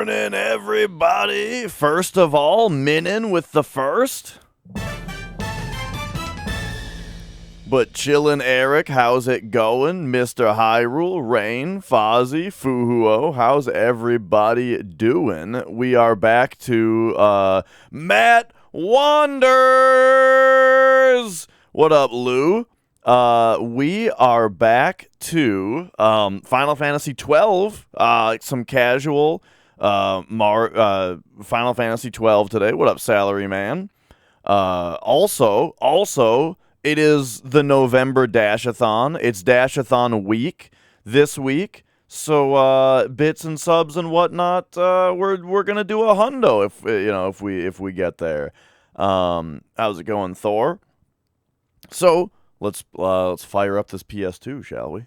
morning, everybody. First of all, Minin with the first. But chillin' Eric, how's it going? Mr. Hyrule, Rain, Fozzie, Fuhuo, how's everybody doing? We are back to, Matt Wanders! What up, Lou? We are back to, Final Fantasy 12, some casual, Final Fantasy 12 today. What up, Salaryman? Also, it is the November Dash-a-thon. It's Dash-a-thon week this week. So, bits and subs and whatnot, we're gonna do a hundo if we get there. How's it going, Thor? So, let's fire up this PS2, shall we?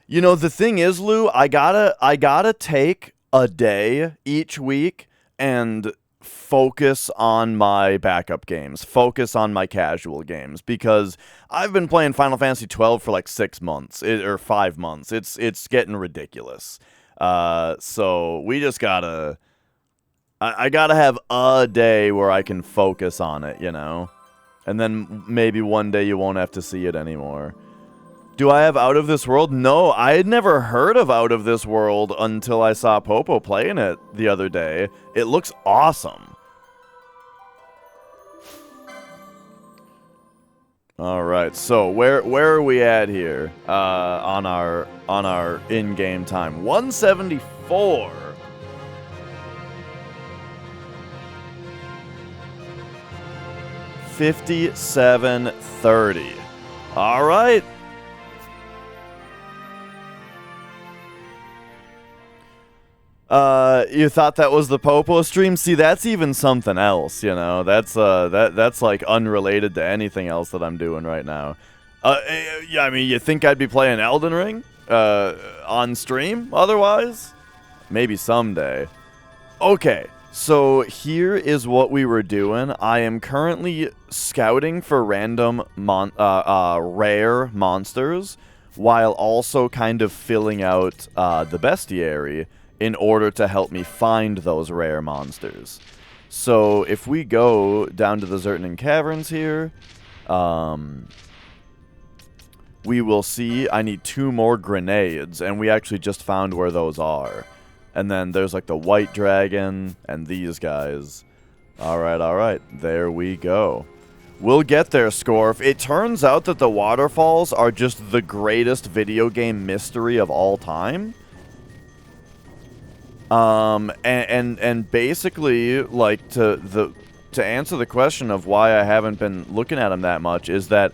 You know, the thing is, Lou, I gotta take a day each week and focus on my backup games, focus on my casual games, because I've been playing Final Fantasy 12 for like 6 months, or 5 months. It's getting ridiculous. So we just gotta, I gotta have a day where I can focus on it, you know? And then maybe one day you won't have to see it anymore. Do I have Out of This World? No, I had never heard of Out of This World until I saw Popo playing it the other day. It looks awesome. All right, so where are we at here on our in-game time? 174. $57.30. All right. You thought that was the Popo stream? See, that's even something else, you know. That's like unrelated to anything else that I'm doing right now. Yeah, I mean, you think I'd be playing Elden Ring on stream otherwise? Maybe someday. Okay, so here is what we were doing. I am currently scouting for random rare monsters while also kind of filling out the bestiary in order to help me find those rare monsters. So if we go down to the Zertnan Caverns here, we will see I need 2 more grenades, and we actually just found where those are. And then there's like the white dragon and these guys. Alright, there we go. We'll get there, Scorf. It turns out that the waterfalls are just the greatest video game mystery of all time. And basically, like, to answer the question of why I haven't been looking at them that much is that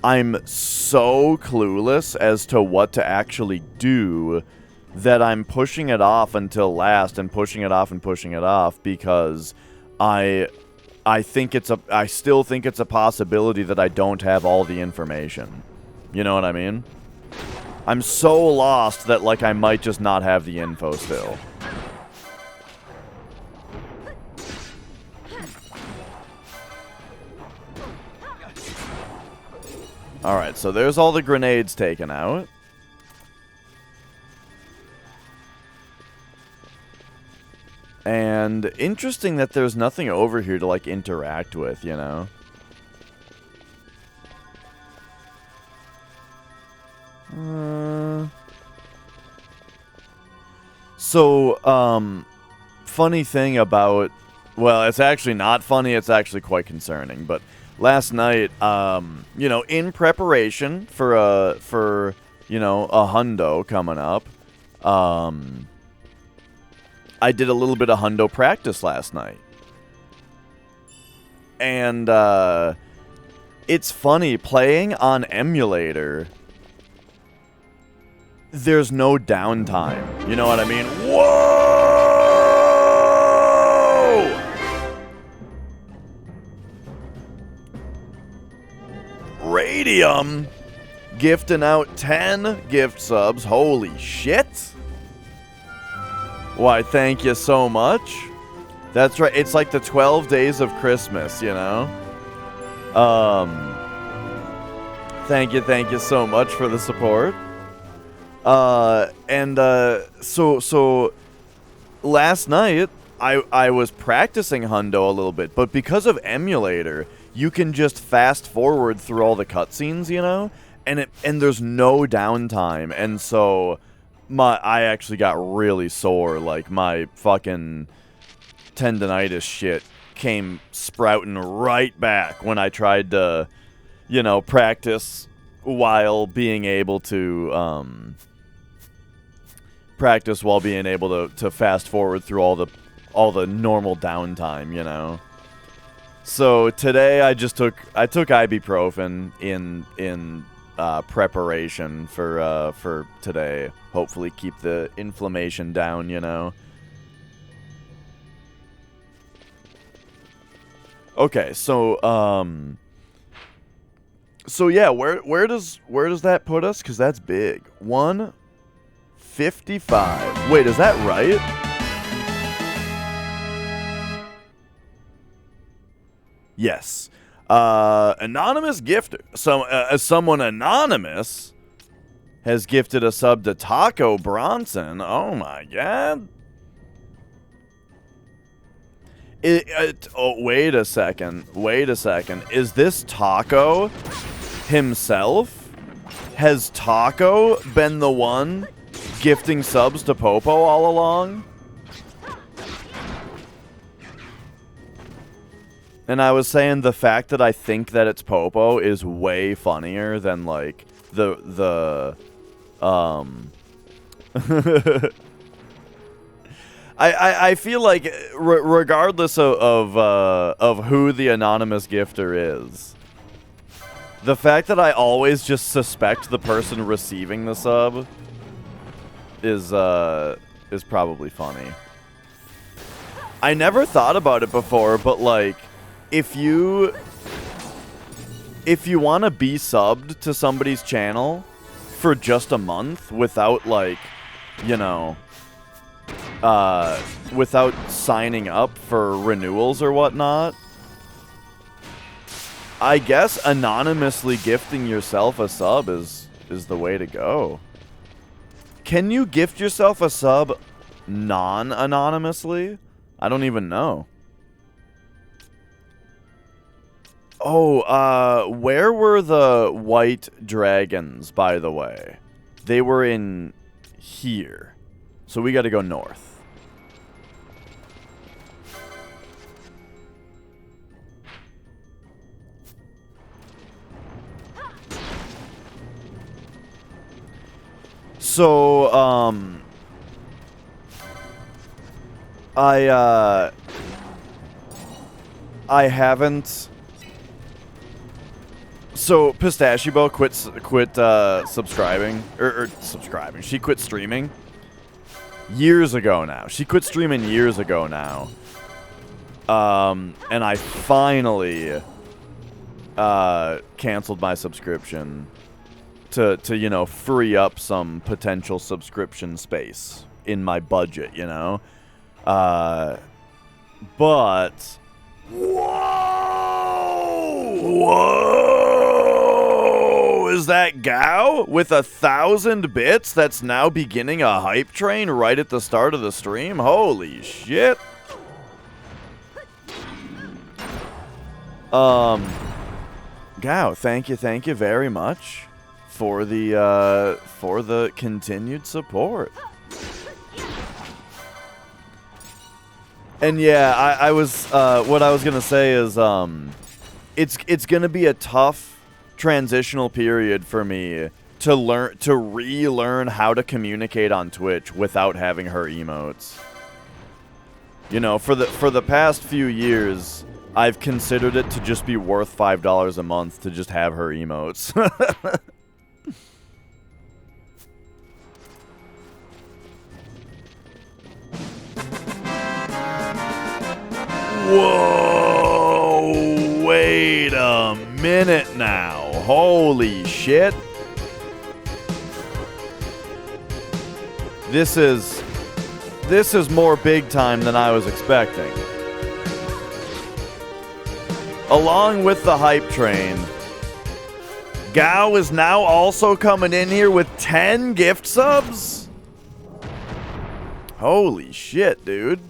I'm so clueless as to what to actually do that I'm pushing it off until last and pushing it off and pushing it off because I still think it's a possibility that I don't have all the information. You know what I mean? I'm so lost that, like, I might just not have the info still. Alright, so there's all the grenades taken out. And interesting that there's nothing over here to, like, interact with, you know? So, funny thing about... Well, it's actually not funny, it's actually quite concerning, but last night, you know, in preparation for you know, a hundo coming up, I did a little bit of hundo practice last night. And, it's funny, playing on emulator, there's no downtime. You know what I mean? Whoa! Radium gifting out 10 gift subs. Holy shit. Why, thank you so much. That's right. It's like the 12 days of Christmas, you know? Thank you so much for the support. So last night I was practicing Hundo a little bit, but because of emulator, you can just fast forward through all the cutscenes, you know? And there's no downtime, and so I actually got really sore. Like, my fucking tendonitis shit came sprouting right back when I tried to, you know, practice while being able to to fast forward through all the normal downtime, you know. So today I took ibuprofen in preparation for today. Hopefully keep the inflammation down, you know. Okay, so yeah, where does that put us? Cause that's big. 155. Wait, is that right? Yes. Anonymous gifter. Someone anonymous has gifted a sub to Taco Bronson. Oh my god. Wait a second. Is this Taco himself? Has Taco been the one gifting subs to Popo all along? And I was saying the fact that I think that it's Popo is way funnier than, like, I feel like regardless of who the anonymous gifter is, the fact that I always just suspect the person receiving the sub is probably funny. I never thought about it before, but like, if you want to be subbed to somebody's channel for just a month without, like, you know, without signing up for renewals or whatnot, I guess anonymously gifting yourself a sub is the way to go. Can you gift yourself a sub non-anonymously? I don't even know. Oh, where were the white dragons, by the way? They were in here. So we gotta go north. So, I haven't... So, Pistachio quit subscribing, or subscribing. She quit streaming years ago now. She quit streaming years ago now. And I finally canceled my subscription to you know, free up some potential subscription space in my budget, you know. But whoa, is that Gao with 1,000 bits that's now beginning a hype train right at the start of the stream? Holy shit. Gao, thank you very much for the continued support. And yeah, I was what I was gonna say is it's gonna be a tough transitional period for me to relearn how to communicate on Twitch without having her emotes. You know, for the past few years, I've considered it to just be worth $5 a month to just have her emotes. Whoa, wait a minute now. Holy shit. This is more big time than I was expecting. Along with the hype train, Gao is now also coming in here with 10 gift subs? Holy shit, dude.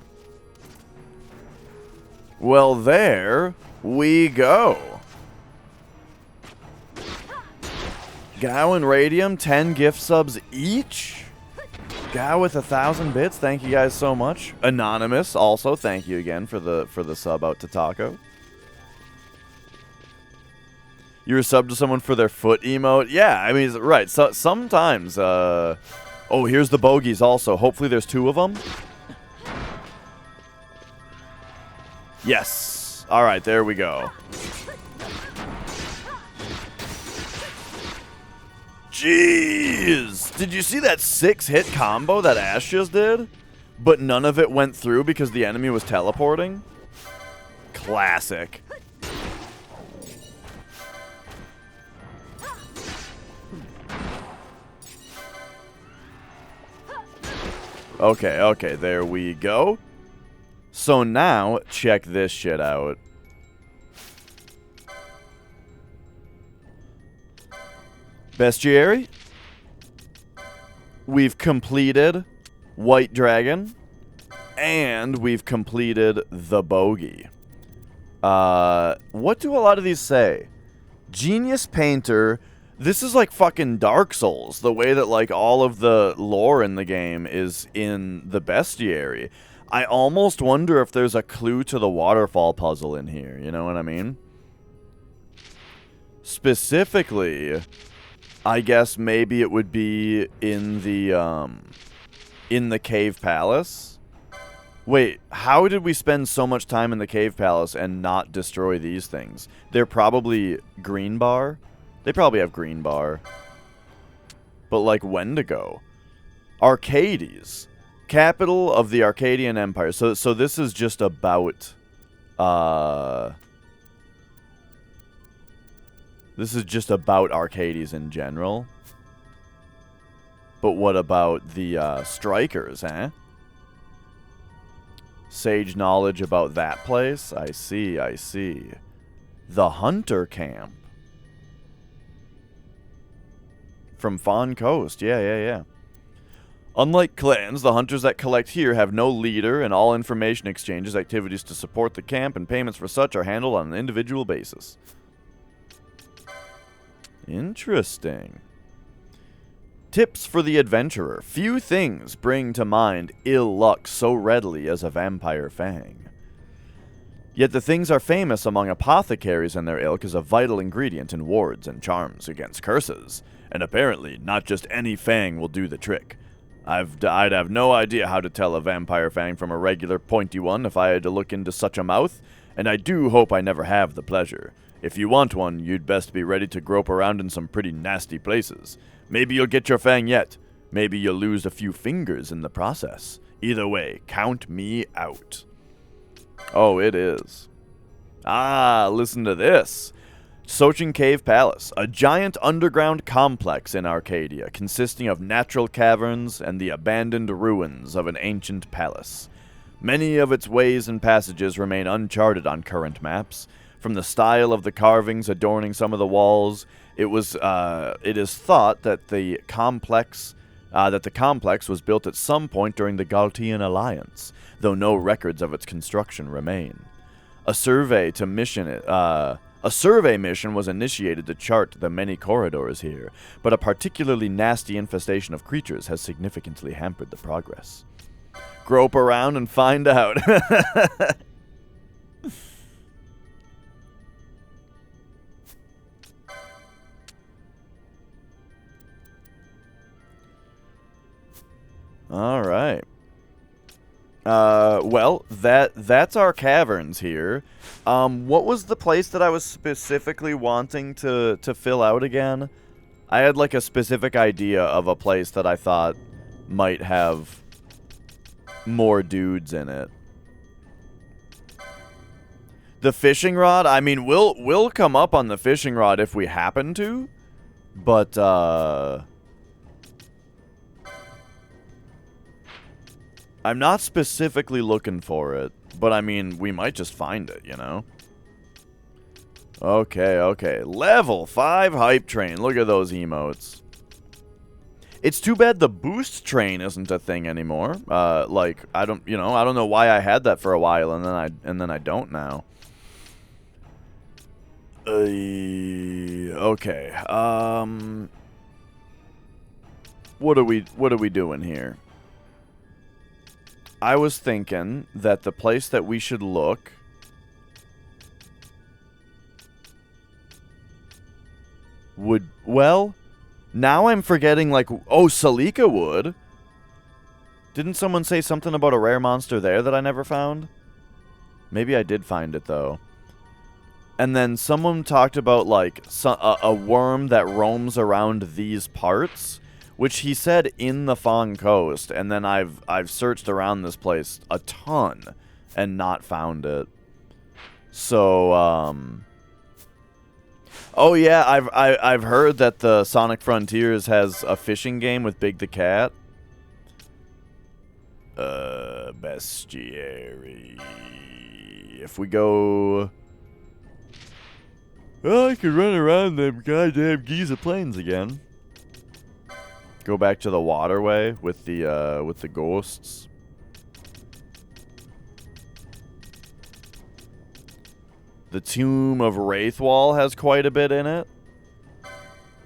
Well, there we go. Gao and Radium, 10 gift subs each? Gao with 1,000 bits, thank you guys so much. Anonymous, also, thank you again for the sub out to Taco. You're a sub to someone for their foot emote? Yeah, I mean, right. So sometimes, oh, here's the bogeys also. Hopefully there's 2 of them. Yes. All right, there we go. Jeez. Did you see that 6-hit combo that Ash just did? But none of it went through because the enemy was teleporting? Classic. Okay, there we go. So now, check this shit out. Bestiary. We've completed White Dragon. And we've completed the Bogey. What do a lot of these say? Genius Painter. This is like fucking Dark Souls, the way that like all of the lore in the game is in the Bestiary. I almost wonder if there's a clue to the waterfall puzzle in here, you know what I mean? Specifically, I guess maybe it would be in the Cave Palace. Wait, how did we spend so much time in the Cave Palace and not destroy these things? They're probably green bar. They probably have green bar. But, like, Wendigo. Arcades. Capital of the Arcadian Empire. So this is just about... This is just about Arcades in general. But what about the strikers, eh? Sage knowledge about that place? I see, I see. The Hunter Camp. From Fawn Coast. Yeah. Unlike clans, the hunters that collect here have no leader, and all information exchanges, activities to support the camp, and payments for such are handled on an individual basis. Interesting. Tips for the adventurer. Few things bring to mind ill luck so readily as a vampire fang. Yet the things are famous among apothecaries and their ilk as a vital ingredient in wards and charms against curses. And apparently, not just any fang will do the trick. I'd have no idea how to tell a vampire fang from a regular pointy one if I had to look into such a mouth, and I do hope I never have the pleasure. If you want one, you'd best be ready to grope around in some pretty nasty places. Maybe you'll get your fang yet. Maybe you'll lose a few fingers in the process. Either way, count me out. Oh, it is. Ah, listen to this. Sochin Cave Palace, a giant underground complex in Arcadia, consisting of natural caverns and the abandoned ruins of an ancient palace. Many of its ways and passages remain uncharted on current maps. From the style of the carvings adorning some of the walls, it is thought that the complex was built at some point during the Galtian Alliance, though no records of its construction remain. A survey mission was initiated to chart the many corridors here, but a particularly nasty infestation of creatures has significantly hampered the progress. Grope around and find out. All right. Well, that's our caverns here. What was the place that I was specifically wanting to fill out again? I had like a specific idea of a place that I thought might have more dudes in it. The fishing rod, I mean, we'll come up on the fishing rod if we happen to, but I'm not specifically looking for it, but I mean, we might just find it, you know? Okay, okay. Level 5 hype train. Look at those emotes. It's too bad the boost train isn't a thing anymore. Like, I don't know why I had that for a while and then I don't now. Okay. What are we doing here? I was thinking that the place that we should look would, well, now I'm forgetting, like, oh, Salika would. Didn't someone say something about a rare monster there that I never found? Maybe I did find it, though. And then someone talked about, like, a worm that roams around these parts, which he said in the Fong Coast, and then I've searched around this place a ton and not found it. So, oh yeah, I've heard that the Sonic Frontiers has a fishing game with Big the Cat. Bestiary. If we go, well, I could run around them goddamn Giza plains again. Go back to the waterway with the ghosts. The Tomb of Wraithwall has quite a bit in it.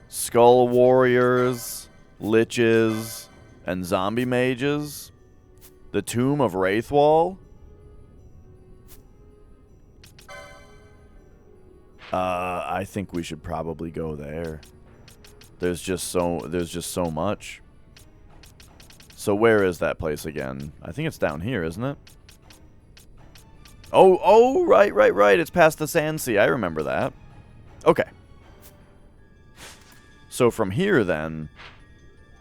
Skull Warriors, Liches, and Zombie Mages. The Tomb of Wraithwall. I think we should probably go there. There's just so much. So where is that place again? I think it's down here, isn't it? Oh, right. It's past the Sand Sea. I remember that. Okay. So from here, then,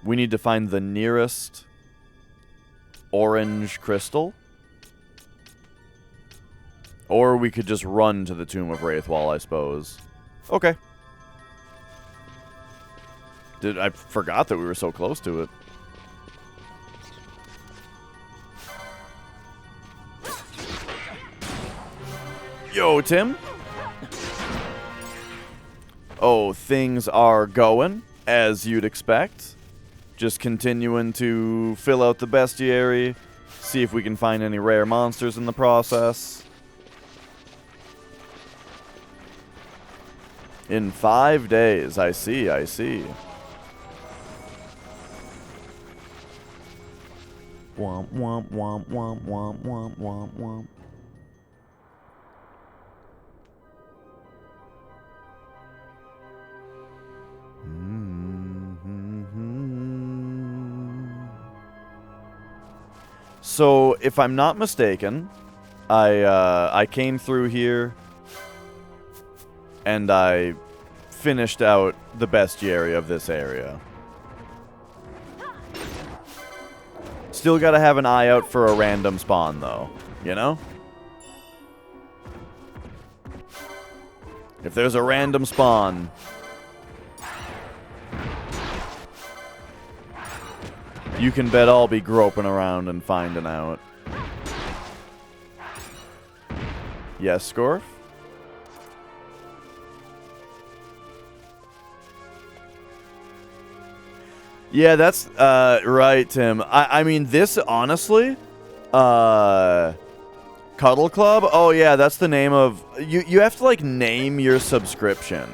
we need to find the nearest orange crystal. Or we could just run to the Tomb of Wraithwall, I suppose. Okay. I forgot that we were so close to it. Yo, Tim. Oh, things are going as you'd expect. Just continuing to fill out the bestiary, see if we can find any rare monsters in the process. In 5 days, I see. Womp, womp, womp, womp, womp, womp, womp, womp. So, if I'm not mistaken, I came through here and I finished out the bestiary of this area. Still gotta have an eye out for a random spawn, though. You know? If there's a random spawn, you can bet I'll be groping around and finding out. Yes, Scorf? Yeah, that's right, Tim. I mean, this, honestly, Cuddle Club? Oh, yeah, that's the name of... You have to, like, name your subscription.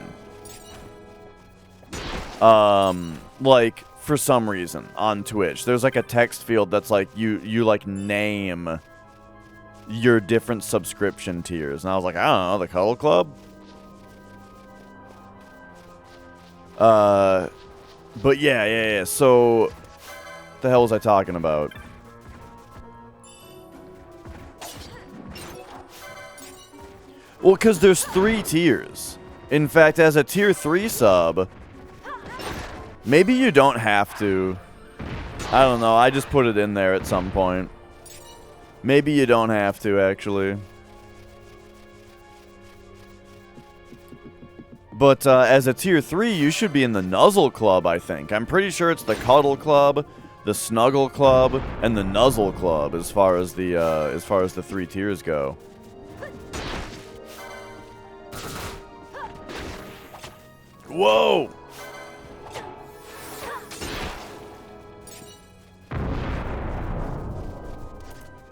Like, for some reason, on Twitch. There's, like, a text field that's, like, you like, name your different subscription tiers. And I was like, I don't know, the Cuddle Club? But yeah. So, what the hell was I talking about? Well, because there's 3 tiers. In fact, as a tier 3 sub, maybe you don't have to. I don't know. I just put it in there at some point. Maybe you don't have to, actually. But as a tier 3, you should be in the Nuzzle Club, I think. I'm pretty sure it's the Cuddle Club, the Snuggle Club, and the Nuzzle Club as far as the 3 tiers go. Whoa!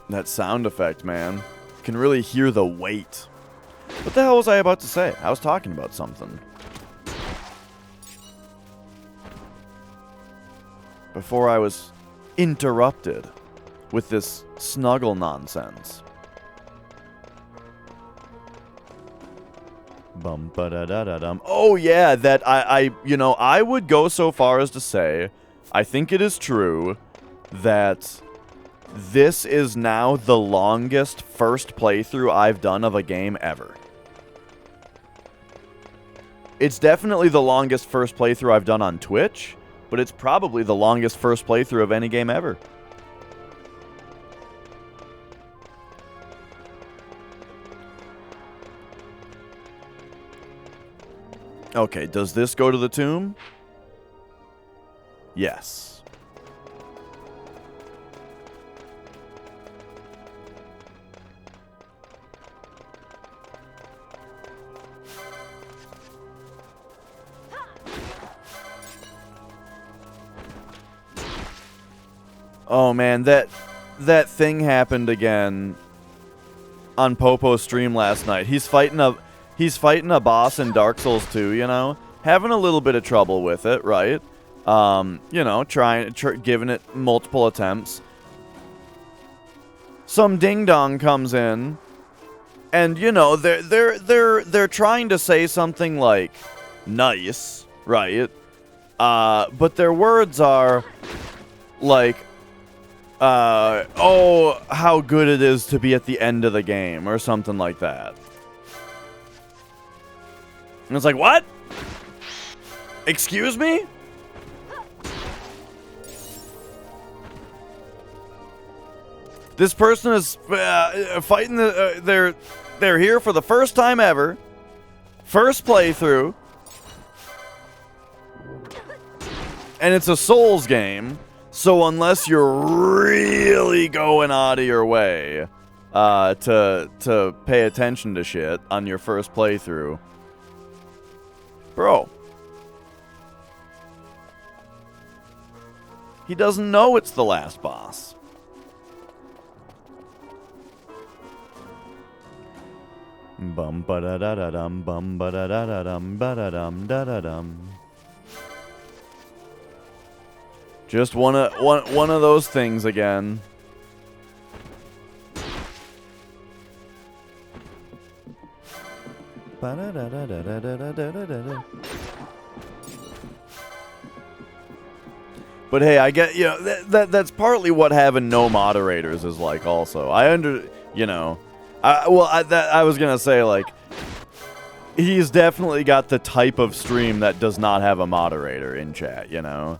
That sound effect, man. You can really hear the weight. What the hell was I about to say? I was talking about something. Before I was interrupted with this snuggle nonsense. Bum ba da da da dum. Oh yeah, that I would go so far as to say, I think it is true that this is now the longest first playthrough I've done of a game ever. It's definitely the longest first playthrough I've done on Twitch, but it's probably the longest first playthrough of any game ever. Okay, does this go to the tomb? Yes. Oh man, that thing happened again on Popo's stream last night. He's fighting a boss in Dark Souls 2, you know, having a little bit of trouble with it, right? You know, giving it multiple attempts. Some ding dong comes in, and you know they're trying to say something like nice, right? But their words are like, oh, how good it is to be at the end of the game, or something like that. And it's like, what? Excuse me? This person is fighting they're here for the first time ever. First playthrough. And it's a Souls game. So unless you're really going out of your way to pay attention to shit on your first playthrough, bro, he doesn't know it's the last boss. Bum ba da da da dum, bum ba da da da dum, ba da dum da da dum. Just one of those things again. But hey, I get, you know, that's partly what having no moderators is like also. I was gonna say, like, he's definitely got the type of stream that does not have a moderator in chat, you know?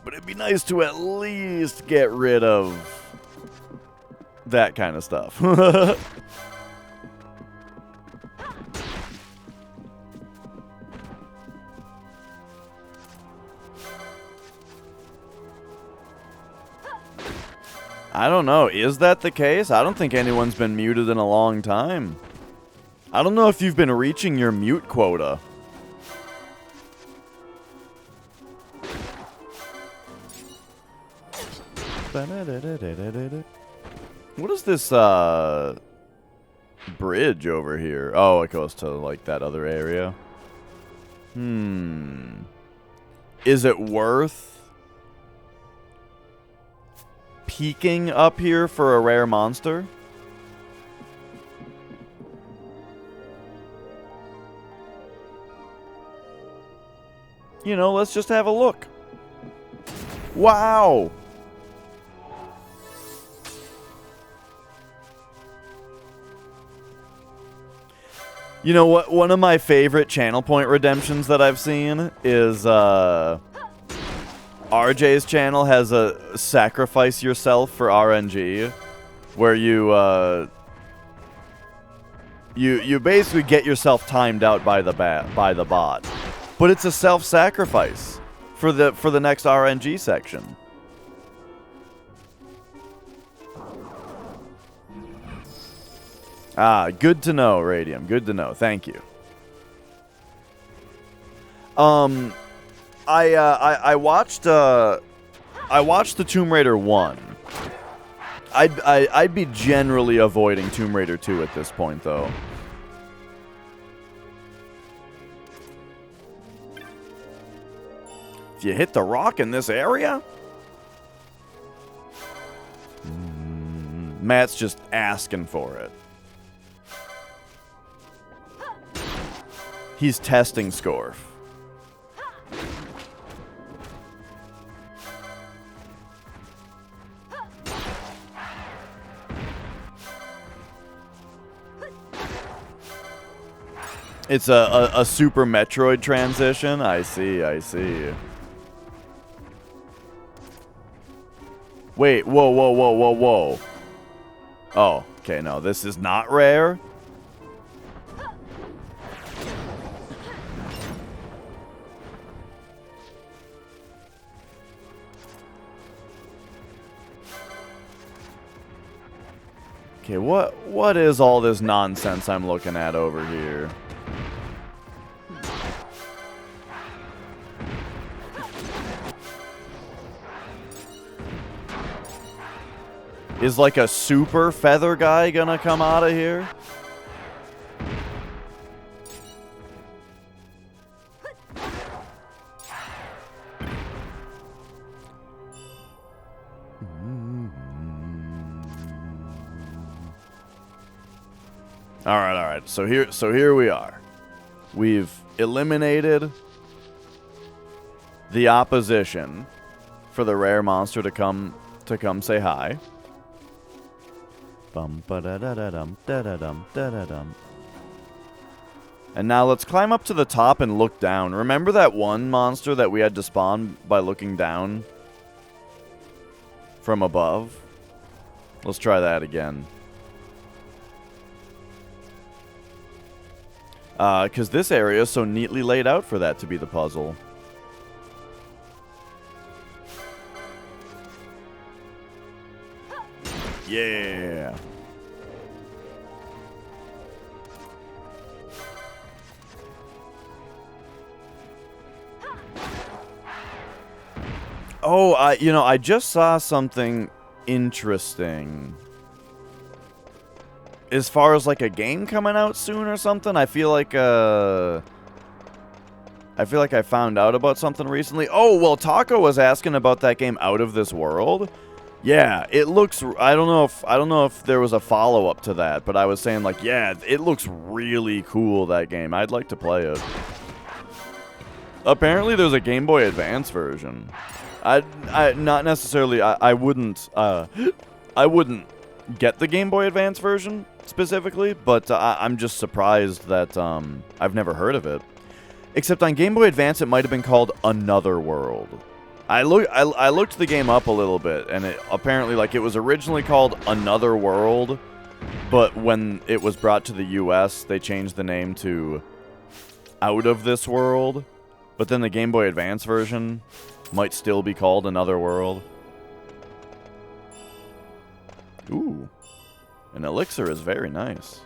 But it'd be nice to at least get rid of that kind of stuff. I don't know. Is that the case? I don't think anyone's been muted in a long time. I don't know if you've been reaching your mute quota. What is this bridge over here? Oh, it goes to like that other area. Is it worth peeking up here for a rare monster? You know, let's just have a look. Wow! You know what? One of my favorite channel point redemptions that I've seen is RJ's channel has a sacrifice yourself for RNG, where you basically get yourself timed out by the bot, but it's a self-sacrifice for the next RNG section. Ah, good to know, Radium. Good to know. Thank you. I watched the Tomb Raider 1. I'd be generally avoiding Tomb Raider 2 at this point, though. If you hit the rock in this area? Matt's just asking for it. He's testing Scorf. It's a Super Metroid transition? I see, I see. Wait, whoa, whoa, whoa, whoa, whoa. Oh, okay, no, this is not rare. Okay, what is all this nonsense I'm looking at over here? Is like a super feather guy gonna come out of here? All right. So here we are. We've eliminated the opposition for the rare monster to come say hi. Bum ba da da da dum da da dum da da dum. And now let's climb up to the top and look down. Remember that one monster that we had to spawn by looking down from above? Let's try that again. Because this area is so neatly laid out for that to be the puzzle. Yeah. Oh, I just saw something interesting. As far as like a game coming out soon or something, I feel like I found out about something recently. Oh, well, Taco was asking about that game Out of This World. Yeah, it looks. I don't know if there was a follow up to that, but I was saying like, yeah, it looks really cool, that game. I'd like to play it. Apparently, there's a Game Boy Advance version. I not necessarily. I wouldn't get the Game Boy Advance version specifically, but I'm just surprised that I've never heard of it. Except on Game Boy Advance, it might have been called Another World. I looked the game up a little bit, and it apparently, like, it was originally called Another World, but when it was brought to the US, they changed the name to Out of This World. But then the Game Boy Advance version might still be called Another World. Ooh. An elixir is very nice.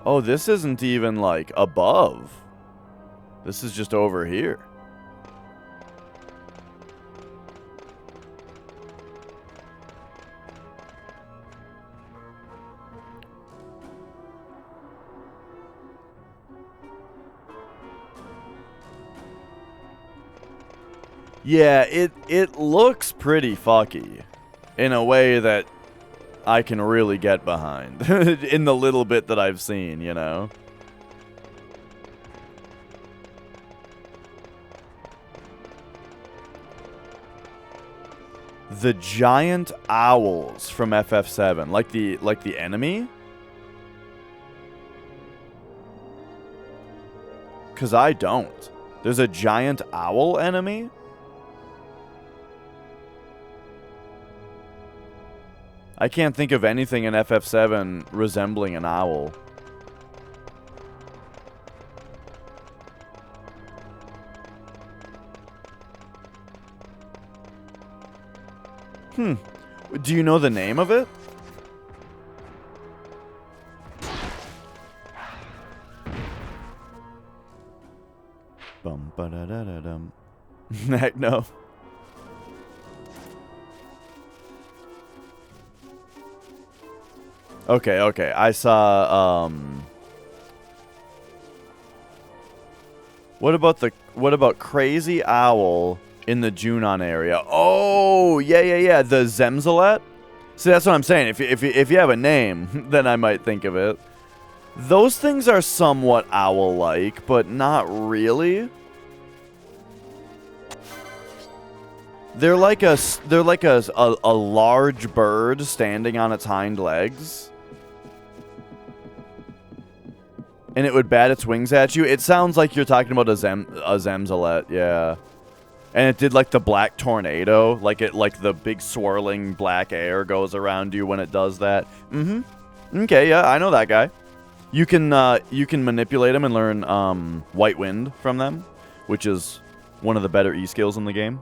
Oh, this isn't even, like, above. This is just over here. Yeah, it looks pretty fucky in a way that I can really get behind in the little bit that I've seen, you know? The giant owls from FF7, like the enemy? 'Cause I don't. There's a giant owl enemy? I can't think of anything in FF7 resembling an owl. Do you know the name of it? Bum ba da da da dum. Heck no. Okay, okay. I saw what about Crazy Owl in the Junon area? Oh, yeah. The Zemzalet? See, that's what I'm saying. If you have a name, then I might think of it. Those things are somewhat owl-like, but not really. They're like a large bird standing on its hind legs. And it would bat its wings at you. It sounds like you're talking about a Zemzalet, yeah. And it did like the black tornado, like the big swirling black air goes around you when it does that. Mm-hmm. Okay, yeah, I know that guy. You can manipulate them and learn White Wind from them, which is one of the better E skills in the game.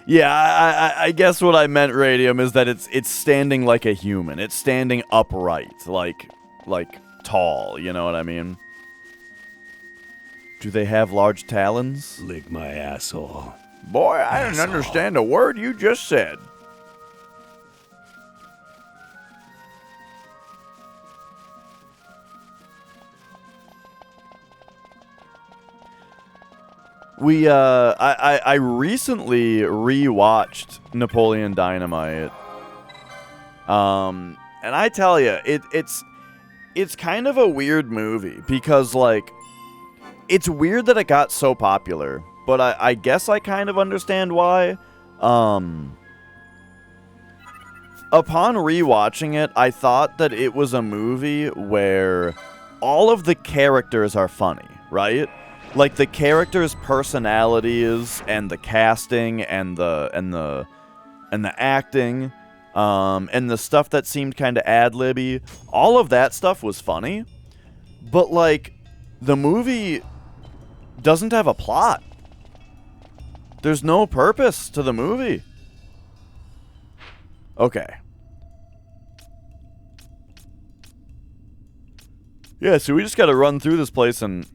Yeah, I guess what I meant, Radium, is that it's standing like a human. It's standing upright, like tall, you know what I mean? Do they have large talons? Lick my asshole. Boy, I didn't understand a word you just said. I recently rewatched Napoleon Dynamite. And I tell you, it's kind of a weird movie because, like, it's weird that it got so popular, but I guess I kind of understand why. Upon rewatching it, I thought that it was a movie where all of the characters are funny, right? Like, the characters' personalities and the casting and the acting, and the stuff that seemed kind of ad-libby, all of that stuff was funny. But, like, the movie doesn't have a plot. There's no purpose to the movie. Okay. Yeah, so we just gotta run through this place and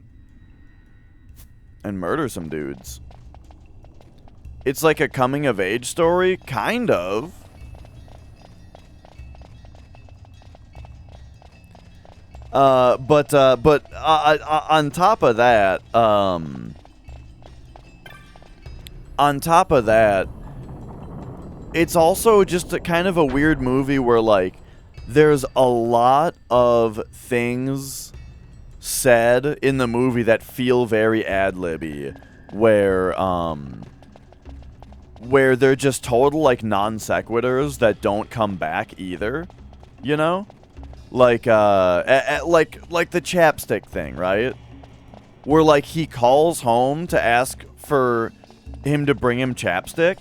murder some dudes. It's like a coming-of-age story, kind of. But on top of that, it's also just a kind of a weird movie where, like, there's a lot of things said in the movie that feel very ad-libby, where they're just total, like, non sequiturs that don't come back either, you know? Like, like the chapstick thing, right? Where, like, he calls home to ask for him to bring him chapstick,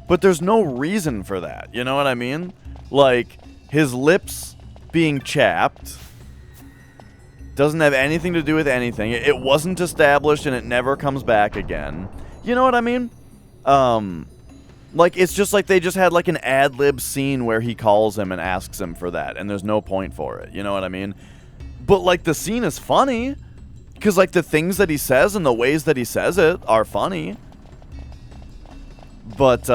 but there's no reason for that, you know what I mean? Like, his lips being chapped doesn't have anything to do with anything. It wasn't established and it never comes back again. You know what I mean? Like, it's just like they just had, like, an ad-lib scene where he calls him and asks him for that, and there's no point for it. You know what I mean? But, like, the scene is funny, because, like, the things that he says and the ways that he says it are funny. But,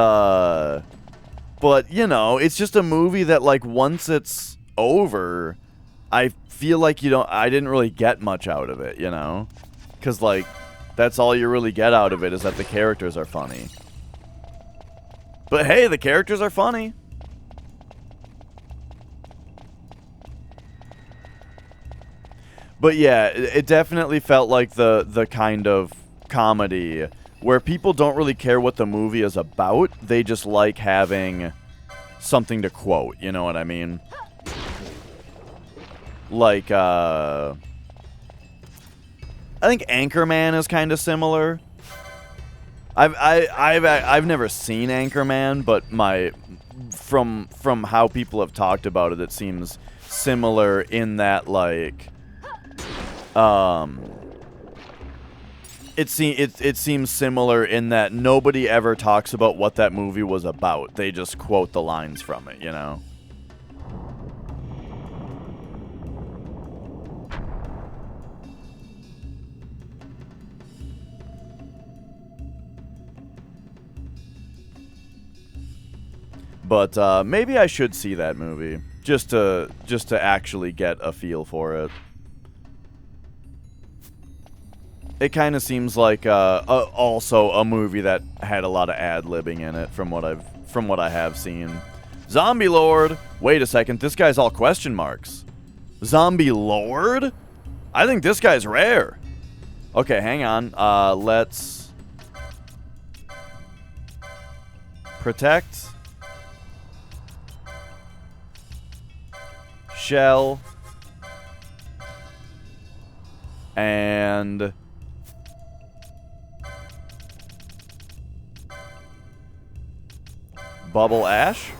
you know, it's just a movie that, like, once it's over, I feel like I didn't really get much out of it, you know? Because, like, that's all you really get out of it, is that the characters are funny. But hey, the characters are funny. But yeah, it definitely felt like the kind of comedy where people don't really care what the movie is about. They just like having something to quote, you know what I mean? Like, I think Anchorman is kind of similar. I've never seen Anchorman, but from how people have talked about it, it seems similar in that, like, it seems similar in that nobody ever talks about what that movie was about. They just quote the lines from it, you know? But maybe I should see that movie just to actually get a feel for it. It kind of seems like also a movie that had a lot of ad-libbing in it from what I have seen. Zombie Lord. Wait a second, this guy's all question marks. Zombie Lord? I think this guy's rare. Okay, hang on. Let's protect. Shell. And Bubble Ash?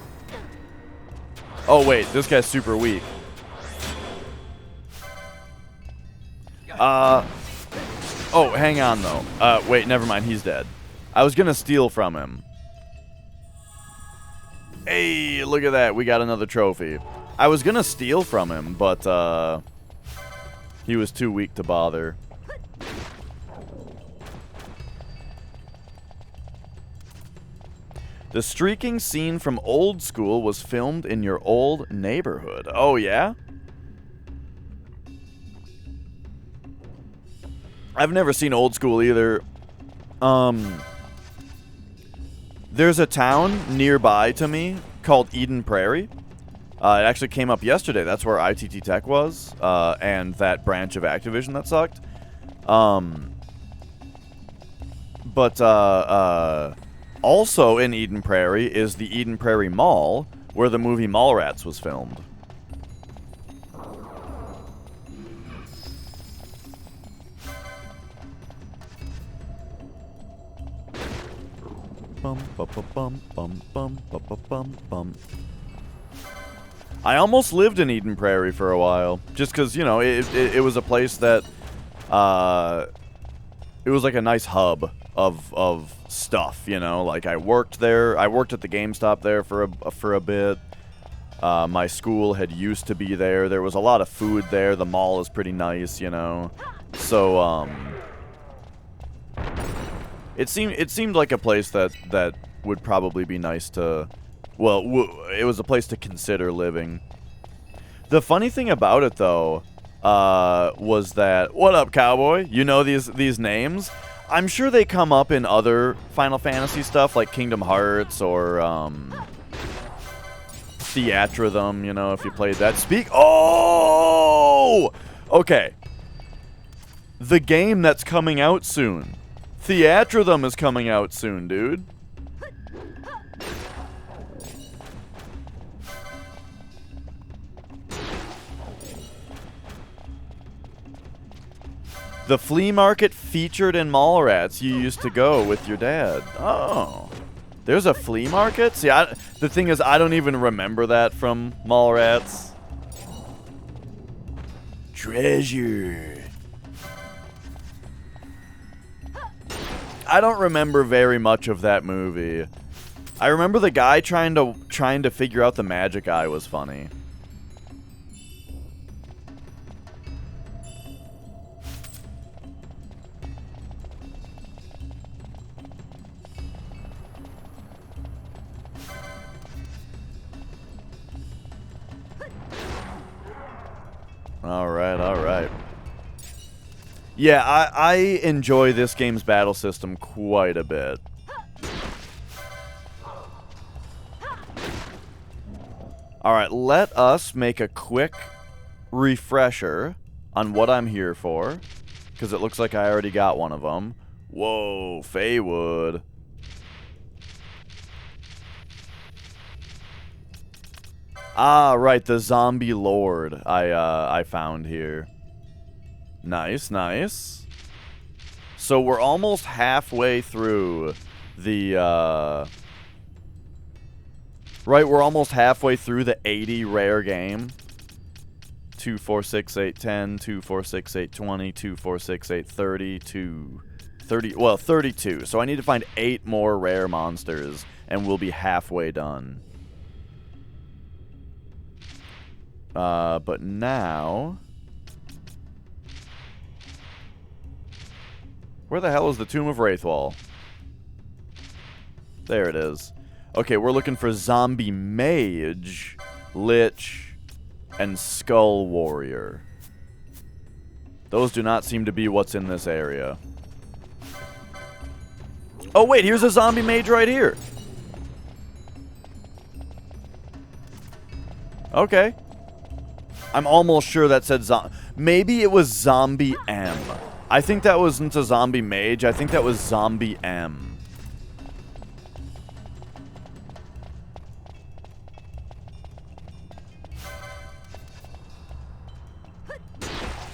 Oh wait, this guy's super weak. Oh, hang on though. Wait, never mind, he's dead. I was gonna steal from him. Hey, look at that, we got another trophy. I was gonna steal from him, but he was too weak to bother. The streaking scene from Old School was filmed in your old neighborhood. Oh, yeah? I've never seen Old School either. There's a town nearby to me called Eden Prairie. It actually came up yesterday. That's where ITT Tech was, and that branch of Activision that sucked. Also in Eden Prairie is the Eden Prairie Mall, where the movie Mallrats was filmed. Bum, bum, bum, bum, bum, bum, bum, bum. I almost lived in Eden Prairie for a while, just because, you know, it was a place that, it was like a nice hub of stuff, you know, like I worked there, I worked at the GameStop there for a bit. My school had used to be there. There was a lot of food there. The mall is pretty nice, you know. So, it seemed like a place that would probably be nice to, well, it was a place to consider living. The funny thing about it, though, was that, what up, cowboy? You know these names? I'm sure they come up in other Final Fantasy stuff, like Kingdom Hearts or Theatrhythm, you know, if you played that. Oh! Okay. The game that's coming out soon. Theatrhythm is coming out soon, dude. The flea market featured in Mallrats you used to go with your dad. Oh. There's a flea market? See, the thing is, I don't even remember that from Mallrats. Treasure. I don't remember very much of that movie. I remember the guy trying to figure out the magic eye was funny. Alright. Yeah, I enjoy this game's battle system quite a bit. Alright, let us make a quick refresher on what I'm here for, because it looks like I already got one of them. Whoa, Feywood. Ah, right, the Zombie Lord I found here. Nice, nice. So we're almost halfway through the, right, we're almost halfway through the 80 rare game. 2, 4, 6, 8, 10, 2, 4, 6, 8, 20, 2, 4, 6, 8, 30, 2, 32. So I need to find 8 more rare monsters, and we'll be halfway done. But now... Where the hell is the Tomb of Wraithwall? There it is. Okay, we're looking for Zombie Mage, Lich, and Skull Warrior. Those do not seem to be what's in this area. Oh wait, here's a Zombie Mage right here. Okay. I'm almost sure that said maybe it was Zombie M. I think that wasn't a Zombie Mage. I think that was Zombie M.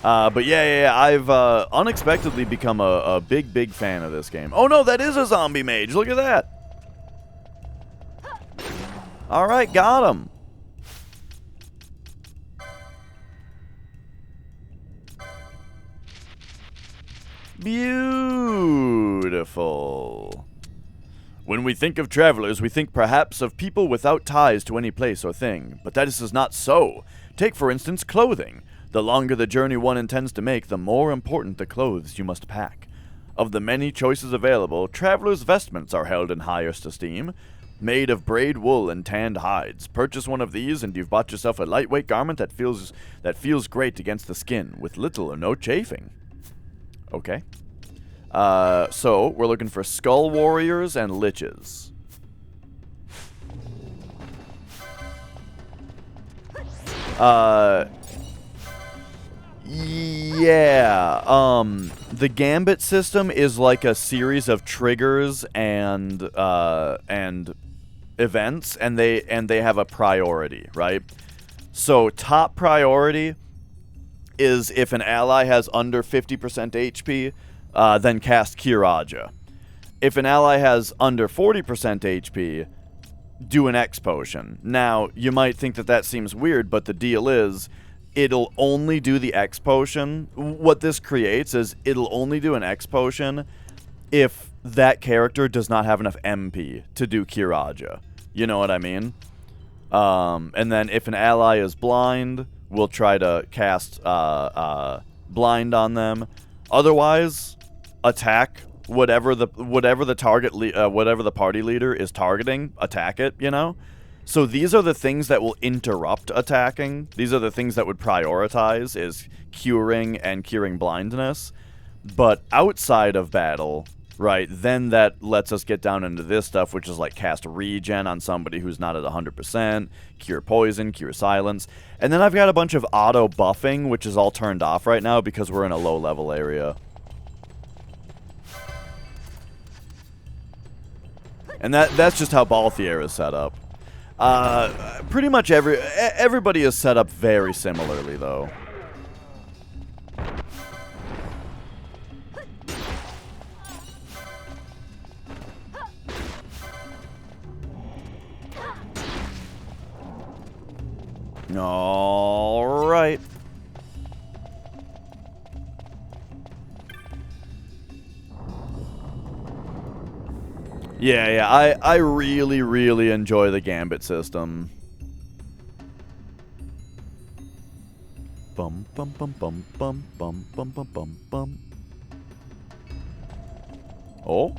But yeah, I've unexpectedly become a big fan of this game. Oh no, that is a Zombie Mage. Look at that. Alright, got him. Beautiful. When we think of travelers, we think perhaps of people without ties to any place or thing. But that is not so. Take, for instance, clothing. The longer the journey one intends to make, the more important the clothes you must pack. Of the many choices available, travelers' vestments are held in highest esteem. Made of braid wool and tanned hides. Purchase one of these and you've bought yourself a lightweight garment that feels great against the skin, with little or no chafing. Okay. So, we're looking for Skull Warriors and Liches. Yeah, the Gambit system is like a series of triggers and events, and they have a priority, right? So top priority is if an ally has under 50% HP, then cast Kiraja. If an ally has under 40% HP, do an X potion. Now, you might think that seems weird, but the deal is, it'll only do the X potion. What this creates is, it'll only do an X potion if that character does not have enough MP to do Kiraja. You know what I mean? And then if an ally is blind, we'll try to cast blind on them. Otherwise, attack whatever the party leader is targeting. Attack it, you know? So these are the things that will interrupt attacking. These are the things that would prioritize, is curing and curing blindness. But outside of battle, right, then that lets us get down into this stuff, which is like cast regen on somebody who's not at 100%, cure poison, cure silence. And then I've got a bunch of auto buffing, which is all turned off right now because we're in a low level area. And that's just how Balthier is set up. Pretty much everybody is set up very similarly, though. All right. Yeah, I really enjoy the Gambit system. Bum bum bum bum bum bum bum bum bum bum. Oh?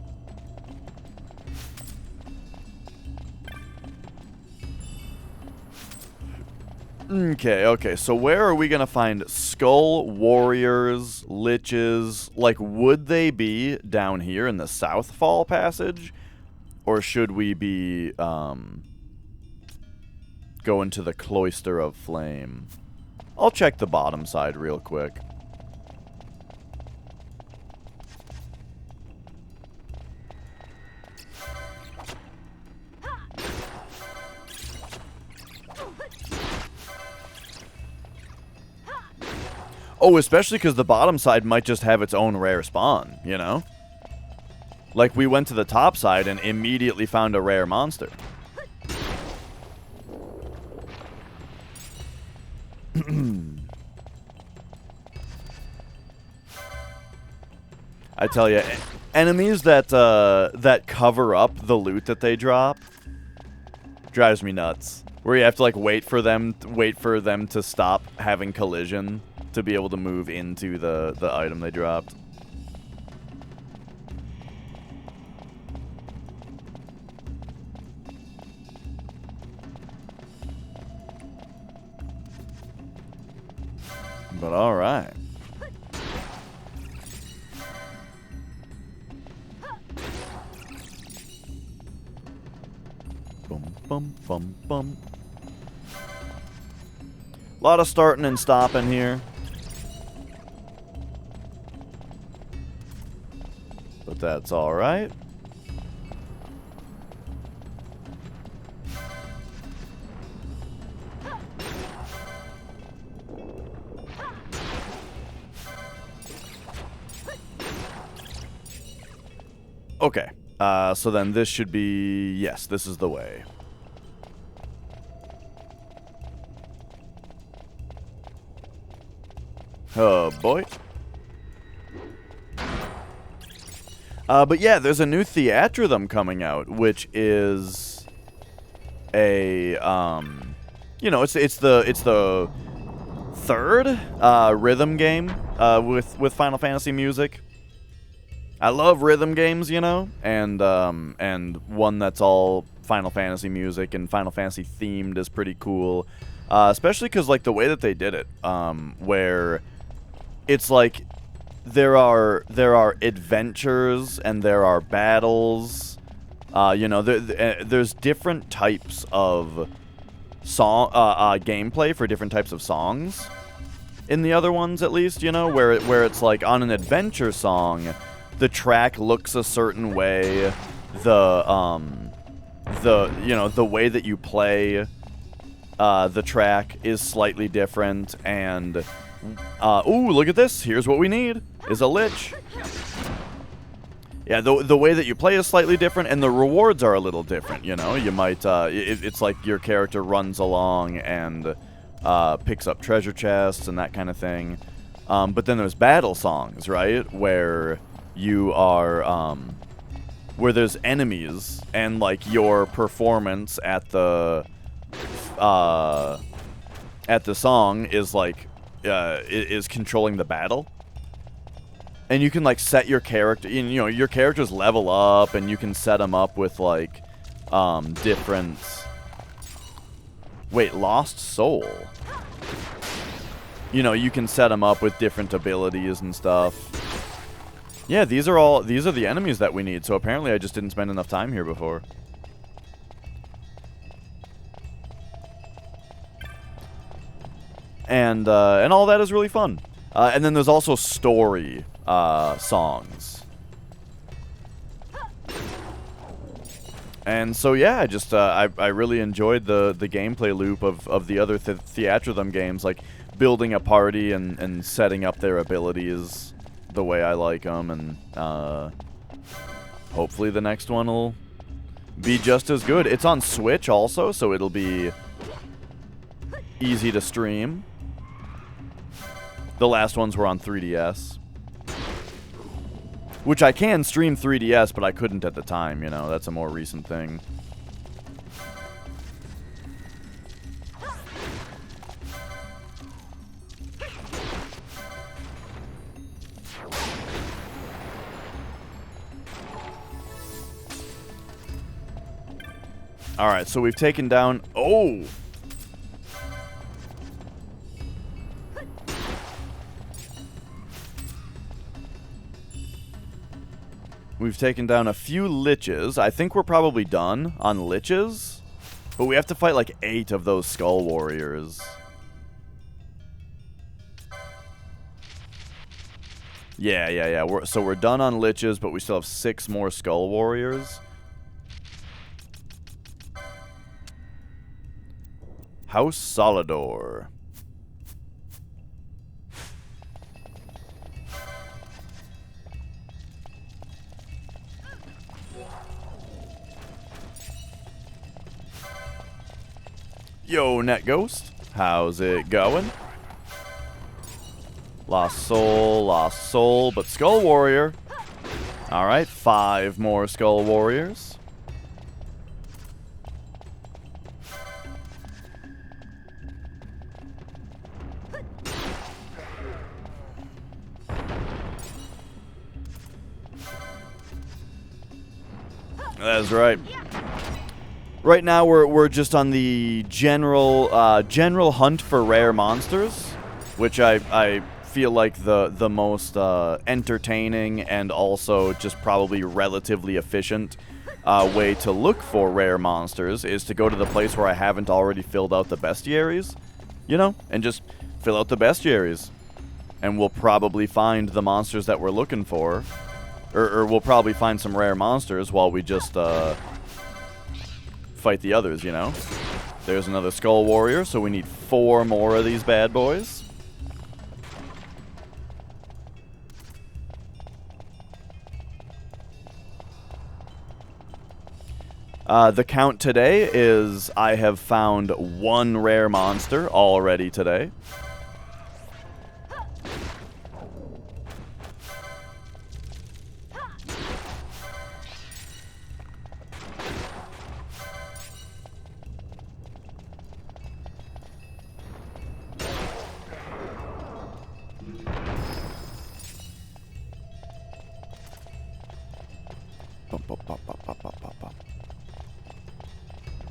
Okay, so where are we gonna find Skull Warriors, Liches? Like, would they be down here in the Southfall Passage? Or should we be, going to the Cloister of Flame? I'll check the bottom side real quick. Oh, especially because the bottom side might just have its own rare spawn, you know? Like, we went to the top side and immediately found a rare monster. I tell you, enemies that that cover up the loot that they drop drives me nuts. Where you have to like wait for them to stop having collision to be able to move into the item they dropped. But all right. Bum bum bum bum. A lot of starting and stopping here. But that's all right. Okay, so then this should be... Yes, this is the way. Oh, boy. But yeah, there's a new Theatrhythm coming out, which is a, you know, it's the third rhythm game with Final Fantasy music. I love rhythm games, you know, and one that's all Final Fantasy music and Final Fantasy themed is pretty cool, especially because like the way that they did it, where it's like there are adventures and there are battles, you know, there's different types of song gameplay for different types of songs in the other ones, at least, you know, where it's like on an adventure song, the track looks a certain way, you know, the way that you play the track is slightly different, and ooh, look at this, here's what we need, is a lich. Yeah, the way that you play is slightly different, and the rewards are a little different, you know, you might, it's like your character runs along and picks up treasure chests and that kind of thing, but then there's battle songs, right, where you are, where there's enemies, and, like, your performance at the song is, like, is controlling the battle. And you can, like, set your character, you know, your characters level up, and you can set them up with, like, different... Wait, Lost Soul. You know, you can set them up with different abilities and stuff. Yeah, these are the enemies that we need, so apparently I just didn't spend enough time here before. And all that is really fun. And then there's also story songs. And so yeah, I just I really enjoyed the gameplay loop of the other Theatrhythm games, like building a party and setting up their abilities the way I like them, and hopefully the next one will be just as good. It's on Switch also, so it'll be easy to stream. The last ones were on 3DS, which I can stream 3DS, but I couldn't at the time, you know, that's a more recent thing. Alright, so we've taken down... Oh! We've taken down a few liches. I think we're probably done on liches. But we have to fight like 8 of those skull warriors. Yeah. So we're done on liches, but we still have 6 more skull warriors. House Solidor. Yo, Net Ghost. How's it going? Lost soul, but Skull Warrior. Alright, 5 more Skull Warriors. That's right. Right now we're just on the general hunt for rare monsters, which I feel like the most entertaining and also just probably relatively efficient way to look for rare monsters is to go to the place where I haven't already filled out the bestiaries, you know, and just fill out the bestiaries, and we'll probably find the monsters that we're looking for. Or we'll probably find some rare monsters while we just fight the others, you know? There's another Skull Warrior, so we need 4 more of these bad boys. The count today is I have found 1 rare monster already today.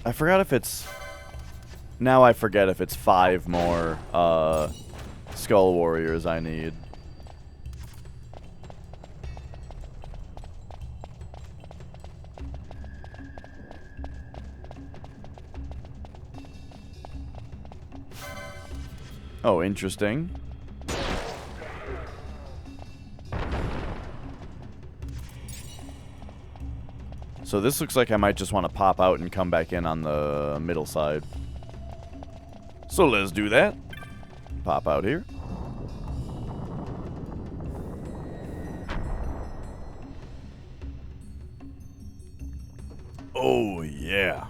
I forgot if it's... Now I forget if it's 5 more Skull Warriors I need. Oh, interesting. So this looks like I might just want to pop out and come back in on the middle side. So let's do that. Pop out here. Oh, yeah.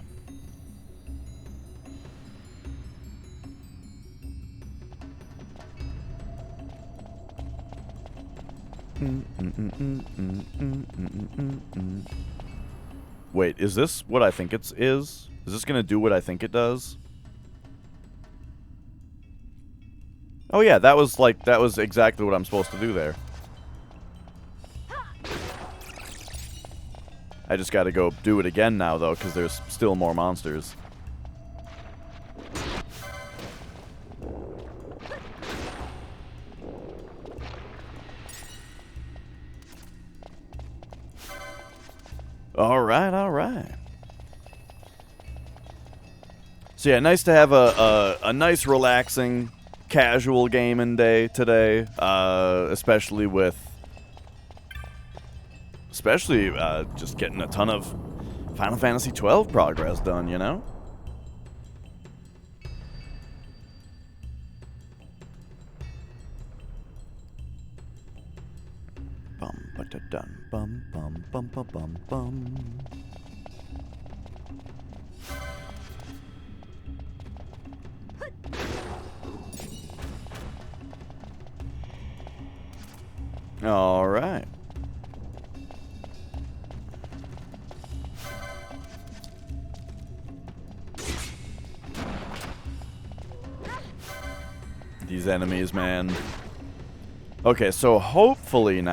Wait, is this what I think it is? Is this gonna do what I think it does? Oh yeah, that was exactly what I'm supposed to do there. I just gotta go do it again now though, because there's still more monsters. Alright, alright. So yeah, nice to have a nice relaxing, casual gaming day today. Especially just getting a ton of Final Fantasy XII progress done, you know? Bum ba da dum bum bum bum bum bum bum. All right. These enemies, man. Okay, so hopefully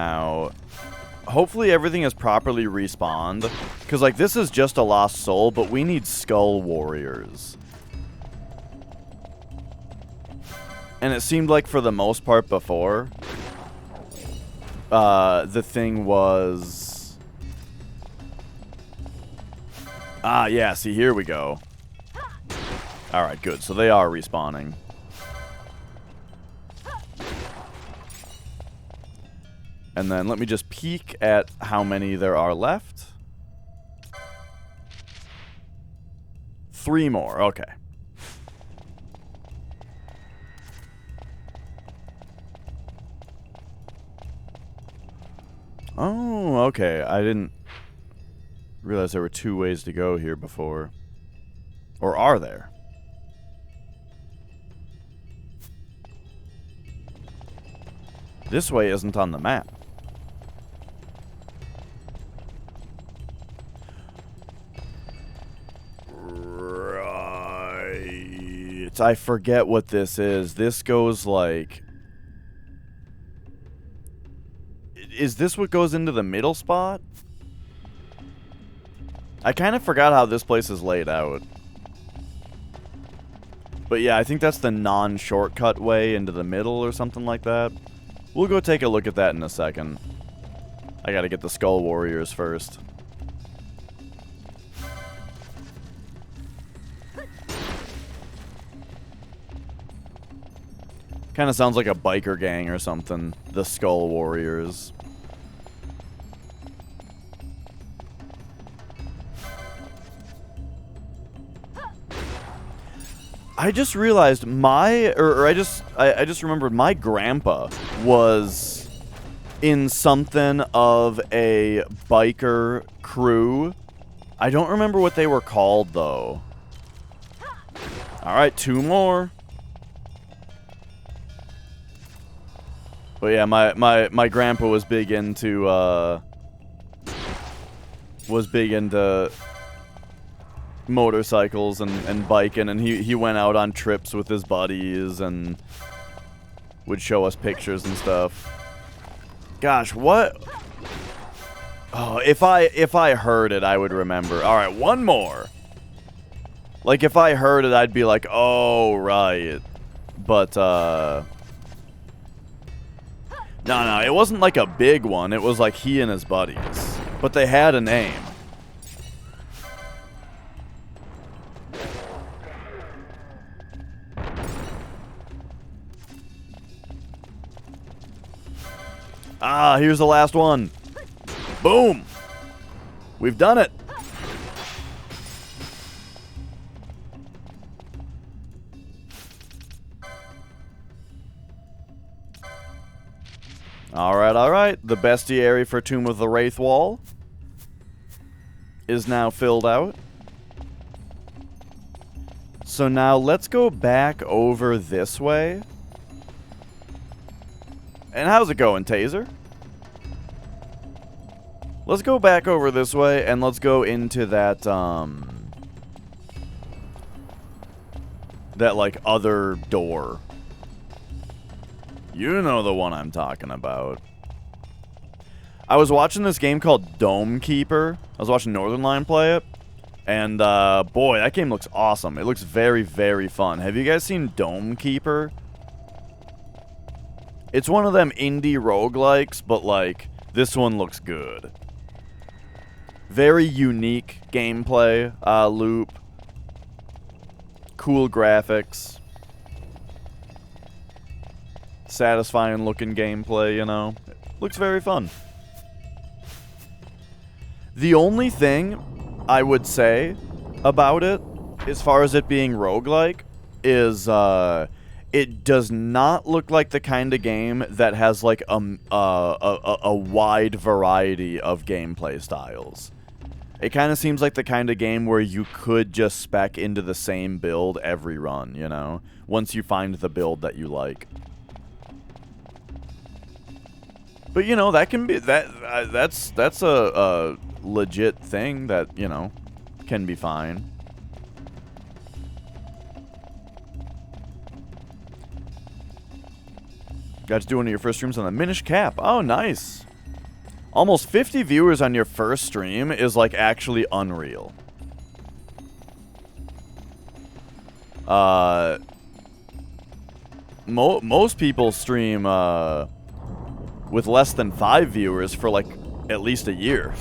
everything is properly respawned. Because, like, this is just a lost soul, but we need Skull Warriors. And it seemed like for the most part before, the thing was... Ah, yeah, see, here we go. Alright, good. So they are respawning. And then let me just peek at how many there are left. 3 more, okay. Oh, okay. I didn't realize there were 2 ways to go here before. Or are there? This way isn't on the map. I forget what this is. This goes like... Is this what goes into the middle spot? I kind of forgot how this place is laid out. But yeah, I think that's the non-shortcut way into the middle or something like that. We'll go take a look at that in a second. I gotta get the Skull Warriors first. Kind of sounds like a biker gang or something. The Skull Warriors. I just realized I just remembered my grandpa was in something of a biker crew. I don't remember what they were called though. Alright, 2 more. But yeah, my grandpa was big into motorcycles and biking, and he went out on trips with his buddies and would show us pictures and stuff. Gosh, what? Oh, if I heard it, I would remember. All right, 1 more. Like if I heard it, I'd be like, "Oh, right." But no, it wasn't like a big one. It was like he and his buddies. But they had a name. Ah, here's the last one. Boom! We've done it! Alright. The bestiary for Tomb of the Wraithwall is now filled out. So now let's go back over this way. And how's it going, Taser? Let's go back over this way, and let's go into that, that, like, other door. You know the one I'm talking about. I was watching this game called Dome Keeper. I was watching Northern Line play it. And, boy, that game looks awesome. It looks very, very fun. Have you guys seen Dome Keeper? It's one of them indie roguelikes, but, like, this one looks good. Very unique gameplay loop. Cool graphics. Satisfying looking gameplay, you know. Looks very fun. The only thing I would say about it, as far as it being roguelike, is it does not look like the kind of game that has like a wide variety of gameplay styles. It kind of seems like the kind of game where you could just spec into the same build every run, you know, once you find the build that you like. But you know, that can be that's a legit thing that, you know, can be fine. Got to do one of your first streams on the Minish Cap. Oh, nice. Almost 50 viewers on your first stream is, like, actually unreal. Most people stream, with less than 5 viewers for, like, at least a year.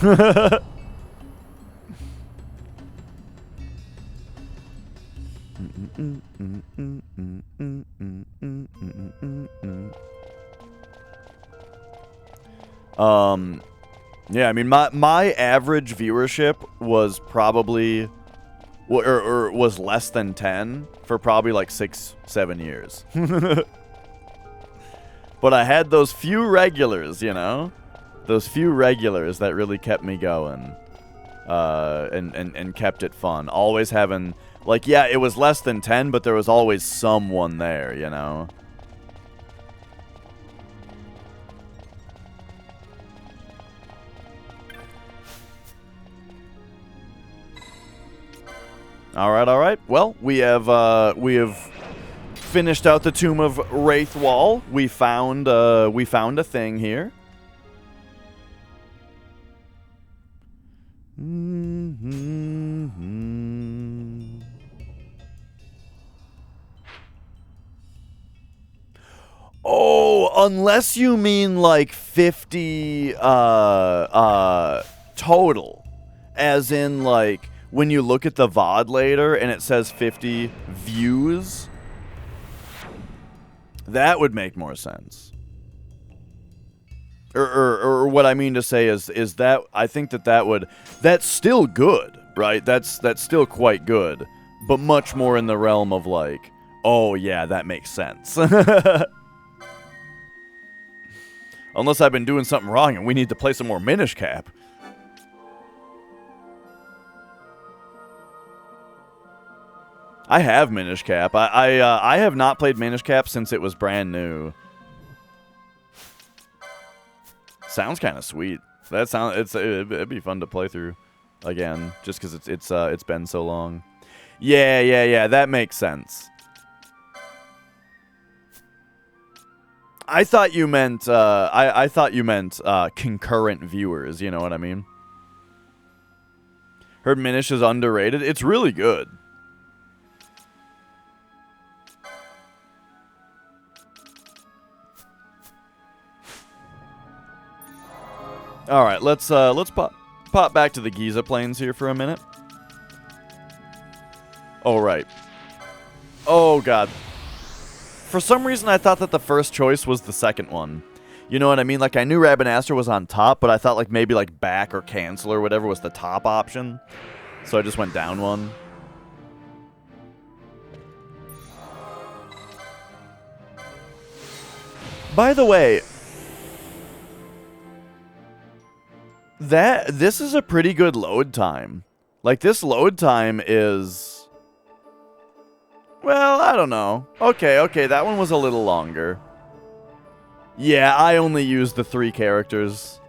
Yeah, I mean, my average viewership was probably, or was less than 10 for probably like 6-7 years. But I had those few regulars, you know? Those few regulars that really kept me going. And kept it fun. Always having, like, yeah, it was less than 10, but there was always someone there, you know? All right. Well, we have finished out the Tomb of Wraithwall. We found a thing here. Oh, unless you mean like 50 total. As in like when you look at the VOD later and it says 50 views. That would make more sense. Or what I mean to say is that I think that's still good, right? That's still quite good, but much more in the realm of like, oh yeah, that makes sense. Unless I've been doing something wrong and we need to play some more Minish Cap. I have Minish Cap. I have not played Minish Cap since it was brand new. Sounds kind of sweet. It'd be fun to play through again, just because it's been so long. Yeah. That makes sense. I thought you meant concurrent viewers. You know what I mean? Heard Minish is underrated. It's really good. All right, let's pop back to the Giza Plains here for a minute. Oh, right. Oh, God. For some reason, I thought that the first choice was the second one. You know what I mean? Like, I knew Rabanaster was on top, but I thought, like, maybe, like, back or cancel or whatever was the top option. So I just went down one. By the way, this is a pretty good load time. Like, this load time is... Well, I don't know. Okay, that one was a little longer. Yeah, I only used the 3 characters.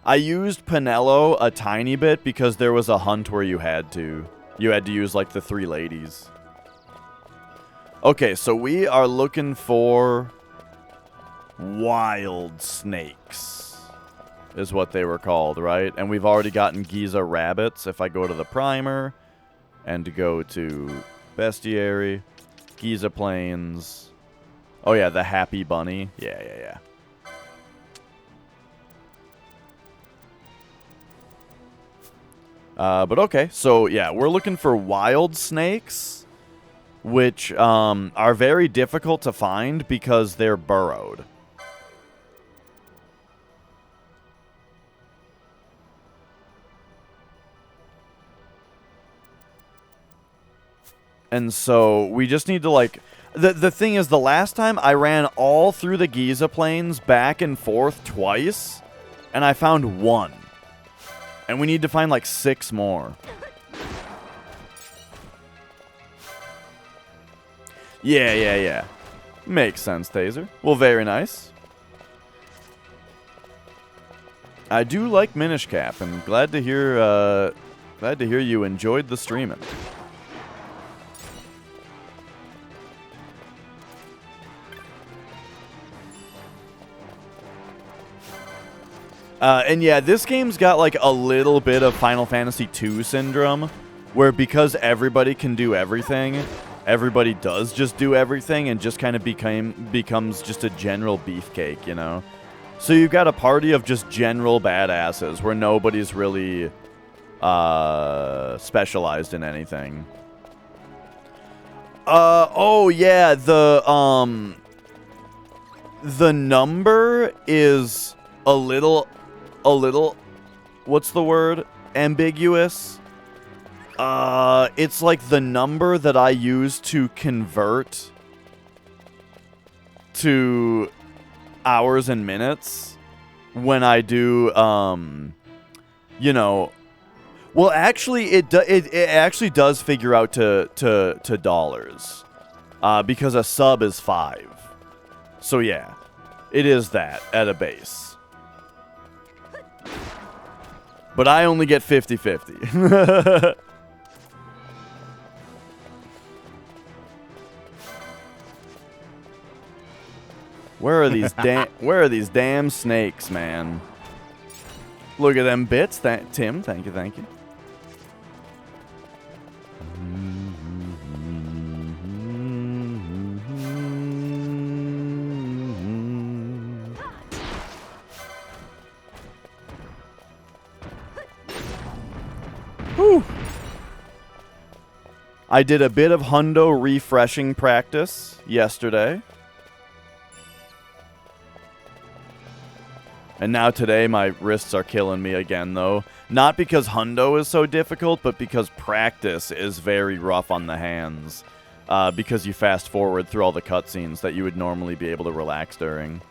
I used Pinello a tiny bit because there was a hunt where you had to use like the 3 ladies. Okay, so we are looking for wild snakes is what they were called, right? And we've already gotten Giza rabbits. If I go to the primer and go to bestiary, Giza Plains. Oh yeah, the happy bunny. Yeah. But okay, so yeah, we're looking for wild snakes, which are very difficult to find because they're burrowed. And so we just need to like... The thing is, the last time I ran all through the Giza Plains back and forth twice, and I found 1. And we need to find like 6 more. Yeah. Makes sense, Taser. Well, very nice. I do like Minish Cap, and glad to hear you enjoyed the streaming. And yeah, this game's got like a little bit of Final Fantasy II syndrome, where because everybody can do everything, everybody does just do everything and just kind of becomes just a general beefcake, you know? So you've got a party of just general badasses where nobody's really specialized in anything. Oh yeah, the number is a little, what's the word? Ambiguous. It's like the number that I use to convert to hours and minutes when I do, you know, well, actually, it actually does figure out to dollars, because a sub is 5. So yeah, it is that at a base. But I only get 50-50. Where are these damn snakes, man? Look at them bits. Tim, thank you. Whew. I did a bit of hundo refreshing practice yesterday. And now today my wrists are killing me again, though. Not because hundo is so difficult, but because practice is very rough on the hands. Because you fast forward through all the cutscenes that you would normally be able to relax during.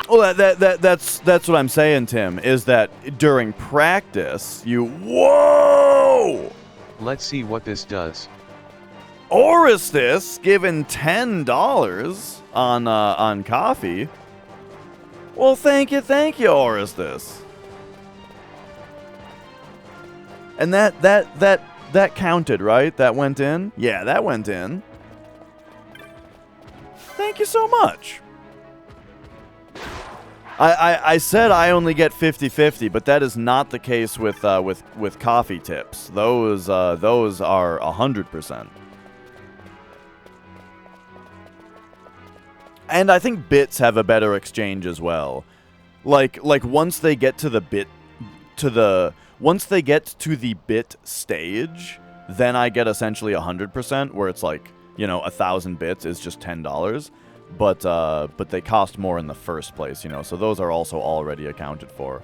Well, that's what I'm saying, Tim, is that during practice, whoa! Let's see what this does. Oristis given $10 on coffee. Well, thank you, Oristis. And that counted, right? That went in? Yeah, that went in. Thank you so much. I said I only get 50-50, but that is not the case with coffee tips. Those are 100%. And I think bits have a better exchange as well. Like once they get to the bit stage, then I get essentially 100%, where it's like, 1,000 bits is just $10. But they cost more in the first place, so those are also already accounted for.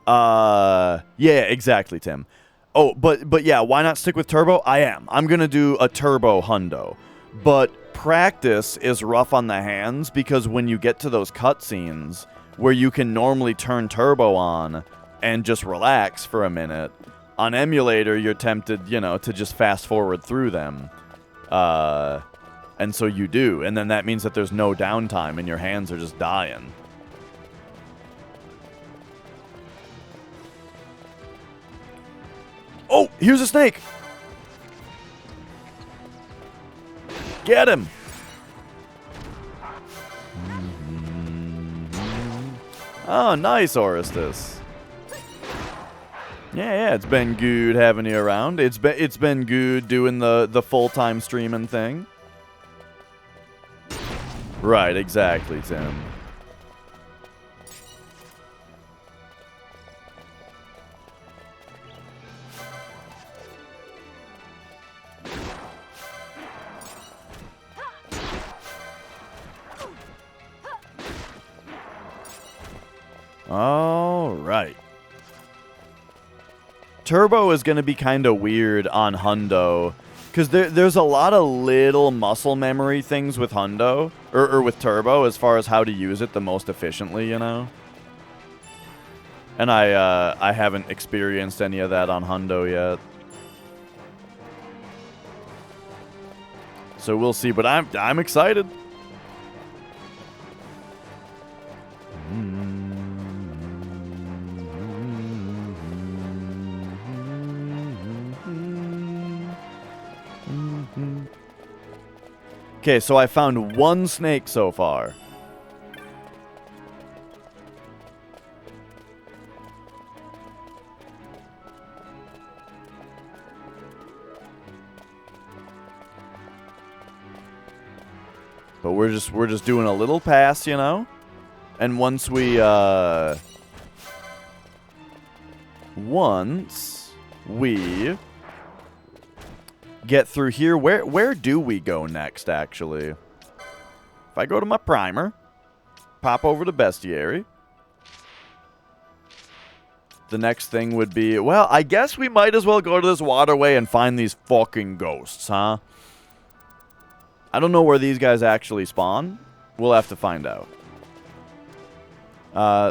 Yeah, exactly, Tim. Oh, but yeah, why not stick with turbo? I'm gonna do a turbo hundo. But practice is rough on the hands, because when you get to those cutscenes where you can normally turn turbo on and just relax for a minute, on emulator you're tempted, to just fast forward through them. And so you do, and then that means that there's no downtime and your hands are just dying. Oh, here's a snake! Get him! Oh, nice, Oristis. Yeah, it's been good having you around. It's been good doing the full-time streaming thing. Right, exactly, Tim. All right. Turbo is going to be kind of weird on hundo, because there's a lot of little muscle memory things with hundo, or with turbo, as far as how to use it the most efficiently, And I haven't experienced any of that on hundo yet. So we'll see, but I'm excited. Okay, so I found one snake so far. But we're just doing a little pass, And once we get through here, where do we go next, actually? If I go to my primer, pop over to bestiary, the next thing would be, well, I guess we might as well go to this waterway and find these fucking ghosts, huh? I don't know where these guys actually spawn. We'll have to find out.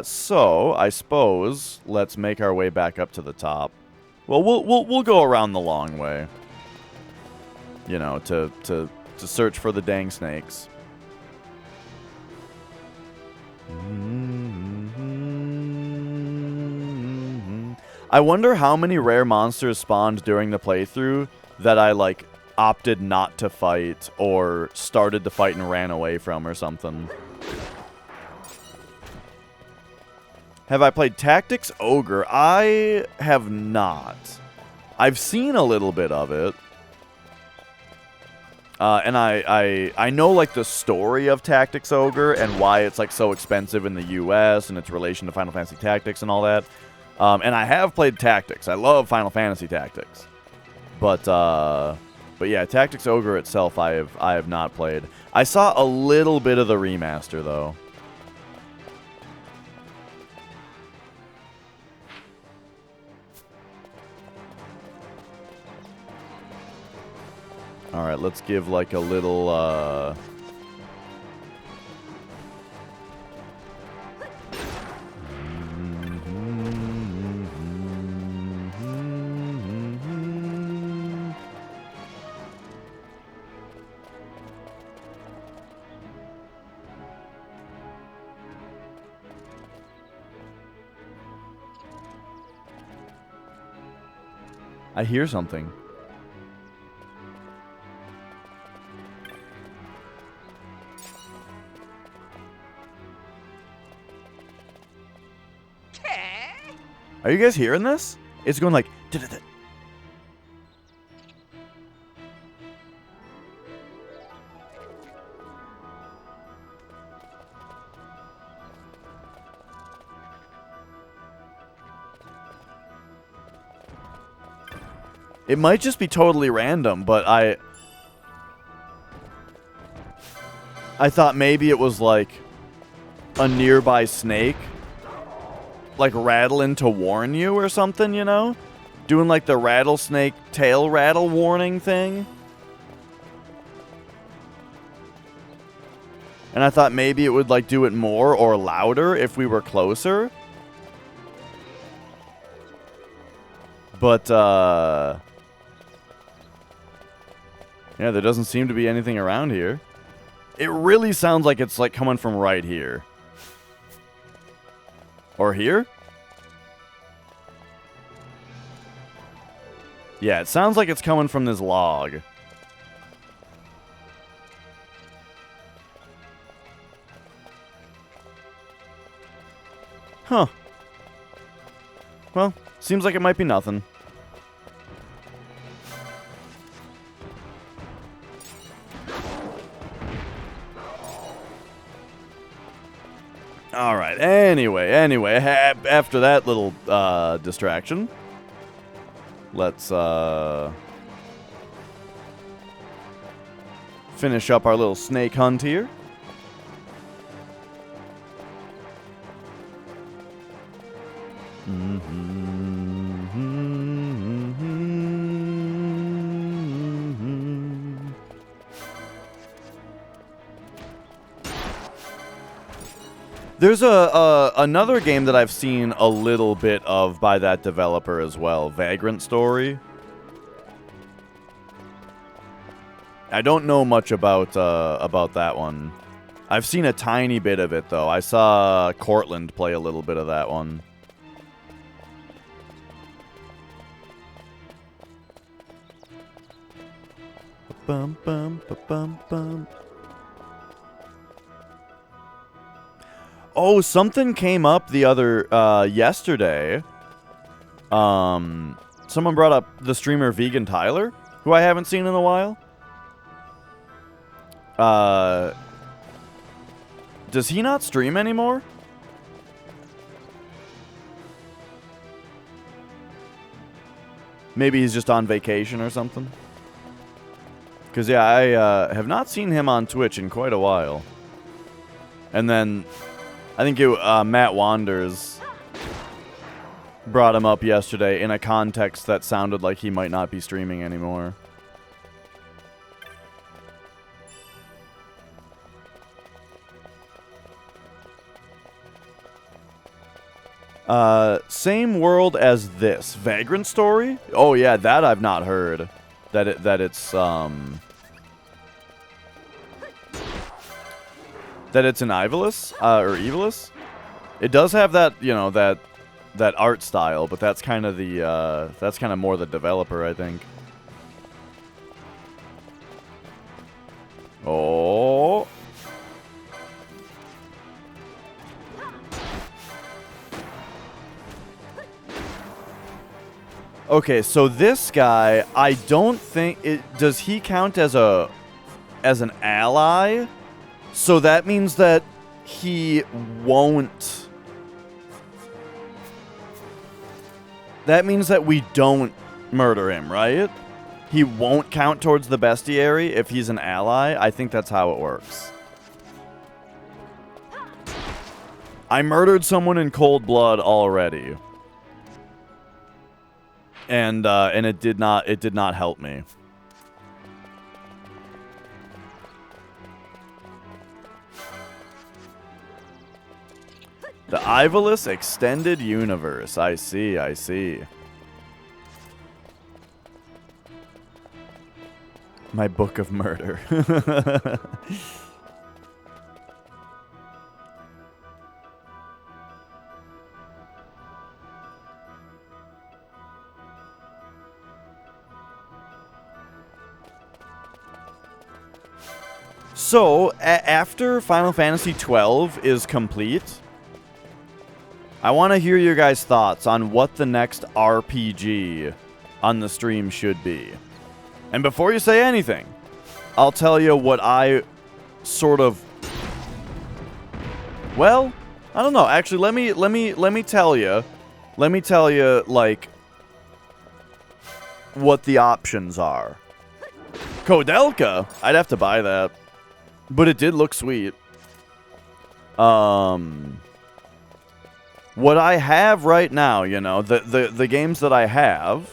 So I suppose let's make our way back up to the top. Well, we'll go around the long way. You know, to search for the dang snakes. I wonder how many rare monsters spawned during the playthrough that I, like, opted not to fight or started to fight and ran away from or something. Have I played Tactics Ogre? I have not. I've seen a little bit of it. And I know, like, the story of Tactics Ogre and why it's, like, so expensive in the US and its relation to Final Fantasy Tactics and all that. And I have played Tactics. I love Final Fantasy Tactics. But yeah, Tactics Ogre itself I have not played. I saw a little bit of the remaster, though. Alright, let's give, like, a little, I hear something. Are you guys hearing this? It's going like... It might just be totally random, but I thought maybe it was like a nearby snake, like rattling to warn you or something, you know? Doing like the rattlesnake tail rattle warning thing. And I thought maybe it would like do it more or louder if we were closer. But, yeah, there doesn't seem to be anything around here. It really sounds like it's, like, coming from right here. Or here? Yeah, it sounds like it's coming from this log. Huh. Well, seems like it might be nothing. Alright, anyway, after that little distraction, let's finish up our little snake hunt here. There's another game that I've seen a little bit of by that developer as well, Vagrant Story. I don't know much about that one. I've seen a tiny bit of it though. I saw Cortland play a little bit of that one. Bum bum ba bum bum. Oh, something came up the other, yesterday. Someone brought up the streamer Vegan Tyler, who I haven't seen in a while. Does he not stream anymore? Maybe he's just on vacation or something. Because, yeah, I have not seen him on Twitch in quite a while. And then... I think Matt Wanders brought him up yesterday in a context that sounded like he might not be streaming anymore. Same world as this. Vagrant Story? Oh yeah, that I've not heard. That it's that it's an Ivalus, or Evilus. It does have that, you know, that art style, but that's kind of the that's kind of more the developer, I think. Oh. Okay, so this guy, I don't think does he count as an ally? So that means that he won't. That means that we don't murder him, right? He won't count towards the bestiary if he's an ally. I think that's how it works. I murdered someone in cold blood already. And it did not help me. The Ivalus Extended Universe. I see, I see. My Book of Murder. So, after Final Fantasy XII is complete, I want to hear your guys' thoughts on what the next RPG on the stream should be. And before you say anything, I'll tell you what I sort of... Well, I don't know. Actually, let me tell you. Let me tell you, like, what the options are. Kodelka? I'd have to buy that. But it did look sweet. What I have right now, you know, the games that I have...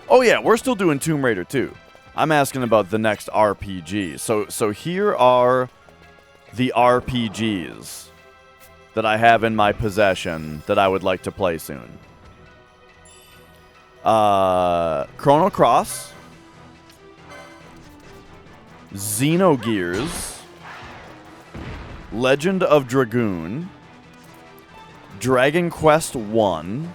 Oh yeah, we're still doing Tomb Raider 2. I'm asking about the next RPG. So here are the RPGs that I have in my possession that I would like to play soon. Chrono Cross. Xenogears. Legend of Dragoon. Dragon Quest 1.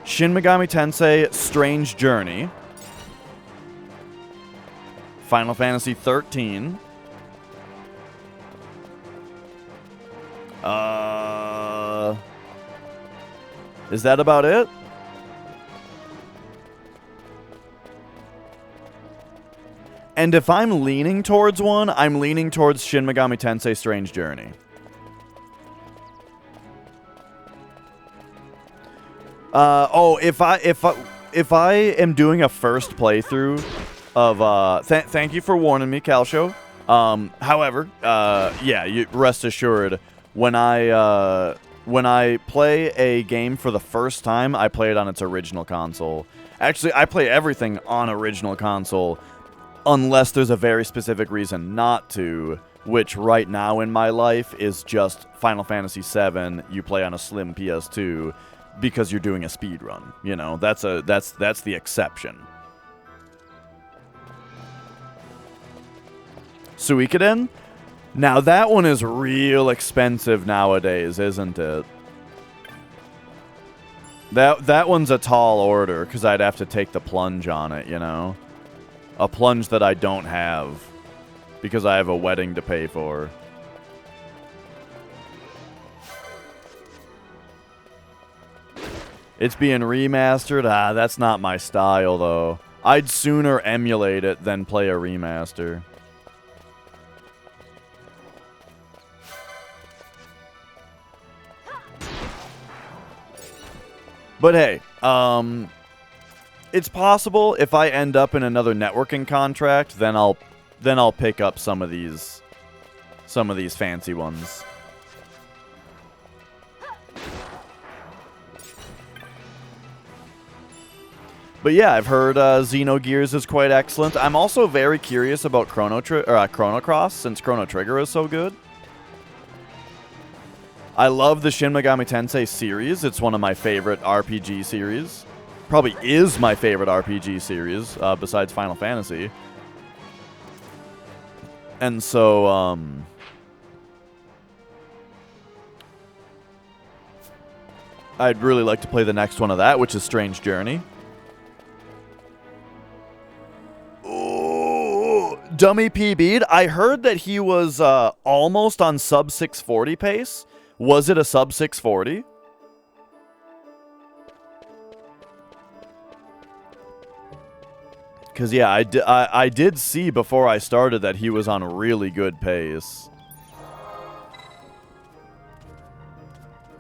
Shin Megami Tensei Strange Journey. Final Fantasy 13. Is that about it? And if I'm leaning towards one, I'm leaning towards Shin Megami Tensei Strange Journey. If I am doing a first playthrough of thank you for warning me, Calsho. However, yeah, you rest assured when I play a game for the first time, I play it on its original console. Actually, I play everything on original console unless there's a very specific reason not to, which right now in my life is just Final Fantasy VII you play on a slim PS2 because you're doing a speed run. You know, that's the exception. Suikoden? Now that one is real expensive nowadays, isn't it? That one's a tall order because I'd have to take the plunge on it, you know? A plunge that I don't have because I have a wedding to pay for. It's being remastered? Ah, that's not my style, though. I'd sooner emulate it than play a remaster. But hey, it's possible if I end up in another networking contract, then I'll pick up some of these fancy ones. But yeah, I've heard Xenogears is quite excellent. I'm also very curious about Chrono Cross, since Chrono Trigger is so good. I love the Shin Megami Tensei series. It's one of my favorite RPG series. Probably is my favorite RPG series, besides Final Fantasy. And so, I'd really like to play the next one of that, which is Strange Journey. Ooh, Dummy PB'd. I heard that he was almost on sub 640 pace. Was it a sub 640? Because, yeah, I did see before I started that he was on really good pace.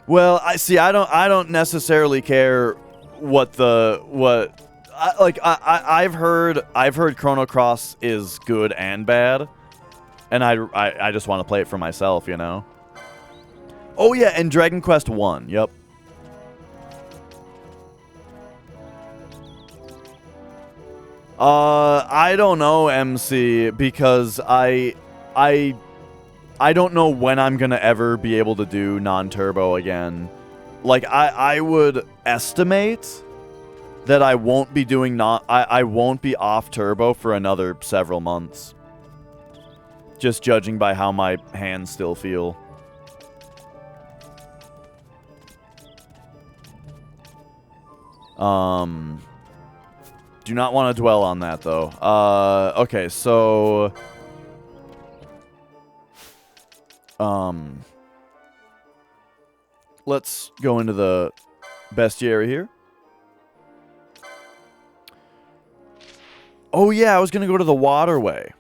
Well, I don't necessarily care I've heard Chrono Cross is good and bad, and I just want to play it for myself, you know. Oh yeah, and Dragon Quest 1. Yep. I don't know, MC, because I don't know when I'm gonna ever be able to do non-turbo again. Like, I would estimate that I won't be doing I won't be off turbo for another several months. Just judging by how my hands still feel. Do not want to dwell on that, though. Okay, so... let's go into the bestiary here. Oh, yeah, I was going to go to the waterway.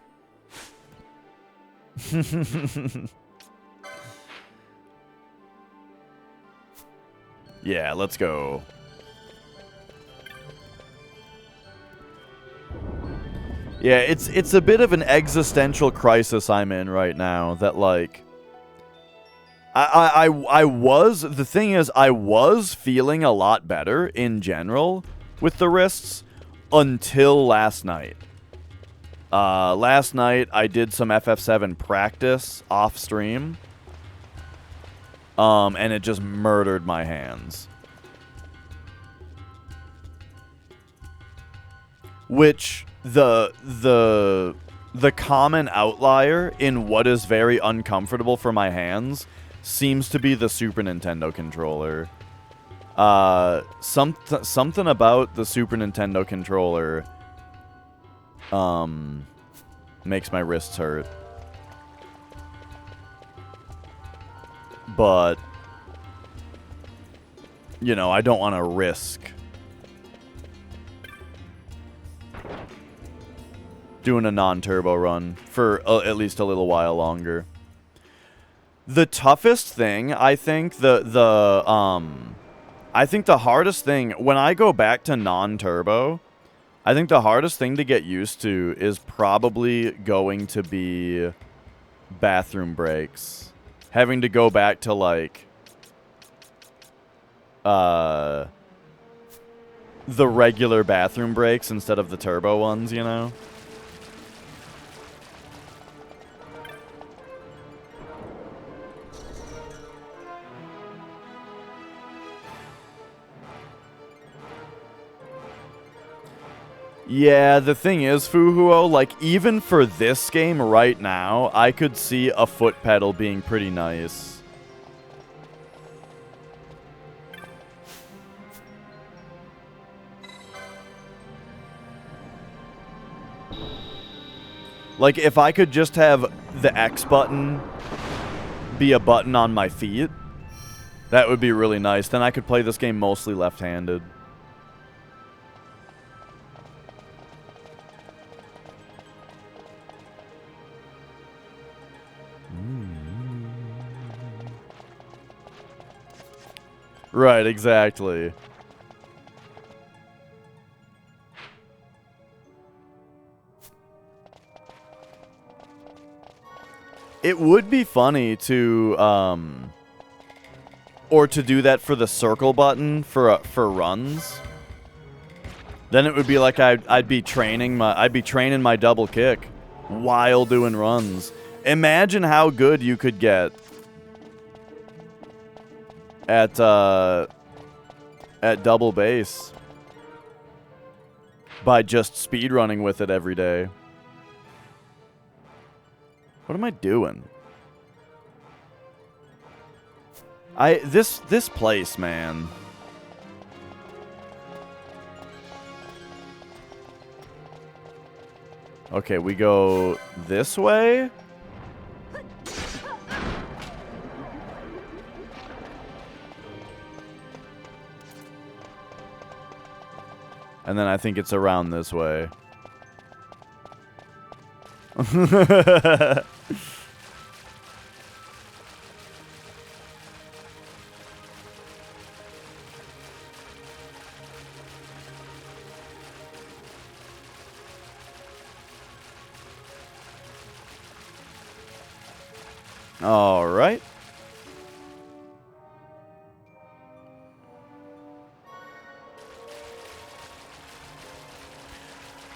Yeah, let's go. Yeah, it's a bit of an existential crisis I'm in right now, that, like... the thing is, I was feeling a lot better in general with the wrists until last night. Last night, I did some FF7 practice off stream, and it just murdered my hands. Which, the common outlier in what is very uncomfortable for my hands seems to be the Super Nintendo controller. Something about the Super Nintendo controller makes my wrists hurt. But, you know, I don't want to risk doing a non-turbo run for at least a little while longer. The toughest thing, I think, I think the hardest thing, when I go back to non-turbo, I think the hardest thing to get used to is probably going to be bathroom breaks. Having to go back to, like, the regular bathroom breaks instead of the turbo ones, you know? Yeah, the thing is, Fuhuo, like, even for this game right now, I could see a foot pedal being pretty nice. Like, if I could just have the X button be a button on my feet, that would be really nice. Then I could play this game mostly left-handed. Right, exactly. It would be funny to, or to do that for the circle button for runs. Then it would be like I'd be training my double kick while doing runs. Imagine how good you could get. at double base by just speedrunning with it every day. What am I doing? This place, man. Okay, we go this way. And then I think it's around this way. All right.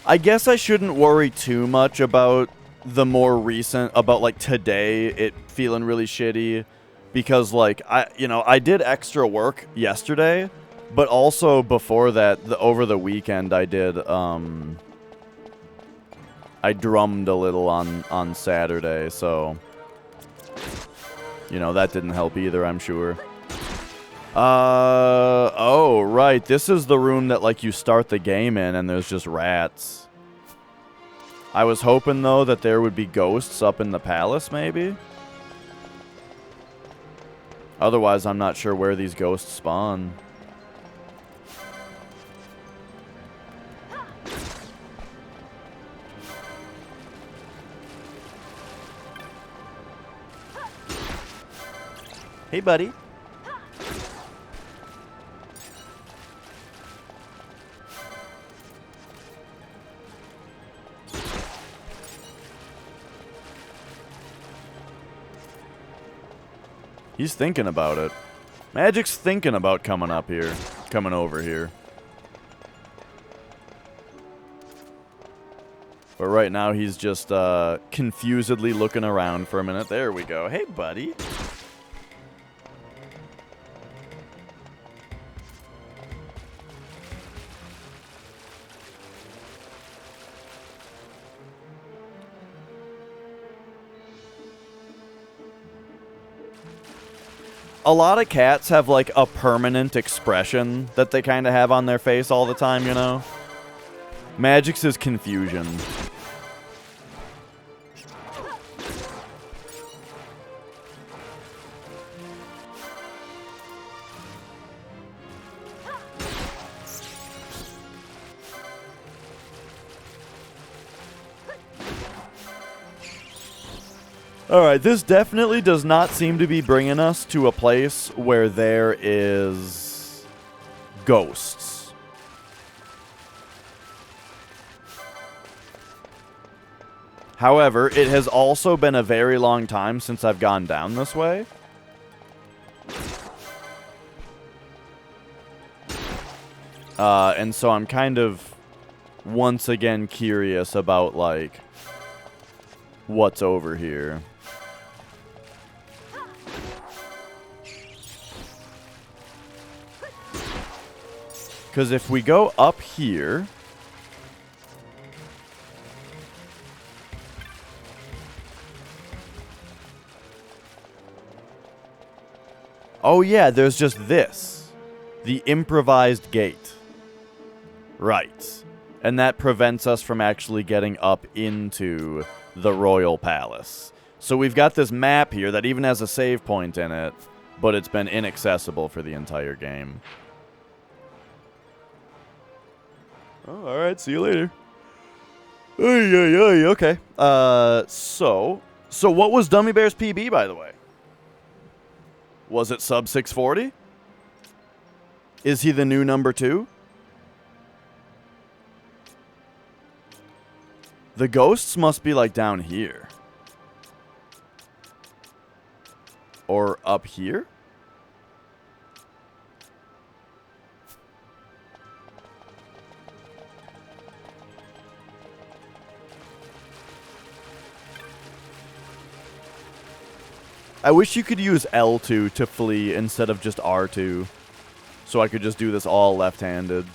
I guess I shouldn't worry too much about the more recent, about like today it feeling really shitty, because like I did extra work yesterday, but also before that, over the weekend I did I drummed a little on Saturday, so that didn't help either, I'm sure. Oh, right. This is the room that, like, you start the game in and there's just rats. I was hoping, though, that there would be ghosts up in the palace, maybe? Otherwise, I'm not sure where these ghosts spawn. Hey, buddy. He's thinking about it. Magic's thinking about coming over here. But right now he's just confusedly looking around for a minute. There we go. Hey, buddy. A lot of cats have, like, a permanent expression that they kind of have on their face all the time, you know? Magic's is confusion. Alright, this definitely does not seem to be bringing us to a place where there is ghosts. However, it has also been a very long time since I've gone down this way. And so I'm kind of once again curious about, like, what's over here. Because if we go up here... Oh yeah, there's just this. The improvised gate. Right. And that prevents us from actually getting up into the royal palace. So we've got this map here that even has a save point in it, but it's been inaccessible for the entire game. Oh, alright, see you later. Okay. So what was Dummy Bear's PB, by the way? Was it sub 640? Is he the new number 2? The ghosts must be, like, down here. Or up here? I wish you could use L2 to flee instead of just R2. So I could just do this all left-handed.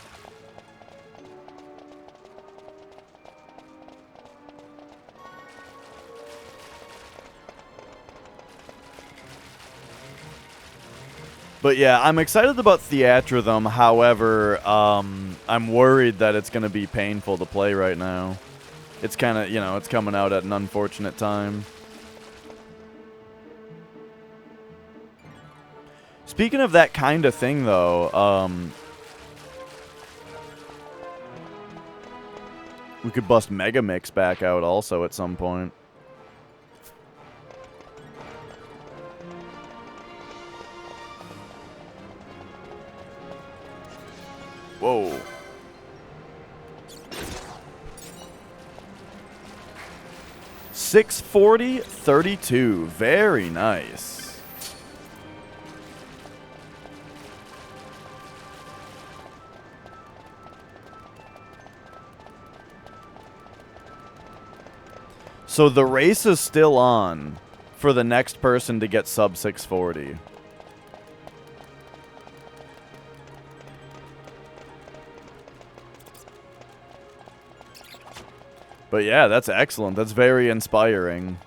But yeah, I'm excited about Theatrhythm. However, I'm worried that it's going to be painful to play right now. It's kind of, you know, it's coming out at an unfortunate time. Speaking of that kind of thing, though, we could bust Mega Mix back out also at some point. Whoa. $640, 32. Very nice. So the race is still on for the next person to get sub 640. But yeah, that's excellent. That's very inspiring.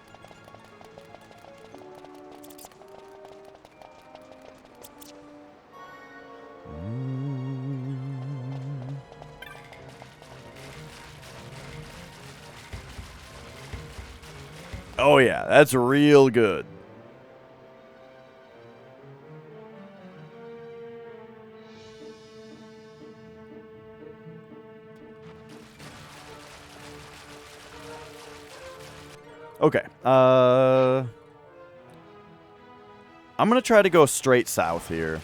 Oh yeah, that's real good. Okay, I'm gonna try to go straight south here.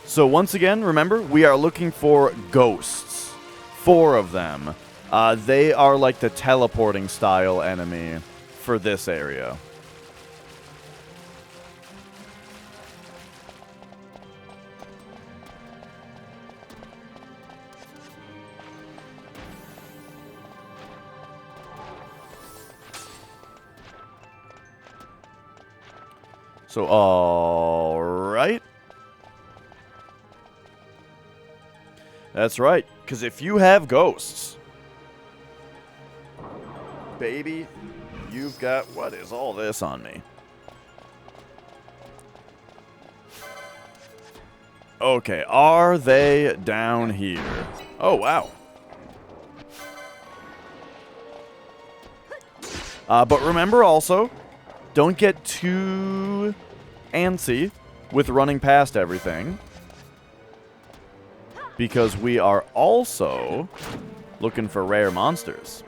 So once again, remember, we are looking for ghosts. 4 of them. They are like the teleporting style enemy for this area. So, alright. That's right, because if you have ghosts, baby, you've got... What is all this on me? Okay, are they down here? Oh, wow. But remember also, don't get too antsy with running past everything, because we are also looking for rare monsters.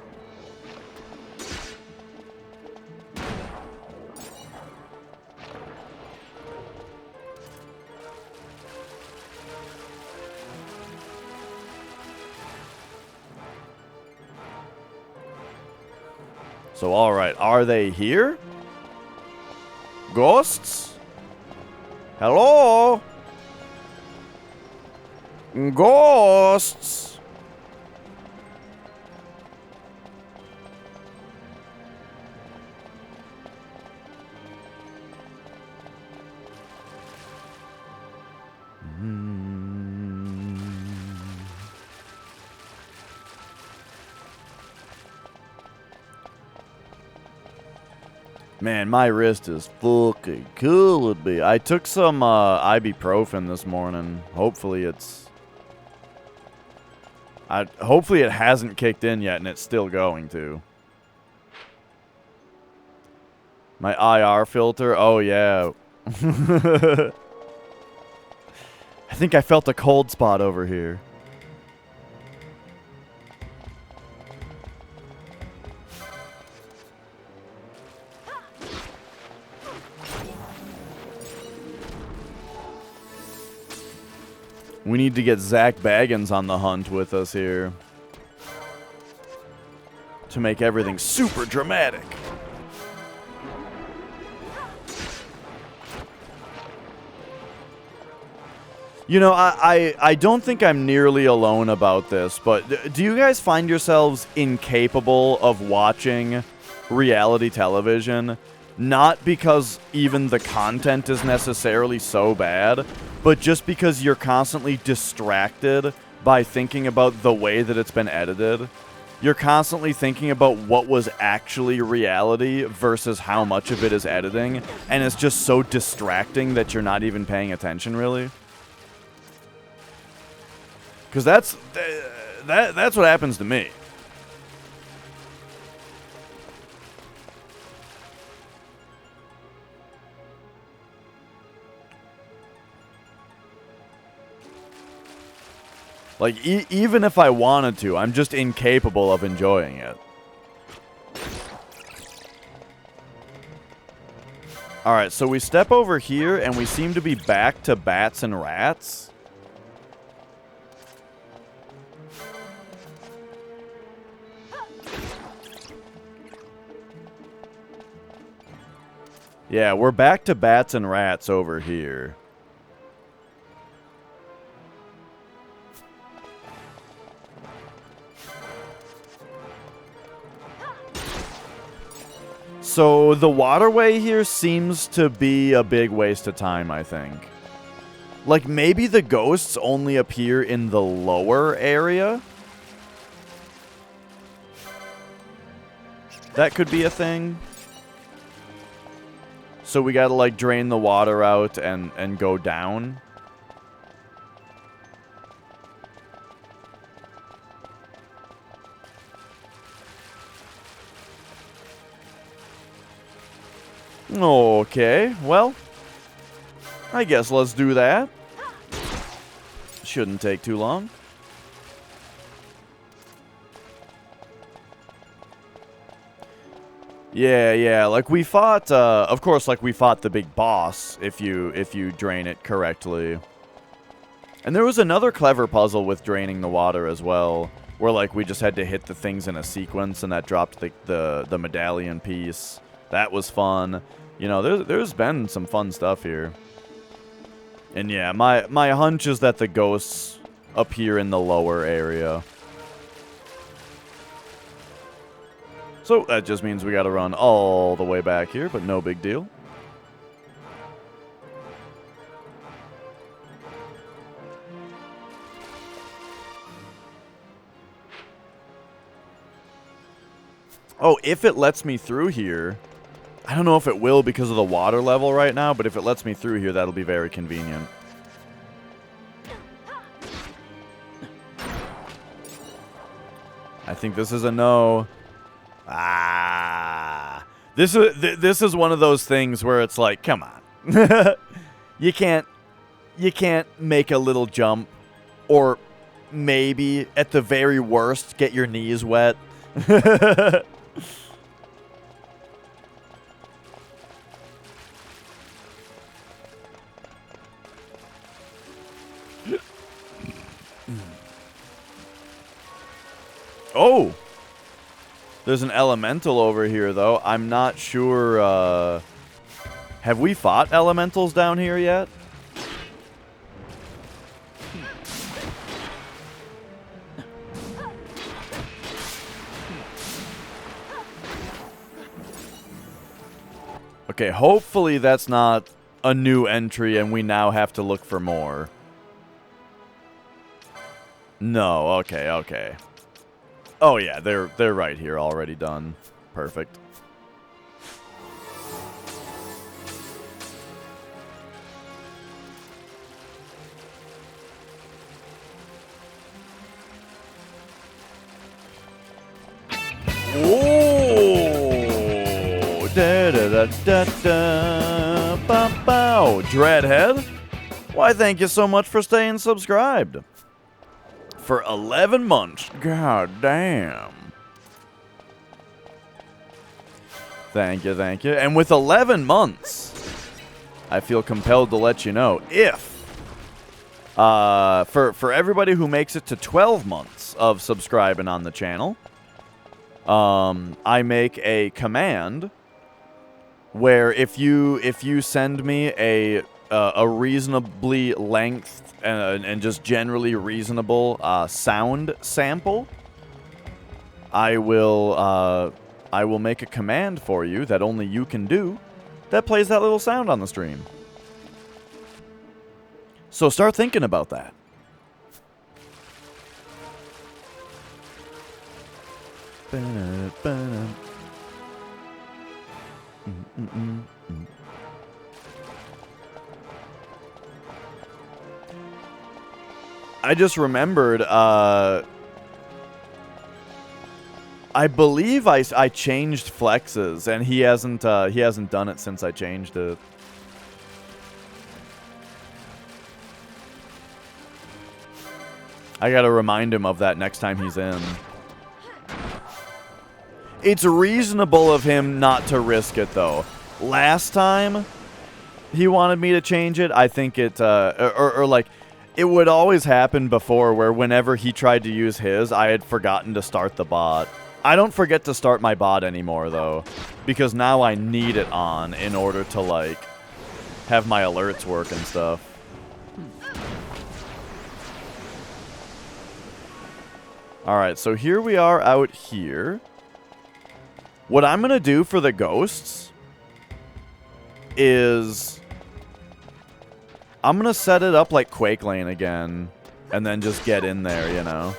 So, alright, are they here? Ghosts? Hello? Ghosts? Man, my wrist is fucking killing me. I took some ibuprofen this morning. Hopefully it's... hopefully it hasn't kicked in yet and it's still going to. My IR filter? Oh, yeah. I think I felt a cold spot over here. We need to get Zach Baggins on the hunt with us here to make everything super dramatic. You know, I don't think I'm nearly alone about this, but do you guys find yourselves incapable of watching reality television Not because even the content is necessarily so bad, but just because you're constantly distracted by thinking about the way that it's been edited. You're constantly thinking about what was actually reality versus how much of it is editing, and it's just so distracting that you're not even paying attention, really. Because that's what happens to me. Like, even if I wanted to, I'm just incapable of enjoying it. Alright, so we step over here, and we seem to be back to bats and rats. Yeah, we're back to bats and rats over here. So the waterway here seems to be a big waste of time, I think. Like, maybe the ghosts only appear in the lower area? That could be a thing. So we gotta, like, drain the water out and go down. Okay, well, I guess let's do that. Shouldn't take too long. Yeah, like we fought, of course, like we fought the big boss, if you drain it correctly. And there was another clever puzzle with draining the water as well, where like we just had to hit the things in a sequence and that dropped the medallion piece. That was fun. You know, there's been some fun stuff here. And yeah, my hunch is that the ghosts appear in the lower area. So that just means we gotta run all the way back here, but no big deal. Oh, if it lets me through here... I don't know if it will because of the water level right now, but if it lets me through here, that'll be very convenient. I think this is a no. Ah. This is one of those things where it's like, come on. You can't make a little jump, or maybe, at the very worst, get your knees wet. Oh! There's an elemental over here, though. I'm not sure, have we fought elementals down here yet? Okay, hopefully that's not a new entry and we now have to look for more. No, okay. Oh yeah, they're right here, already done. Perfect. Oh, da da da da da, ba bow, Dreadhead. Why, thank you so much for staying subscribed. For 11 months. God damn. Thank you. And with 11 months, I feel compelled to let you know, if, for everybody who makes it to 12 months of subscribing on the channel, I make a command where if you send me a reasonably length and just generally reasonable sound sample, I will I will make a command for you that only you can do that plays that little sound on the stream. So start thinking about that. I just remembered, I believe I changed flexes, and he hasn't done it since I changed it. I gotta remind him of that next time he's in. It's reasonable of him not to risk it, though. Last time he wanted me to change it, I think it, or like, it would always happen before where whenever he tried to use his, I had forgotten to start the bot. I don't forget to start my bot anymore, though, because now I need it on in order to, like, have my alerts work and stuff. Alright, so here we are out here. What I'm going to do for the ghosts is I'm going to set it up like Quake Lane again and then just get in there, you know.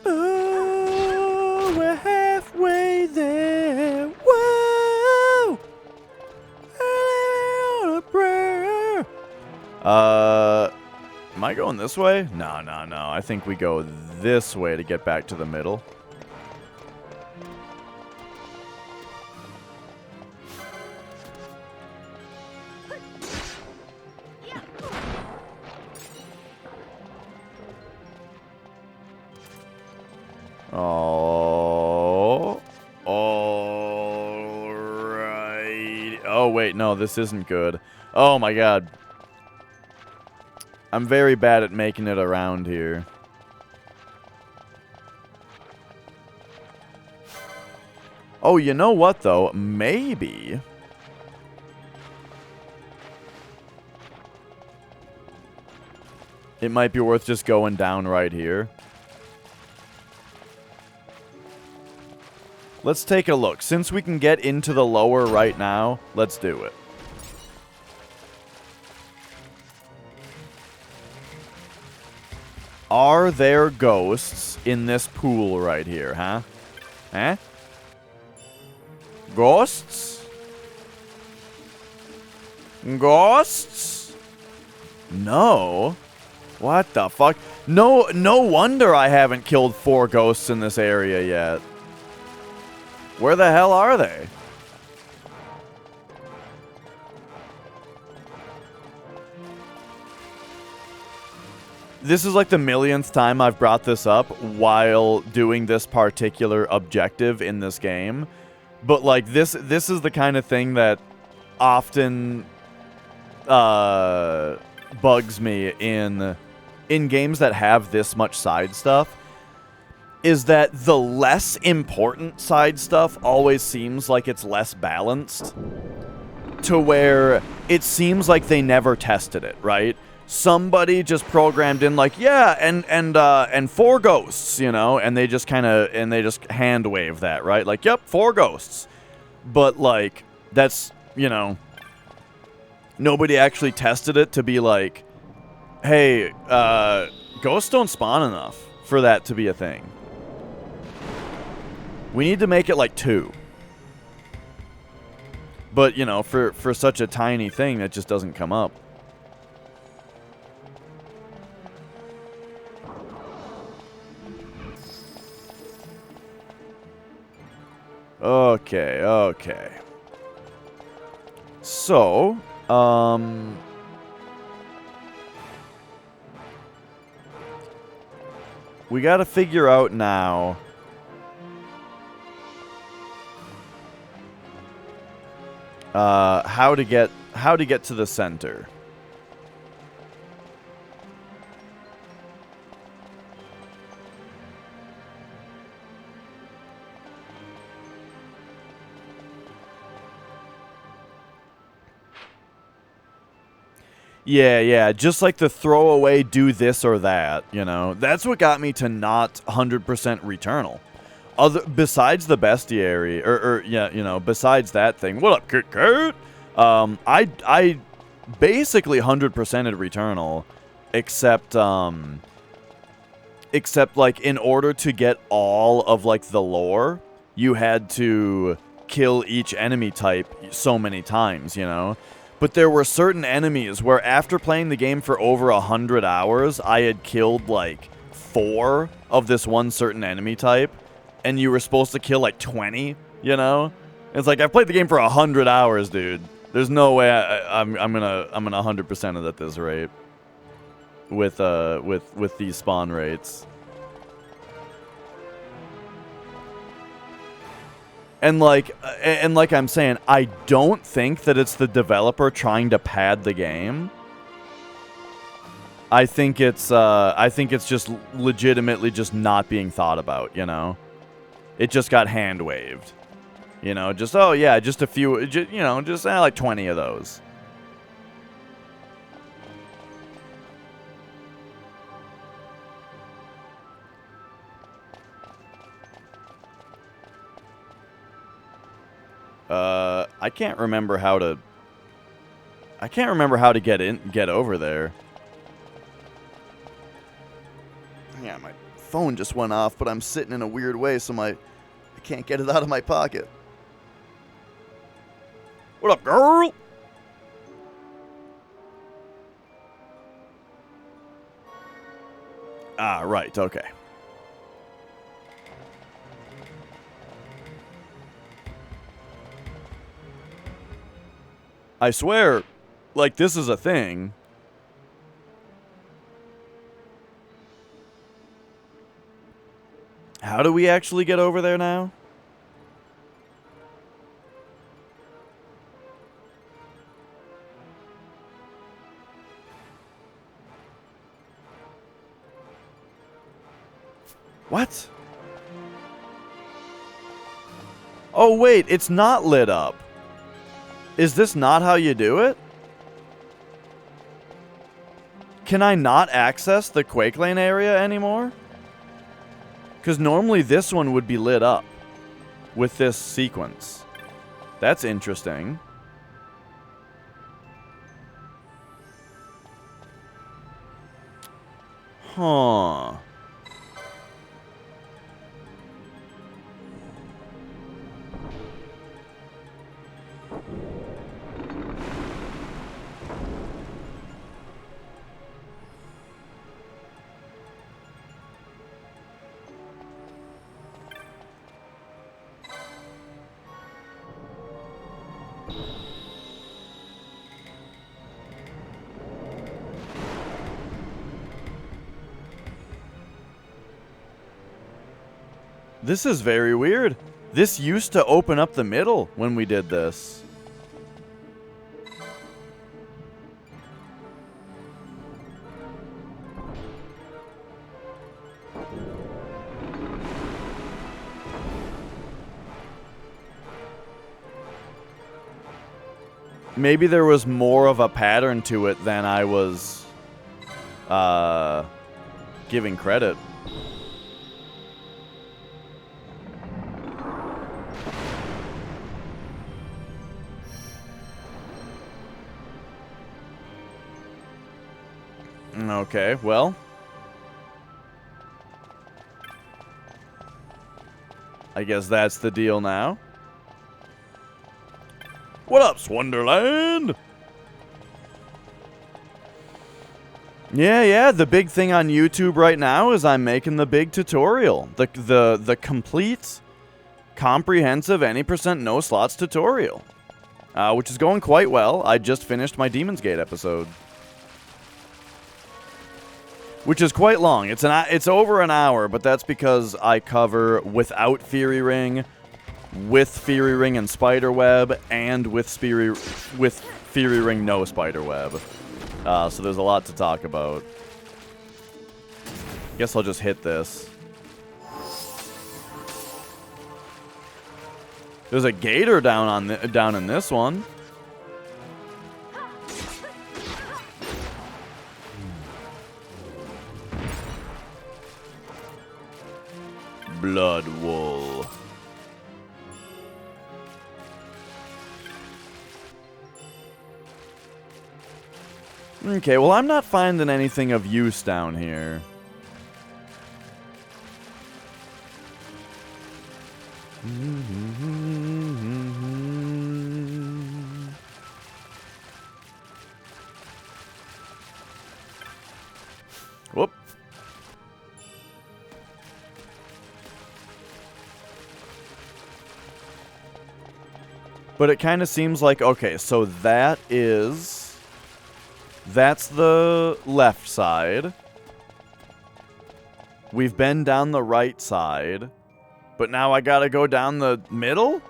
Oh, we're halfway there. Whoa! On a prayer. Am I going this way? No, no, no. I think we go this way to get back to the middle. Oh. All right. Oh, wait. No, this isn't good. Oh, my God. I'm very bad at making it around here. Oh, you know what, though? Maybe it might be worth just going down right here. Let's take a look. Since we can get into the lower right now, let's do it. Are there ghosts in this pool right here, huh? Huh? Ghosts? Ghosts? No. What the fuck? No wonder I haven't killed 4 ghosts in this area yet. Where the hell are they? This is like the millionth time I've brought this up while doing this particular objective in this game. But like this is the kind of thing that often bugs me in games that have this much side stuff, is that the less important side stuff always seems like it's less balanced, to where it seems like they never tested it, right? Somebody just programmed in like, yeah, and 4 ghosts, you know, and they just hand wave that, right? Like, yep, 4 ghosts. But like, that's, you know, nobody actually tested it to be like, hey, ghosts don't spawn enough for that to be a thing. We need to make it like 2. But, you know, for such a tiny thing, that just doesn't come up. Okay, okay. So, we gotta figure out now how to get to the center. Yeah, just like the throwaway do this or that, you know. That's what got me to not 100% Returnal. besides the bestiary, or yeah, you know, besides that thing. What up, Kit Kat? I basically 100%ed Returnal, except like in order to get all of like the lore, you had to kill each enemy type so many times, you know. But there were certain enemies where after playing the game for over 100 hours, I had killed like 4 of this one certain enemy type, and you were supposed to kill like 20, you know? It's like, I've played the game for 100 hours, dude. There's no way I'm gonna 100% it at this rate with these spawn rates. And like I'm saying, I don't think that it's the developer trying to pad the game. I think it's just legitimately just not being thought about, you know? It just got hand waved. You know, just, oh yeah, just a few, you know, just like 20 of those. I can't remember how to get over there. Yeah, my phone just went off, but I'm sitting in a weird way, so I can't get it out of my pocket. What up, girl? Ah, right, okay. I swear, like, this is a thing. How do we actually get over there now? What? Oh, wait, it's not lit up. Is this not how you do it? Can I not access the Quake Lane area anymore? Because normally this one would be lit up with this sequence. That's interesting. Huh. This is very weird. This used to open up the middle when we did this. Maybe there was more of a pattern to it than I was giving credit. Okay, well. I guess that's the deal now. What up, Swonderland? Yeah, the big thing on YouTube right now is I'm making the big tutorial. The complete, comprehensive, any percent no slots tutorial. Which is going quite well. I just finished my Demon's Gate episode. Which is quite long. It's over an hour, but that's because I cover without Fury Ring, with Fury Ring and Spiderweb, and with Fury Ring no Spiderweb. So there's a lot to talk about. Guess I'll just hit this. There's a gator down in this one. Blood Wool. Okay, well, I'm not finding anything of use down here. Whoop. But it kind of seems like, okay, so that's the left side. We've been down the right side. But now I gotta go down the middle?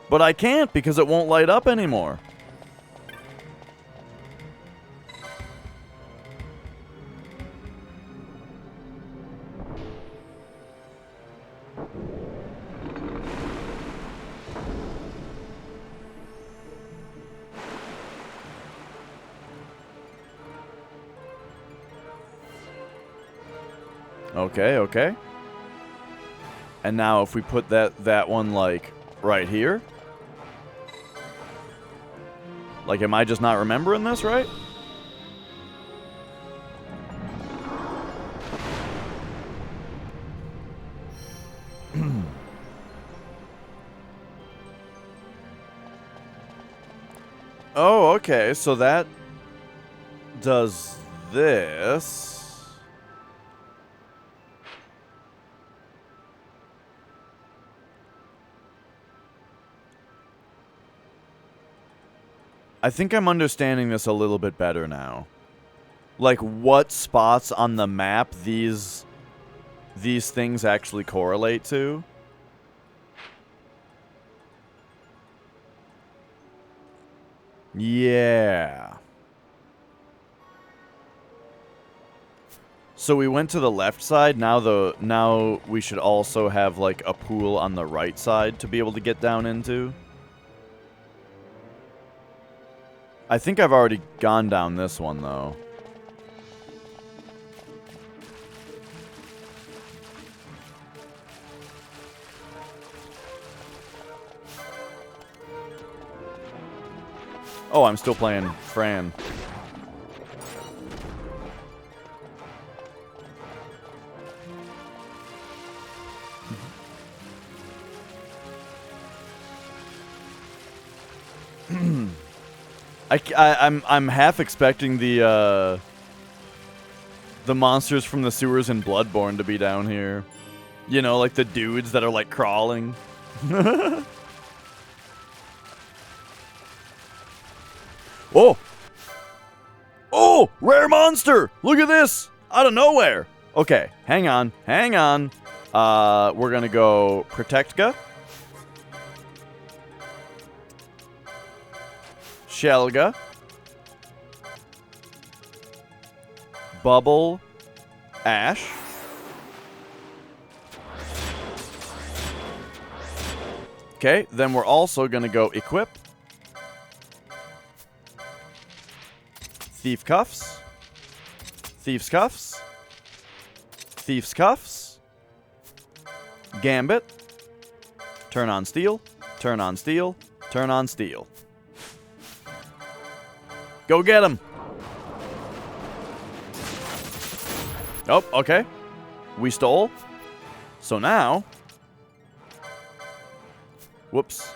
But I can't because it won't light up anymore. Okay, okay. And now if we put that one, like, right here. Like, am I just not remembering this, right? Oh, okay, so that does this. I think I'm understanding this a little bit better now. Like, what spots on the map these things actually correlate to. Yeah. So we went to the left side. Now we should also have, like, a pool on the right side to be able to get down into. I think I've already gone down this one, though. Oh, I'm still playing Fran. I'm half expecting the monsters from the sewers in Bloodborne to be down here. You know, like the dudes that are like crawling. Oh! Oh! Rare monster! Look at this! Out of nowhere! Okay, hang on. Hang on. We're gonna go Protectka. Shelga. Bubble. Ash. Okay, then we're also gonna go Equip. Thief Cuffs. Thief's Cuffs. Thief's Cuffs. Gambit. Turn on Steel. Turn on Steel. Turn on Steel. Go get him. Oh, okay. We stole. So now... Whoops.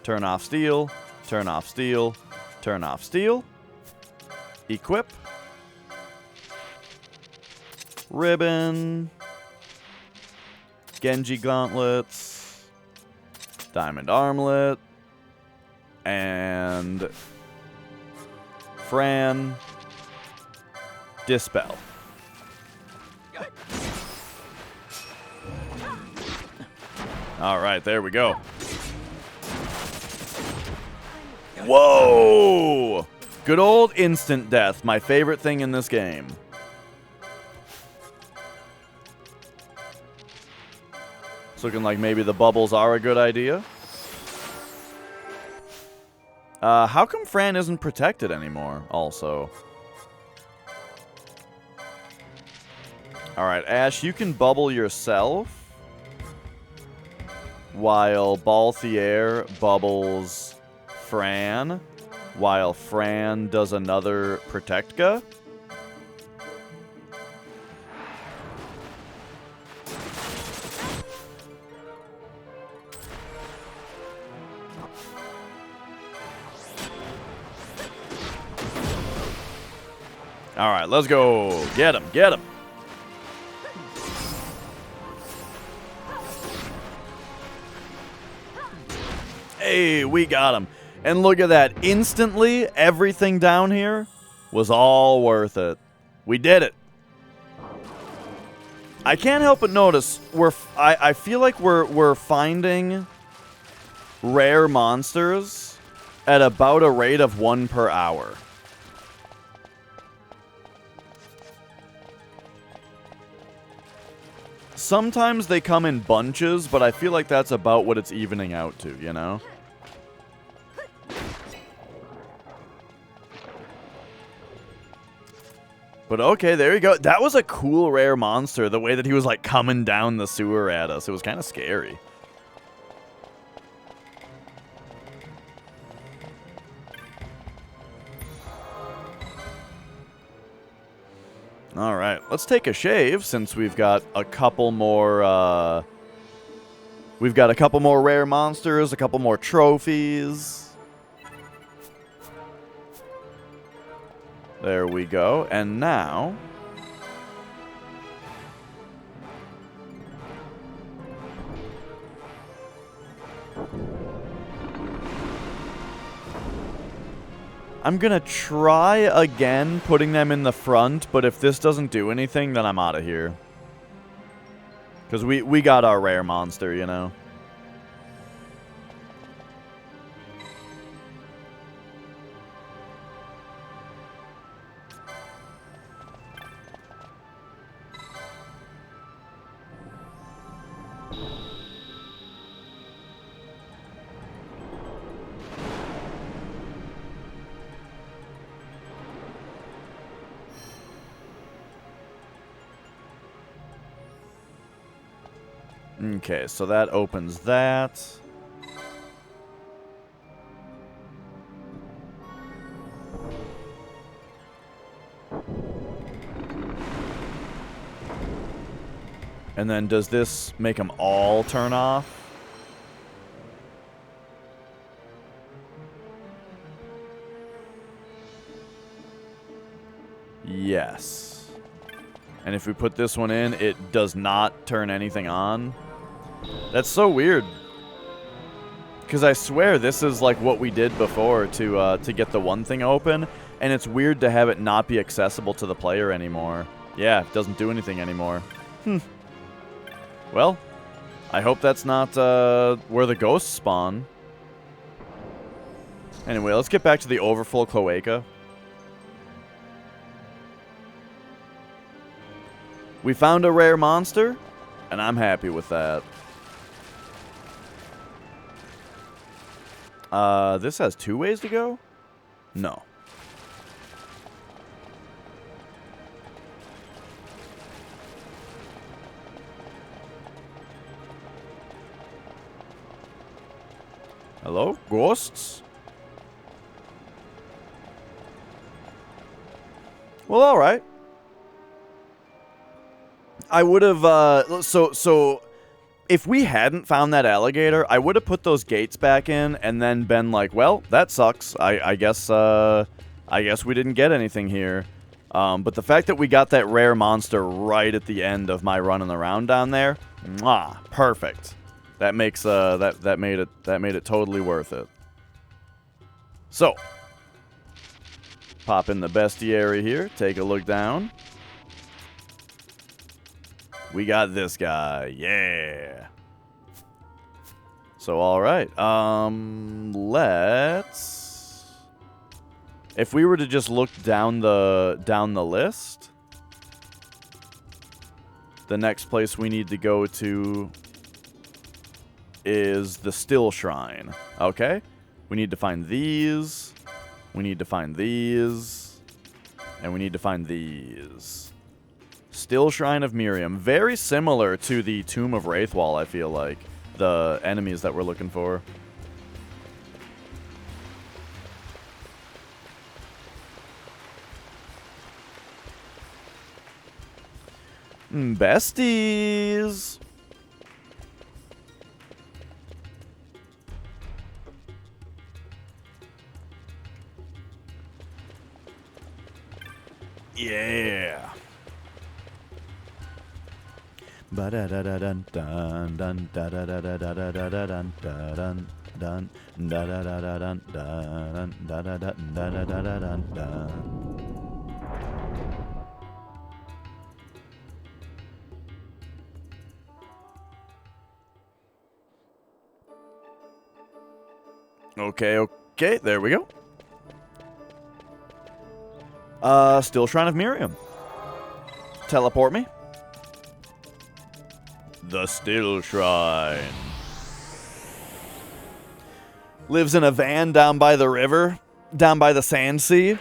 Turn off Steel. Turn off Steel. Turn off Steel. Equip. Ribbon. Genji Gauntlets. Diamond Armlet. And... Fran. Dispel. Alright, there we go. Whoa! Good old instant death, my favorite thing in this game. It's looking like maybe the bubbles are a good idea. How come Fran isn't protected anymore, also? Alright, Ash, you can bubble yourself. While Balthier bubbles Fran. while Fran does another Protectka. All right, let's go. Get him, get him. Hey, we got him. And look at that. Instantly, everything down here was all worth it. We did it. I can't help but notice I feel like we're finding rare monsters at about a rate of 1 per hour. Sometimes they come in bunches, but I feel like that's about what it's evening out to, you know? But okay, there you go. That was a cool rare monster, the way that he was like coming down the sewer at us. It was kind of scary. All right, let's take a shave since we've got a couple more. We've got a couple more rare monsters, a couple more trophies. There we go, and now I'm gonna try again putting them in the front, but if this doesn't do anything, then I'm out of here. Because we got our rare monster, you know. Okay, so that opens that. And then does this make them all turn off? Yes. And if we put this one in, it does not turn anything on. That's so weird. Because I swear this is like what we did before to get the one thing open, and it's weird to have it not be accessible to the player anymore. Yeah, it doesn't do anything anymore. Well, I hope that's not where the ghosts spawn. Anyway, let's get back to the overflow cloaca. We found a rare monster, and I'm happy with that. This has 2 ways to go? No. Hello? Ghosts? Well, alright. I would have, so if we hadn't found that alligator, I would have put those gates back in and then been like, well, that sucks. I guess we didn't get anything here. But the fact that we got that rare monster right at the end of my running around down there, mwah, perfect. That makes that made it totally worth it. So, pop in the bestiary here, take a look down. We got this guy, yeah. So, all right, let's. If we were to just look down the list, the next place we need to go to is the Still Shrine. Okay, we need to find these. We need to find these, and we need to find these. Still Shrine of Miriam. Very similar to the Tomb of Wraithwall, I feel like. The enemies that we're looking for. Besties. Yeah. Ba-da-da-da-dun dun dun da-da-da-da-da-da-da-dun dun dun da-da-da-da-dun dun da-da-da-dun da-da-da-da-dun dun. Okay, there we go. Still Shrine of Miriam. Teleport me. The Still Shrine. Lives in a van down by the river, down by the sand sea.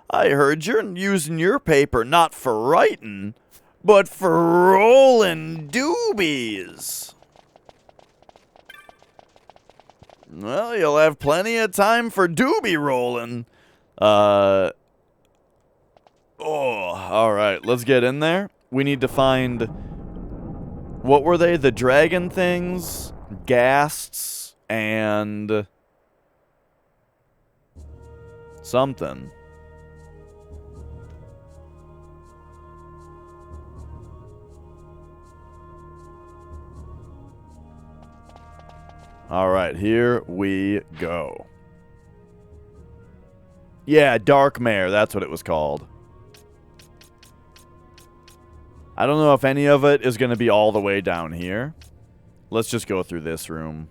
I heard you're using your paper not for writing, but for rolling doobies. Well, you'll have plenty of time for doobie rolling. Oh, alright, let's get in there. We need to find... What were they? The dragon things, ghasts, and... something. Alright, here we go. Yeah, Dark Mare, that's what it was called. I don't know if any of it is going to be all the way down here. Let's just go through this room.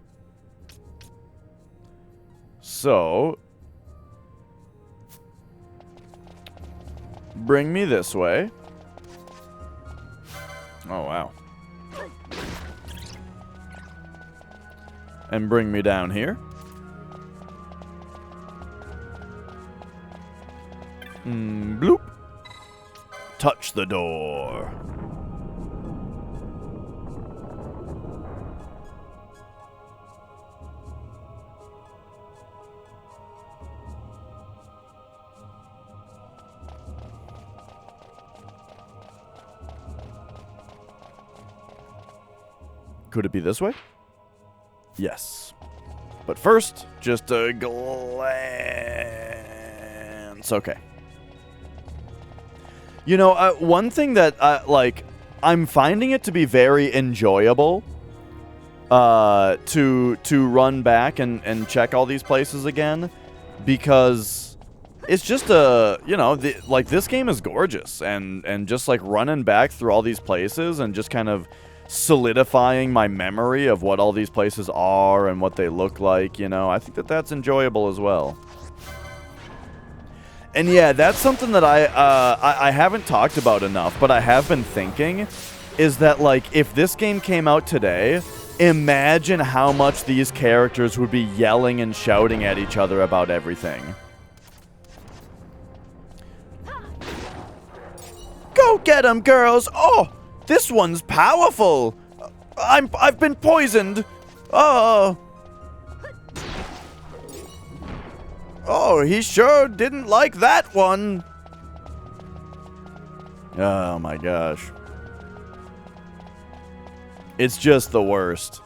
So, bring me this way. Oh, wow. And bring me down here. Bloop. Touch the door. Could it be this way? Yes. But first, just a glance. Okay. You know, one thing that, I'm finding it to be very enjoyable to run back and check all these places again, because it's just this game is gorgeous, and just, like, running back through all these places and just kind of solidifying my memory of what all these places are and what they look like, you know, I think that that's enjoyable as well. And yeah, that's something that I haven't talked about enough, but I have been thinking, is that, like, if this game came out today, imagine how much these characters would be yelling and shouting at each other about everything. Go get 'em, girls! Oh! This one's powerful. I've been poisoned. Oh, he sure didn't like that one. Oh my gosh. It's just the worst.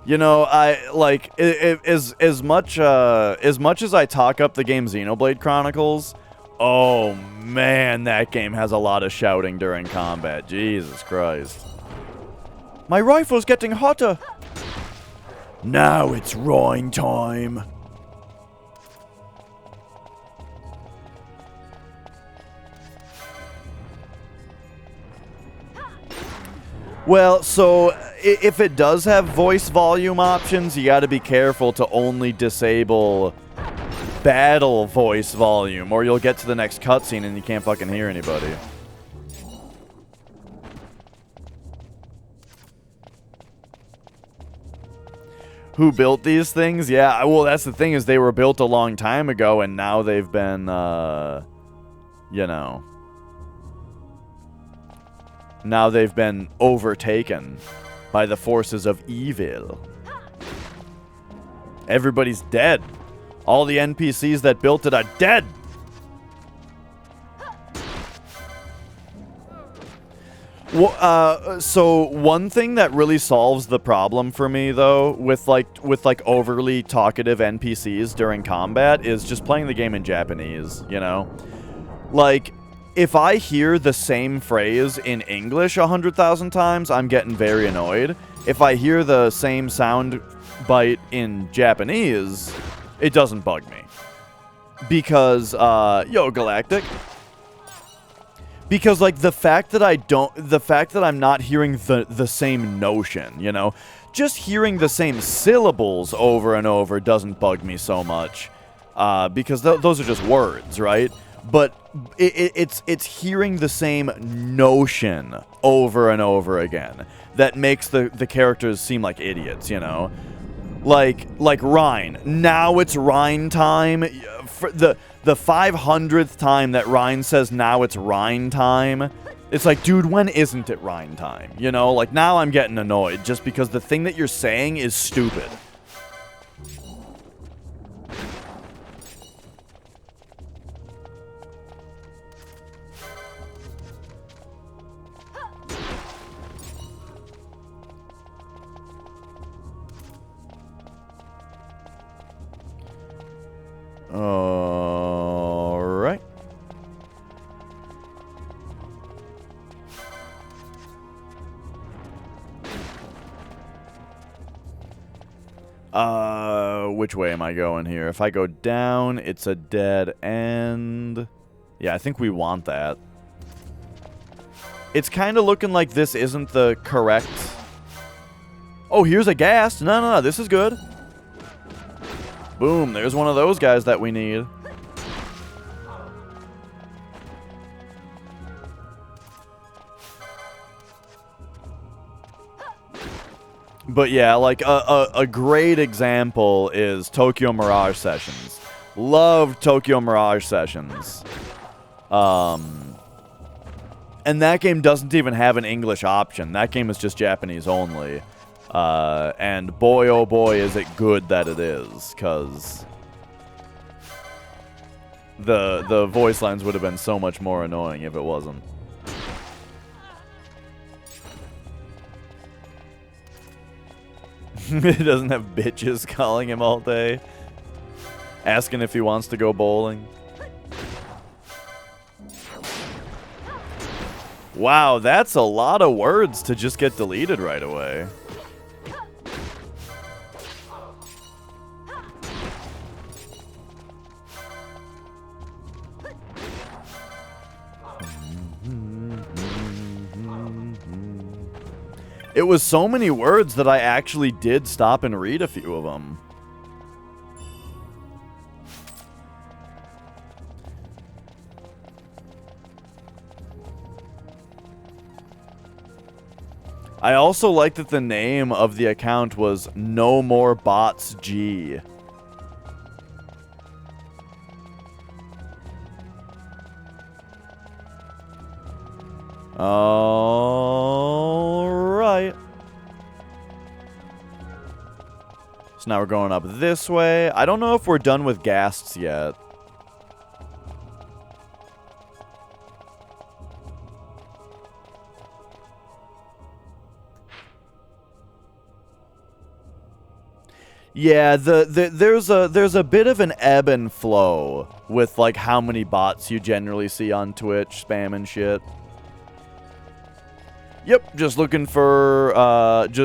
You know, I like as much as I talk up the game Xenoblade Chronicles. Oh, man, that game has a lot of shouting during combat. Jesus Christ. My rifle's getting hotter. Now it's roaring time. Well, so if it does have voice volume options, you gotta be careful to only disable battle voice volume, or you'll get to the next cutscene and you can't fucking hear anybody. Who built these things? Yeah, well, that's the thing, is they were built a long time ago, and now they've been, you know, now they've been overtaken by the forces of evil. Everybody's dead. All the NPCs that built it are dead. Well, so one thing that really solves the problem for me, though, with overly talkative NPCs during combat is just playing the game in Japanese, you know? Like, if I hear the same phrase in English 100,000 times, I'm getting very annoyed. If I hear the same sound bite in Japanese, it doesn't bug me. Because, yo, Galactic. Because, like, the fact that I'm not hearing the same notion, you know? Just hearing the same syllables over and over doesn't bug me so much. Because those are just words, right? But it's hearing the same notion over and over again that makes the characters seem like idiots, you know? Like Rhine. Now it's Rhine time. For the 500th time that Rhine says now it's Rhine time, it's like, dude, when isn't it Rhine time? You know, like, now I'm getting annoyed just because the thing that you're saying is stupid. Alright. Which way am I going here? If I go down, it's a dead end. Yeah, I think we want that. It's kind of looking like this isn't the correct... Oh, here's a ghast. No, this is good. Boom, there's one of those guys that we need. But yeah, like, a great example is Tokyo Mirage Sessions. Loved Tokyo Mirage Sessions. And that game doesn't even have an English option. That game is just Japanese only. And boy, oh boy, is it good that it is, because the voice lines would have been so much more annoying if it wasn't. It doesn't have bitches calling him all day, asking if he wants to go bowling. Wow, that's a lot of words to just get deleted right away. It was so many words that I actually did stop and read a few of them. I also like that the name of the account was No More Bots G. Alright. So now we're going up this way. I don't know if we're done with ghasts yet. Yeah, there's a bit of an ebb and flow with, like, how many bots you generally see on Twitch spamming shit. Yep, just looking for,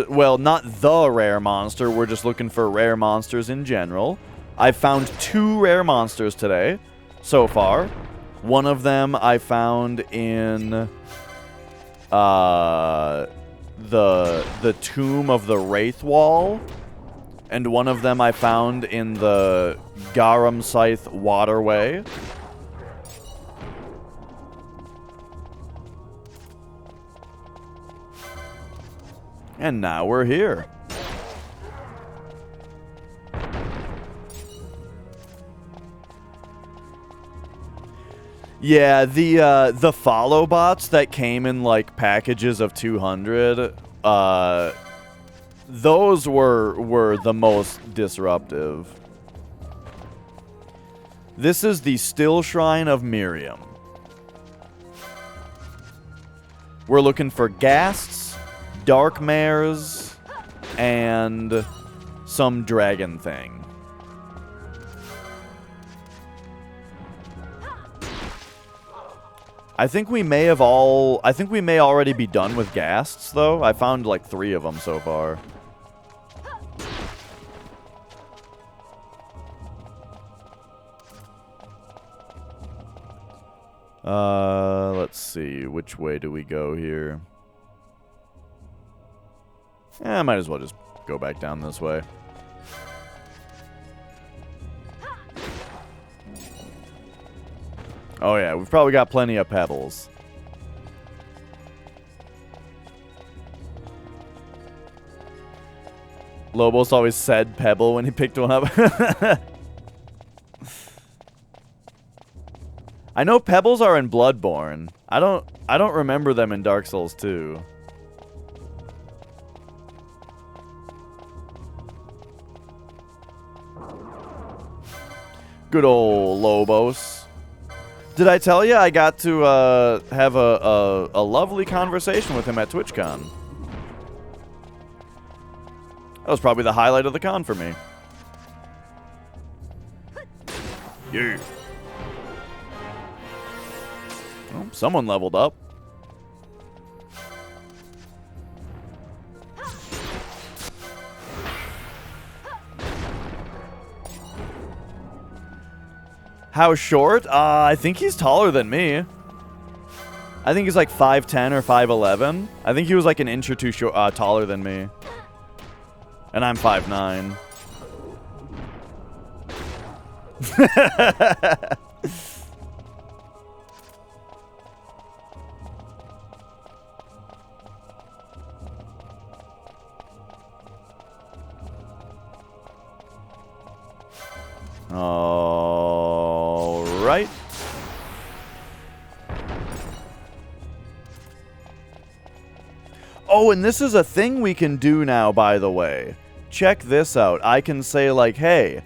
well, not the rare monster, we're just looking for rare monsters in general. I found 2 rare monsters today, so far. One of them I found in, the Tomb of the Wraithwall. And one of them I found in the Garam Scythe Waterway. And now we're here. Yeah, the follow bots that came in, like, packages of 200, those were the most disruptive. This is the Still Shrine of Miriam. We're looking for ghasts, dark mares, and some dragon thing. I think we may already be done with ghasts, though. I found like 3 of them so far. Let's see. Which way do we go here? I might as well just go back down this way. Oh yeah, we've probably got plenty of pebbles. Lobos always said pebble when he picked one up. I know pebbles are in Bloodborne. I don't remember them in Dark Souls 2. Good old Lobos. Did I tell you I got to have a lovely conversation with him at TwitchCon? That was probably the highlight of the con for me. Yeah. Oh, someone leveled up. How short? I think he's taller than me. I think he's like 5'10 or 5'11. I think he was like an inch or two taller than me. And I'm 5'9. All right. Oh, and this is a thing we can do now, by the way. Check this out. I can say, like, hey,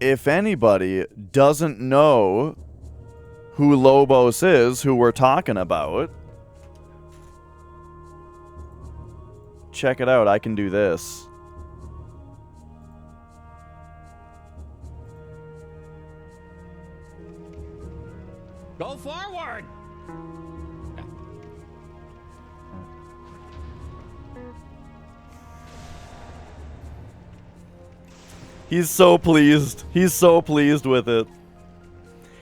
if anybody doesn't know who Lobos is, who we're talking about, check it out. I can do this. Go forward! He's so pleased. He's so pleased with it.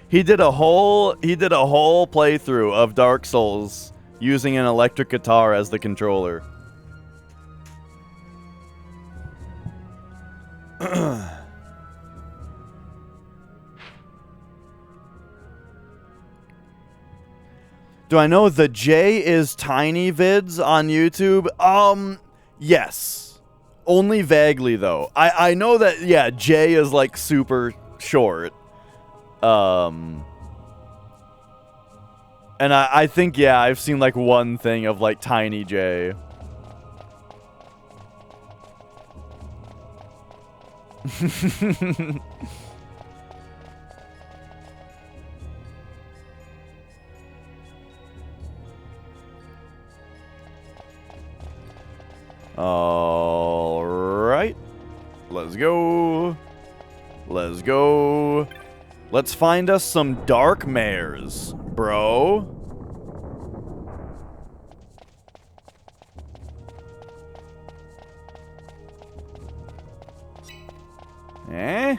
He did a whole playthrough of Dark Souls using an electric guitar as the controller. Do I know the J is Tiny vids on YouTube? Yes. Only vaguely, though. I know that, yeah, J is, like, super short. And I think, yeah, I've seen, like, one thing of, like, Tiny J. All right. Let's go. Let's go. Let's find us some dark mares, bro. Eh?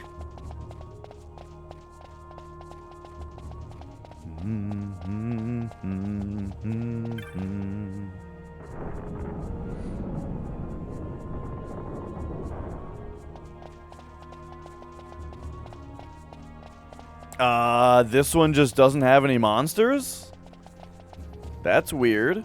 This one just doesn't have any monsters? That's weird.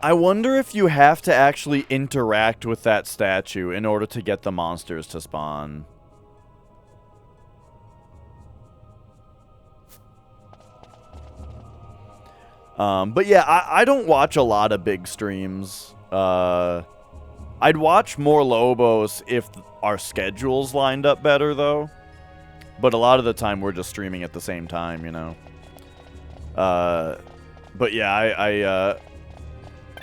I wonder if you have to actually interact with that statue in order to get the monsters to spawn. But yeah, I don't watch a lot of big streams. I'd watch more Lobos if our schedules lined up better, though. But a lot of the time, we're just streaming at the same time, you know. But yeah, I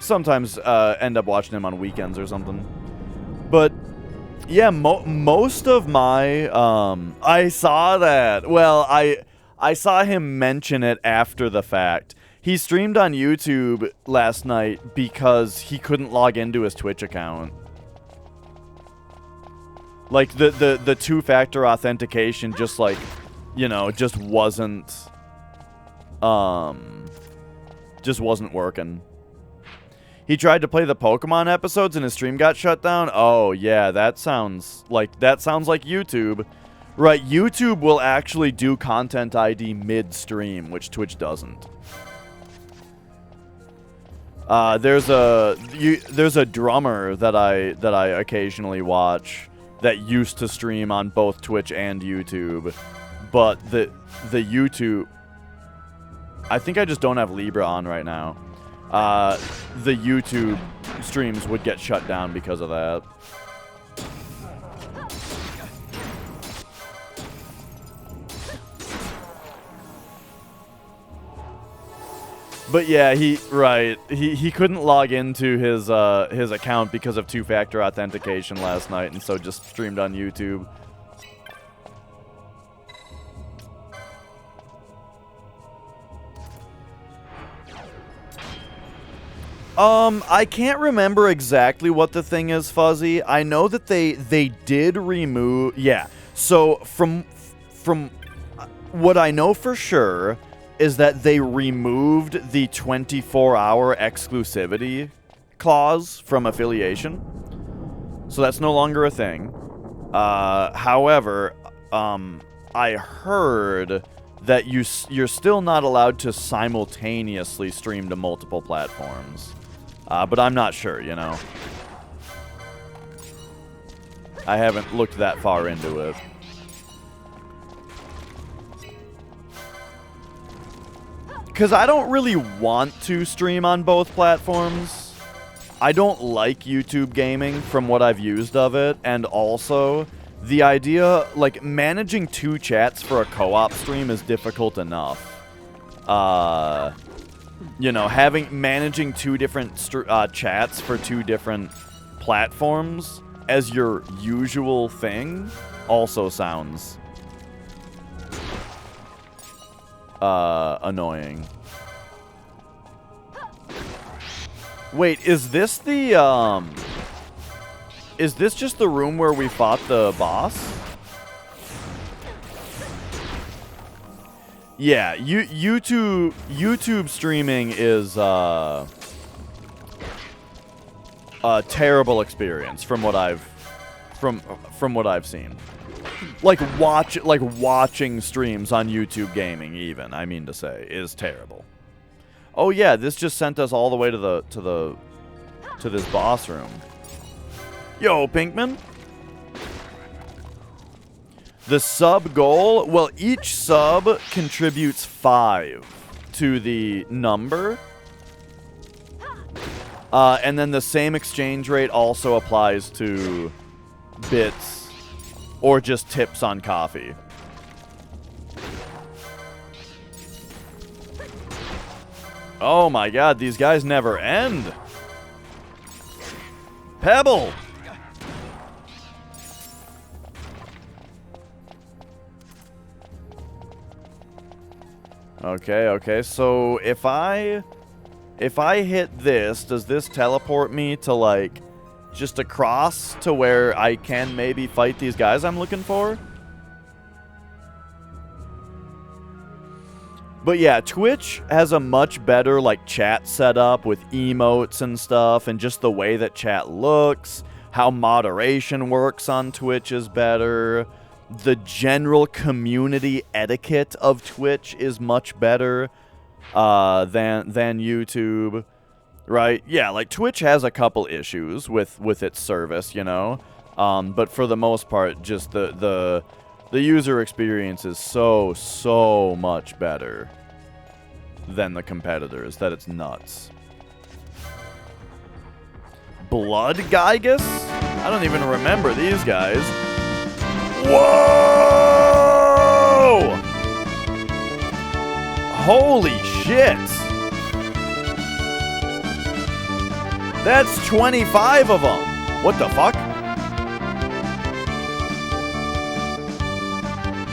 sometimes end up watching him on weekends or something. But yeah, most of my I saw that. Well, I saw him mention it after the fact. He streamed on YouTube last night because he couldn't log into his Twitch account. Like, the two-factor authentication just, like, you know, just wasn't working. He tried to play the Pokemon episodes and his stream got shut down? Oh, yeah, that sounds like YouTube. Right, YouTube will actually do Content ID mid-stream, which Twitch doesn't. There's a drummer that I occasionally watch that used to stream on both Twitch and YouTube, but the YouTube, I think I just don't have Libra on right now. The YouTube streams would get shut down because of that. But yeah, he couldn't log into his account because of two-factor authentication last night, and so just streamed on YouTube. I can't remember exactly what the thing is, Fuzzy. I know that they did remove. Yeah. So from what I know for sure is that they removed the 24-hour exclusivity clause from affiliation. So that's no longer a thing. However, I heard that you're still not allowed to simultaneously stream to multiple platforms. But I'm not sure, you know. I haven't looked that far into it. Because I don't really want to stream on both platforms. I don't like YouTube gaming from what I've used of it. And also, the idea, like, managing two chats for a co-op stream is difficult enough. You know, managing two different chats for two different platforms as your usual thing also sounds annoying. Wait, is this the is this just the room where we fought the boss? Yeah, YouTube streaming is a terrible experience from what I've seen. Like watching streams on YouTube gaming, even, I mean to say, is terrible. Oh yeah, this just sent us all the way to this boss room. Yo, Pinkman. The sub goal, well, each sub contributes 5 to the number. And then the same exchange rate also applies to bits or just tips on coffee. Oh my god, these guys never end. Pebble! Okay, so if I hit this, does this teleport me to, like, just across to where I can maybe fight these guys I'm looking for? But yeah, Twitch has a much better, like, chat setup with emotes and stuff, and just the way that chat looks, how moderation works on Twitch is better. The general community etiquette of Twitch is much better than YouTube. right? Yeah, like Twitch has a couple issues with its service, you know, but for the most part, just the user experience is so much better than the competitors that it's nuts. Blood Gygus? I don't even remember these guys. Whoa! Holy shit! That's 25 of them. What the fuck?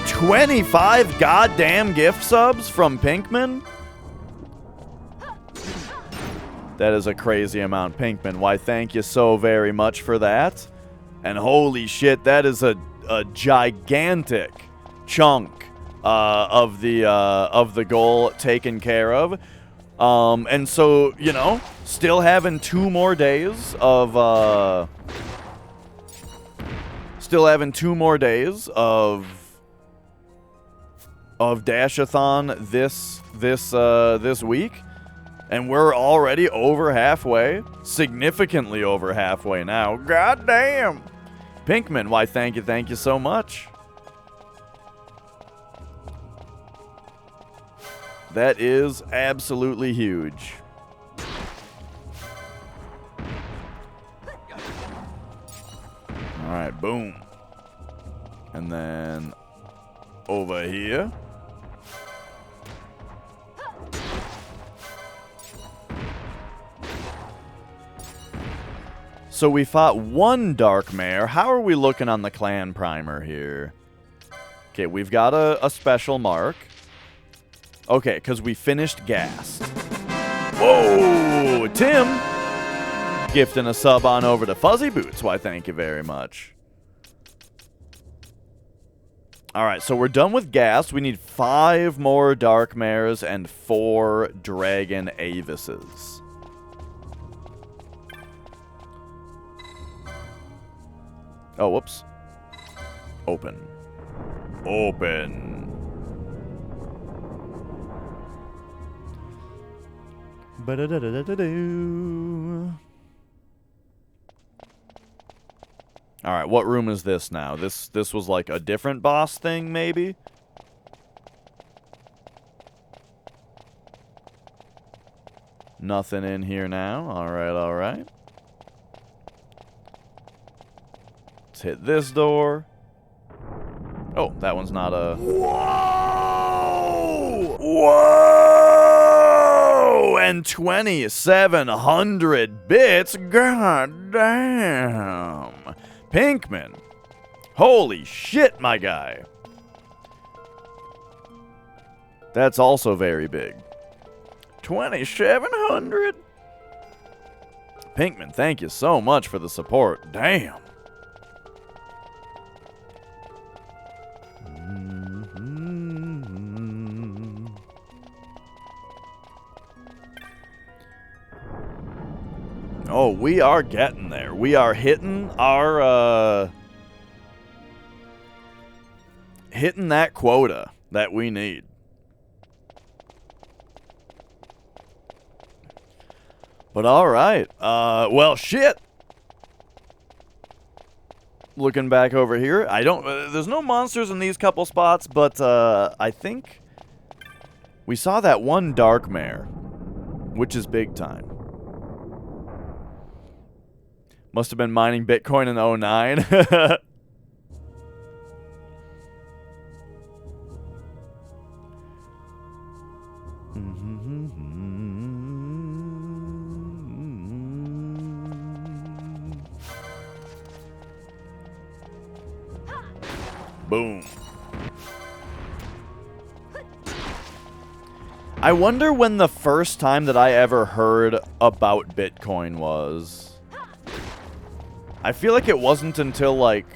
25 goddamn gift subs from Pinkman? That is a crazy amount, Pinkman. Why, thank you so very much for that. And holy shit, that is a gigantic chunk of the goal taken care of. And so, you know, still having 2 more days of Dashathon this week. And we're already over halfway. Significantly over halfway now. God damn. Pinkman, why, thank you so much. That is absolutely huge. Alright, boom. And then over here. So we fought 1 Dark Mare. How are we looking on the clan primer here? Okay, we've got a special mark. Okay, because we finished gassed. Whoa! Tim! Gifting a sub on over to Fuzzy Boots. Why, thank you very much. Alright, so we're done with gas. We need 5 more Dark Mares and 4 Dragon Avises. Oh, whoops. Open. Open. Ba-da-da-da-da-da-doo. Alright, what room is this now? This was like a different boss thing, maybe? Nothing in here now. Alright, alright. Let's hit this door. Oh, that one's not a... Whoa! Whoa! And 2,700 bits? God damn. Pinkman. Holy shit, my guy. That's also very big. 2,700? Pinkman, thank you so much for the support. Damn. Oh, we are getting there. We are hitting our, hitting that quota that we need. But alright. Well, shit. Looking back over here, I don't, there's no monsters in these couple spots, but, I think we saw that 1 Dark Mare, which is big time. Must have been mining Bitcoin in 09. Boom. I wonder when the first time that I ever heard about Bitcoin was. I feel like it wasn't until, like,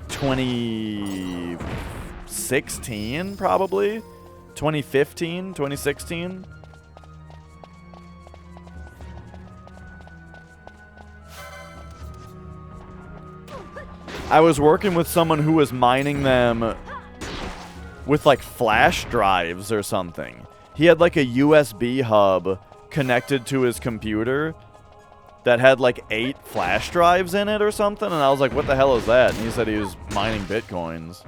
2016, probably? 2015, 2016? I was working with someone who was mining them with, like, flash drives or something. He had, like, a USB hub connected to his computer that had like 8 flash drives in it or something, and I was like, what the hell is that? And he said he was mining bitcoins.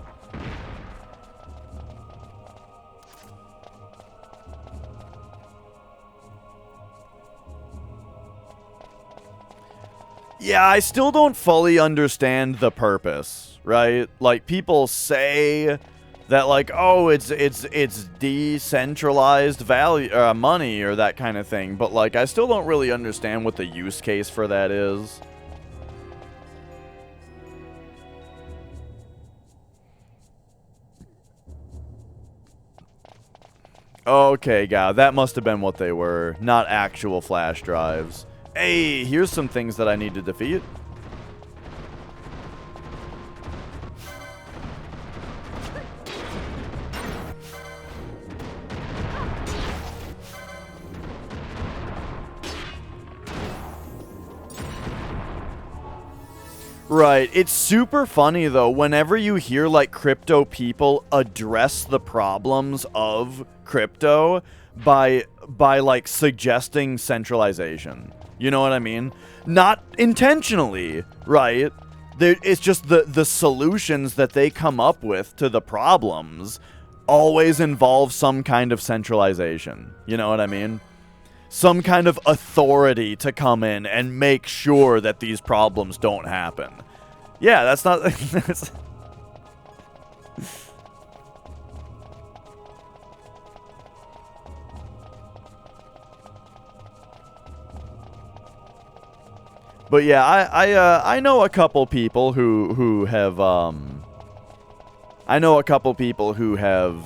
Yeah, I still don't fully understand the purpose, right? Like, people say that, like, oh, it's decentralized value, money or that kind of thing, but, like, I still don't really understand what the use case for that is. Okay, God, that must have been what they were, not actual flash drives. Hey, here's some things that I need to defeat. Right. It's super funny, though, whenever you hear, like, crypto people address the problems of crypto by like, suggesting centralization. You know what I mean? Not intentionally, right? It's just the solutions that they come up with to the problems always involve some kind of centralization. You know what I mean? Some kind of authority to come in and make sure that these problems don't happen. Yeah, that's not... But yeah, I know a couple people who have I know a couple people who have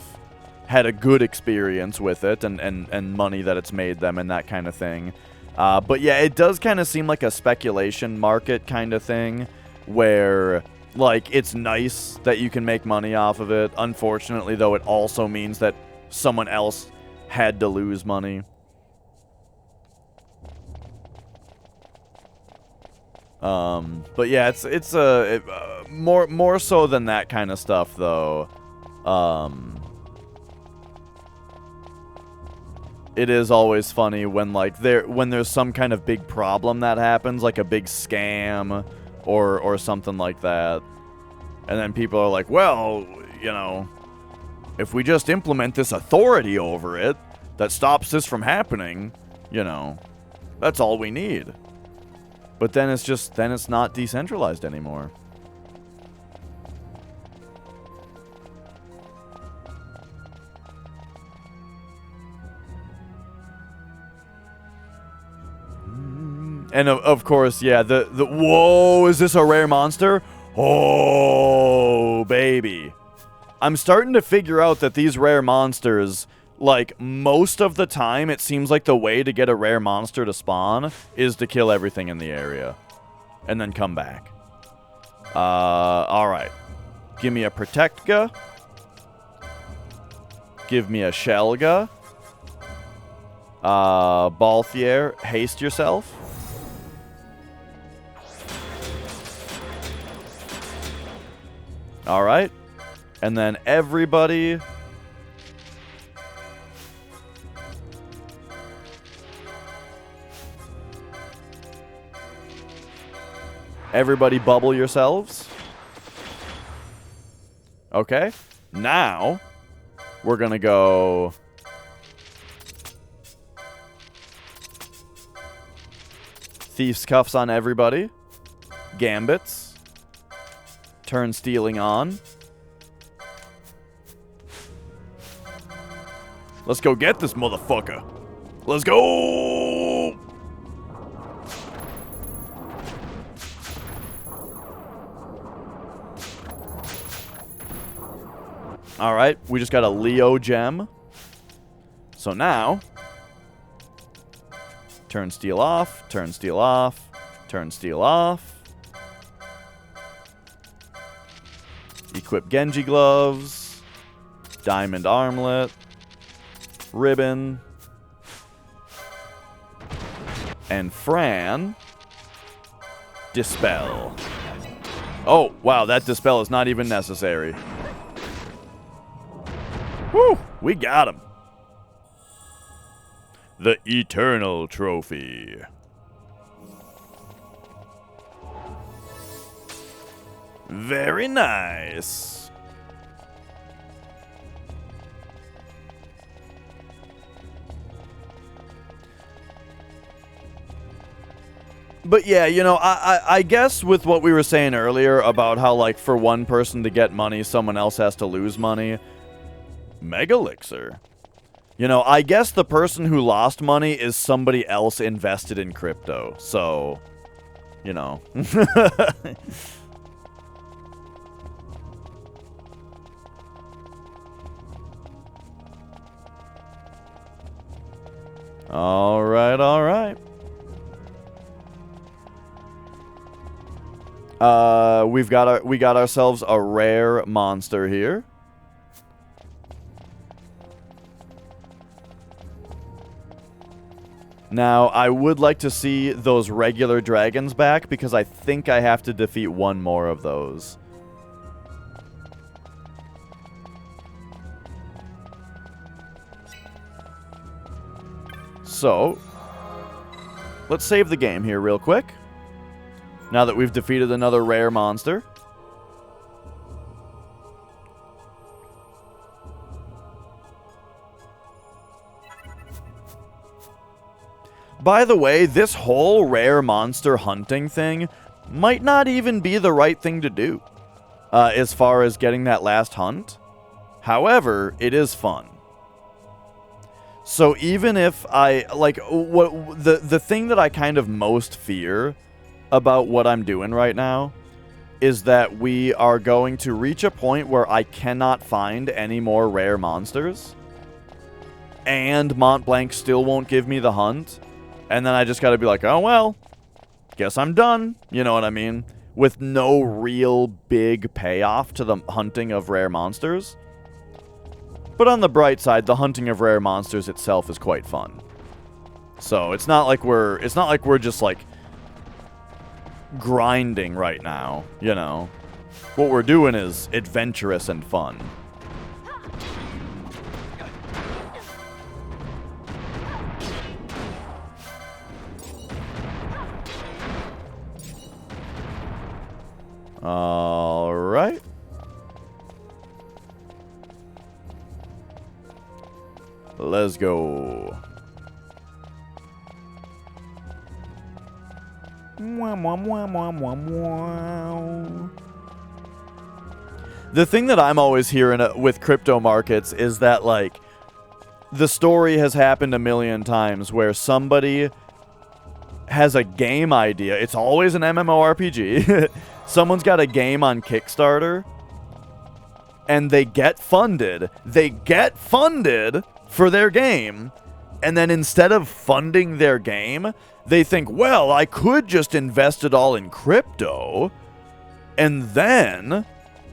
had a good experience with it and money that it's made them and that kind of thing. But yeah, it does kind of seem like a speculation market kind of thing where, like, it's nice that you can make money off of it. Unfortunately, though, it also means that someone else had to lose money. But yeah, it's more so than that kind of stuff, though. It is always funny when, like, when there's some kind of big problem that happens, like a big scam or something like that, and then people are like, well, you know, if we just implement this authority over it that stops this from happening, you know, that's all we need. But then it's not decentralized anymore. And of course, yeah, the whoa, is this a rare monster? Oh, baby. I'm starting to figure out that these rare monsters, like, most of the time, it seems like the way to get a rare monster to spawn is to kill everything in the area. And then come back. Alright. Give me a Protectga. Give me a Shellga. Balthier, haste yourself. Alright. And then everybody... Everybody bubble yourselves. Okay. Now, we're gonna go... Thief's Cuffs on everybody. Gambits. Turn stealing on. Let's go get this motherfucker. Let's go! Alright, we just got a Leo gem. So now... Turn steal off, turn steal off, turn steal off. Equip Genji gloves. Diamond armlet. Ribbon. And Fran. Dispel. Oh, wow, that dispel is not even necessary. Woo, we got him. The Eternal Trophy. Very nice. But yeah, you know, I guess with what we were saying earlier about how, like, for one person to get money, someone else has to lose money. Megalixir. You know, I guess the person who lost money is somebody else invested in crypto. So, you know. All right, all right. We got ourselves a rare monster here. Now, I would like to see those regular dragons back because I think I have to defeat one more of those. So, let's save the game here real quick. Now that we've defeated another rare monster. By the way, this whole rare monster hunting thing might not even be the right thing to do as far as getting that last hunt. However, it is fun. So even if I, like, the thing that I kind of most fear about what I'm doing right now is that we are going to reach a point where I cannot find any more rare monsters, and Mont Blanc still won't give me the hunt, and then I just gotta be like, oh well, guess I'm done, you know what I mean? With no real big payoff to the hunting of rare monsters. But on the bright side, the hunting of rare monsters itself is quite fun. So it's not like we're just like grinding right now, you know. What we're doing is adventurous and fun. All right. Let's go. The thing that I'm always hearing with crypto markets is that, like, the story has happened a million times where somebody has a game idea. It's always an MMORPG. Someone's got a game on Kickstarter, and they get funded. They get funded for their game, and then instead of funding their game, they think, well, I could just invest it all in crypto, and then,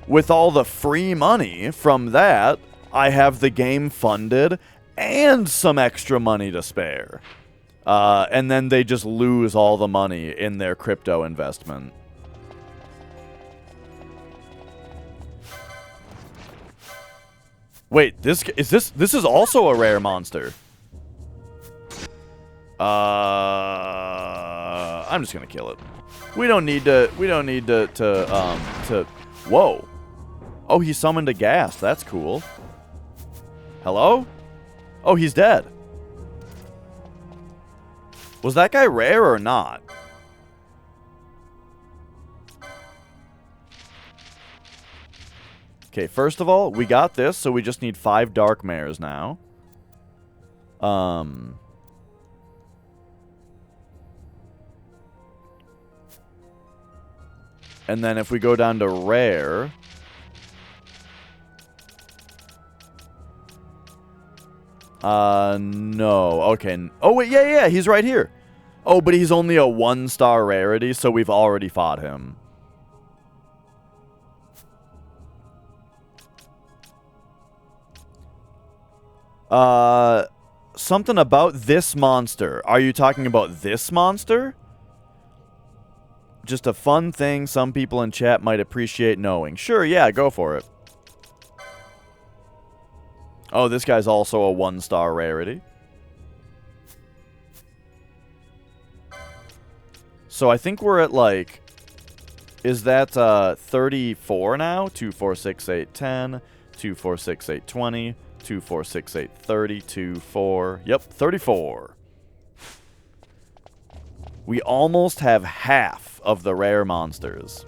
with all the free money from that, I have the game funded and some extra money to spare. And then they just lose all the money in their crypto investment. Wait, this is also a rare monster. I'm just gonna kill it. We don't need to whoa. Oh, he summoned a ghast. That's cool. Hello? Oh, he's dead. Was that guy rare or not? Okay, first of all, we got this, so we just need 5 dark mares now. And then if we go down to rare, no. Okay. Oh, wait, yeah, he's right here. Oh, but he's only a 1-star rarity, so we've already fought him. Something about this monster. Are you talking about this monster? Just a fun thing some people in chat might appreciate knowing. Sure, yeah, go for it. Oh, this guy's also a 1-star rarity. So I think we're at like, is that 34 now? 2, 4, 6, 8, 10. 2, 4, 6, 8, 20. 2, 4, 6, 8, 30. 2, 4. Yep, 34. We almost have half of the rare monsters.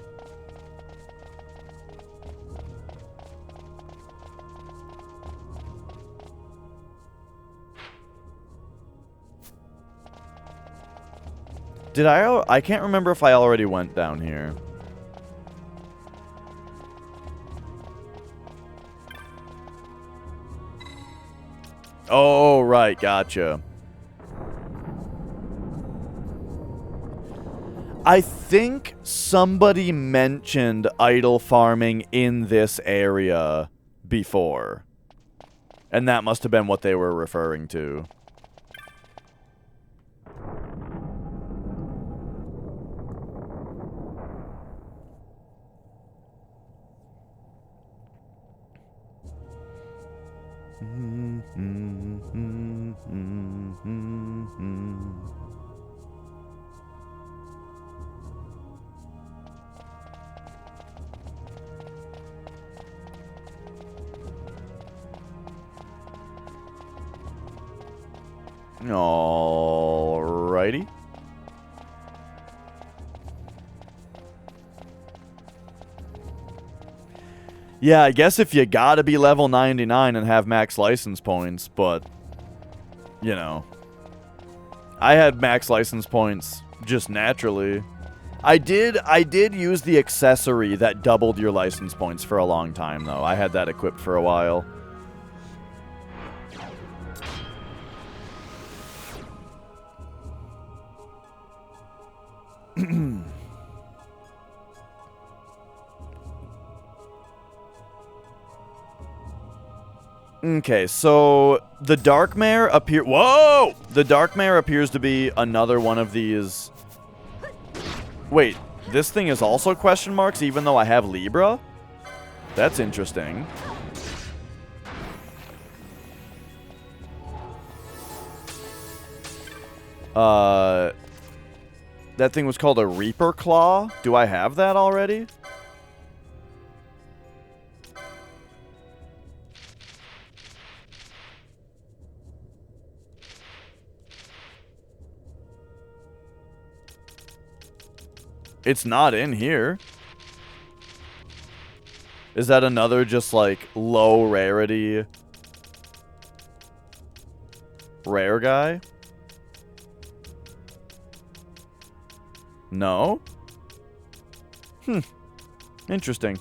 Did I can't remember if I already went down here. Oh, right, gotcha. I think somebody mentioned idle farming in this area before. And that must have been what they were referring to. Alrighty. Yeah, I guess if you gotta be level 99 and have max license points, but, you know. I had max license points just naturally. I did use the accessory that doubled your license points for a long time, though. I had that equipped for a while. Okay, so the Dark Mare Whoa! The Dark Mare appears to be another one of these. Wait, this thing is also question marks even though I have Libra? That's interesting. That thing was called a Reaper Claw. Do I have that already? It's not in here. Is that another just like low rarity rare guy? No? Interesting.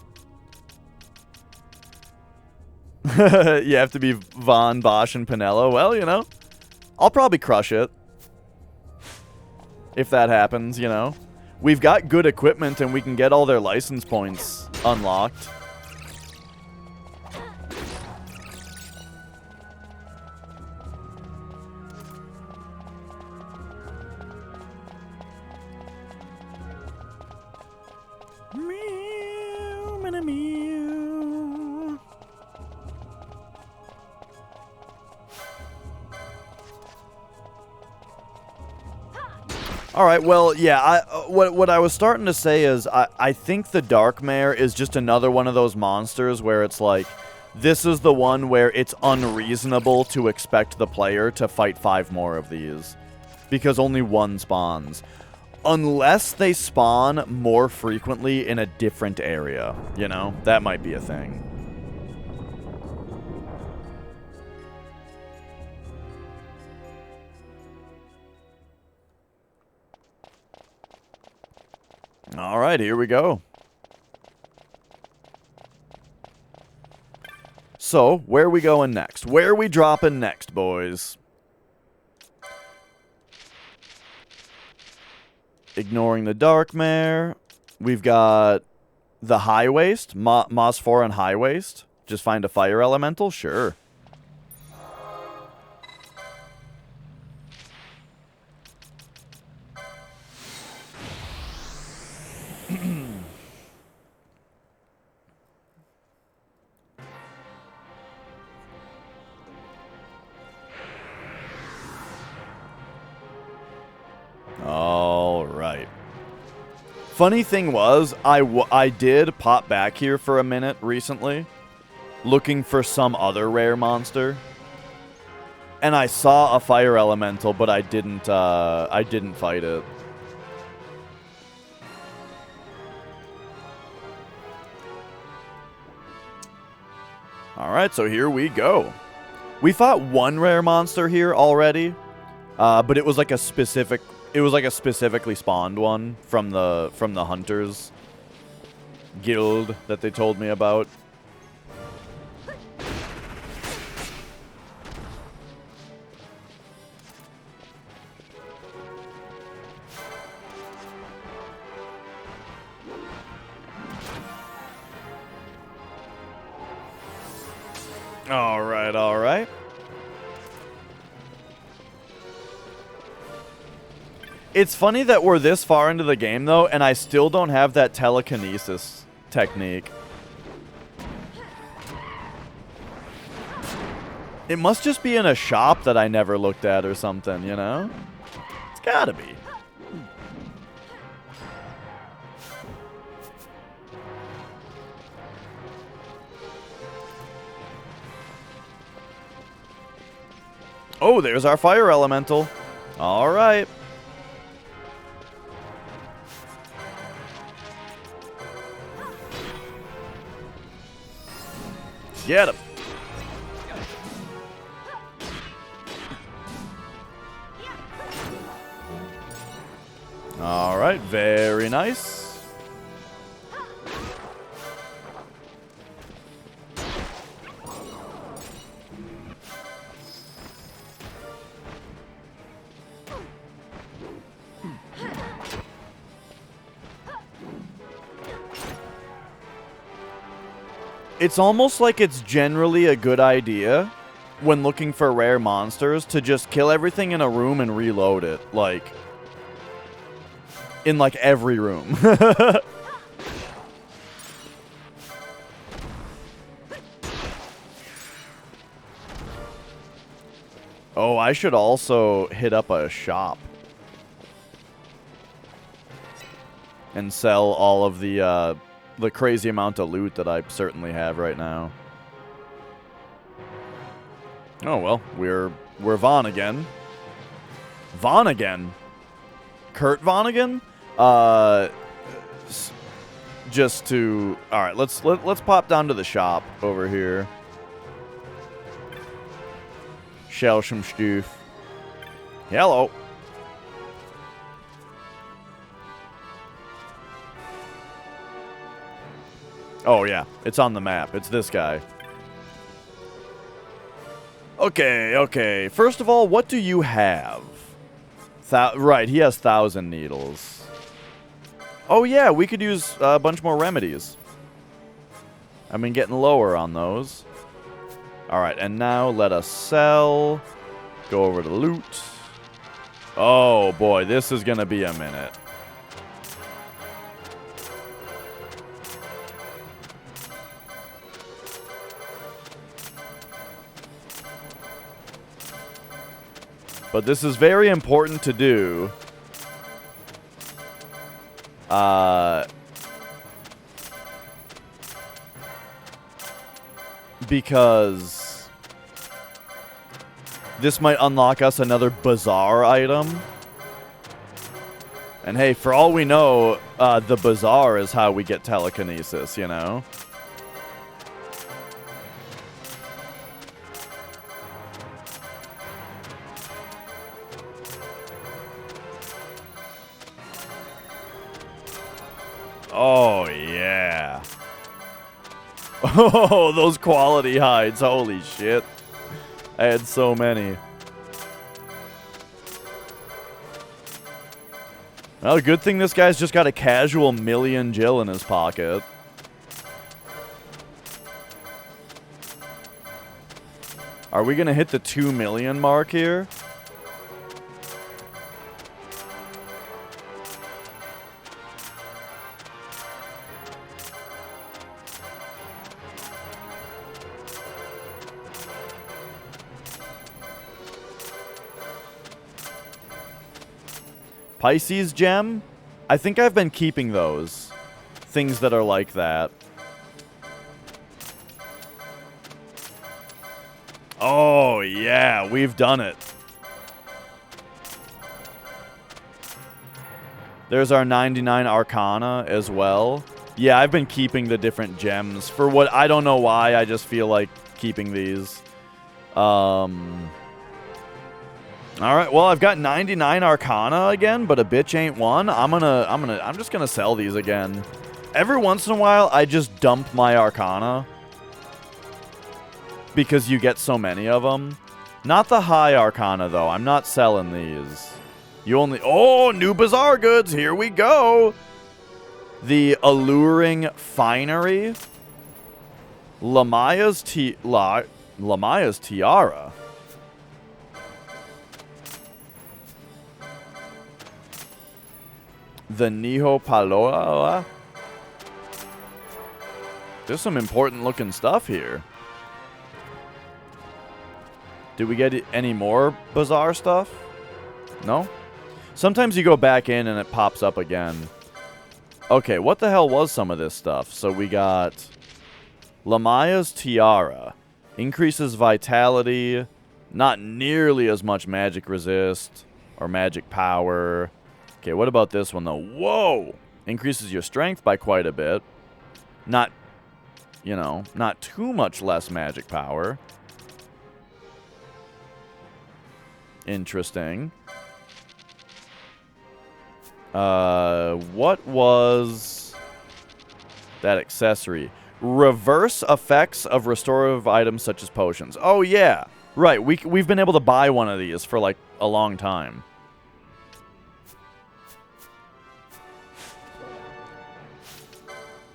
You have to be Von, Bosch, and Pinello. Well, you know, I'll probably crush it. If that happens, you know. We've got good equipment and we can get all their license points unlocked. All right, well, yeah, what I was starting to say is I think the Dark Mare is just another one of those monsters where it's like, this is the one where it's unreasonable to expect the player to fight 5 more of these, because only one spawns. Unless they spawn more frequently in a different area, you know? That might be a thing. All right, here we go. So, where are we going next? Where are we dropping next, boys? Ignoring the Dark Mare. We've got the High Waste. Moss 4 and High Waste. Just find a fire elemental? Sure. All right. Funny thing was, I did pop back here for a minute recently, looking for some other rare monster. And I saw a fire elemental, but I didn't fight it. Alright, so here we go. We fought one rare monster here already, but it was like a specifically spawned one from the Hunters Guild that they told me about. Alright, alright. It's funny that we're this far into the game, though, and I still don't have that telekinesis technique. It must just be in a shop that I never looked at or something, you know? It's gotta be. Oh, there's our fire elemental. All right. Get him. All right, very nice. It's almost like it's generally a good idea when looking for rare monsters to just kill everything in a room and reload it, like, in like every room. Oh, I should also hit up a shop and sell all of the crazy amount of loot that I certainly have right now. Oh well, we're Vaughn again. Vaughn again. Kurt Vaughn again? Just to alright, let's pop down to the shop over here. Shell some stuff. Hello. Oh, yeah. It's on the map. It's this guy. Okay, okay. First of all, what do you have? Right, he has 1,000 needles. Oh, yeah, we could use a bunch more remedies. I've been getting lower on those. Alright, and now let us sell. Go over to loot. Oh, boy, this is going to be a minute. But this is very important to do. Because this might unlock us another bazaar item. And hey, for all we know, the bazaar is how we get telekinesis, you know? Oh, yeah. Oh, those quality hides. Holy shit. I had so many. Well, good thing this guy's just got a casual million Jill in his pocket. Are we going to hit the 2 million mark here? Pisces gem? I think I've been keeping those. Things that are like that. Oh, yeah, we've done it. There's our 99 Arcana as well. Yeah, I've been keeping the different gems for what I don't know why. I just feel like keeping these. All right. Well, I've got 99 Arcana again, but a bitch ain't one. I'm just gonna sell these again. Every once in a while, I just dump my Arcana because you get so many of them. Not the high Arcana though. I'm not selling these. You only... Oh, new Bazaar goods. Here we go. The Alluring Finery. Lamaya's Tiara. The Niho Paloa. There's some important looking stuff here. Did we get any more Bazaar stuff? No? Sometimes you go back in and it pops up again. Okay, what the hell was some of this stuff? So we got Lamaya's Tiara. Increases vitality. Not nearly as much magic resist or magic power. Okay, what about this one though? Whoa! Increases your strength by quite a bit. Not, you know, not too much less magic power. Interesting. What was that accessory? Reverse effects of restorative items such as potions. Oh, yeah. Right, we've been able to buy one of these for, like, a long time.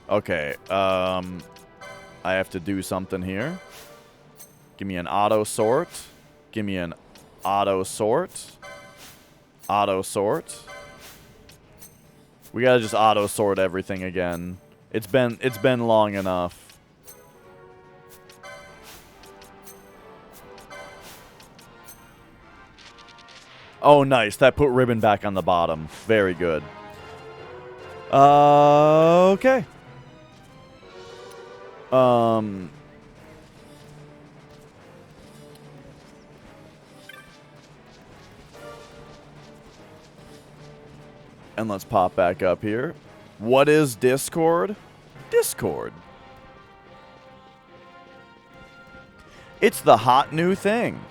Okay, I have to do something here. Give me an auto sort. Give me an auto sort. Auto sort. We gotta just auto sort everything again. It's been long enough. Oh, nice. That put ribbon back on the bottom. Very good. Okay. And let's pop back up here. What is Discord? Discord. It's the hot new thing.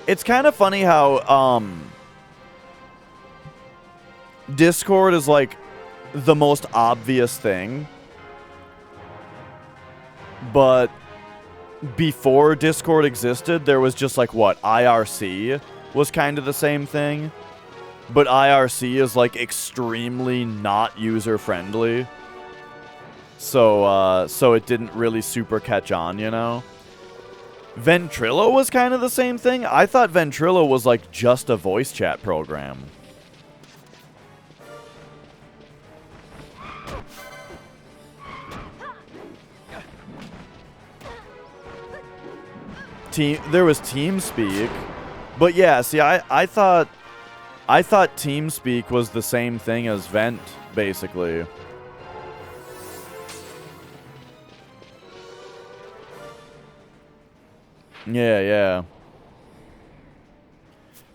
It's kind of funny how Discord is like the most obvious thing. But before Discord existed, there was just like what? IRC was kind of the same thing. But IRC is like extremely not user-friendly. So it didn't really super catch on, you know? Ventrilo was kind of the same thing. I thought Ventrilo was like just a voice chat program. There was TeamSpeak. But yeah, see, I thought TeamSpeak was the same thing as Vent, basically. Yeah, yeah.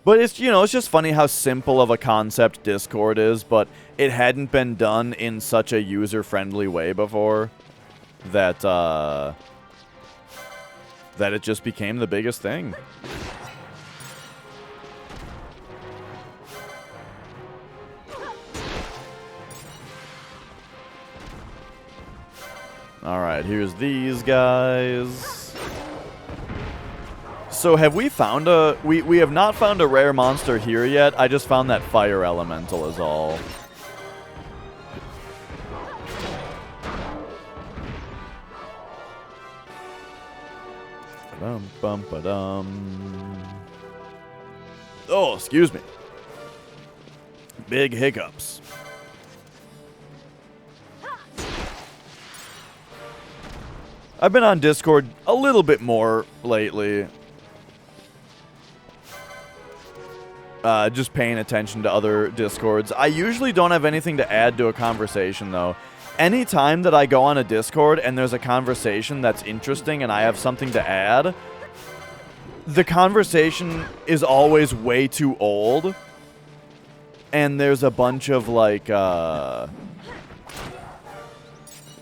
But it's, you know, it's just funny how simple of a concept Discord is, but it hadn't been done in such a user-friendly way before that that it just became the biggest thing. Alright, here's these guys. So have we found a... We have not found a rare monster here yet. I just found that fire elemental is all. Ba-dum-bum-ba-dum. Oh, excuse me. Big hiccups. I've been on Discord a little bit more lately. just paying attention to other Discords. I usually don't have anything to add to a conversation, though. Anytime that I go on a Discord and there's a conversation that's interesting and I have something to add, the conversation is always way too old. And there's a bunch of, like,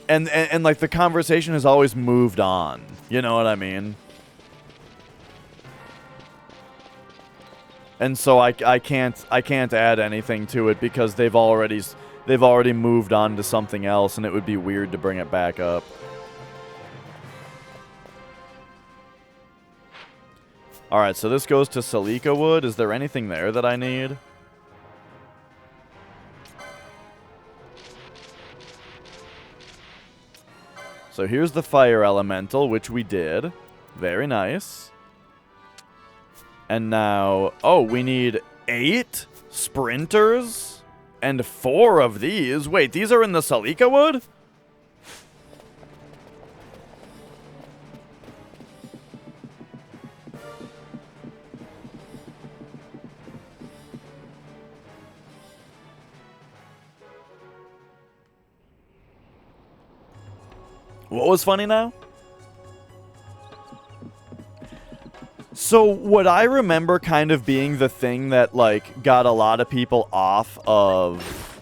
And like, the conversation has always moved on. You know what I mean? And so I can't add anything to it because they've already moved on to something else, and it would be weird to bring it back up. All right, so this goes to Salika Wood. Is there anything there that I need? So here's the fire elemental, which we did. Very nice. And now, oh, we need 8 sprinters and 4 of these. Wait, these are in the Salika Wood? What was funny now? So what I remember kind of being the thing that, like, got a lot of people off of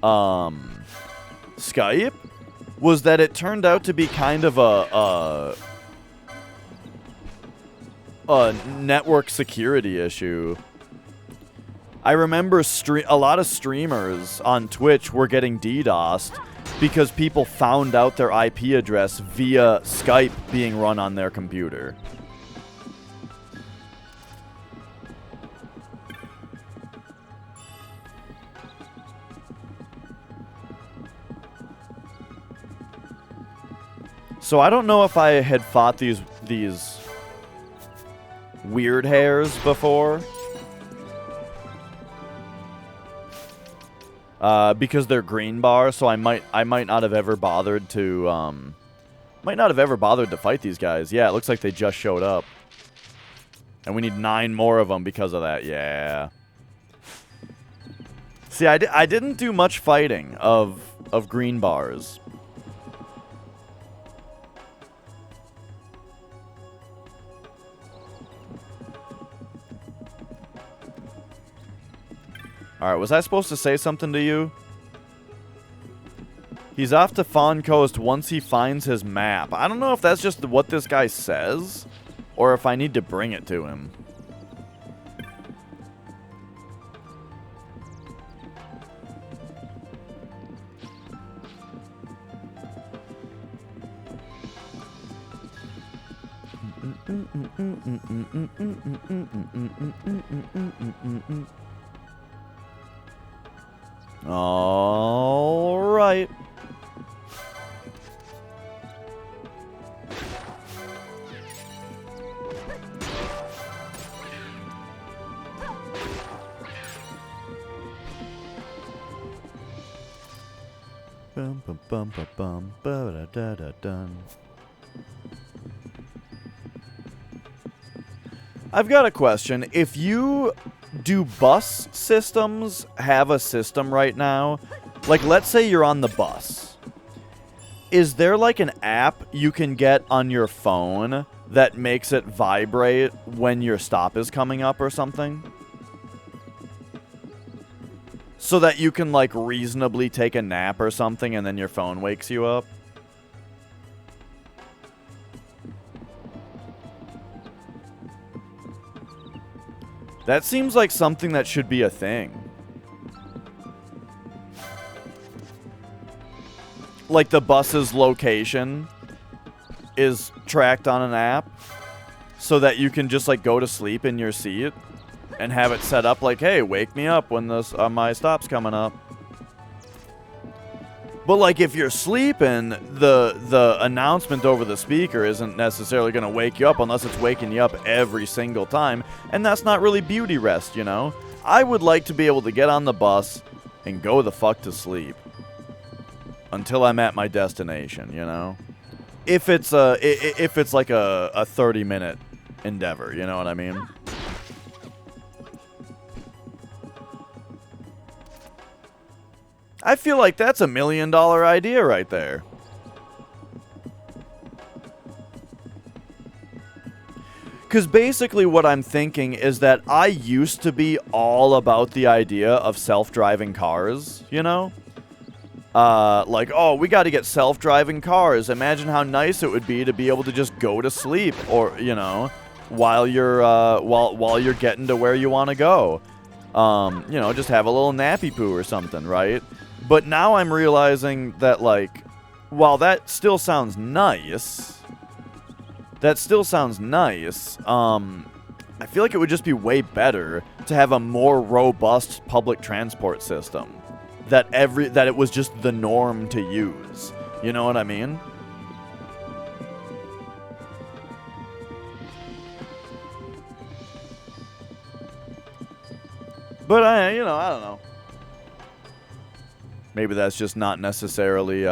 Skype was that it turned out to be kind of a network security issue. I remember a lot of streamers on Twitch were getting DDoSed because people found out their IP address via Skype being run on their computer. So I don't know if I had fought these weird hairs before. Because they're green bar, so I might not have ever bothered to fight these guys. Yeah, it looks like they just showed up. And we need 9 more of them because of that. Yeah. See, I didn't do much fighting of green bars. Alright, was I supposed to say something to you? He's off to Fawn Coast once he finds his map. I don't know if that's just what this guy says, or if I need to bring it to him. All right. Bum bum bum bum bum ba da da da dun. I've got a question. If you do bus systems have a system right now? Like, let's say you're on the bus. Is there like an app you can get on your phone that makes it vibrate when your stop is coming up or something? So that you can, like, reasonably take a nap or something and then your phone wakes you up? That seems like something that should be a thing. Like the bus's location is tracked on an app so that you can just like go to sleep in your seat and have it set up like, hey, wake me up when this my stop's coming up. But like if you're sleeping, the announcement over the speaker isn't necessarily going to wake you up unless it's waking you up every single time, and that's not really beauty rest, you know? I would like to be able to get on the bus and go the fuck to sleep until I'm at my destination, you know? If it's like a 30-minute endeavor, you know what I mean? I feel like that's $1 million idea right there. Because basically what I'm thinking is that I used to be all about the idea of self-driving cars, you know? Like, oh, we got to get self-driving cars. Imagine how nice it would be to be able to just go to sleep, or, you know, while you're getting to where you want to go. You know, just have a little nappy poo or something, right? But now I'm realizing that, like, while that still sounds nice... I feel like it would just be way better to have a more robust public transport system. That it was just the norm to use. You know what I mean? But I don't know. Maybe that's just not necessarily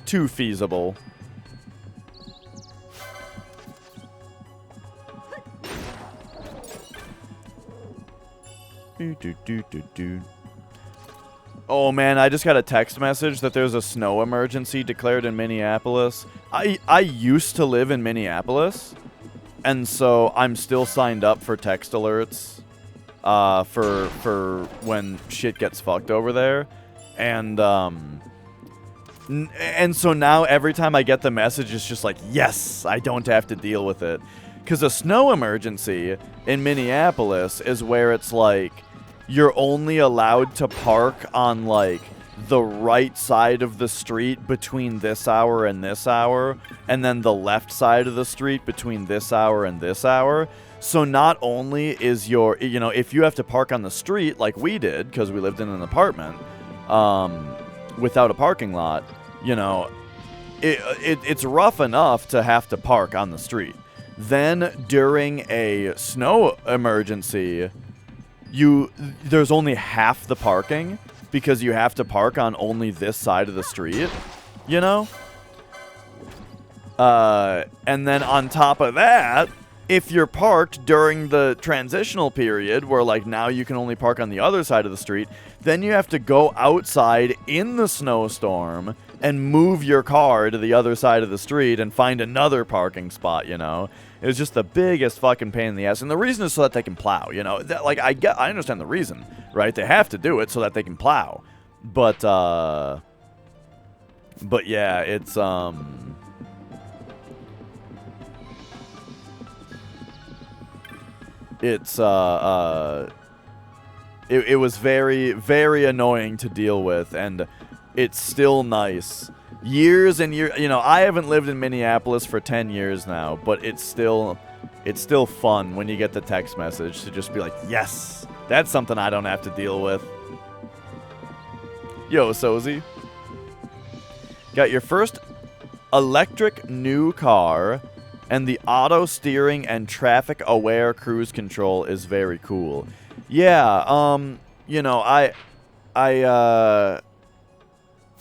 too feasible. Oh man, I just got a text message that there's a snow emergency declared in Minneapolis. I used to live in Minneapolis, and so I'm still signed up for text alerts for when shit gets fucked over there. And so now every time I get the message, it's just like, yes, I don't have to deal with it. Because a snow emergency in Minneapolis is where it's like, you're only allowed to park on, like, the right side of the street between this hour and this hour, and then the left side of the street between this hour and this hour. So not only is your, you know, if you have to park on the street like we did, because we lived in an apartment, without a parking lot, you know, it's rough enough to have to park on the street. Then during a snow emergency, there's only half the parking because you have to park on only this side of the street, you know? And then on top of that, if you're parked during the transitional period where, like, now you can only park on the other side of the street, then you have to go outside in the snowstorm and move your car to the other side of the street and find another parking spot, you know? It was just the biggest fucking pain in the ass. And the reason is so that they can plow, you know? That, like, I understand the reason, right? They have to do it so that they can plow. But yeah, it's, it was very, very annoying to deal with, and it's still nice. Years and years, you know, I haven't lived in Minneapolis for 10 years now, but it's still fun when you get the text message to just be like, yes, that's something I don't have to deal with. Yo, Sozy. Got your first electric new car, and the auto steering and traffic aware cruise control is very cool. Yeah, you know, I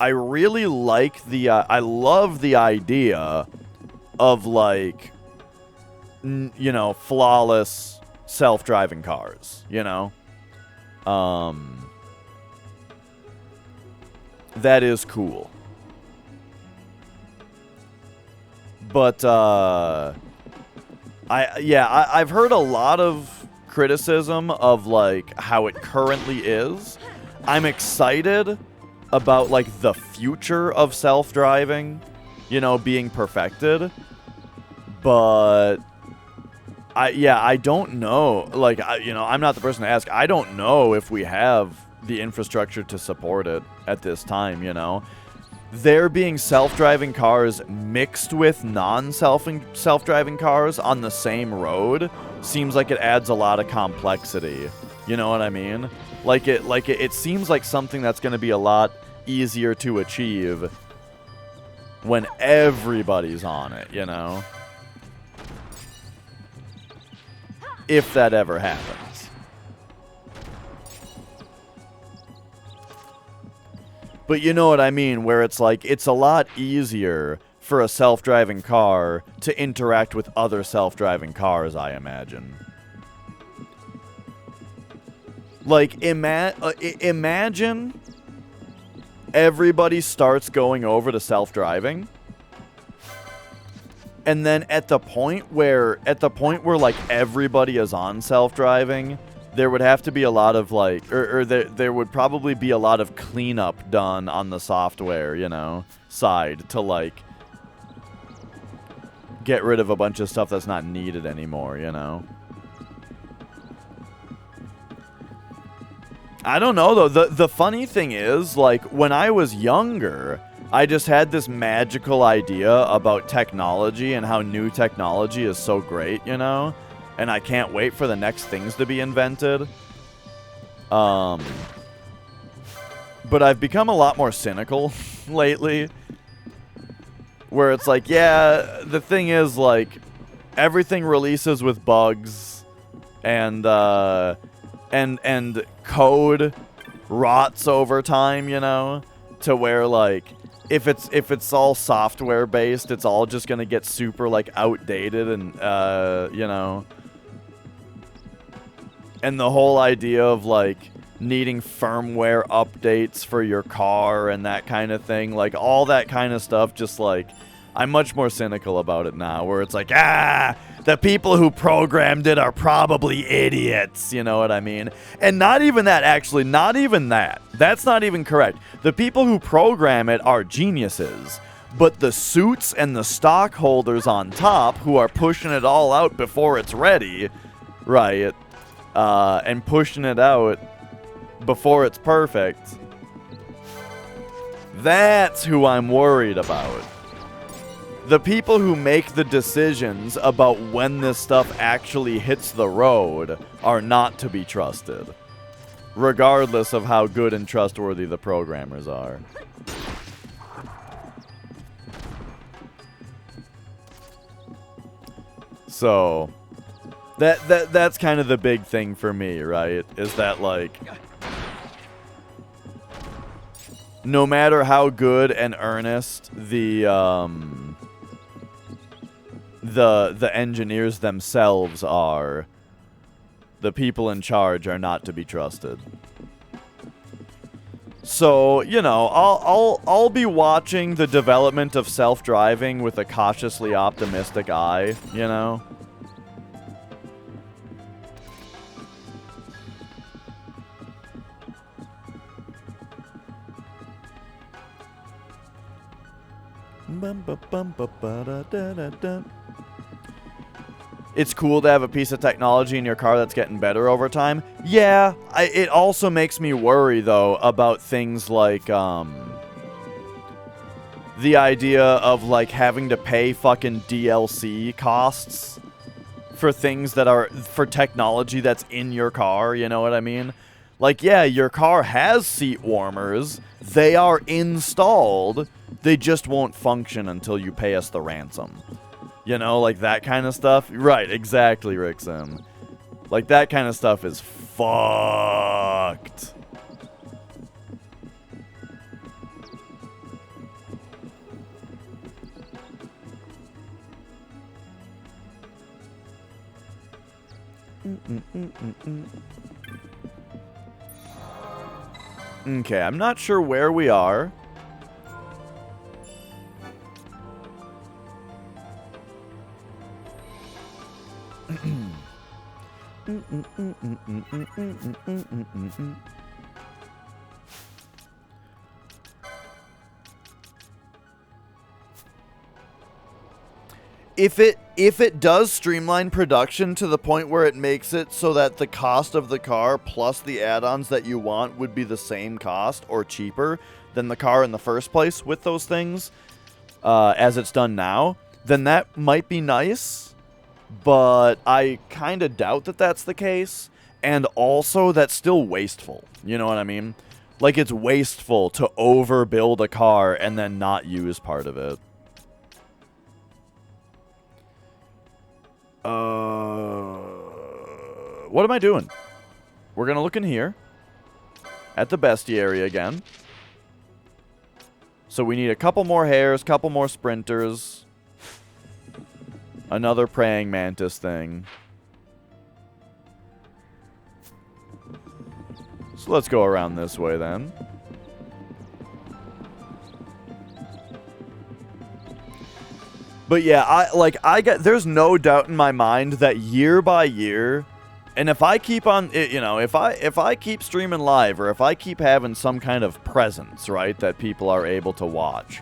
really like the, I love the idea of, like, you know, flawless self-driving cars, you know? That is cool. But, I've heard a lot of criticism of, like, how it currently is. I'm excited about, like, the future of self-driving, you know, being perfected. But I don't know. Like, you know, I'm not the person to ask. I don't know if we have the infrastructure to support it at this time, you know? There being self-driving cars mixed with non-self-driving cars on the same road seems like it adds a lot of complexity. You know what I mean? It seems like something that's going to be a lot easier to achieve when everybody's on it, you know? If that ever happens. But you know what I mean, where it's like, it's a lot easier for a self-driving car to interact with other self-driving cars, I imagine. Like, imagine everybody starts going over to self-driving. And then at the point where like everybody is on self-driving, there would have to be a lot of like, there would probably be a lot of cleanup done on the software, you know, side to like get rid of a bunch of stuff that's not needed anymore, you know. I don't know though. The funny thing is, like, when I was younger, I just had this magical idea about technology and how new technology is so great, you know? And I can't wait for the next things to be invented. But I've become a lot more cynical lately. Where it's like, yeah, the thing is, like, everything releases with bugs. And code rots over time, you know? To where, like, if it's all software based, it's all just gonna get super like outdated and you know. And the whole idea of like needing firmware updates for your car and that kind of thing, like all that kind of stuff, just like I'm much more cynical about it now, where it's like, the people who programmed it are probably idiots, you know what I mean? And not even that, actually, not even that. That's not even correct. The people who program it are geniuses, but the suits and the stockholders on top who are pushing it all out before it's ready, right, and pushing it out before it's perfect, that's who I'm worried about. The people who make the decisions about when this stuff actually hits the road are not to be trusted, regardless of how good and trustworthy the programmers are. So, that's kind of the big thing for me, right? Is that, like, no matter how good and earnest the engineers themselves are, the people in charge are not to be trusted. So, you know, I'll be watching the development of self-driving with a cautiously optimistic eye, you know? It's cool to have a piece of technology in your car that's getting better over time. Yeah, it also makes me worry, though, about things like, the idea of, like, having to pay fucking DLC costs for things that are, for technology that's in your car, you know what I mean? Like, yeah, your car has seat warmers. They are installed. They just won't function until you pay us the ransom. You know, like that kind of stuff. Right, exactly, Rickson. Like that kind of stuff is fucked. Okay, I'm not sure where we are. If it does streamline production to the point where it makes it so that the cost of the car plus the add-ons that you want would be the same cost or cheaper than the car in the first place with those things, as it's done now, then that might be nice, but I kind of doubt that that's the case, and also that's still wasteful, you know what I mean? Like, it's wasteful to overbuild a car and then not use part of it. What am I doing? We're gonna look in here at the bestie area again. So we need a couple more hares, couple more sprinters, another praying mantis thing. So let's go around this way then. But yeah, there's no doubt in my mind that year by year, and if I keep on, if I keep streaming live, or if I keep having some kind of presence, right, that people are able to watch,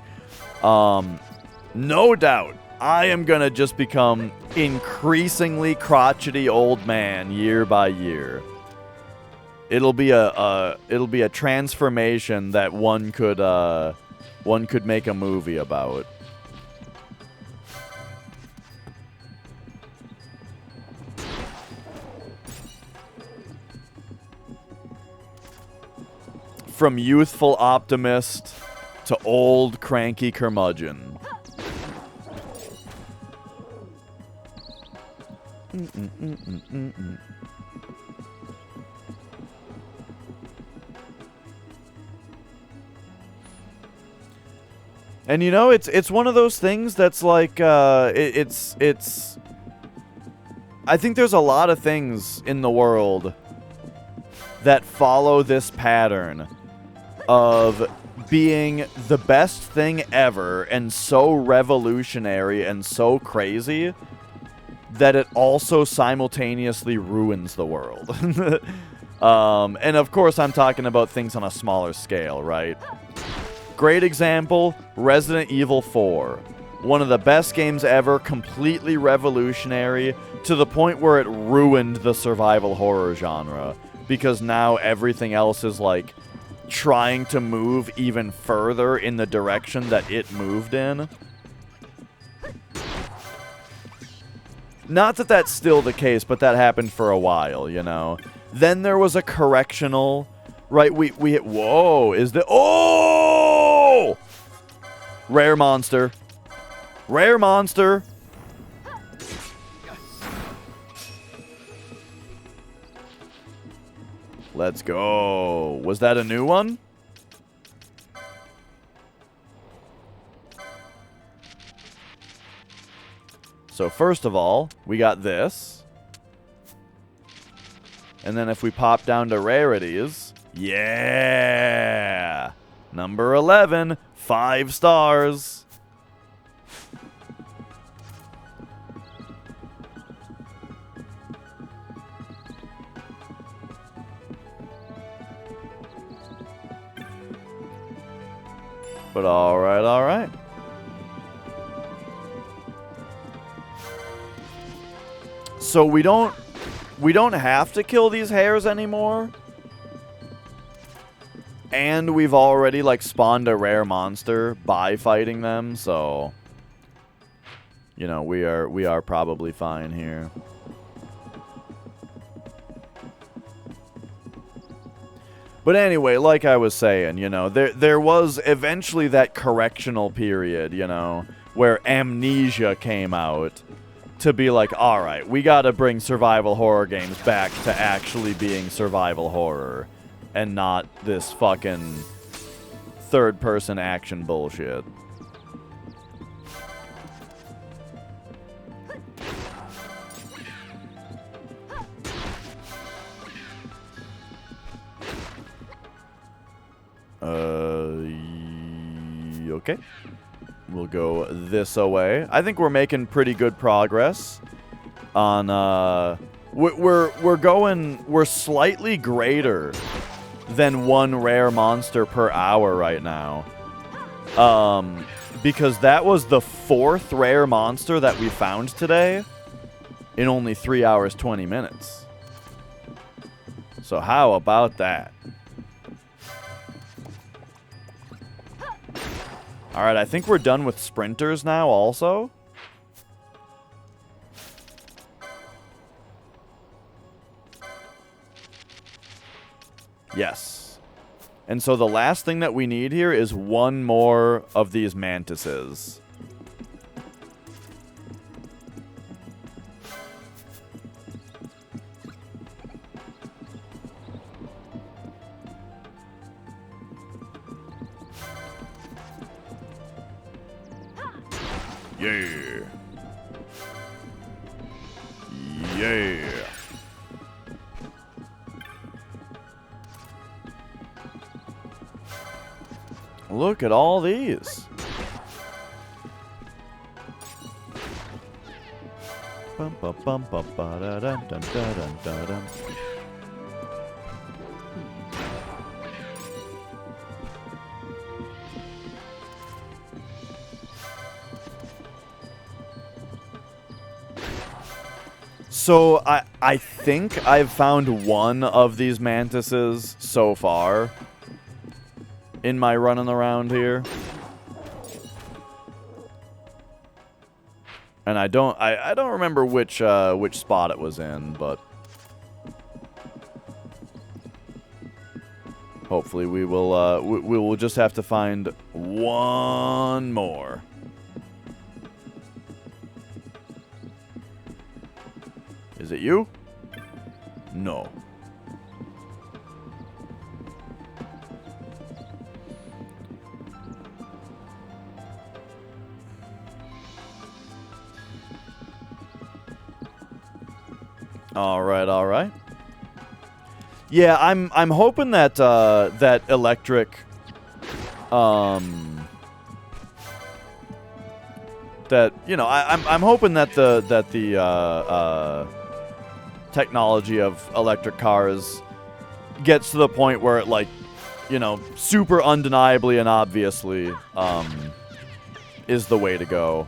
no doubt I am gonna just become increasingly crotchety old man year by year. It'll be a transformation that one could make a movie about. From youthful optimist to old cranky curmudgeon. And you know, it's one of those things that's like it's I think there's a lot of things in the world that follow this pattern of being the best thing ever and so revolutionary and so crazy that it also simultaneously ruins the world. And of course I'm talking about things on a smaller scale, right? Great example, Resident Evil 4. One of the best games ever, completely revolutionary, to the point where it ruined the survival horror genre. Because now everything else is like trying to move even further in the direction that it moved in. Not that that's still the case, but that happened for a while, you know. Then there was a correctional, right? We hit, whoa, is the, oh! Rare monster. Rare monster. Let's go. Was that a new one? So first of all, we got this. And then if we pop down to rarities, yeah! Number 11, 5 stars. But alright, alright. So we don't have to kill these hares anymore. And we've already like spawned a rare monster by fighting them, so you know, we are probably fine here. But anyway, like I was saying, you know, there was eventually that correctional period, you know, where Amnesia came out to be like, all right, we got to bring survival horror games back to actually being survival horror and not this fucking third-person action bullshit. Okay. We'll go this away. I think we're making pretty good progress on, we're slightly greater than 1 rare monster per hour right now. Because that was the 4th rare monster that we found today in only 3 hours, 20 minutes. So how about that? Alright, I think we're done with sprinters now also. Yes. And so the last thing that we need here is 1 more of these mantises. Yeah. Yeah. Look at all these. Bum, bum, bum, bum, ba, da, dun, dun, dun, dun, dun, dun. So I think I've found one of these mantises so far in my running around here. And I don't remember which spot it was in, but hopefully we will just have to find one more. Is it you? No. All right. Yeah, I'm hoping that that electric that I'm hoping that the technology of electric cars gets to the point where it, like, super undeniably and obviously is the way to go.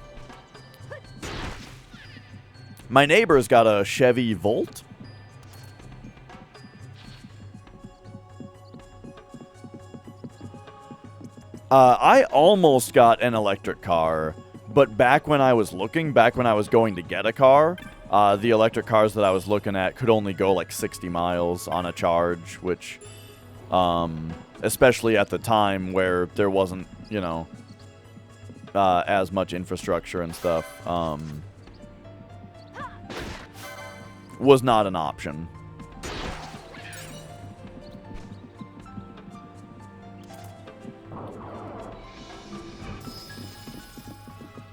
My neighbor's got a Chevy Volt. I almost got an electric car, but back when I was going to get a car, the electric cars that I was looking at could only go like 60 miles on a charge, which, especially at the time where there wasn't, as much infrastructure and stuff, was not an option.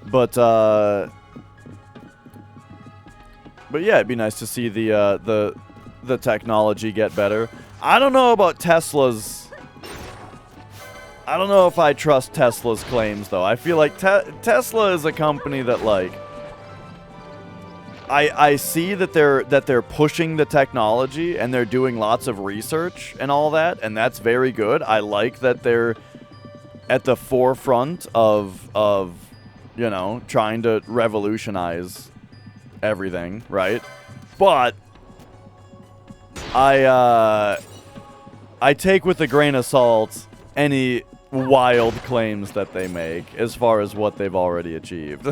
But yeah, it'd be nice to see the technology get better. I don't know about Tesla's. I don't know if I trust Tesla's claims, though. I feel like Tesla is a company that, like, I see that they're pushing the technology and they're doing lots of research and all that, and that's very good. I like that they're at the forefront of trying to revolutionize everything, right? But I take with a grain of salt any wild claims that they make as far as what they've already achieved.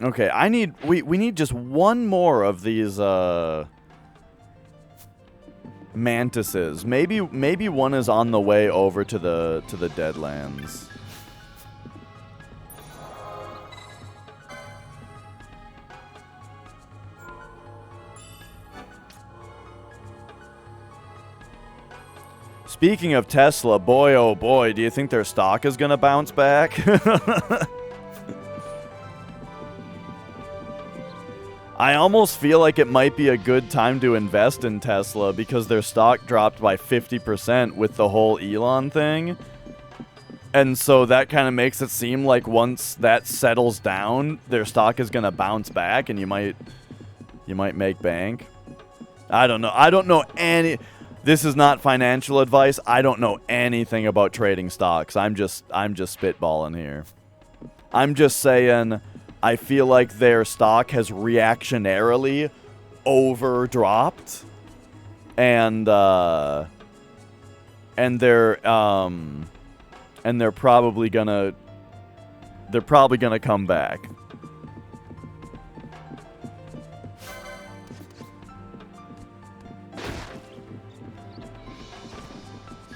Okay, we need just one more of these mantises. Maybe one is on the way over to the Deadlands. Speaking of Tesla, boy oh boy, do you think their stock is gonna bounce back? I almost feel like it might be a good time to invest in Tesla because their stock dropped by 50% with the whole Elon thing. And so that kind of makes it seem like once that settles down, their stock is going to bounce back and you might make bank. I don't know. I don't know any... This is not financial advice. I don't know anything about trading stocks. I'm just spitballing here. I'm just saying... I feel like their stock has reactionarily overdropped, and they're probably gonna come back.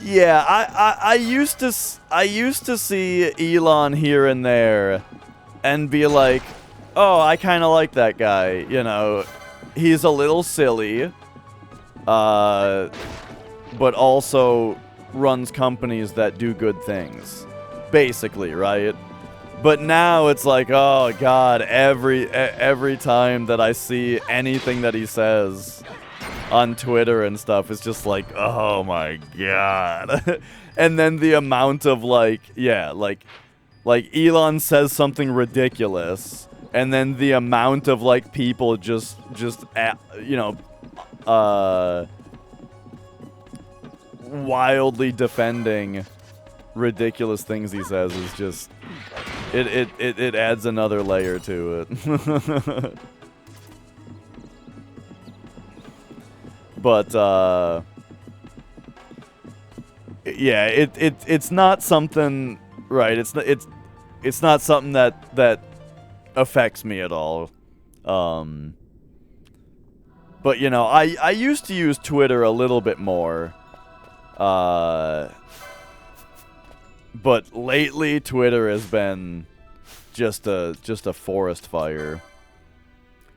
Yeah, I used to see Elon here and there. And be like, oh, I kind of like that guy, you know. He's a little silly, but also runs companies that do good things. Basically, right? But now it's like, oh god, every time that I see anything that he says on Twitter and stuff, it's just like, oh my god. And then the amount of like, yeah, like Elon says something ridiculous, and then the amount of like people just you know, wildly defending ridiculous things he says is just, it adds another layer to it. But yeah, it's not something, right? It's not something that affects me at all. But you know, I used to use Twitter a little bit more. But lately, Twitter has been just a forest fire.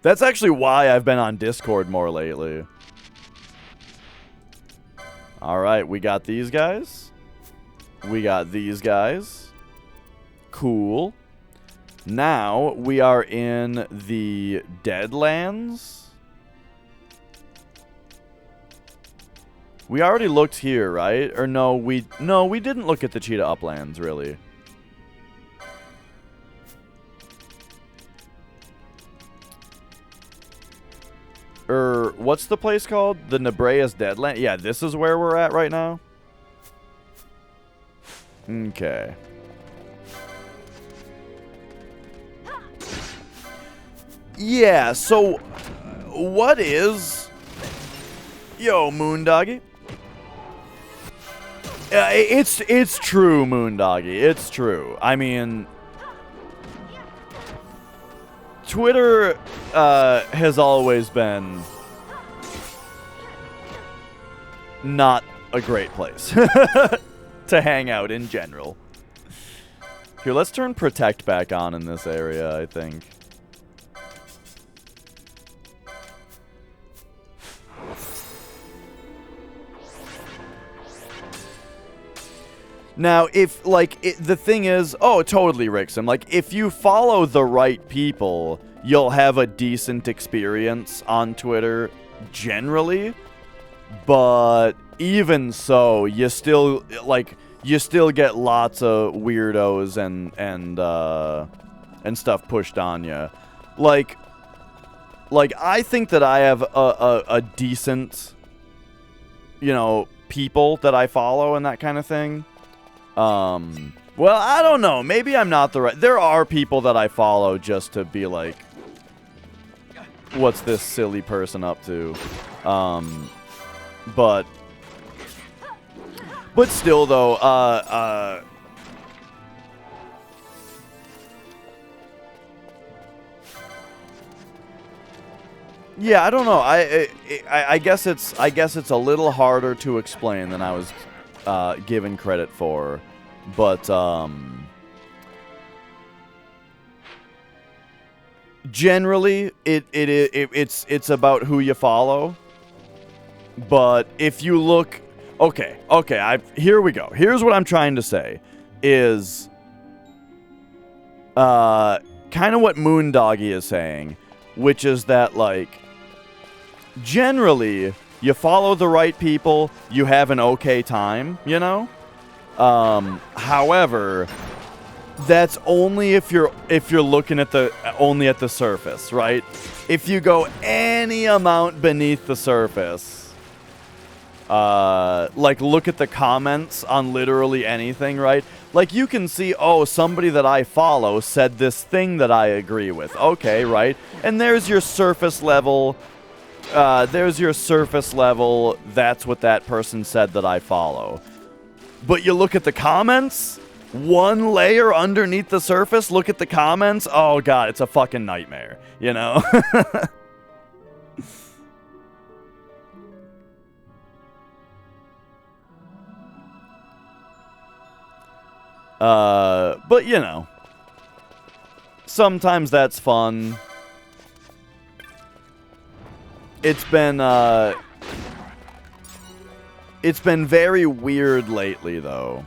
That's actually why I've been on Discord more lately. Alright, we got these guys. We got these guys. Cool. Now, we are in the Deadlands. We already looked here, right? Or no, we didn't look at the Cheetah Uplands, really. What's the place called? The Nebraska Deadland? Yeah, this is where we're at right now. Okay. Yeah, so what is... Yo, Moondoggy. It's true, Moondoggy. It's true. I mean, Twitter has always been not a great place to hang out in general. Here, let's turn Protect back on in this area, I think. Now, if, like, the thing is... Oh, totally, Rixum. Like, if you follow the right people, you'll have a decent experience on Twitter, generally. But even so, you still, like, you still get lots of weirdos and stuff pushed on you. Like, I think that I have a decent, you know, people that I follow and that kind of thing. Well, I don't know. Maybe I'm not the right... There are people that I follow just to be like, what's this silly person up to? But still, though, yeah, I don't know. I guess it's a little harder to explain than I was given credit for, but generally it's about who you follow. But if you look, okay, here we go. Here's what I'm trying to say is kind of what Moondoggy is saying, which is that, like, generally you follow the right people, you have an okay time, you know? However, that's only if you're looking at only at the surface, right? If you go any amount beneath the surface, like, look at the comments on literally anything, right? Like, you can see, oh, somebody that I follow said this thing that I agree with. Okay, right? And there's your surface level... that's what that person said that I follow. But you look at the comments, one layer underneath the surface, look at the comments, oh god, it's a fucking nightmare, you know? But you know, sometimes that's fun. It's been very weird lately, though.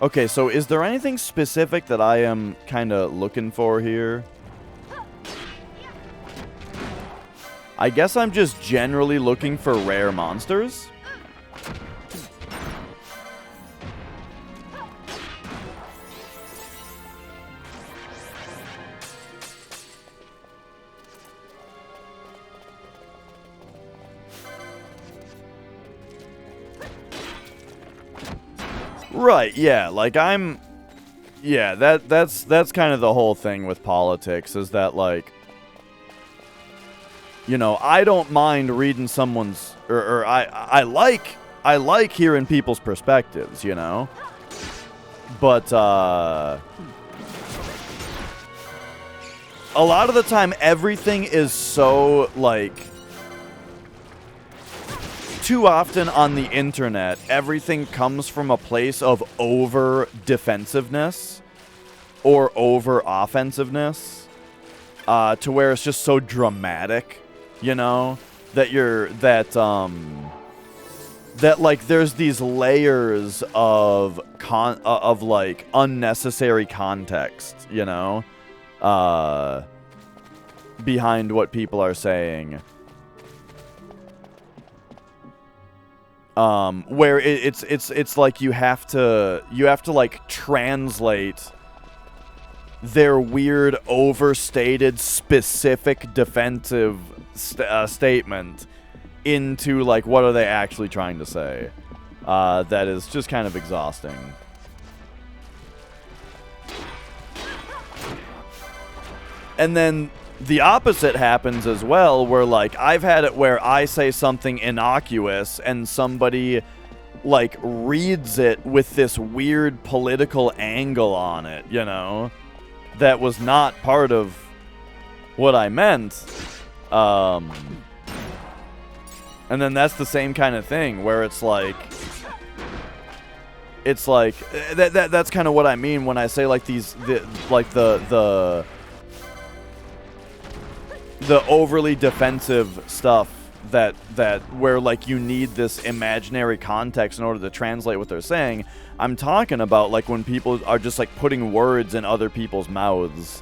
Okay, so is there anything specific that I am kind of looking for here? I guess I'm just generally looking for rare monsters. Right, yeah, like yeah, that's kind of the whole thing with politics, is that, like, you know, I don't mind reading someone's, or I like hearing people's perspectives, you know? But, a lot of the time, everything is so, like, too often on the internet, everything comes from a place of over-defensiveness or over-offensiveness, to where it's just so dramatic, you know, that that like there's these layers of like unnecessary context, you know, behind what people are saying. Where it's like you have to like translate their weird overstated specific defensive statement into like what are they actually trying to say. That is just kind of exhausting. And then the opposite happens as well, where, like, I've had it where I say something innocuous and somebody, like, reads it with this weird political angle on it, you know, that was not part of what I meant. And then that's the same kind of thing, where it's like that's kind of what I mean when I say, like, the overly defensive stuff that where, like, you need this imaginary context in order to translate what they're saying. I'm talking about, like, when people are just, like, putting words in other people's mouths,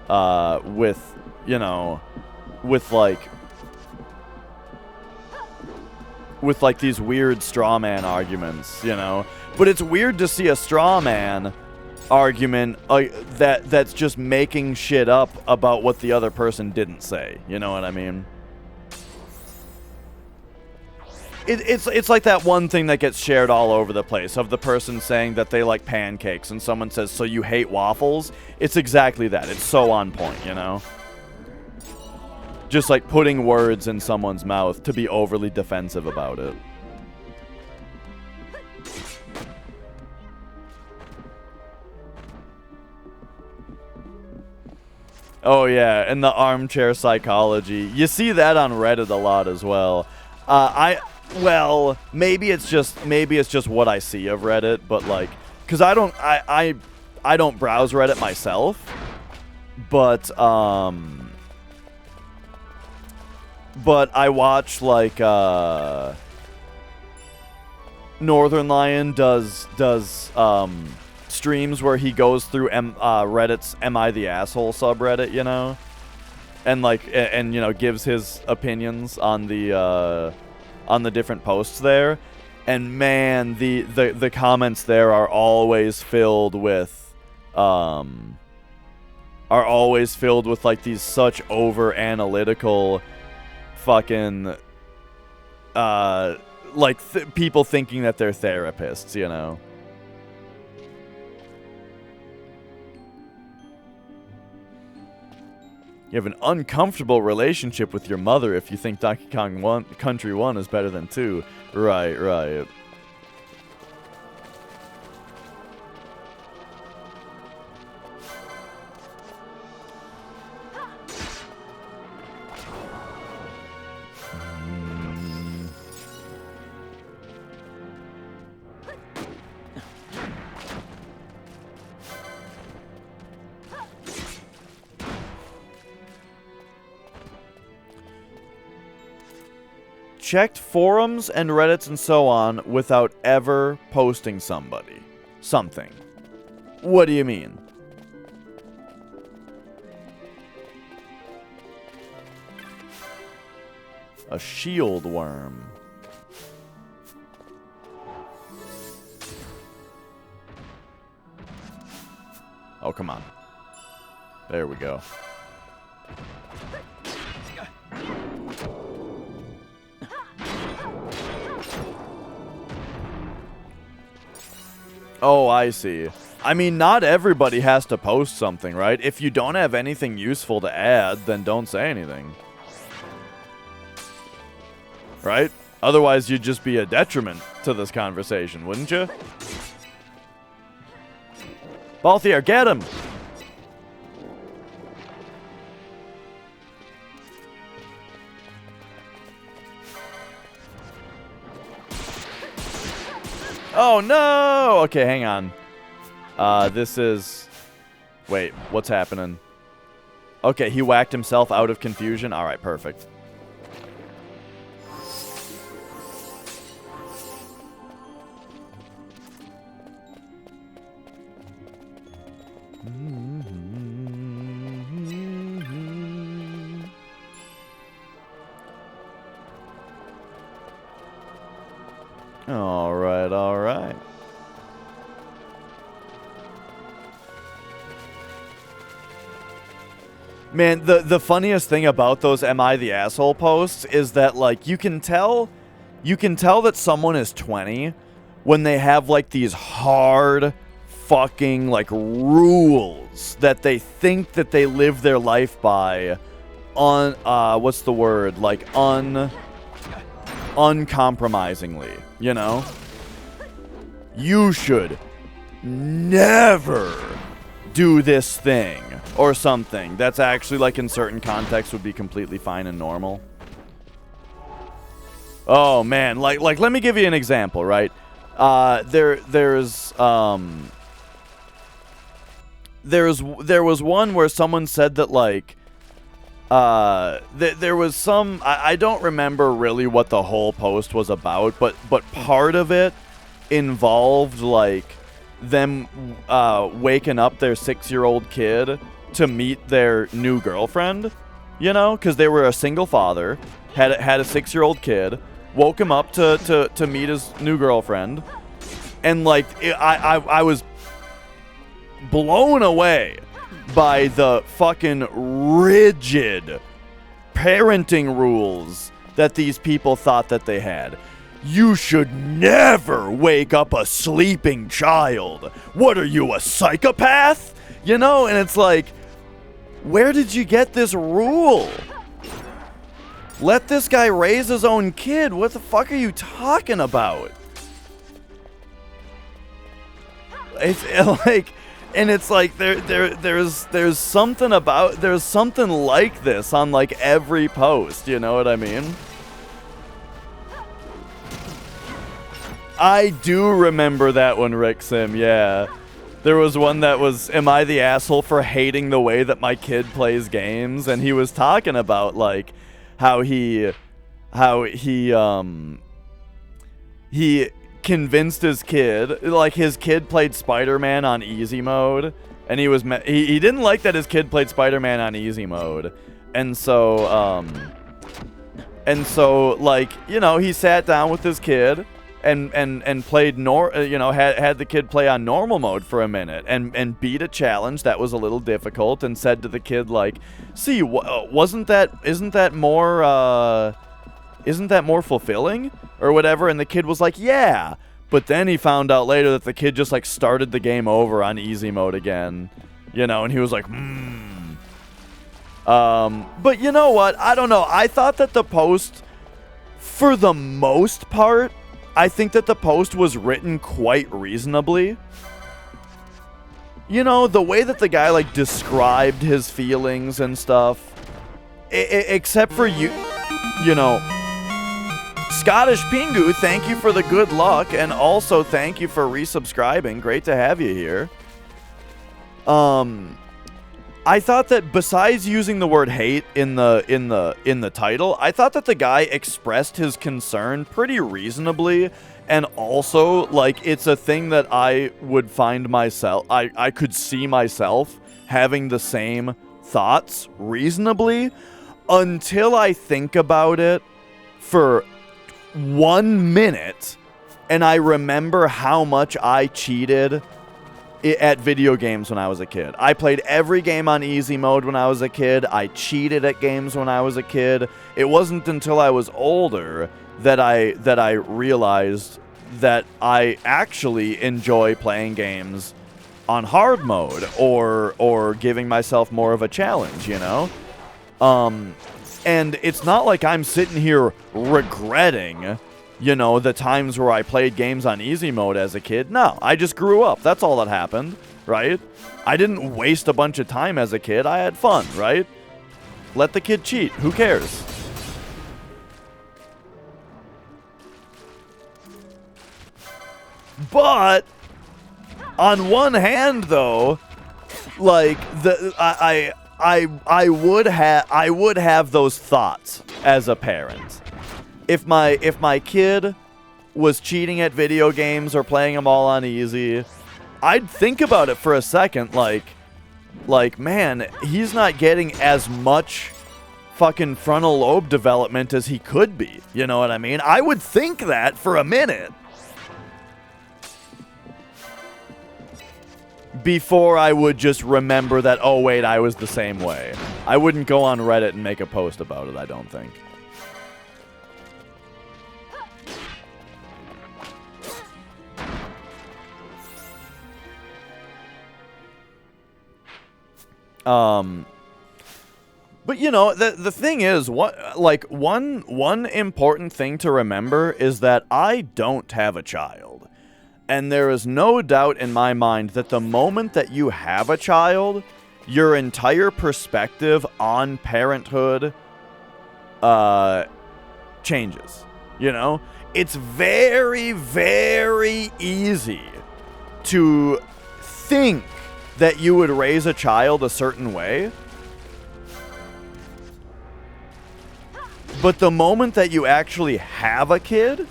with, you know, with these weird straw man arguments, you know. But it's weird to see a straw man argument that's just making shit up about what the other person didn't say. You know what I mean? It's like that one thing that gets shared all over the place of the person saying that they like pancakes and someone says, so you hate waffles? It's exactly that. It's so on point, you know? Just like putting words in someone's mouth to be overly defensive about it. Oh yeah, and the armchair psychology. You see that on Reddit a lot as well. Well, maybe it's just what I see of Reddit, but like, cause I don't browse Reddit myself, but I watch, like, Northern Lion does streams where he goes through Reddit's Am I the Asshole subreddit, you know? And, like, and you know, gives his opinions on the different posts there. And man, the comments there are always filled with like these such over analytical fucking like people thinking that they're therapists, you know. You have an uncomfortable relationship with your mother if you think Donkey Kong Country 1 is better than 2. Right. Checked forums and Reddits and so on without ever posting somebody. something. What do you mean? A shield worm. Oh, come on. There we go. Oh, I see. I mean, not everybody has to post something, right? If you don't have anything useful to add, then don't say anything. Right? Otherwise, you'd just be a detriment to this conversation, wouldn't you? Balthier, get him! Oh, no! Okay, hang on. This is... Wait, what's happening? Okay, he whacked himself out of confusion. All right, perfect. All right, all right. Man, the funniest thing about those "Am I the Asshole" posts is that, like, you can tell that someone is 20 when they have, like, these hard fucking, like, rules that they think that they live their life by on, what's the word? Like, uncompromisingly, you know? You should never do this thing or something that's actually, like, in certain contexts would be completely fine and normal. Oh man, like let me give you an example, right? There was one where someone said that, like, there was some, I don't remember really what the whole post was about, but part of it involved, like, them waking up their 6-year-old kid to meet their new girlfriend, you know, because they were a single father, had a 6-year-old kid, woke him up to meet his new girlfriend, and, like, I was blown away by the fucking rigid parenting rules that these people thought that they had. You should never wake up a sleeping child. What are you, a psychopath? You know, and it's like, where did you get this rule? Let this guy raise his own kid. What the fuck are you talking about? It's like, and it's like there's something about, there's something like this on, like, every post, you know what I mean? I do remember that one, Rick Sim, yeah. There was one that was, am I the asshole for hating the way that my kid plays games? And he was talking about, like, how he convinced his kid, like, his kid played Spider-Man on easy mode, and he didn't like that his kid played Spider-Man on easy mode, and so like, you know, he sat down with his kid and played had the kid play on normal mode for a minute and beat a challenge that was a little difficult, and said to the kid, like, see, isn't that more fulfilling or whatever? And the kid was like, yeah. But then he found out later that the kid just, like, started the game over on easy mode again, you know, and he was like, but you know what? I don't know. I thought that the post, for the most part, I think that the post was written quite reasonably. You know, the way that the guy, like, described his feelings and stuff, except for you know, Scottish Pingu, thank you for the good luck, and also thank you for resubscribing. Great to have you here. I thought that besides using the word hate in the title, I thought that the guy expressed his concern pretty reasonably, and also like it's a thing that I would find myself I could see myself having the same thoughts reasonably until I think about it for 1 minute and I remember how much I cheated at video games when I was a kid. I played every game on easy mode when I was a kid. I cheated at games when I was a kid. It wasn't until I was older that I realized that I actually enjoy playing games on hard mode or giving myself more of a challenge, you know? And it's not like I'm sitting here regretting, you know, the times where I played games on easy mode as a kid. No, I just grew up. That's all that happened, right? I didn't waste a bunch of time as a kid. I had fun, right? Let the kid cheat. Who cares? But on one hand, though, like I would have those thoughts as a parent. If my kid was cheating at video games or playing them all on easy, I'd think about it for a second, like man, he's not getting as much fucking frontal lobe development as he could be. You know what I mean? I would think that for a minute before I would just remember that, oh wait, I was the same way. I wouldn't go on Reddit and make a post about it, I don't think. But you know, the thing is, one important thing to remember is that I don't have a child. And there is no doubt in my mind that the moment that you have a child, your entire perspective on parenthood changes. You know? It's very, very easy to think that you would raise a child a certain way. But the moment that you actually have a kid,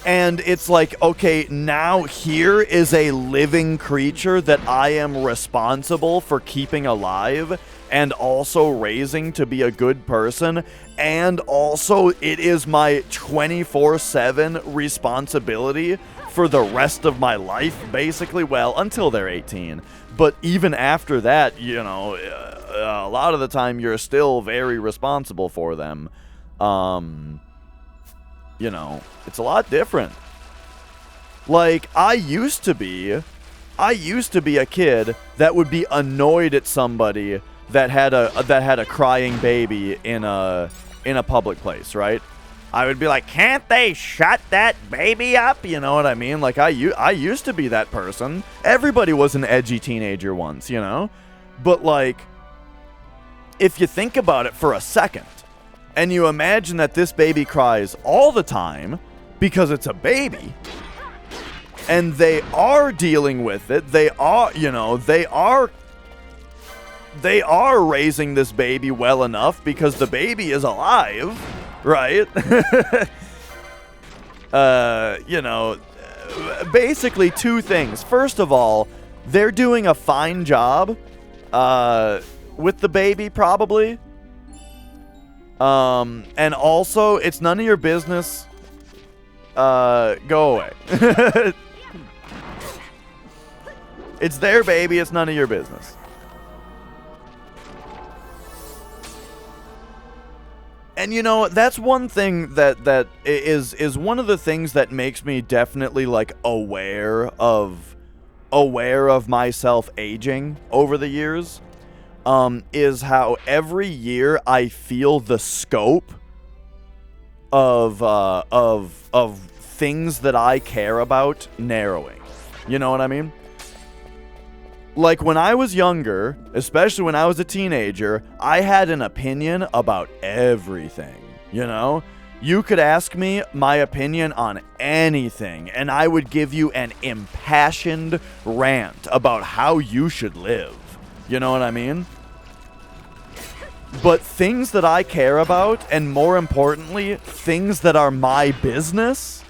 and it's like, okay, now here is a living creature that I am responsible for keeping alive and also raising to be a good person, and also it is my 24/7 responsibility for the rest of my life, basically. Well, until they're 18. But even after that, you know, a lot of the time you're still very responsible for them. You know, it's a lot different. Like, I used to be a kid that would be annoyed at somebody that had a crying baby in a public place, right? I would be like, can't they shut that baby up? You know what I mean? Like, I used to be that person. Everybody was an edgy teenager once, you know? But, like, if you think about it for a second, and you imagine that this baby cries all the time because it's a baby, and they are dealing with it, they are, you know, they are raising this baby well enough because the baby is alive, right? You know, basically two things. First of all, they're doing a fine job with the baby, probably. And also, it's none of your business. Go away. It's their baby, it's none of your business. And you know, that's one thing that is one of the things that makes me definitely like aware of myself aging over the years. Is how every year I feel the scope of things that I care about narrowing. You know what I mean? Like, when I was younger, especially when I was a teenager, I had an opinion about everything, you know? You could ask me my opinion on anything, and I would give you an impassioned rant about how you should live. You know what I mean? But things that I care about, and more importantly, things that are my business,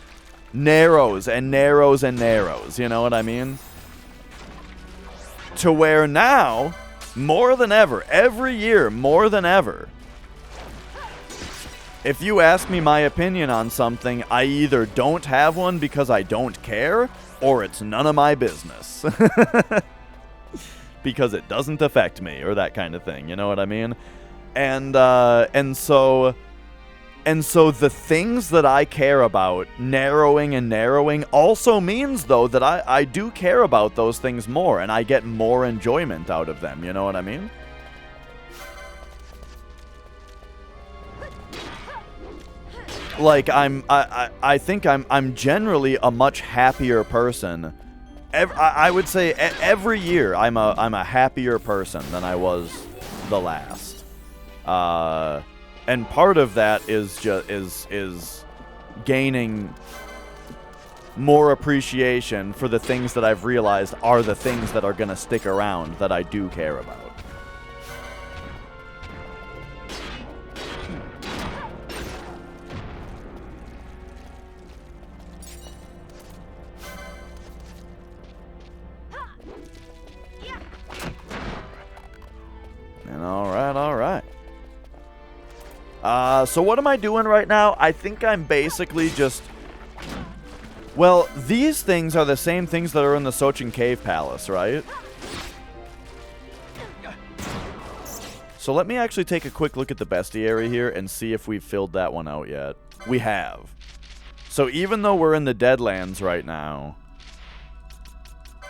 narrows and narrows and narrows. You know what I mean? To where now, more than ever, every year, more than ever, if you ask me my opinion on something, I either don't have one because I don't care, or it's none of my business. Because it doesn't affect me, or that kind of thing, you know what I mean? And so the things that I care about narrowing and narrowing also means, though, that I do care about those things more, and I get more enjoyment out of them, you know what I mean? Like, I think I'm generally a much happier person. I would say every year I'm a happier person than I was the last. And part of that is gaining more appreciation for the things that I've realized are the things that are gonna stick around that I do care about. And alright. So what am I doing right now? I think I'm basically just... Well, these things are the same things that are in the Sochin Cave Palace, right? So let me actually take a quick look at the bestiary here and see if we've filled that one out yet. We have. So even though we're in the Deadlands right now,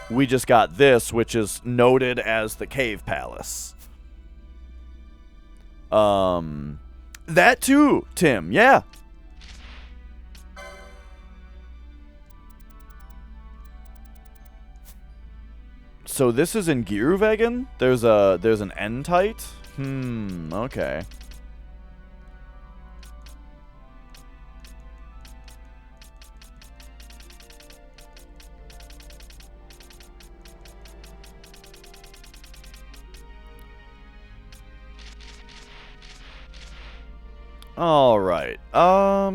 we just got this, which is noted as the Cave Palace. That too, Tim, yeah. So this is in Giruvegan? There's an N-Tite? Okay. Alright, I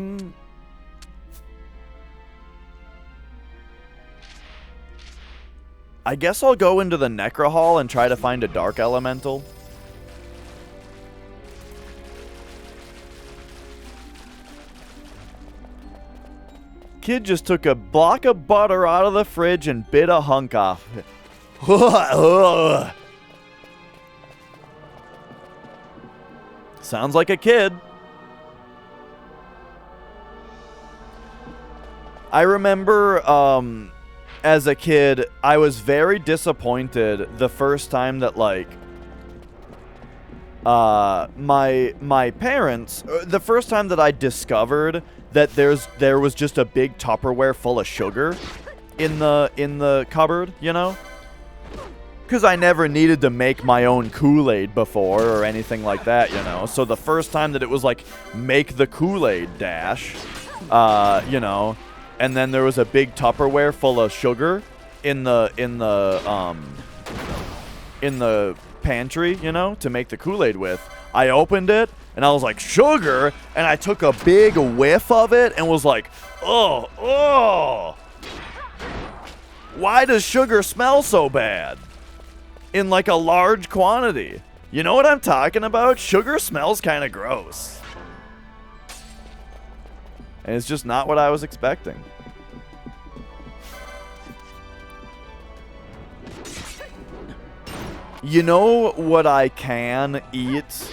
guess I'll go into the Necro Hall and try to find a Dark Elemental. Kid just took a block of butter out of the fridge and bit a hunk off. Sounds like a kid. I remember, as a kid, I was very disappointed the first time that, like, my parents, the first time that I discovered that there was just a big Tupperware full of sugar in the cupboard, you know? Because I never needed to make my own Kool-Aid before or anything like that, you know? So the first time that it was like, make the Kool-Aid dash, you know, and then there was a big Tupperware full of sugar in the pantry, you know, to make the Kool-Aid with. I opened it, and I was like, sugar? And I took a big whiff of it and was like, oh. Why does sugar smell so bad? In like a large quantity. You know what I'm talking about? Sugar smells kind of gross. And it's just not what I was expecting. You know what I can eat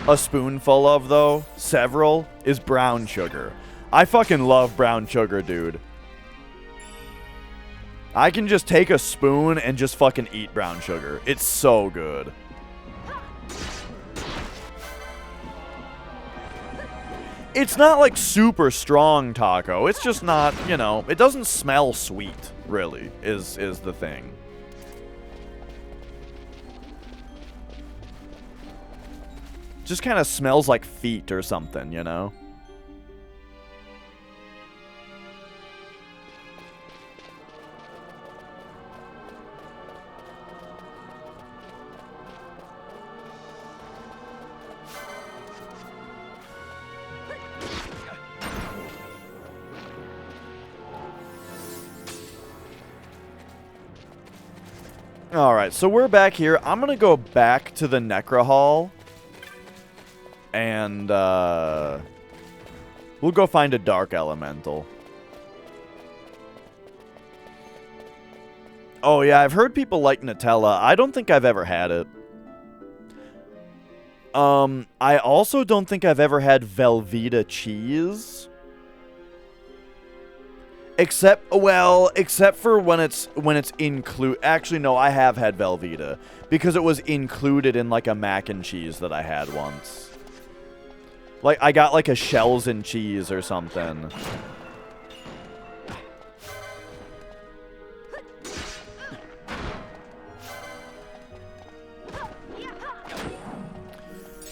a spoonful of, though? Several? Is brown sugar. I fucking love brown sugar, dude. I can just take a spoon and just fucking eat brown sugar. It's so good. It's not like super strong taco. It's just not, you know, it doesn't smell sweet, really, is the thing. Just kind of smells like feet or something, you know? Alright, so we're back here. I'm gonna go back to the Necro Hall. And, we'll go find a Dark Elemental. Oh, yeah, I've heard people like Nutella. I don't think I've ever had it. I also don't think I've ever had Velveeta cheese. Except for when it's actually, no, I have had Velveeta. Because it was included in, like, a mac and cheese that I had once. Like, I got, like, a shells and cheese or something.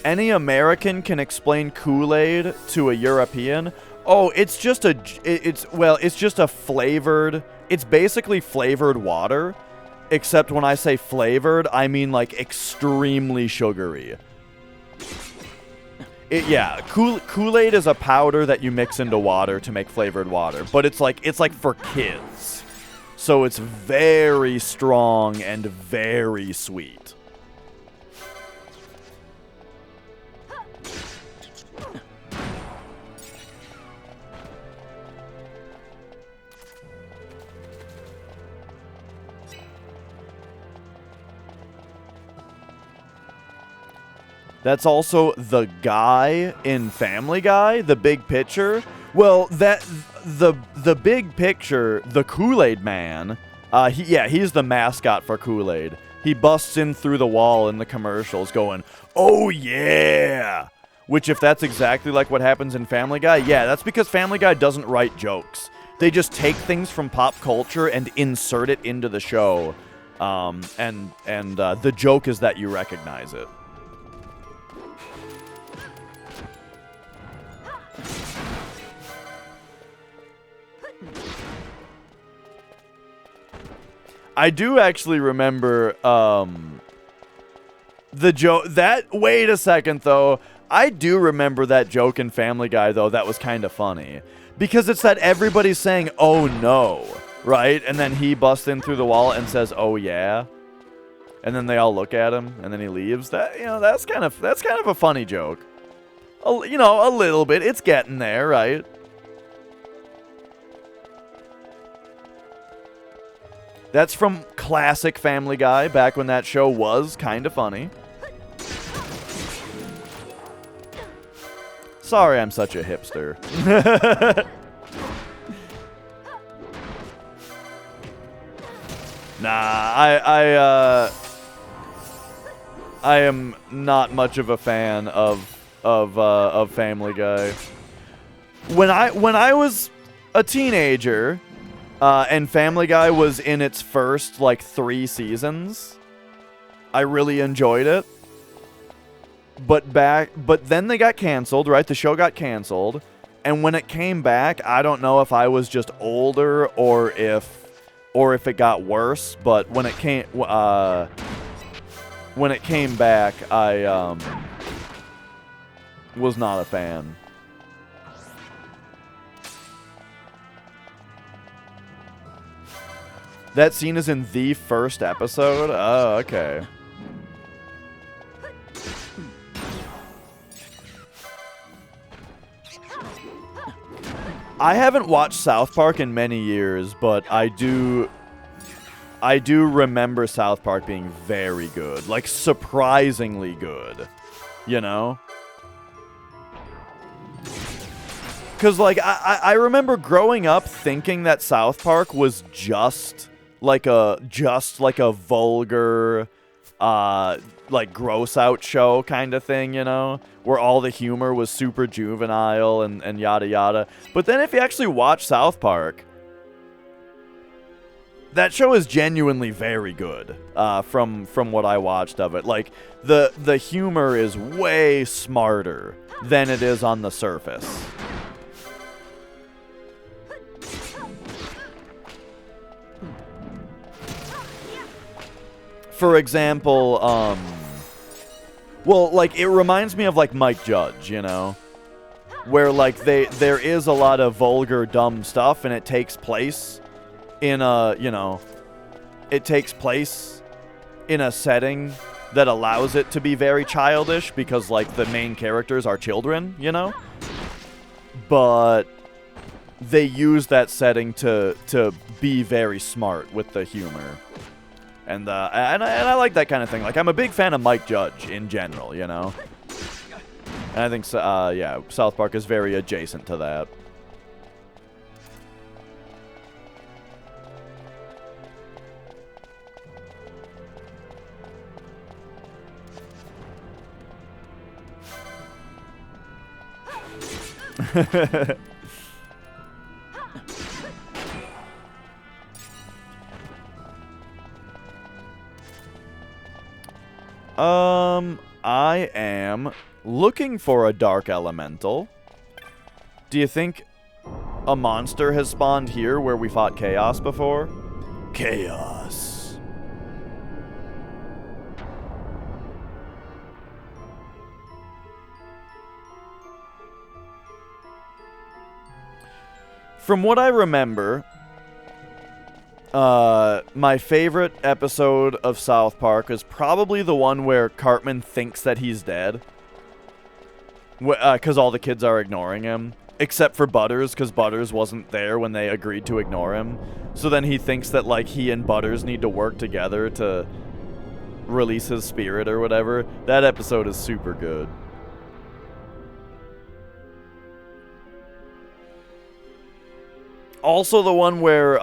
Any American can explain Kool-Aid to a European. Oh, it's just a flavored, it's basically flavored water, except when I say flavored, I mean like extremely sugary. Yeah, Kool-Aid is a powder that you mix into water to make flavored water, but it's like for kids. So it's very strong and very sweet. That's also the guy in Family Guy, the big picture. Well, the big picture, the Kool-Aid Man, he's the mascot for Kool-Aid. He busts in through the wall in the commercials going, "Oh yeah!" Which, if that's exactly like what happens in Family Guy, yeah, that's because Family Guy doesn't write jokes. They just take things from pop culture and insert it into the show. The joke is that you recognize it. I do actually remember, the joke, wait a second, though. I do remember that joke in Family Guy, though, that was kind of funny. Because it's that everybody's saying, "Oh no," right? And then he busts in through the wall and says, "Oh yeah." And then they all look at him, and then he leaves. That's kind of a funny joke. A little bit. It's getting there, right? That's from classic Family Guy, back when that show was kind of funny. Sorry I'm such a hipster. Nah, I am not much of a fan of Family Guy. When I was a teenager, and Family Guy was in its first, like, 3 seasons, I really enjoyed it. But then they got canceled, right? The show got canceled. And when it came back, I don't know if I was just older or if it got worse. But when it came back, I was not a fan. That scene is in the first episode? Oh, okay. I haven't watched South Park in many years, but I do remember South Park being very good. Like, surprisingly good. You know? Because, like, I remember growing up thinking that South Park was just like a vulgar, like, gross out show kind of thing, you know, where all the humor was super juvenile and yada yada. But then if you actually watch South Park, that show is genuinely very good, from what I watched of it. Like, the humor is way smarter than it is on the surface. For example, well, like, it reminds me of, like, Mike Judge, you know? Where, like, there is a lot of vulgar, dumb stuff, and it takes place in a, you know, it takes place in a setting that allows it to be very childish because, like, the main characters are children, you know? But they use that setting to be very smart with the humor. And I like that kind of thing. Like, I'm a big fan of Mike Judge in general, you know? And I think, yeah, South Park is very adjacent to that. I am looking for a dark elemental. Do you think a monster has spawned here where we fought Chaos before? Chaos. From what I remember, my favorite episode of South Park is probably the one where Cartman thinks that he's dead. Because all the kids are ignoring him. Except for Butters, because Butters wasn't there when they agreed to ignore him. So then he thinks that, like, he and Butters need to work together to release his spirit or whatever. That episode is super good. Also the one where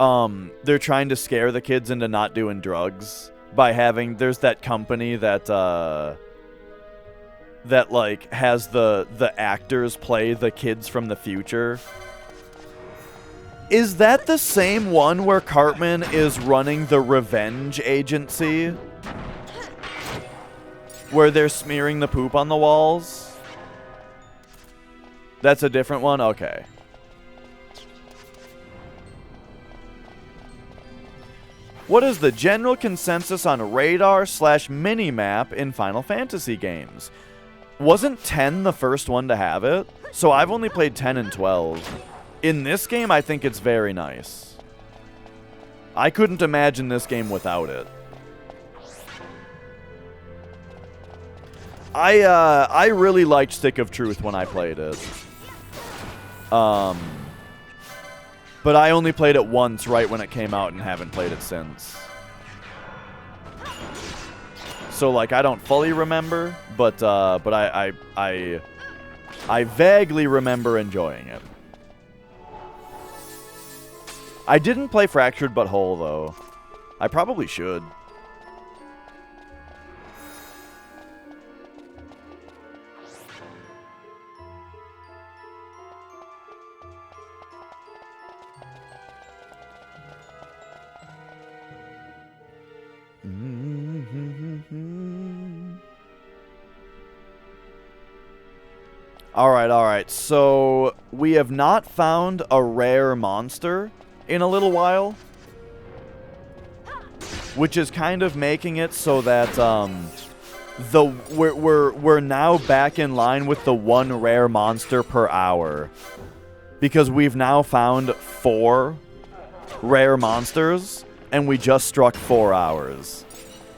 they're trying to scare the kids into not doing drugs by having, there's that company that that like has the actors play the kids from the future. Is that the same one where Cartman is running the revenge agency? Where they're smearing the poop on the walls? That's a different one? Okay. What is the general consensus on radar/minimap in Final Fantasy games? Wasn't 10 the first one to have it? So I've only played 10 and 12. In this game, I think it's very nice. I couldn't imagine this game without it. I really liked Stick of Truth when I played it. But I only played it once right when it came out and haven't played it since. So, like, I don't fully remember, but I vaguely remember enjoying it. I didn't play Fractured But Whole, though. I probably should. Alright, so we have not found a rare monster in a little while, which is kind of making it so that we're now back in line with the one rare monster per hour, because we've now found 4 rare monsters and we just struck 4 hours.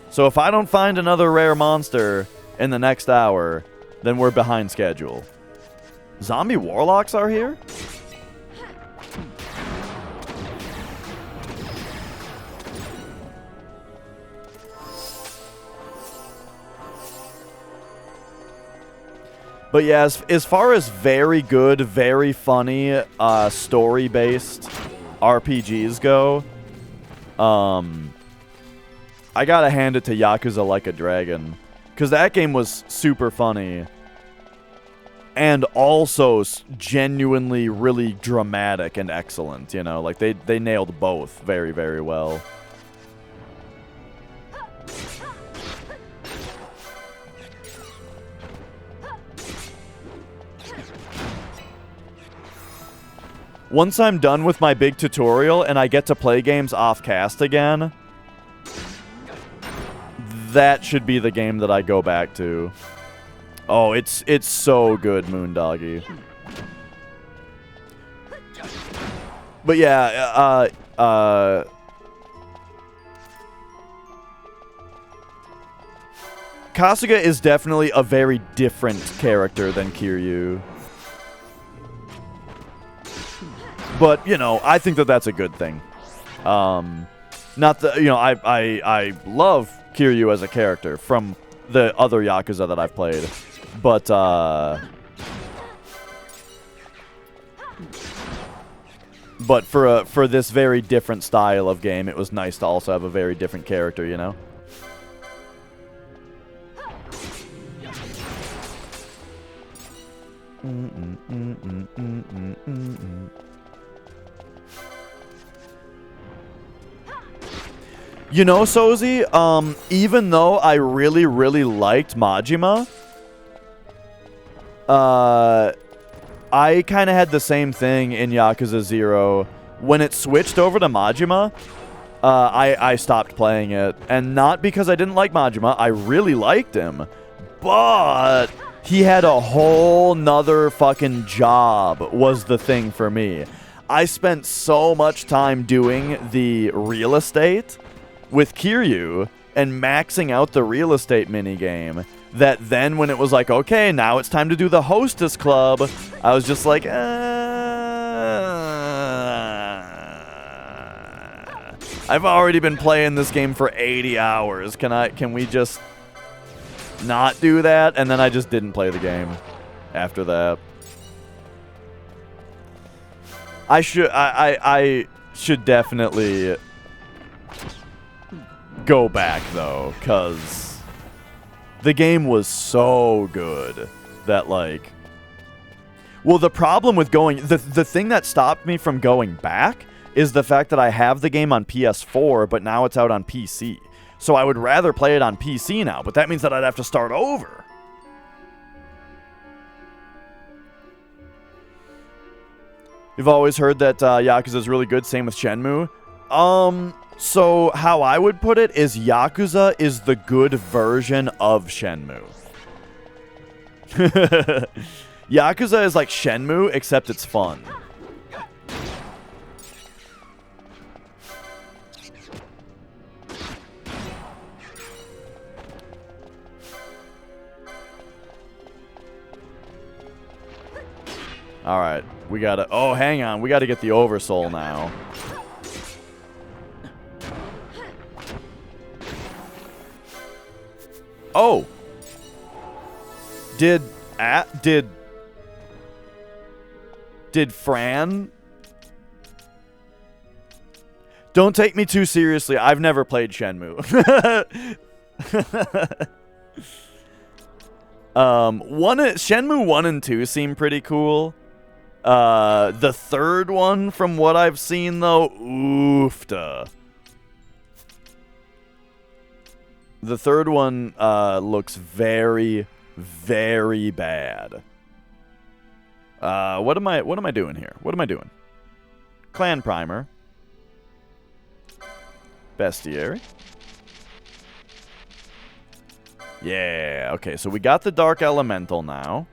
So if I don't find another rare monster in the next hour, then we're behind schedule. Zombie warlocks are here? But yeah, as far as very good, very funny, story-based RPGs go, I gotta hand it to Yakuza Like a Dragon. Because that game was super funny. And also genuinely really dramatic and excellent, you know? Like, they nailed both very, very well. Once I'm done with my big tutorial and I get to play games off-cast again, that should be the game that I go back to. Oh, it's so good, Moondoggy. But yeah, Kasuga is definitely a very different character than Kiryu. But, you know, I think that that's a good thing. Not that, you know, I love Kiryu as a character from the other Yakuza that I've played. But, for this very different style of game, it was nice to also have a very different character, you know? You know, Sozi, even though I really, really liked Majima, I kind of had the same thing in Yakuza 0. When it switched over to Majima, I stopped playing it. And not because I didn't like Majima, I really liked him. But he had a whole nother fucking job was the thing for me. I spent so much time doing the real estate with Kiryu and maxing out the real estate minigame that then when it was like, okay, now it's time to do the hostess club, I was just like, I've already been playing this game for 80 hours. Can we just not do that? And then I just didn't play the game after that. I should definitely go back though, cuz the game was so good that, like, well, the problem with going, the thing that stopped me from going back is the fact that I have the game on PS4, but now it's out on PC. So I would rather play it on PC now, but that means that I'd have to start over. You've always heard that Yakuza is really good, same with Shenmue. So how I would put it is Yakuza is the good version of Shenmue. Yakuza is like Shenmue, except it's fun. Alright, we gotta... Oh, hang on. We gotta get the Oversoul now. Oh! Did Fran... Don't take me too seriously. I've never played Shenmue. Shenmue 1 and 2 seem pretty cool. The third one, from what I've seen, though, oofta. The third one looks very, very bad. What am I doing here? What am I doing? Clan Primer. Bestiary. Yeah, okay, so we got the Dark Elemental now.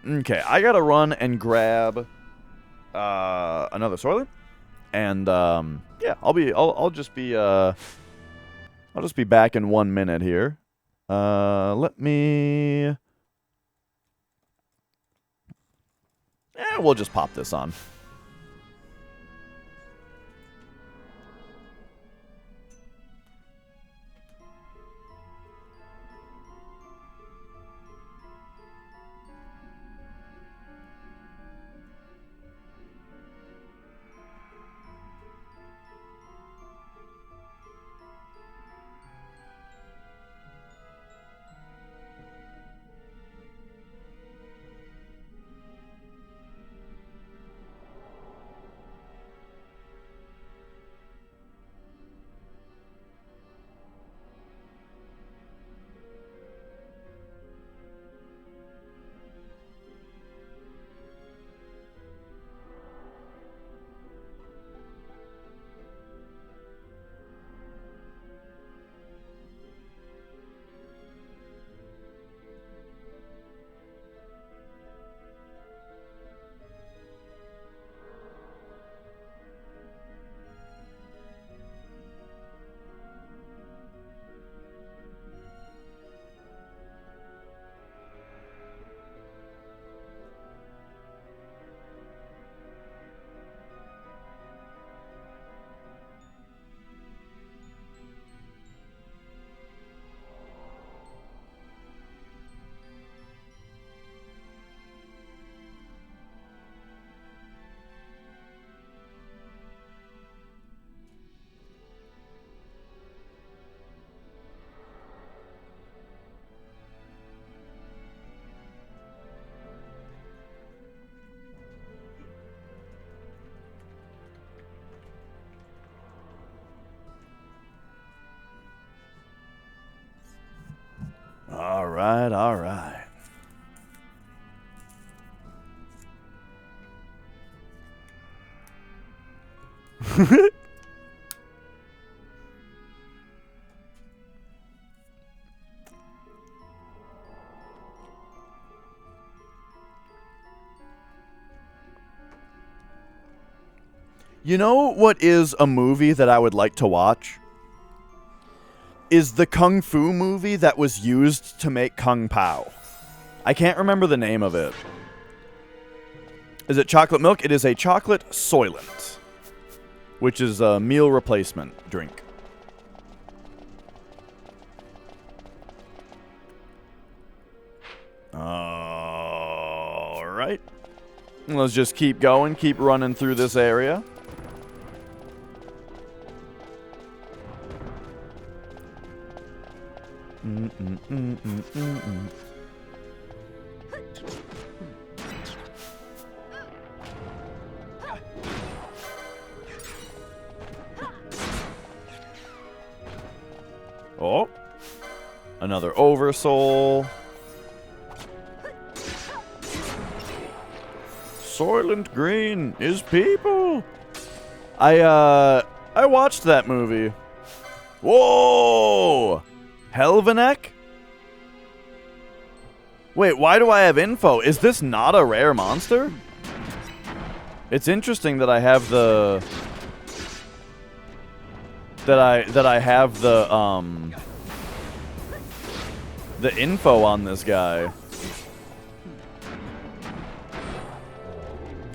Okay, I gotta run and grab another Soiler. And yeah, I'll just be back in 1 minute here. Let me we'll just pop this on. right, all right. You know what is a movie that I would like to watch? Is the Kung Fu movie that was used to make Kung Pao. I can't remember the name of it. Is it chocolate milk? It is a chocolate Soylent, which is a meal replacement drink. All right. Let's just keep going, keep running through this area. Oh, another oversoul. Soylent Green is people. I watched that movie. Whoa! Helvenek? Wait, why do I have info? Is this not a rare monster? It's interesting that I have the that I have the info on this guy.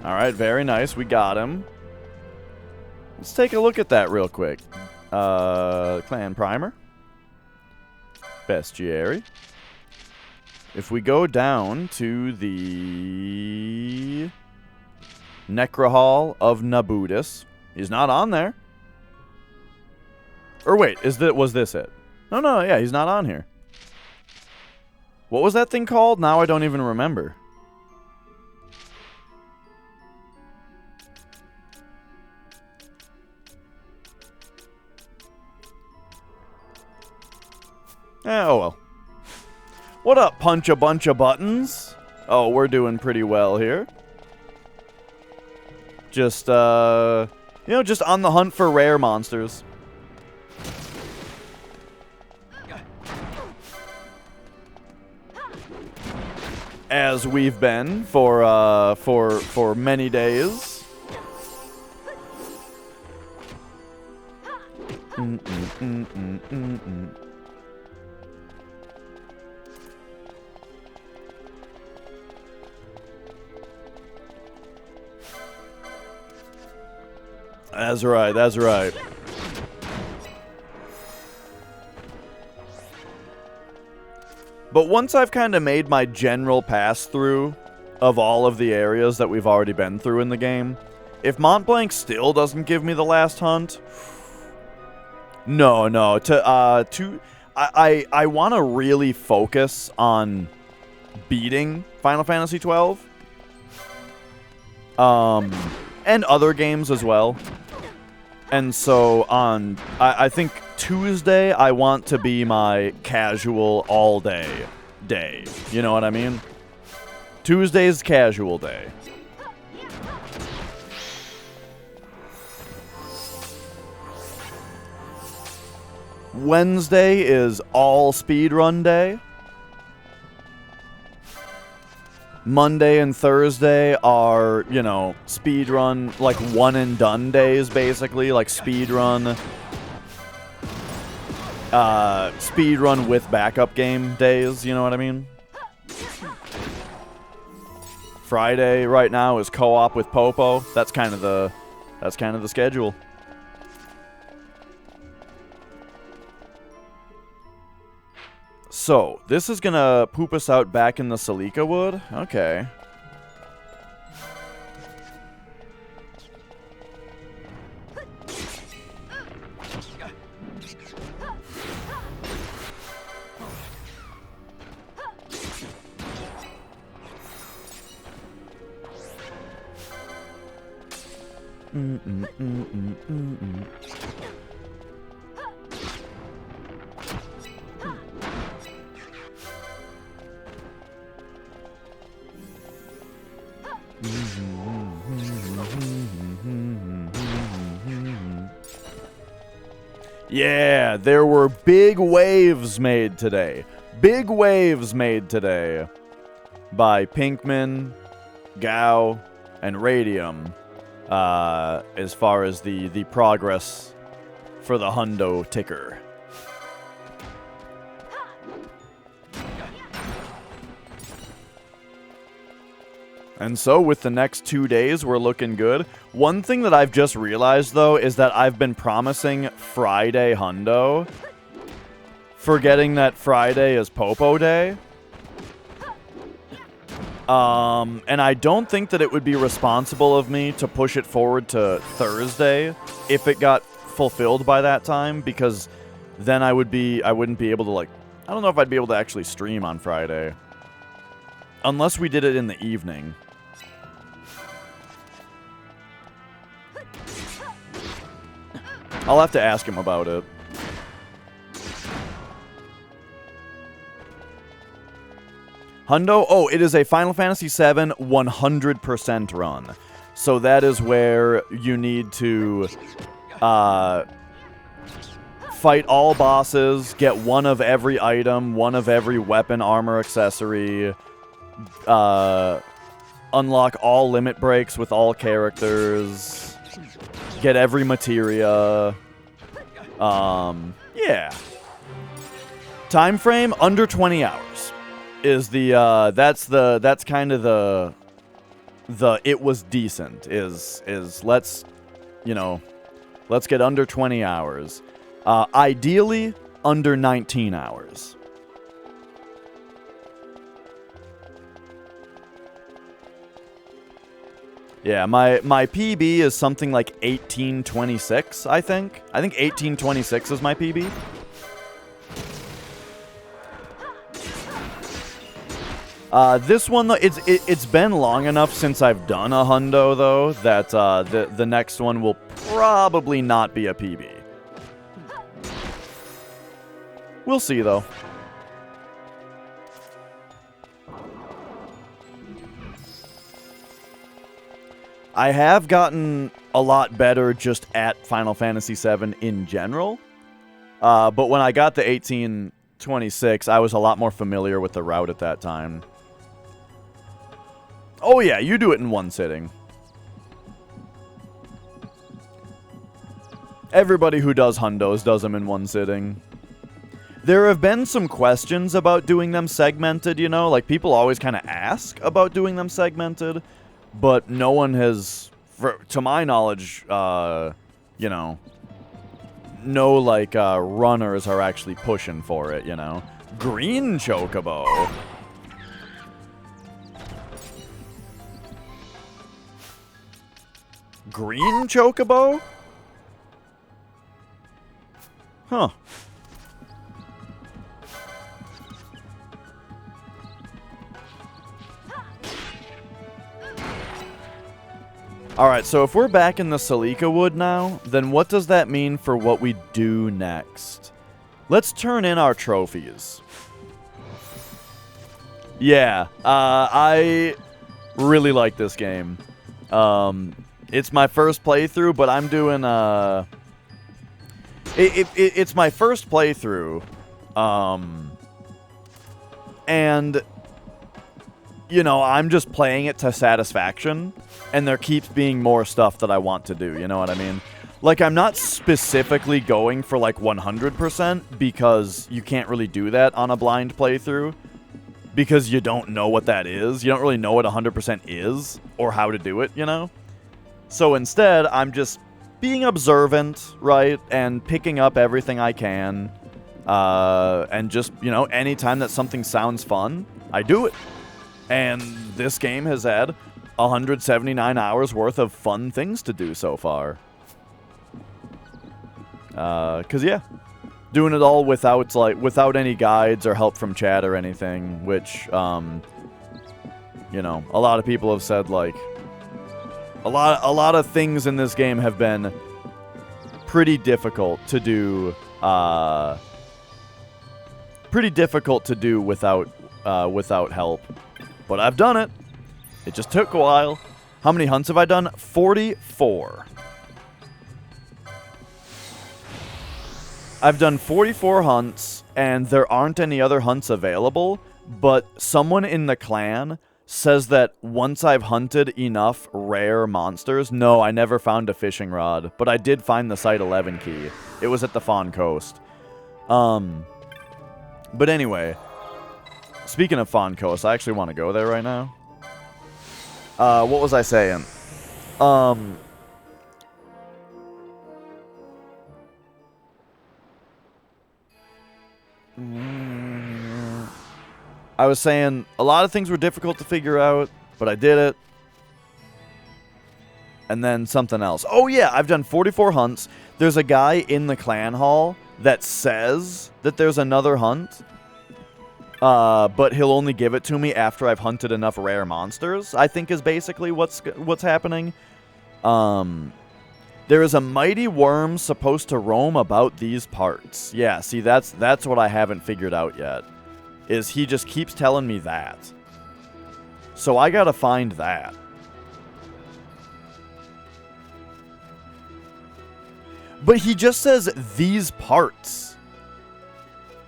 All right, very nice. We got him. Let's take a look at that real quick. Clan Primer. Bestiary. If we go down to the Necrohall of Nabudis, he's not on there. Or wait, was this it? No, yeah, he's not on here. What was that thing called? Now I don't even remember. Oh well. What up, punch a bunch of buttons? Oh, we're doing pretty well here. Just, just on the hunt for rare monsters. As we've been for many days. That's right, that's right. But once I've kind of made my general pass-through of all of the areas that we've already been through in the game, if Mont Blanc still doesn't give me the last hunt... No. I want to really focus on beating Final Fantasy XII. And other games as well. And so on, I think Tuesday I want to be my casual all day. You know what I mean? Tuesday's casual day. Wednesday is all speedrun day. Monday and Thursday are, speedrun, like one and done days, basically, like speedrun with backup game days, you know what I mean? Friday right now is co-op with Popo. That's kind of the schedule. So, this is gonna poop us out back in the Salika Wood? Okay. Yeah, there were big waves made today. Big waves made today by Pinkman, Gao, and Radium as far as the progress for the hundo ticker. And so with the next 2 days, we're looking good. One thing that I've just realized, though, is that I've been promising Friday hundo, forgetting that Friday is Popo Day. And I don't think that it would be responsible of me to push it forward to Thursday if it got fulfilled by that time, because then I wouldn't be able to, like, I don't know if I'd be able to actually stream on Friday. Unless we did it in the evening. I'll have to ask him about it. Hundo? Oh, it is a Final Fantasy VII 100% run. So that is where you need to fight all bosses, get one of every item, one of every weapon, armor, accessory, unlock all limit breaks with all characters, get every materia. Yeah. Time frame under 20 hours is the that's kind of the it was decent is let's get under 20 hours. Ideally under 19 hours. Yeah, my PB is something like 1826, I think. I think 1826 is my PB. This one, though, it's been long enough since I've done a hundo, though, that the next one will probably not be a PB. We'll see, though. I have gotten a lot better just at Final Fantasy VII in general. But when I got the 1826, I was a lot more familiar with the route at that time. Oh yeah, you do it in one sitting. Everybody who does hundos does them in one sitting. There have been some questions about doing them segmented, you know? Like, people always kind of ask about doing them segmented. But no one has, to my knowledge, no, like, runners are actually pushing for it, you know? Green Chocobo. Green Chocobo? Huh. Alright, so if we're back in the Salika Wood now, then what does that mean for what we do next? Let's turn in our trophies. Yeah, I really like this game. It's my first playthrough, but I'm doing, it's my first playthrough, and, you know, I'm just playing it to satisfaction. And there keeps being more stuff that I want to do, you know what I mean? Like, I'm not specifically going for, like, 100% because you can't really do that on a blind playthrough. Because you don't know what that is. You don't really know what 100% is or how to do it, you know? So instead, I'm just being observant, right? And picking up everything I can. And just, you know, anytime that something sounds fun, I do it. And this game has had 179 hours worth of fun things to do so far. 'Cause yeah, doing it all without any guides or help from chat or anything, which, you know, a lot of people have said, like, a lot of things in this game have been pretty difficult to do, without help. But I've done it. It just took a while. How many hunts have I done? 44. I've done 44 hunts, and there aren't any other hunts available, but someone in the clan says that once I've hunted enough rare monsters... No, I never found a fishing rod, but I did find the Site 11 key. It was at the Fawn Coast. But anyway, speaking of Fawn Coast, I actually want to go there right now. What was I saying? I was saying a lot of things were difficult to figure out, but I did it. And then something else. Oh yeah, I've done 44 hunts. There's a guy in the clan hall that says that there's another hunt. But he'll only give it to me after I've hunted enough rare monsters, I think is basically what's happening. There is a mighty worm supposed to roam about these parts. Yeah, see, that's what I haven't figured out yet. Is he just keeps telling me that. So I gotta find that. But he just says these parts.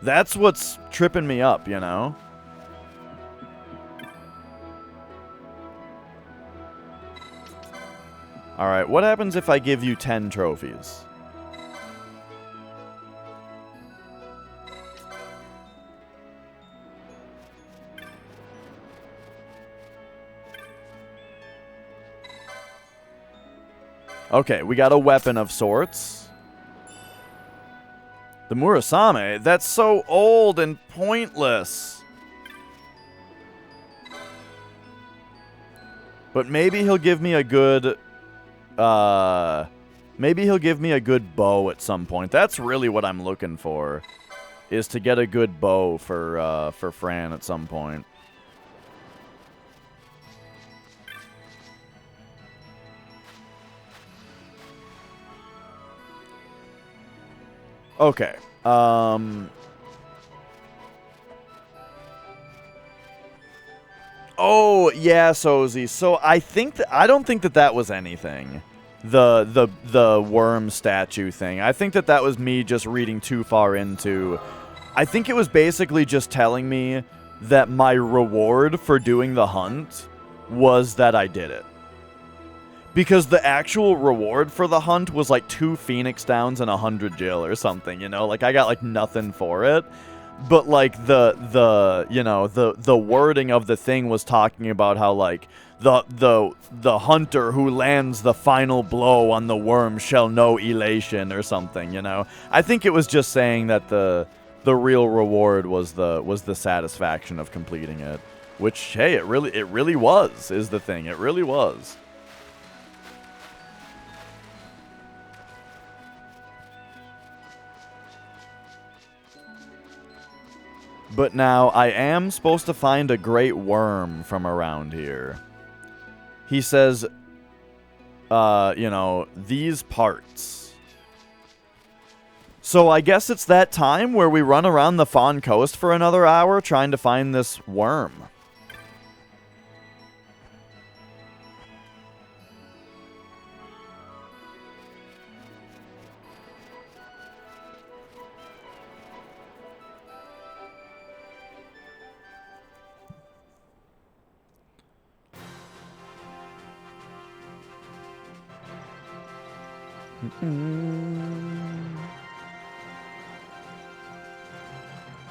That's what's tripping me up, you know? Alright, what happens if I give you 10 trophies? Okay, we got a weapon of sorts. The Murasame, that's so old and pointless. But maybe he'll give me a good... maybe he'll give me a good bow at some point. That's really what I'm looking for. Is to get a good bow for Fran at some point. Okay. Oh, yeah, Sozy. So I don't think that was anything. The worm statue thing. I think that was me just reading too far into. I think it was basically just telling me that my reward for doing the hunt was that I did it. Because the actual reward for the hunt was like 2 Phoenix Downs and 100 Jill or something, you know? Like, I got like nothing for it. But like the wording of the thing was talking about how like the hunter who lands the final blow on the worm shall know elation or something, you know? I think it was just saying that the real reward was the satisfaction of completing it. Which, hey, it really was, is the thing. It really was. But now, I am supposed to find a great worm from around here. He says, you know, these parts. So I guess it's that time where we run around the Fawn Coast for another hour trying to find this worm.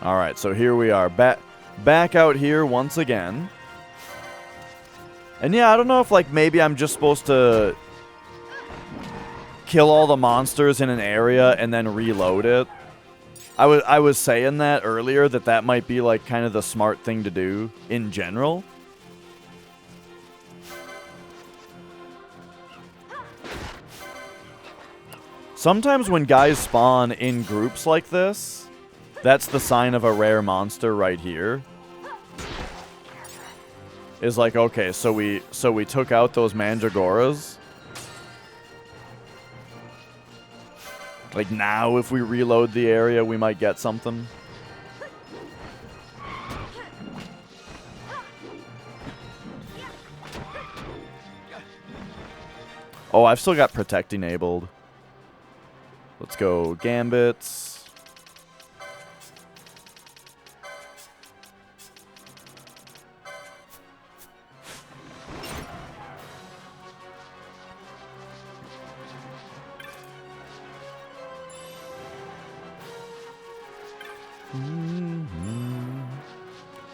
Alright, so here we are, back out here once again. And yeah, I don't know if like maybe I'm just supposed to kill all the monsters in an area and then reload it. I was saying that earlier, that might be like kind of the smart thing to do in general. Sometimes when guys spawn in groups like this, that's the sign of a rare monster right here. Is like, okay, so we took out those Mandragoras. Like now if we reload the area, we might get something. Oh, I've still got Protect enabled. Let's go Gambits.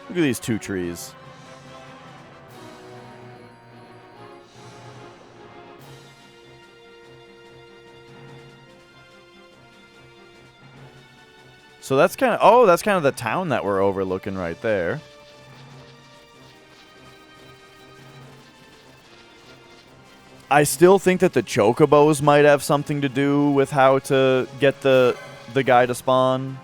Look at these 2 trees. So that's kind of, oh, that's kind of the town that we're overlooking right there. I still think that the chocobos might have something to do with how to get the guy to spawn.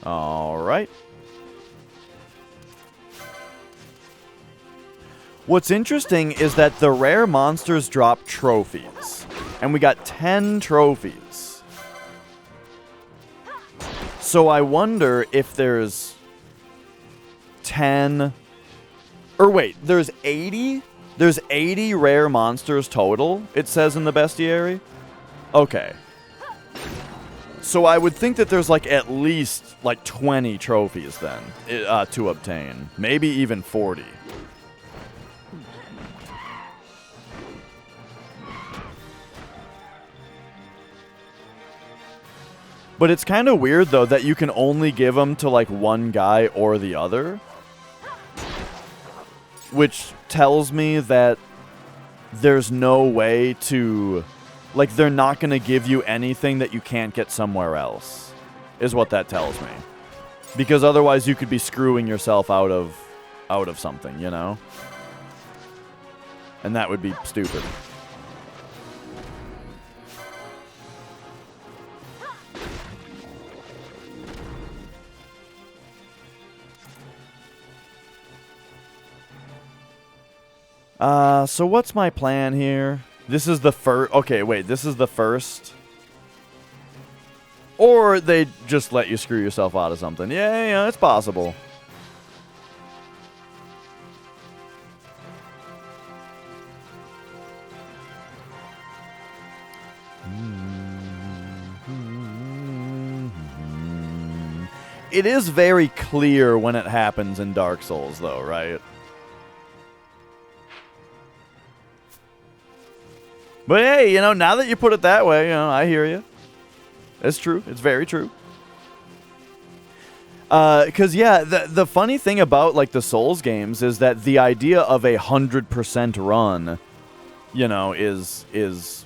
All right. What's interesting is that the rare monsters drop trophies, and we got 10 trophies. So I wonder if there's 10, or wait, there's 80? There's 80 rare monsters total, it says in the bestiary? Okay. So I would think that there's like at least like 20 trophies then to obtain. Maybe even 40. But it's kind of weird though that you can only give them to like one guy or the other. Which tells me that there's no way to... Like, they're not going to give you anything that you can't get somewhere else, is what that tells me. Because otherwise you could be screwing yourself out of something, you know? And that would be stupid. So what's my plan here? This is the first... Okay, wait, this is the first... Or they just let you screw yourself out of something. Yeah, it's possible. It is very clear when it happens in Dark Souls, though, right? But hey, you know, now that you put it that way, you know, I hear you. It's true. It's very true. Because, yeah, the funny thing about, like, the Souls games is that the idea of 100% run, you know, is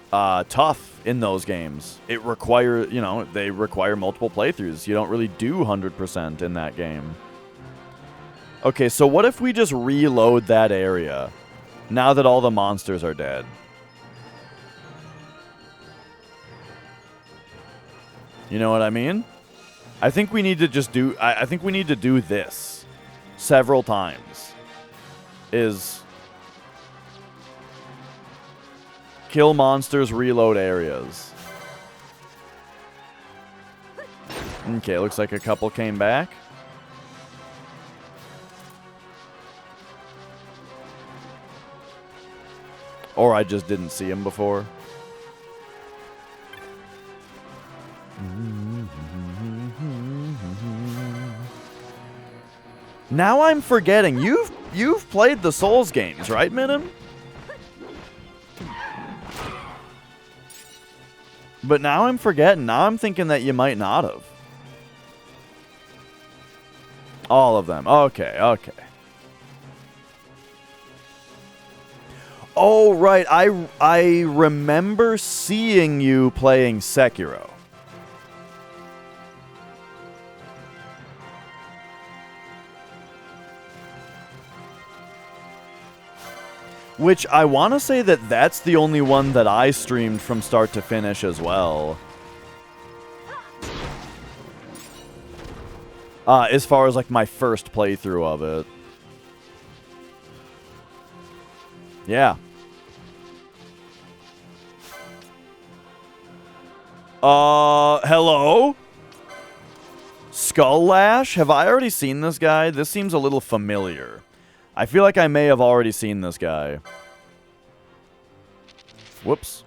tough in those games. It requires, you know, they require multiple playthroughs. You don't really do 100% in that game. Okay, so what if we just reload that area now that all the monsters are dead? You know what I mean? I think we need to just do... I think we need to do this several times. Is... kill monsters, reload areas. Okay, looks like a couple came back. Or I just didn't see him before. Now I'm forgetting. You've played the Souls games, right, Minim? But now I'm forgetting. Now I'm thinking that you might not have. All of them. Okay, okay. Oh, right. I remember seeing you playing Sekiro. Which I want to say that that's the only one that I streamed from start to finish as well. As far as like my first playthrough of it. Yeah. Hello? Skull Lash? Have I already seen this guy? This seems a little familiar. I feel like I may have already seen this guy. Whoops.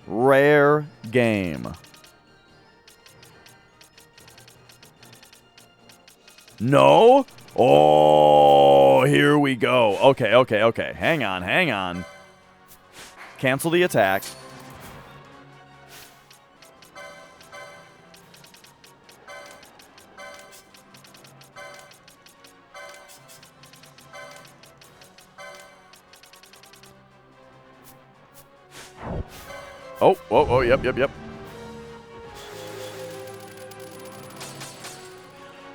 Rare game. No? Oh, here we go. Okay, okay, okay. Hang on, hang on. Cancel the attack. Oh, yep.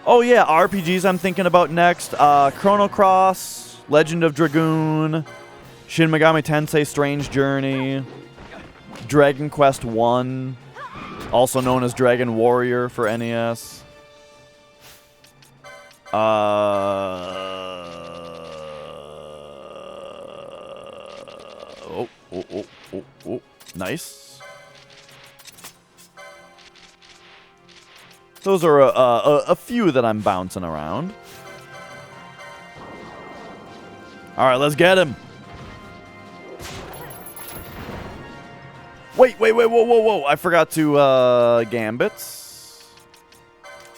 Oh, yeah, RPGs I'm thinking about next. Chrono Cross, Legend of Dragoon, Shin Megami Tensei Strange Journey, Dragon Quest 1, also known as Dragon Warrior for NES. Oh. Nice. Those are a few that I'm bouncing around. All right, let's get him. Wait, whoa. I forgot to gambits.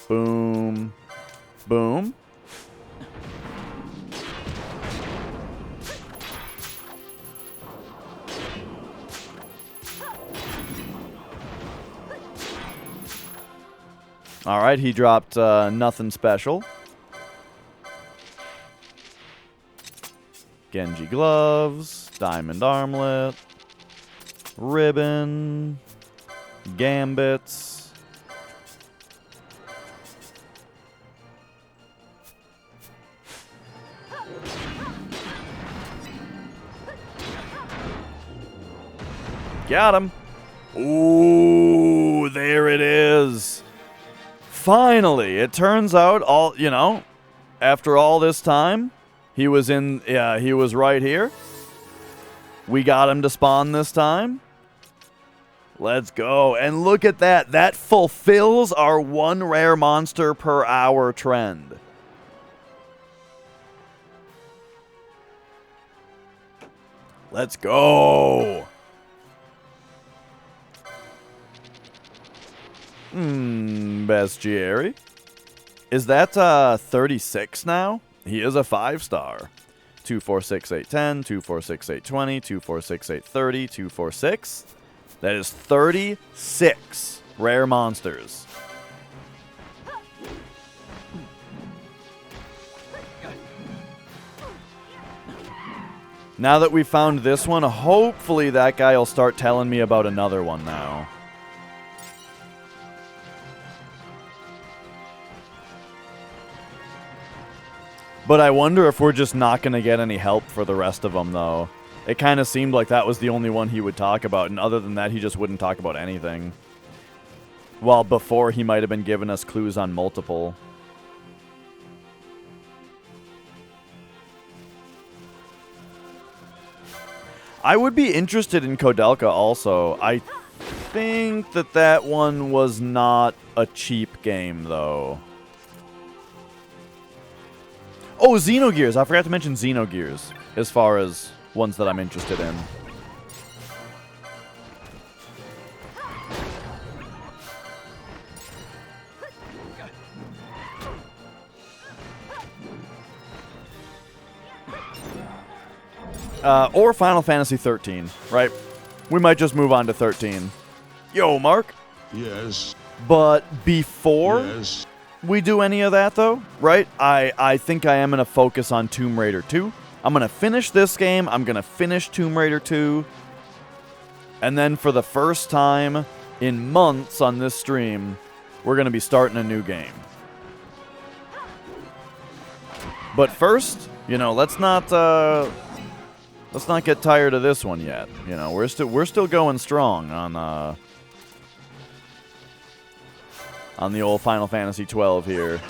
Boom. Boom. All right, he dropped nothing special. Genji gloves, diamond armlet, ribbon, gambits. Got him. Ooh, there it is. Finally, it turns out after all this time, he was right here. We got him to spawn this time. Let's go. And look at that. That fulfills our 1 rare monster per hour trend. Let's go. Bestiary. Is that 36 now? He is a 5-star. 2, 4, 6, 8, 10, 2, 4, 6, 8, 20, 2, 4, 6, 8, 30, 2, 4, 6. That is 36 rare monsters. Now that we found this one, hopefully that guy will start telling me about another one now. But I wonder if we're just not going to get any help for the rest of them, though. It kind of seemed like that was the only one he would talk about, and other than that, he just wouldn't talk about anything. While before, he might have been giving us clues on multiple. I would be interested in Kodelka also. I think that one was not a cheap game, though. Oh, Xenogears. I forgot to mention Xenogears as far as ones that I'm interested in. Or Final Fantasy 13, right? We might just move on to 13. Yo, Mark. Yes. But before... Yes. we do any of that, though, right? I think I am going to focus on Tomb Raider 2. I'm going to finish this game. I'm going to finish Tomb Raider 2. And then for the first time in months on this stream, we're going to be starting a new game. But first, let's not get tired of this one yet. We're still going strong on the old Final Fantasy 12 here.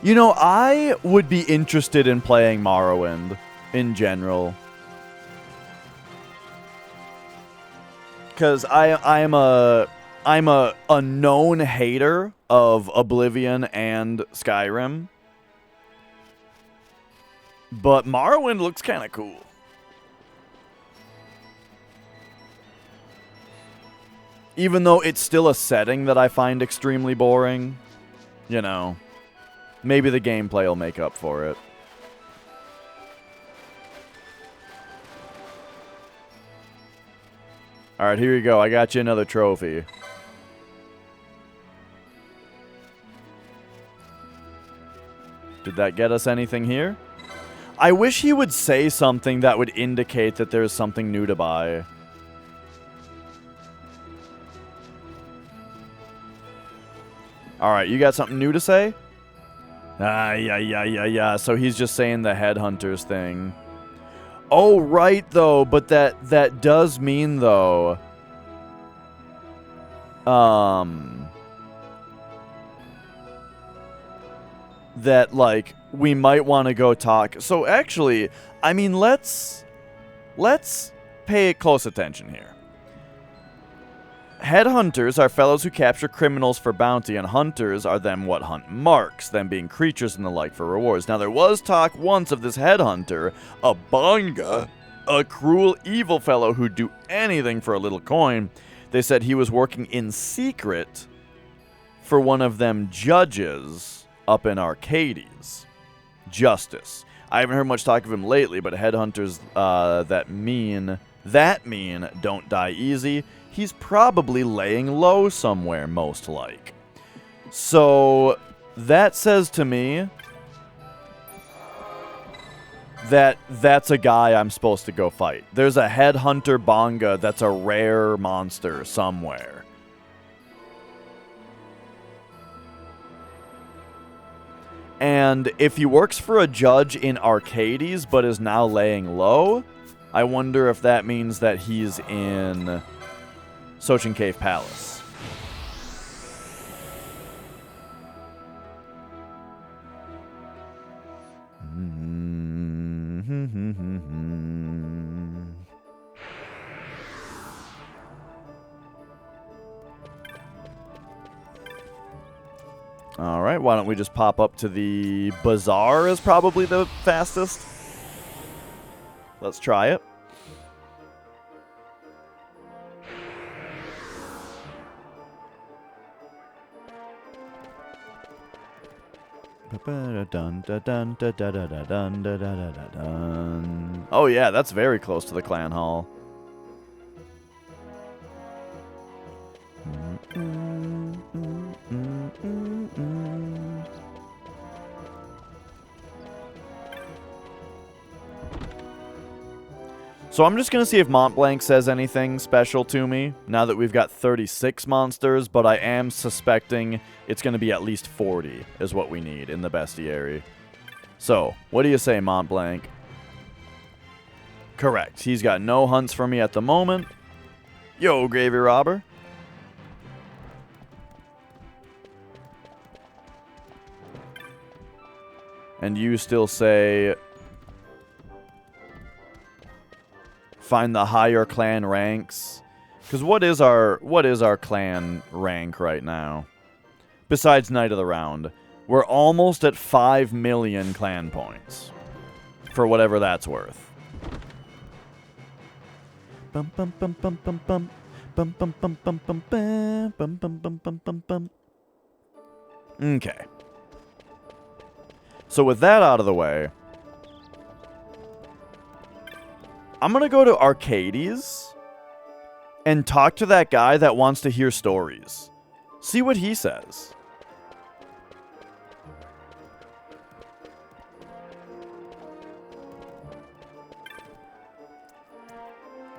You know, I would be interested in playing Morrowind in general. Because I'm a known hater of Oblivion and Skyrim. But Morrowind looks kind of cool. Even though it's still a setting that I find extremely boring. You know, maybe the gameplay will make up for it. Alright, here you go. I got you another trophy. Did that get us anything here? I wish he would say something that would indicate that there's something new to buy. Alright, you got something new to say? Yeah. So he's just saying the headhunters thing. Oh, right, though. But that does mean, though... that, like, we might want to go talk... So, actually, I mean, let's pay close attention here. Headhunters are fellows who capture criminals for bounty, and hunters are them what hunt marks, them being creatures and the like for rewards. Now, there was talk once of this headhunter, a banga, a cruel, evil fellow who'd do anything for a little coin. They said he was working in secret for one of them judges up in Arcades. Justice. I haven't heard much talk of him lately, but headhunters that mean don't die easy. He's probably laying low somewhere, most like. So, that says to me that that's a guy I'm supposed to go fight. There's a headhunter banga that's a rare monster somewhere. And if he works for a judge in Arcades but is now laying low, I wonder if that means that he's in Sochin Cave Palace. Alright, why don't we just pop up to the bazaar is probably the fastest. Let's try it. Oh yeah, that's very close to the clan hall. So I'm just going to see if Mont Blanc says anything special to me, now that we've got 36 monsters, but I am suspecting it's going to be at least 40 is what we need in the bestiary. So, what do you say, Mont Blanc? Correct. He's got no hunts for me at the moment. Yo, Gravy Robber. And you still say... find the higher clan ranks. Because what is our clan rank right now? Besides Knight of the Round. We're almost at 5 million clan points. For whatever that's worth. Bum bum bum bum bum bum. Bum bum bum bum bum bum bum bum bum bum bum bum. Okay. So with that out of the way, I'm going to go to Arcades and talk to that guy that wants to hear stories. See what he says.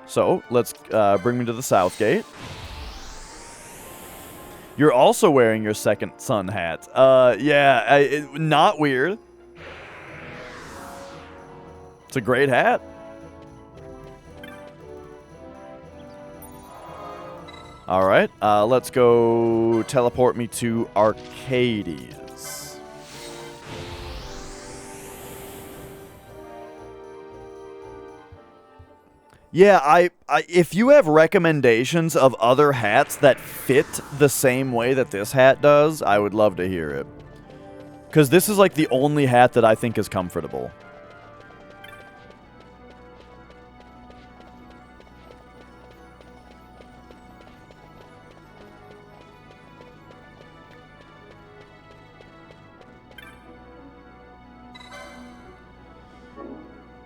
So, let's bring me to the south gate. You're also wearing your second sun hat. Yeah, not weird. It's a great hat. Alright, let's go teleport me to Arcades. Yeah, if you have recommendations of other hats that fit the same way that this hat does, I would love to hear it. Because this is like the only hat that I think is comfortable.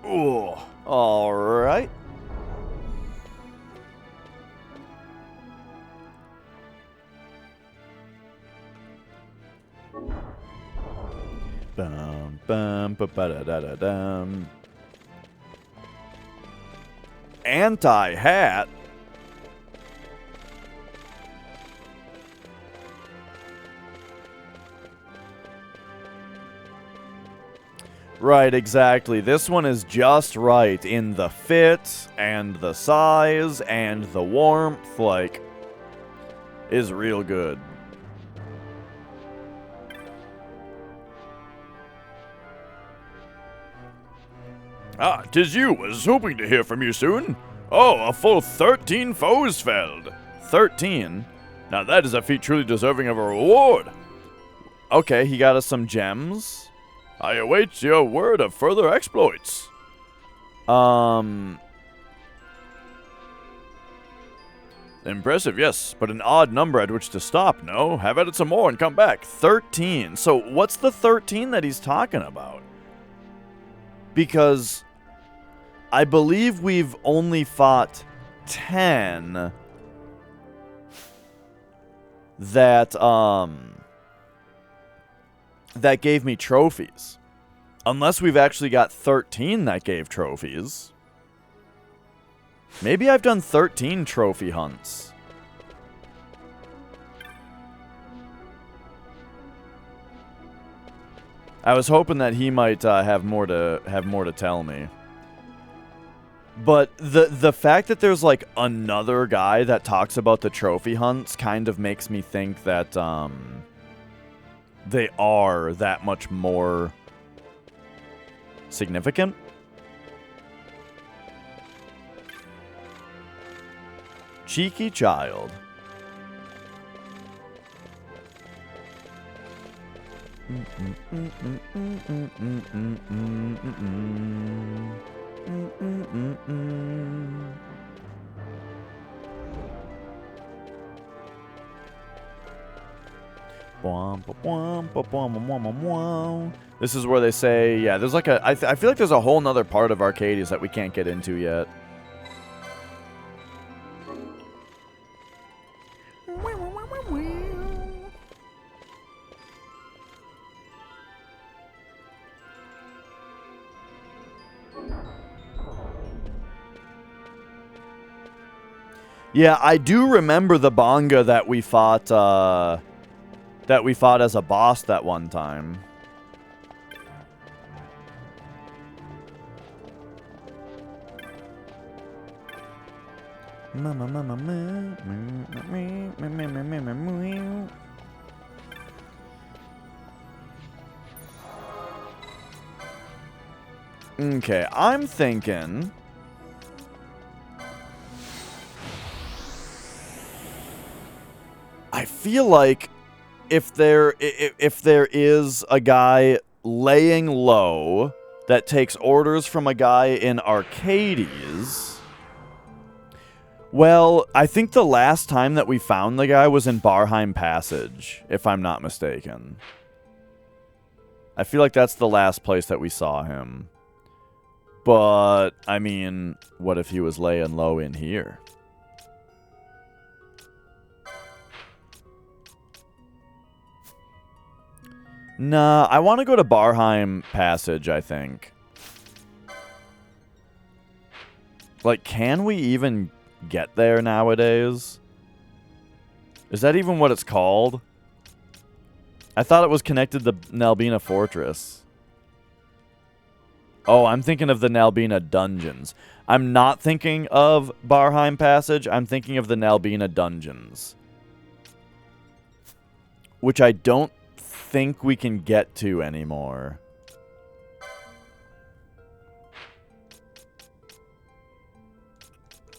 Ooh, all right. Bum bum ba ba da da da dum. Anti-hat. Right, exactly. This one is just right in the fit and the size and the warmth. Like, is real good. Ah, 'tis you. Was hoping to hear from you soon. Oh, a full 13 foes felled. 13? Now that is a feat truly deserving of a reward. Okay, he got us some gems. I await your word of further exploits. Impressive, yes, but an odd number at which to stop, no? Have at it some more and come back. 13. So what's the 13 that he's talking about? Because I believe we've only fought 10 that gave me trophies. Unless we've actually got 13 that gave trophies. Maybe I've done 13 trophy hunts. I was hoping that he might have more to tell me. But the fact that there's like another guy that talks about the trophy hunts kind of makes me think that they are that much more significant. Cheeky child. This is where they say, yeah, there's like I feel like there's a whole nother part of Arcades that we can't get into yet. Yeah, I do remember the Bonga that we fought as a boss that one time. Okay, I'm thinking I feel like if there is a guy laying low that takes orders from a guy in Arcades, well, I think the last time that we found the guy was in Barheim Passage, if I'm not mistaken. I feel like that's the last place that we saw him. But, I mean, what if he was laying low in here? Nah, I want to go to Barheim Passage, I think. Like, can we even get there nowadays? Is that even what it's called? I thought it was connected to Nalbina Fortress. Oh, I'm thinking of the Nalbina Dungeons. I'm not thinking of Barheim Passage. I'm thinking of the Nalbina Dungeons. Which I don't think we can get to anymore.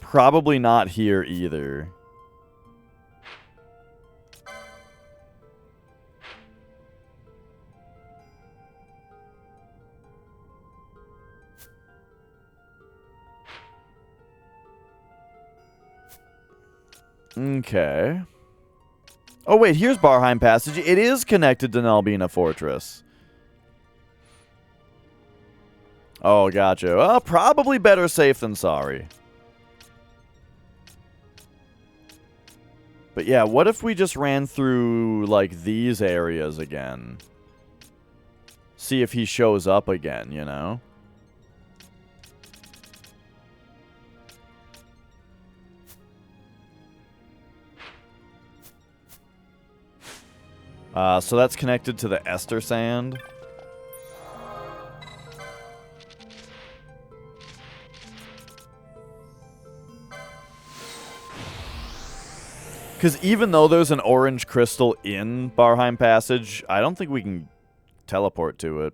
Probably not here either. Okay. Oh, wait, here's Barheim Passage. It is connected to Nalbina Fortress. Oh, gotcha. Well, probably better safe than sorry. But yeah, what if we just ran through, like, these areas again? See if he shows up again, you know? So that's connected to the Ester Sand. Because even though there's an orange crystal in Barheim Passage, I don't think we can teleport to it.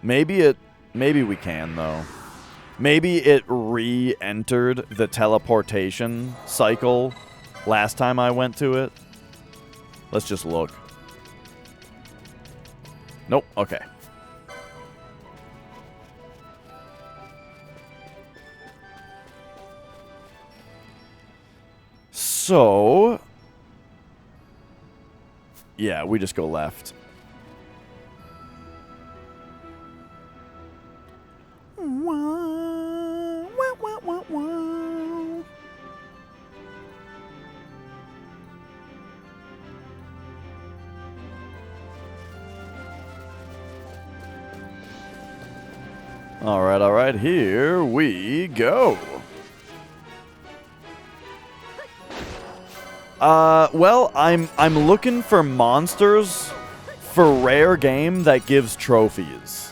Maybe we can, though. Maybe it re-entered the teleportation cycle last time I went to it. Let's just look. Nope, okay. So, yeah, we just go left. All right, here we go. Well, I'm looking for monsters for rare game that gives trophies.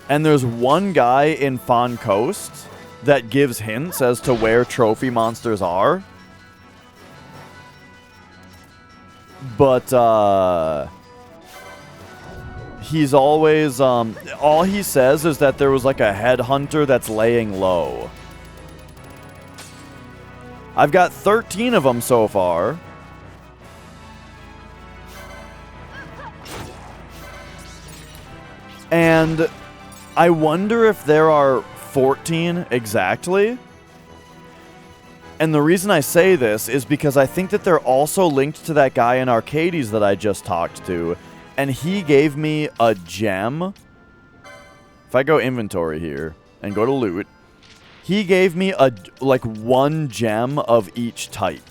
And there's one guy in Fawn Coast that gives hints as to where trophy monsters are. But, he's always, all he says is that there was like a headhunter that's laying low. I've got 13 of them so far. And I wonder if there are 14 exactly. And the reason I say this is because I think that they're also linked to that guy in Arcades that I just talked to. And he gave me a gem. If I go inventory here and go to loot, he gave me like one gem of each type.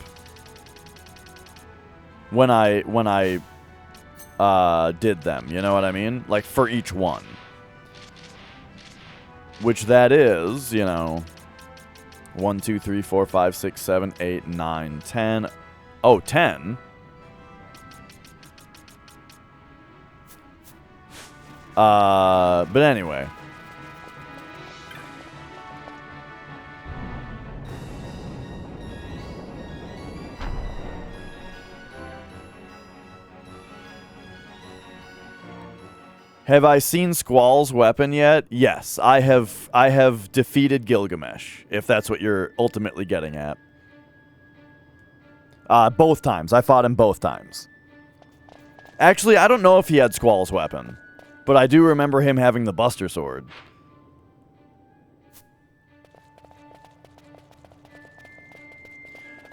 When I did them, you know what I mean? Like for each one. Which that is, you know, 1, 2, 3, 4, 5, 6, 7, 8, 9, 10. Oh, 10. But anyway. Have I seen Squall's weapon yet? Yes, I have defeated Gilgamesh, if that's what you're ultimately getting at. Both times. I fought him both times. Actually, I don't know if he had Squall's weapon, but I do remember him having the Buster Sword.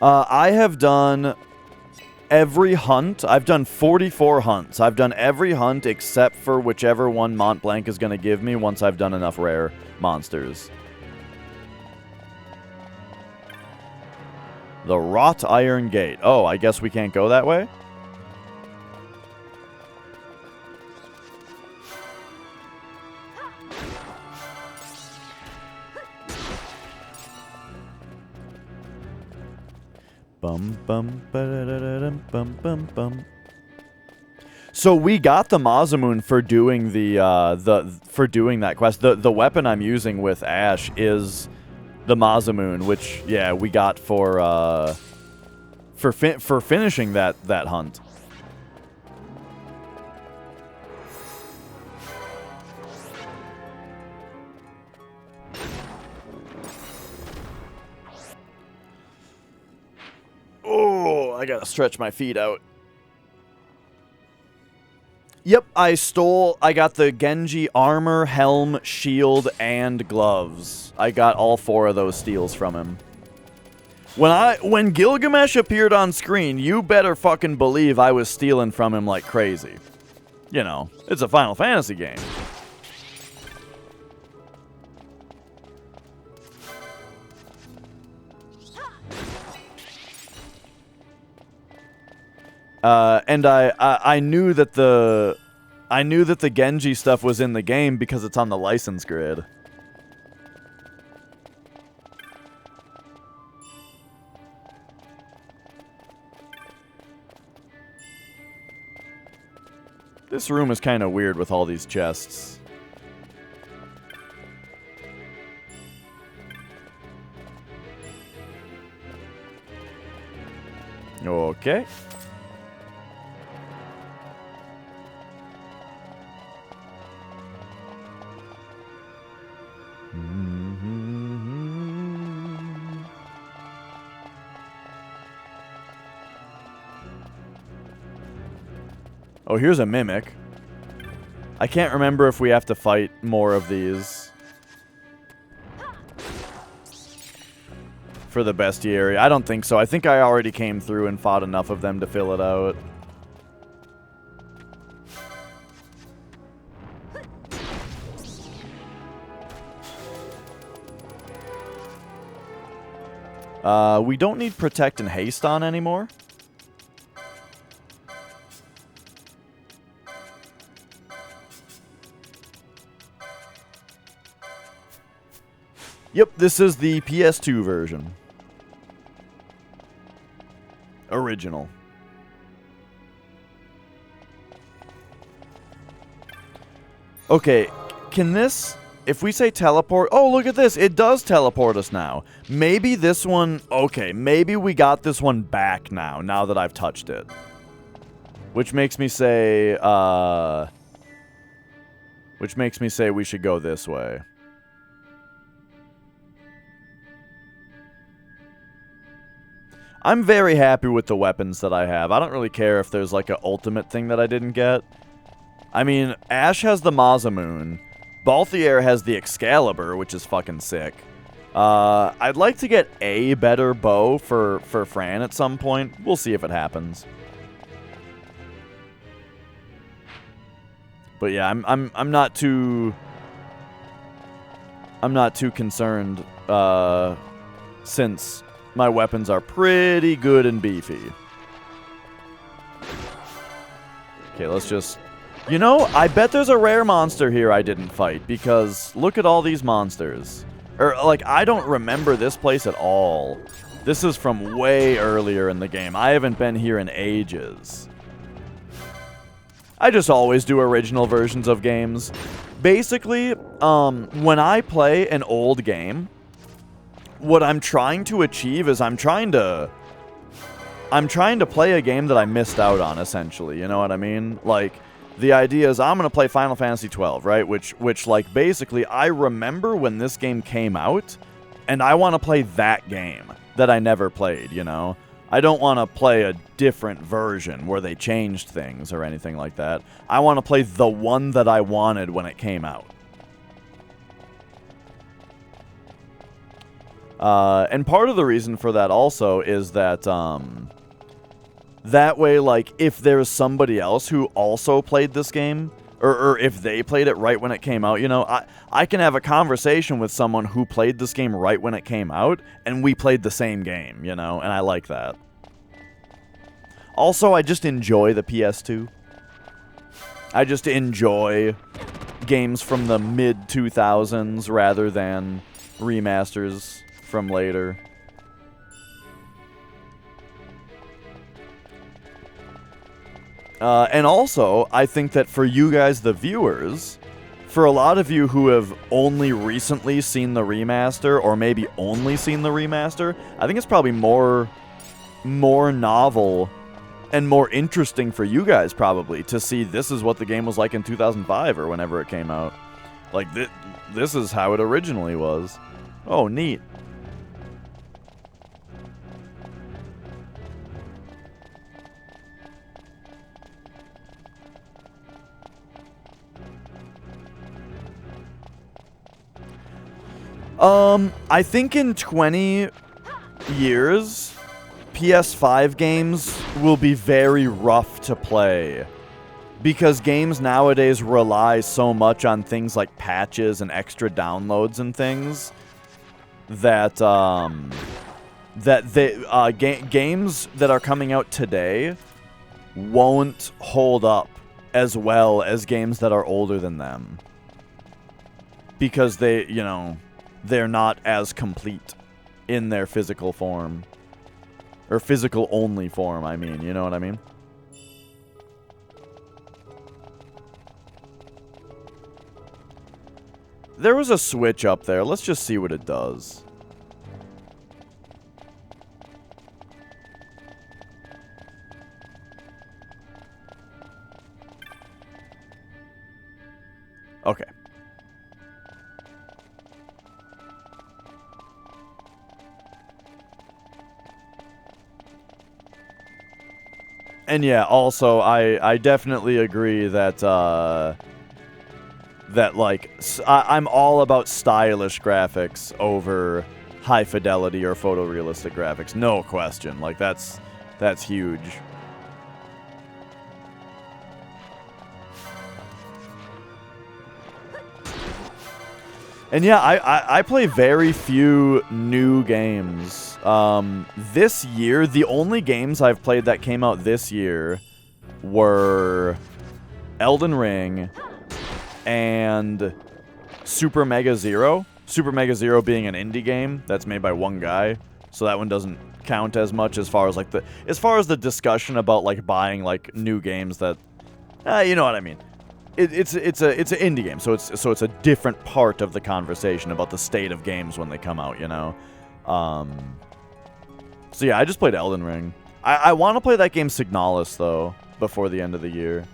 I have done every hunt. I've done 44 hunts. I've done every hunt except for whichever one Mont Blanc is going to give me once I've done enough rare monsters. The Wrought Iron Gate. Oh, I guess we can't go that way? Bum bum ba-da-da-da-dum, bum bum bum. So we got the Mazamoon for doing for doing that quest. The weapon I'm using with Ash is the Mazamoon, which yeah we got for finishing that hunt. I gotta stretch my feet out. Yep, I got the Genji armor, helm, shield, and gloves. I got all 4 of those steals from him. When Gilgamesh appeared on screen, you better fucking believe I was stealing from him like crazy. You know, it's a Final Fantasy game. And I knew that the Genji stuff was in the game because it's on the license grid. This room is kind of weird with all these chests. Okay. Oh, here's a mimic. I can't remember if we have to fight more of these for the bestiary. I don't think so. I think I already came through and fought enough of them to fill it out. We don't need protect and haste on anymore. Yep, this is the PS2 version. Original. Okay, can this... If we say teleport... Oh, look at this. It does teleport us now. Maybe this one... Okay, maybe we got this one back now that I've touched it. Which makes me say... Which makes me say we should go this way. I'm very happy with the weapons that I have. I don't really care if there's like an ultimate thing that I didn't get. I mean, Ashe has the Masamune. Balthier has the Excalibur, which is fucking sick. I'd like to get a better bow for Fran at some point. We'll see if it happens. But yeah, I'm not too concerned since my weapons are pretty good and beefy. Okay, let's just... You know, I bet there's a rare monster here I didn't fight, because look at all these monsters. Or, like, I don't remember this place at all. This is from way earlier in the game. I haven't been here in ages. I just always do original versions of games. Basically, when I play an old game, what I'm trying to achieve is I'm trying to play a game that I missed out on, essentially. You know what I mean? Like, the idea is I'm going to play Final Fantasy 12, right? Which, like, basically, I remember when this game came out, and I want to play that game that I never played, you know? I don't want to play a different version where they changed things or anything like that. I want to play the one that I wanted when it came out. And part of the reason for that also is that, that way, like, if there's somebody else who also played this game, or if they played it right when it came out, you know, I can have a conversation with someone who played this game right when it came out, and we played the same game, you know, and I like that. Also, I just enjoy the PS2. I just enjoy games from the mid-2000s rather than remasters from later. And also, I think that for you guys, the viewers, for a lot of you who have only recently seen the remaster, or maybe only seen the remaster, I think it's probably more novel and more interesting for you guys, probably, to see this is what the game was like in 2005 or whenever it came out. Like, this is how it originally was. Oh, neat. I think in 20 years, PS5 games will be very rough to play. Because games nowadays rely so much on things like patches and extra downloads and things that games that are coming out today won't hold up as well as games that are older than them. Because they're not as complete in their physical form. Or physical only form, I mean, you know what I mean? There was a switch up there. Let's just see what it does. Okay. And yeah, also, I definitely agree that, I'm all about stylish graphics over high fidelity or photorealistic graphics. No question. Like, that's huge. And yeah, I play very few new games. This year, the only games I've played that came out this year were Elden Ring and Super Mega Zero. Super Mega Zero being an indie game that's made by one guy, so that one doesn't count as much as far as like the discussion about like buying like new games that, you know what I mean. It's an indie game, so it's a different part of the conversation about the state of games when they come out, you know. So yeah, I just played Elden Ring. I want to play that game Signalis though before the end of the year.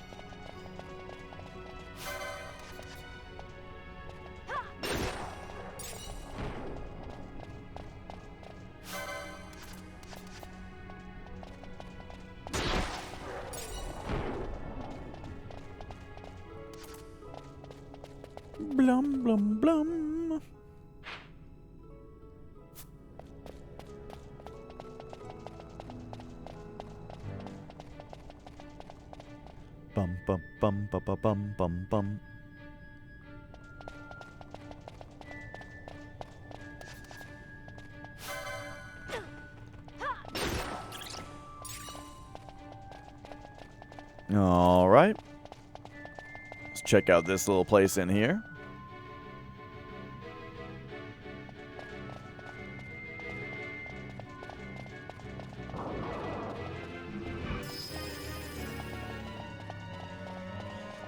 Blum, blum, blum. Bum, bum, bum, bum, bum, bum, bum, bum. All right. Let's check out this little place in here.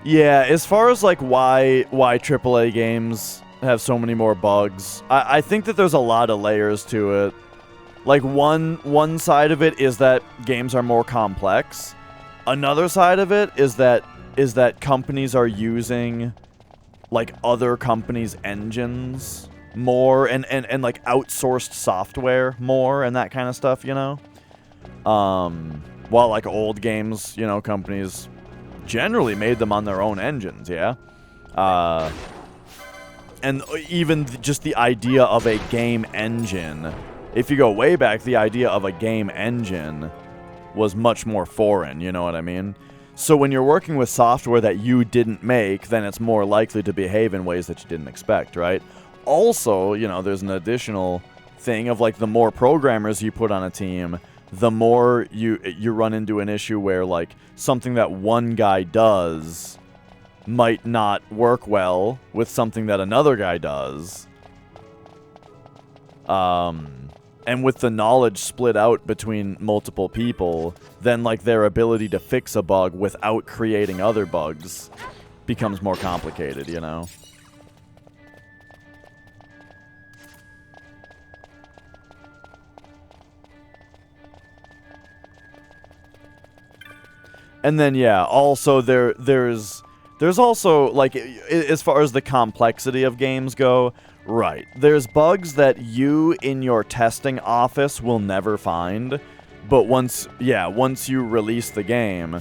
Yeah, as far as like why AAA games have so many more bugs, I think that there's a lot of layers to it. Like one side of it is that games are more complex. Another side of it is that companies are using like other companies' engines more and like outsourced software more and that kind of stuff, you know? While like old games, you know, companies generally made them on their own engines, yeah? And even just the idea of a game engine, if you go way back, the idea of a game engine was much more foreign, you know what I mean? So when you're working with software that you didn't make, then it's more likely to behave in ways that you didn't expect, right? Also, you know, there's an additional thing of like the more programmers you put on a team, the more you run into an issue where like something that one guy does might not work well with something that another guy does. And with the knowledge split out between multiple people, then like their ability to fix a bug without creating other bugs becomes more complicated, you know? And then yeah, also there's also like as far as the complexity of games go, right. There's bugs that you in your testing office will never find, but once you release the game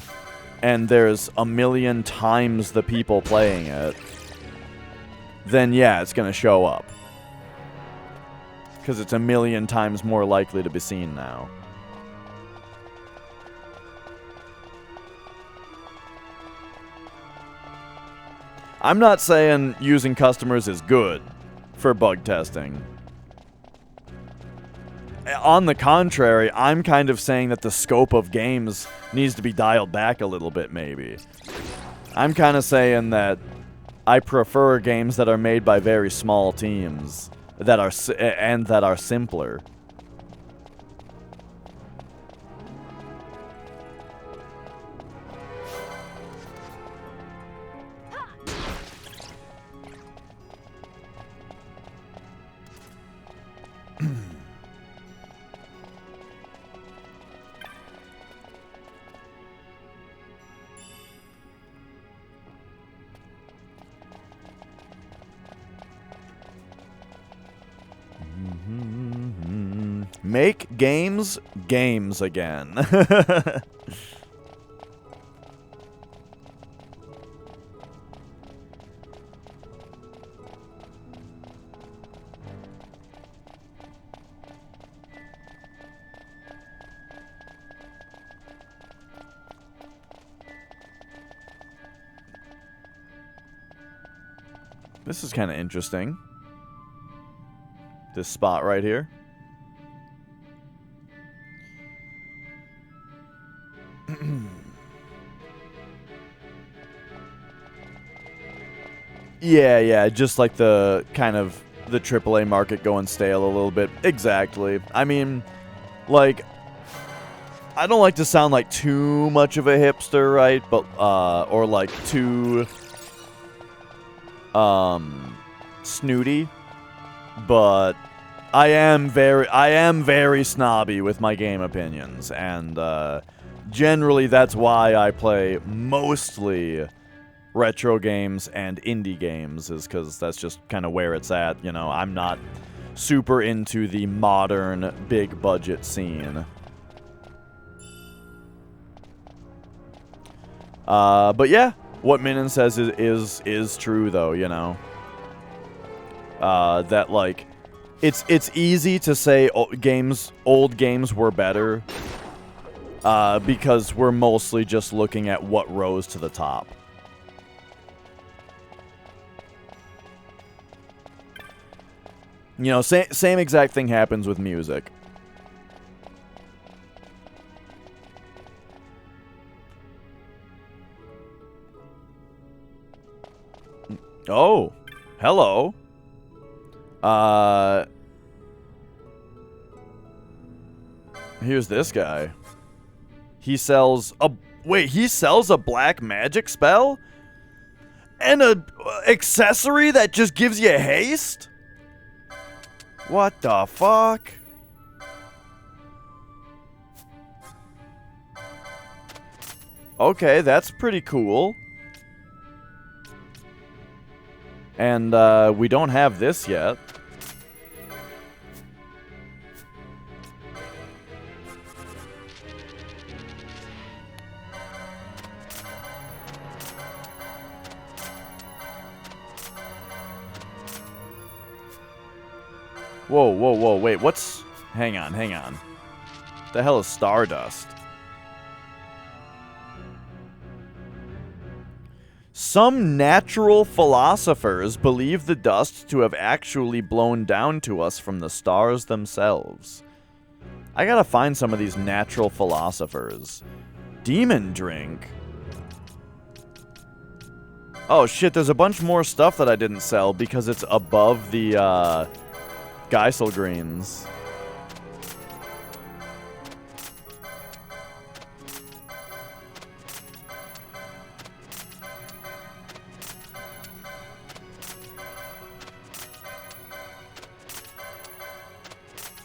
and there's a million times the people playing it, then yeah, it's going to show up. because it's a million times more likely to be seen now. I'm not saying using customers is good for bug testing. On the contrary, I'm kind of saying that the scope of games needs to be dialed back a little bit, maybe. I'm kind of saying that I prefer games that are made by very small teams that are simpler. Make games again. This is kind of interesting. This spot right here. Yeah, just like the kind of the AAA market going stale a little bit. Exactly. I mean, like, I don't like to sound like too much of a hipster, right? But or like too snooty, but I am very snobby with my game opinions, and generally that's why I play mostly retro games and indie games, is because that's just kind of where it's at. You know, I'm not super into the modern big budget scene. But yeah, what Minin says is true though, you know. That like it's easy to say old games were better because we're mostly just looking at what rose to the top. You know, same exact thing happens with music. Oh, hello. Here's this guy. He sells a... Wait, he sells a black magic spell? And a accessory that just gives you haste? What the fuck? Okay, that's pretty cool. And we don't have this yet. Whoa, wait, what's... Hang on. The hell is Stardust? Some natural philosophers believe the dust to have actually blown down to us from the stars themselves. I gotta find some of these natural philosophers. Demon drink. Oh shit, there's a bunch more stuff that I didn't sell because it's above the, Geisel greens.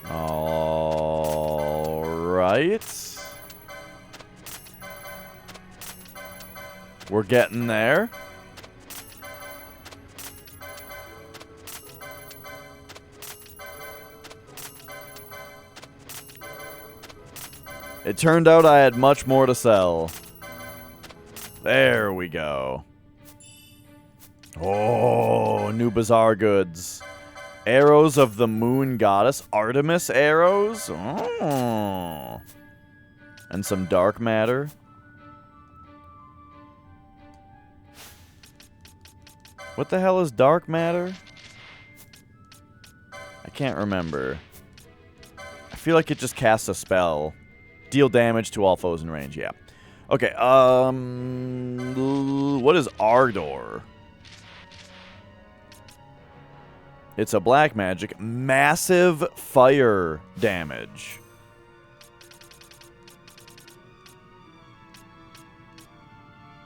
All right. We're getting there. It turned out I had much more to sell. There we go. Oh, new bazaar goods. Arrows of the moon goddess. Artemis arrows. Oh. And some dark matter. What the hell is dark matter? I can't remember. I feel like it just casts a spell. Deal damage to all foes in range, yeah. Okay, what is Ardor? It's a black magic. Massive fire damage.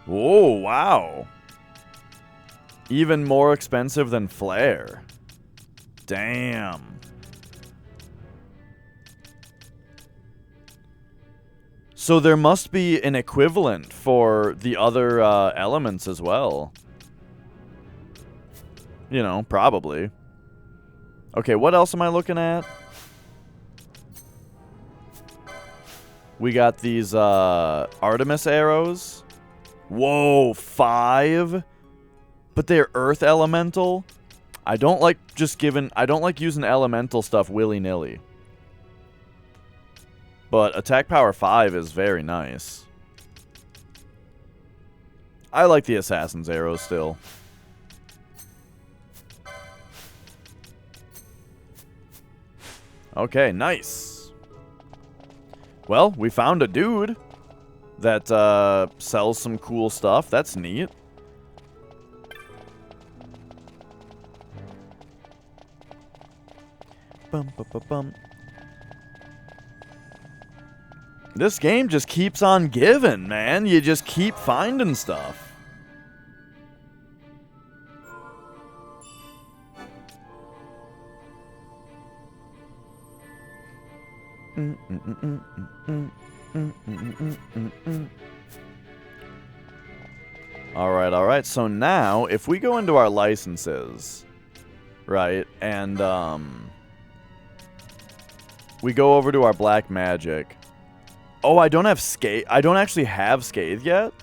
Whoa, wow. Even more expensive than Flare. Damn. So there must be an equivalent for the other elements as well. You know, probably. Okay, what else am I looking at? We got these Artemis arrows. Whoa, 5? But they're earth elemental. I don't like using elemental stuff willy-nilly. But attack power 5 is very nice. I like the assassin's arrows still. Okay, nice. Well, we found a dude that sells some cool stuff. That's neat. Bum, bum, bum, bum. This game just keeps on giving, man. You just keep finding stuff. All right. So now, if we go into our licenses, right, and we go over to our black magic. Oh, I don't have Scathe. I don't actually have Scathe yet.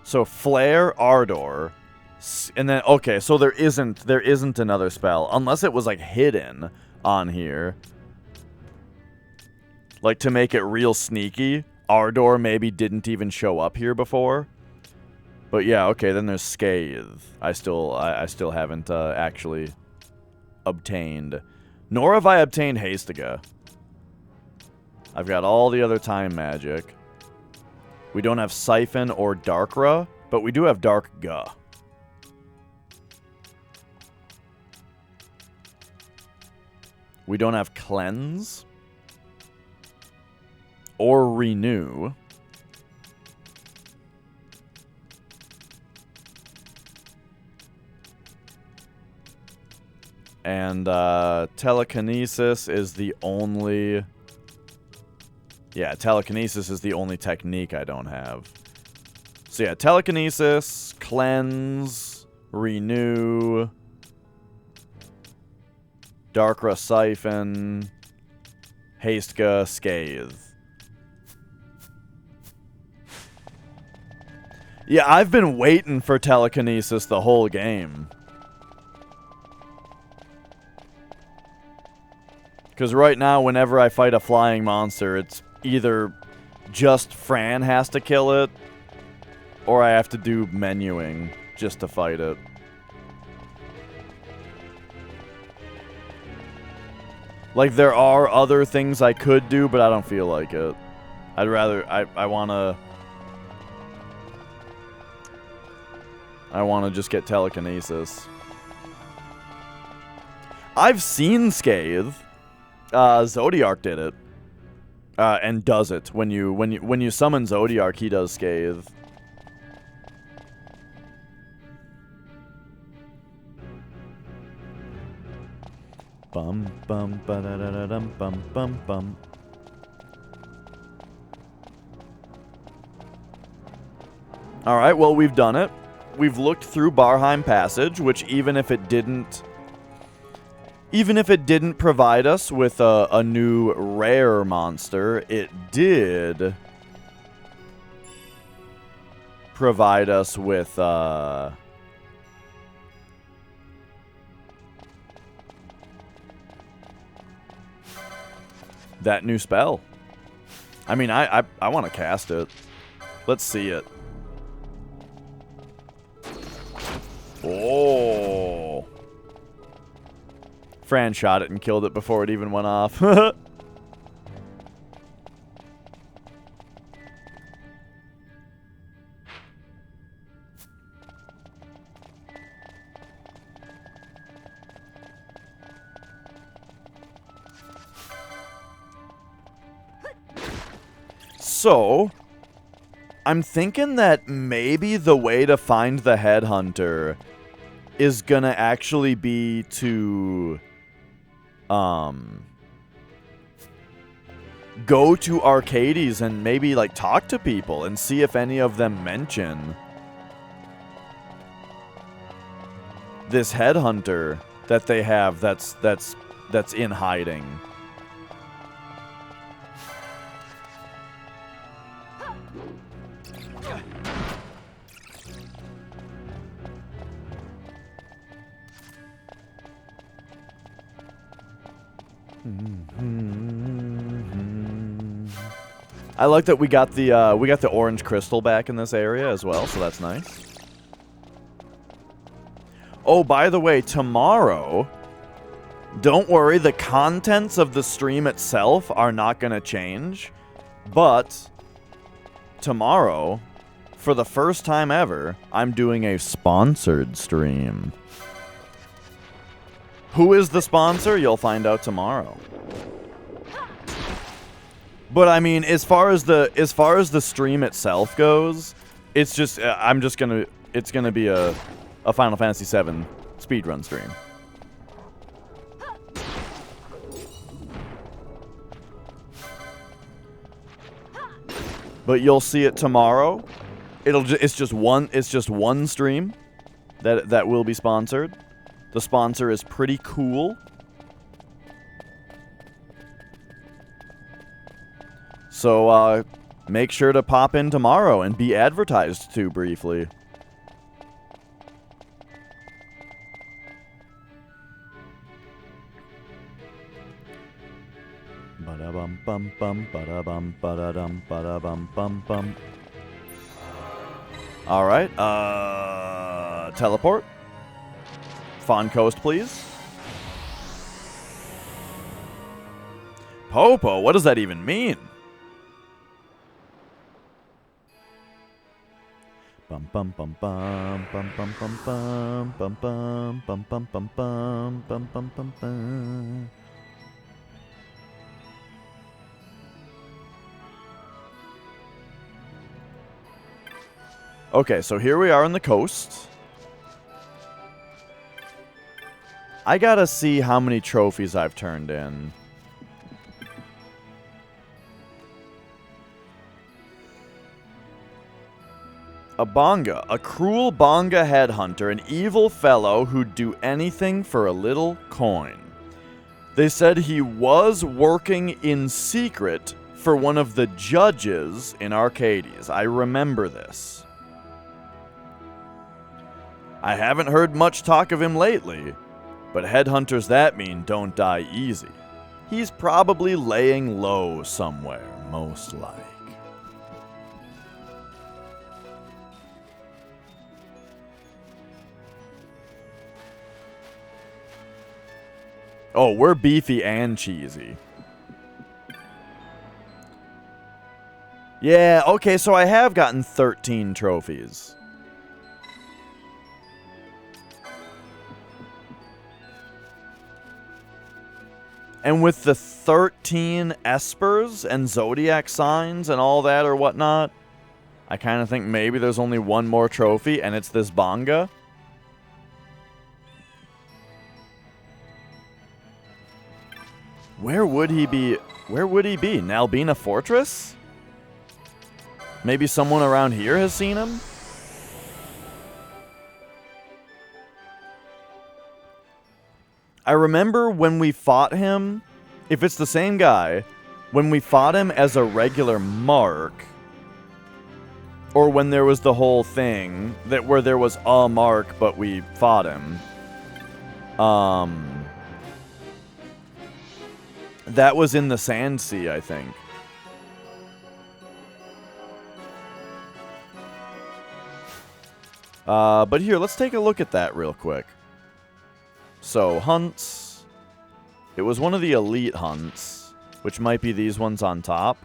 So Flare, Ardor, and then okay. So there isn't another spell unless it was like hidden on here, like to make it real sneaky. Ardor maybe didn't even show up here before. But yeah, okay. Then there's Scathe. I still haven't actually obtained. Nor have I obtained Hastiga. I've got all the other time magic. We don't have Siphon or Darkra, but we do have Dark Ga. We don't have Cleanse. Or Renew. And Telekinesis is the only... Yeah, Telekinesis is the only technique I don't have. So yeah, Telekinesis, Cleanse, Renew, Darkra Siphon, Hastiga, Scathe. Yeah, I've been waiting for Telekinesis the whole game. Because right now, whenever I fight a flying monster, it's either just Fran has to kill it, or I have to do menuing just to fight it. Like, there are other things I could do, but I don't feel like it. I'd rather... I wanna just get Telekinesis. I've seen Scathe. Zodiark did it. And does it. When you summon Zodiark, he does Scathe. Bum bum ba da da da dum bum bum bum. All right, well, we've done it. We've looked through Barheim Passage, which even if it didn't provide us with a new rare monster, it did provide us with that new spell. I mean, I want to cast it. Let's see it. Oh. Fran shot it and killed it before it even went off. So, I'm thinking that maybe the way to find the headhunter is gonna actually be to go to Arcades and maybe like talk to people and see if any of them mention this headhunter that they have that's in hiding. I like that we got the orange crystal back in this area as well, so that's nice. Oh, by the way, tomorrow, don't worry, the contents of the stream itself are not going to change, but tomorrow, for the first time ever, I'm doing a sponsored stream. Who is the sponsor? You'll find out tomorrow. But I mean, as far as the stream itself goes, it's just it's gonna be a Final Fantasy VII speedrun stream. But you'll see it tomorrow. It's just one stream that will be sponsored. The sponsor is pretty cool. So, make sure to pop in tomorrow and be advertised to briefly. Ba-da-bum bum bum ba-da-bum ba-da-dum ba-da-bum bum bum. Alright, teleport. Fawn Coast, please. Popo, what does that even mean? Bum bum bum bum bum bum bum bum bum bum bum bum bum bum bum bum bum bum. Okay, so here we are on the coast. I gotta see how many trophies I've turned in. A Bonga, a cruel Bonga headhunter, an evil fellow who'd do anything for a little coin. They said he was working in secret for one of the judges in Arcades. I remember this. I haven't heard much talk of him lately, but headhunters that mean don't die easy. He's probably laying low somewhere, most like. Oh, we're beefy and cheesy. Yeah, okay, so I have gotten 13 trophies. And with the 13 espers and zodiac signs and all that or whatnot, I kind of think maybe there's only one more trophy, and it's this Bonga. Where would he be? Where would he be? Nalbina Fortress? Maybe someone around here has seen him? I remember when we fought him, if it's the same guy, when we fought him as a regular mark, or when there was the whole thing that where there was a mark but we fought him. That was in the Sand Sea, I think. But here, let's take a look at that real quick. So, hunts. It was one of the elite hunts, which might be these ones on top.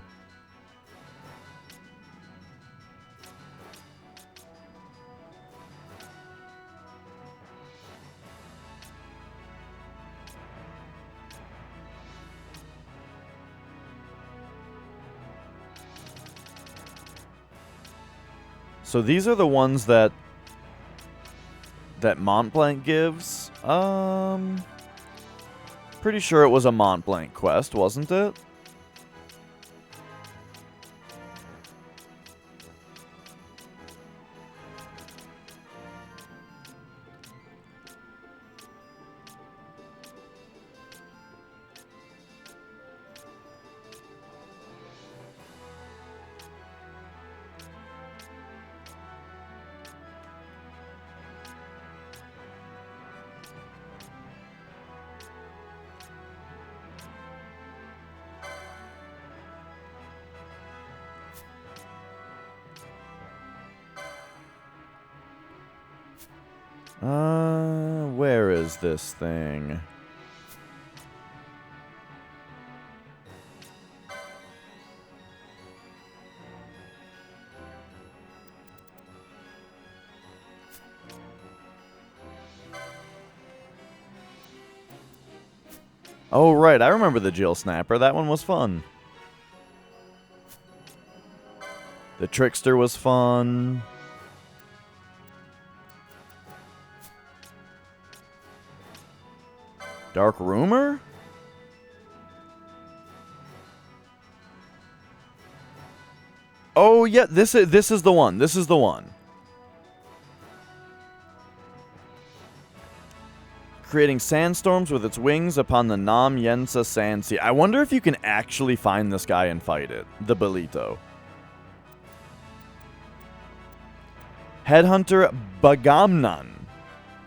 So these are the ones that Mont Blanc gives. Pretty sure it was a Mont Blanc quest, wasn't it? Where is this thing? Oh, right. I remember the Jill Snapper. That one was fun. The Trickster was fun. Dark Rumor? Oh, yeah. This is the one. This is the one. Creating sandstorms with its wings upon the Nam Yensa Sand Sea. I wonder if you can actually find this guy and fight it. The Belito. Headhunter Bagamnan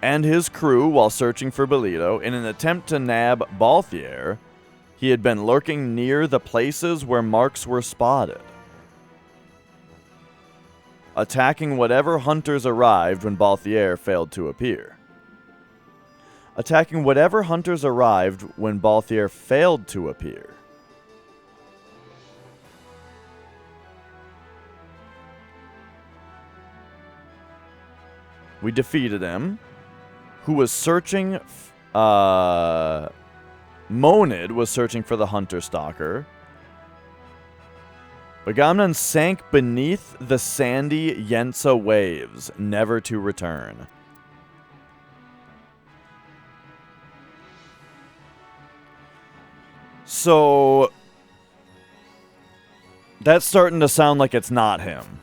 and his crew, while searching for Belito, in an attempt to nab Balthier, he had been lurking near the places where marks were spotted, attacking whatever hunters arrived when Balthier failed to appear. Attacking whatever hunters arrived when Balthier failed to appear. We defeated him. Who was searching... Monid was searching for the Hunter Stalker. Bagamnan sank beneath the sandy Yensa waves, never to return. So... that's starting to sound like it's not him.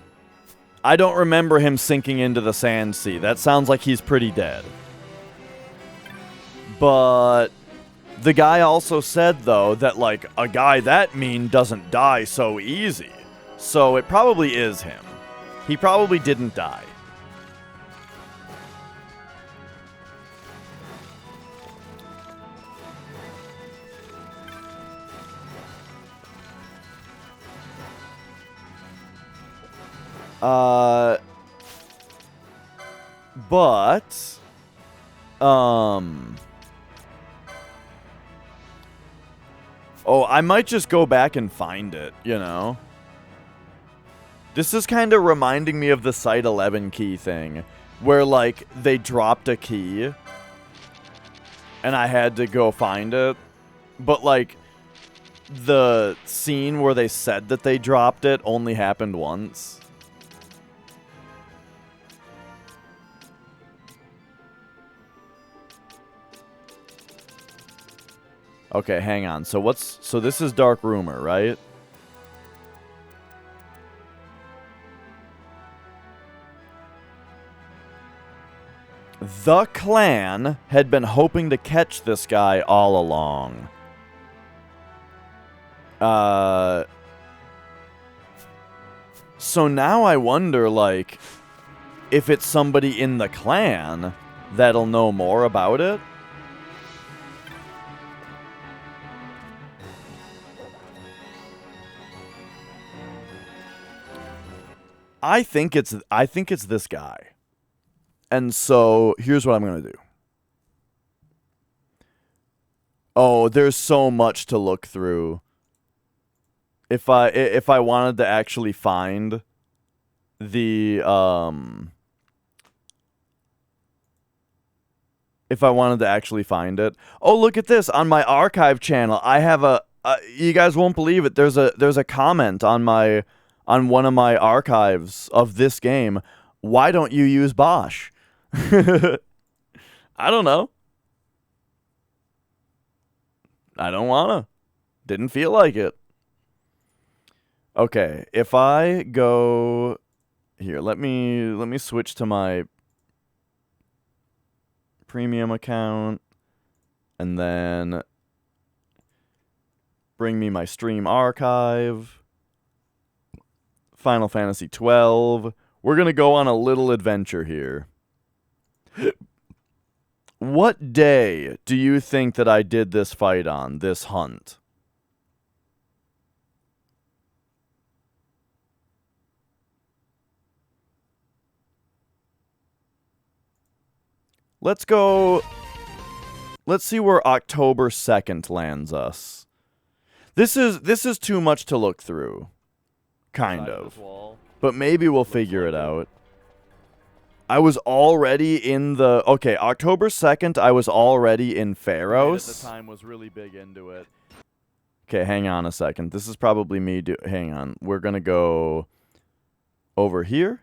I don't remember him sinking into the Sand Sea. That sounds like he's pretty dead. But the guy also said, though, that, like, a guy that mean doesn't die so easy. So it probably is him. He probably didn't die. But, oh, I might just go back and find it, you know? This is kind of reminding me of the Site 11 key thing, where, like, they dropped a key, and I had to go find it, but, like, the scene where they said that they dropped it only happened once. Okay, hang on. So this is Dark Rumor, right? The clan had been hoping to catch this guy all along. So now I wonder, like, if it's somebody in the clan that'll know more about it. I think it's this guy. And so here's what I'm going to do. Oh, there's so much to look through. If I wanted to actually find the if I wanted to actually find it. Oh, look at this on my archive channel. I have a you guys won't believe it. There's a comment on one of my archives of this game. Why don't you use Bosch? I don't know. I don't wanna. Didn't feel like it. Okay, if I go here, let me switch to my premium account and then bring me my stream archive. Final Fantasy 12. We're going to go on a little adventure here. What day do you think that I did this fight on, this hunt? Let's go. Let's see where October 2nd lands us. This is too much to look through. Kind of. But maybe we'll figure it out. I was already in the... Okay, October 2nd, I was already in Pharos. At the time was really big into it. Okay, hang on a second. This is probably me hang on. We're going to go over here.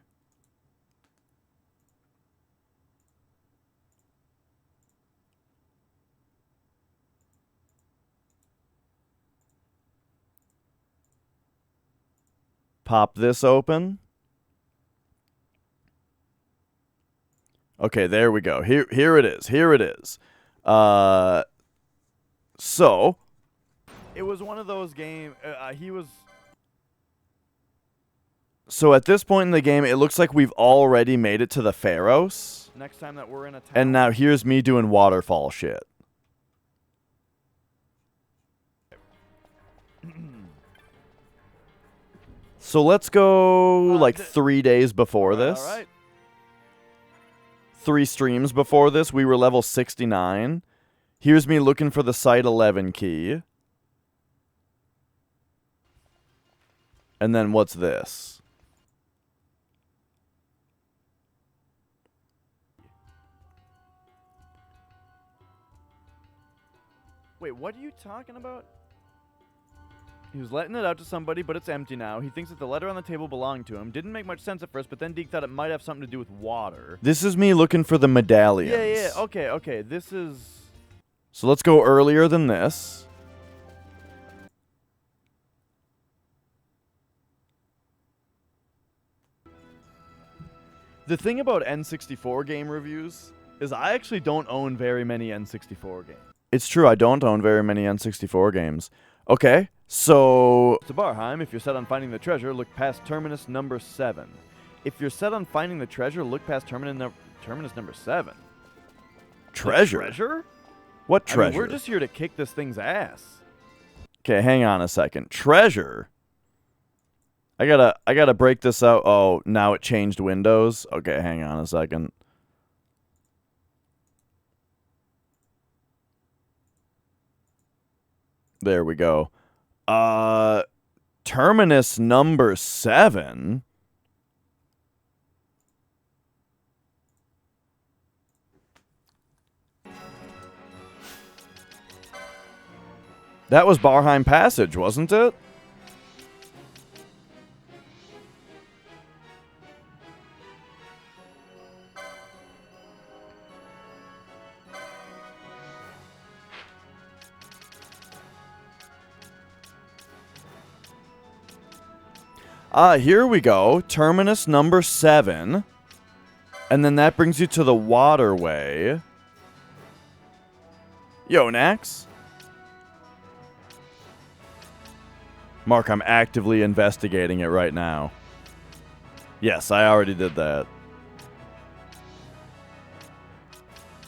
Pop this open. Okay, there we go. Here it is. Here it is. So it was one of those games. He was. So at this point in the game, it looks like we've already made it to the Pharos. Next time that we're in a town. And now here's me doing waterfall shit. So let's go like 3 days before this. All right. 3 streams before this, we were level 69. Here's me looking for the Site 11 key. And then what's this? Wait, what are you talking about? He was letting it out to somebody, but it's empty now. He thinks that the letter on the table belonged to him. Didn't make much sense at first, but then Deke thought it might have something to do with water. This is me looking for the medallions. Yeah, okay. This is... So let's go earlier than this. The thing about N64 game reviews is I actually don't own very many N64 games. It's true, I don't own very many N64 games. Okay, so... To Barheim, if you're set on finding the treasure, look past terminus number 7. If you're set on finding the treasure, look past terminus number 7. Treasure? Treasure? What treasure? I mean, we're just here to kick this thing's ass. Okay, hang on a second. Treasure? I gotta break this out. Oh, now it changed windows? Okay, hang on a second. There we go. Terminus number 7? That was Barheim Passage, wasn't it? Here we go. Terminus number 7. And then that brings you to the waterway. Yo, Nax. Mark, I'm actively investigating it right now. Yes, I already did that.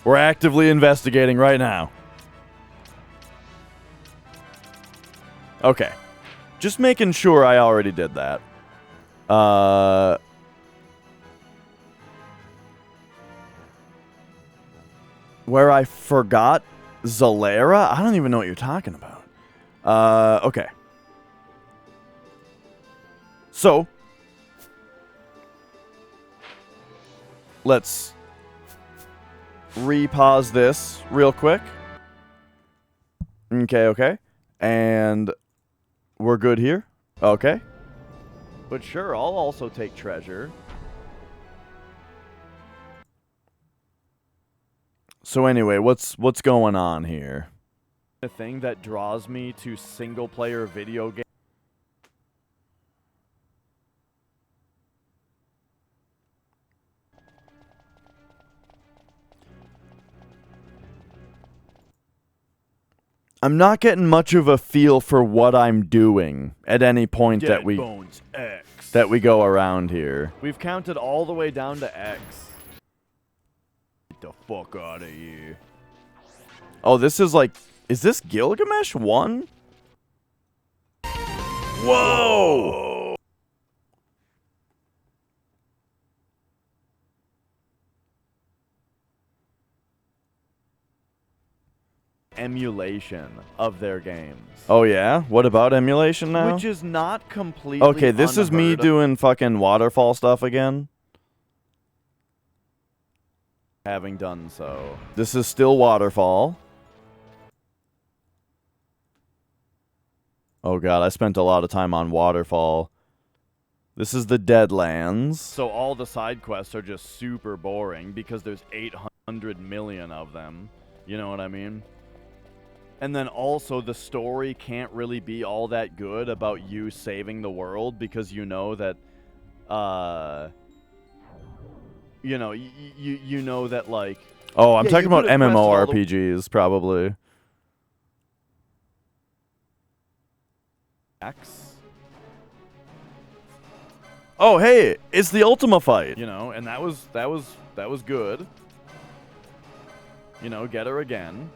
We're actively investigating right now. Okay. Just making sure I already did that. Where I forgot Zalera? I don't even know what you're talking about. Okay. So, let's repause this real quick. Okay. And we're good here? Okay. But sure, I'll also take treasure. So anyway, what's going on here? The thing that draws me to single-player video games. I'm not getting much of a feel for what I'm doing at any point that we go around here. We've counted all the way down to X. Get the fuck out of here. Oh, this is like... Is this Gilgamesh 1? Whoa! Emulation of their games. Oh, yeah? What about emulation now? Which is not completely Okay, this is me doing fucking waterfall stuff again. Having done so. This is still waterfall. Oh god, I spent a lot of time on waterfall. This is the Deadlands. So all the side quests are just super boring because there's 800 million of them. You know what I mean? And then also the story can't really be all that good about you saving the world because you know that, you know that like... Oh, I'm talking about MMORPGs, probably. X. Oh, hey, it's the Ultima fight. You know, and that was good. You know, get her again.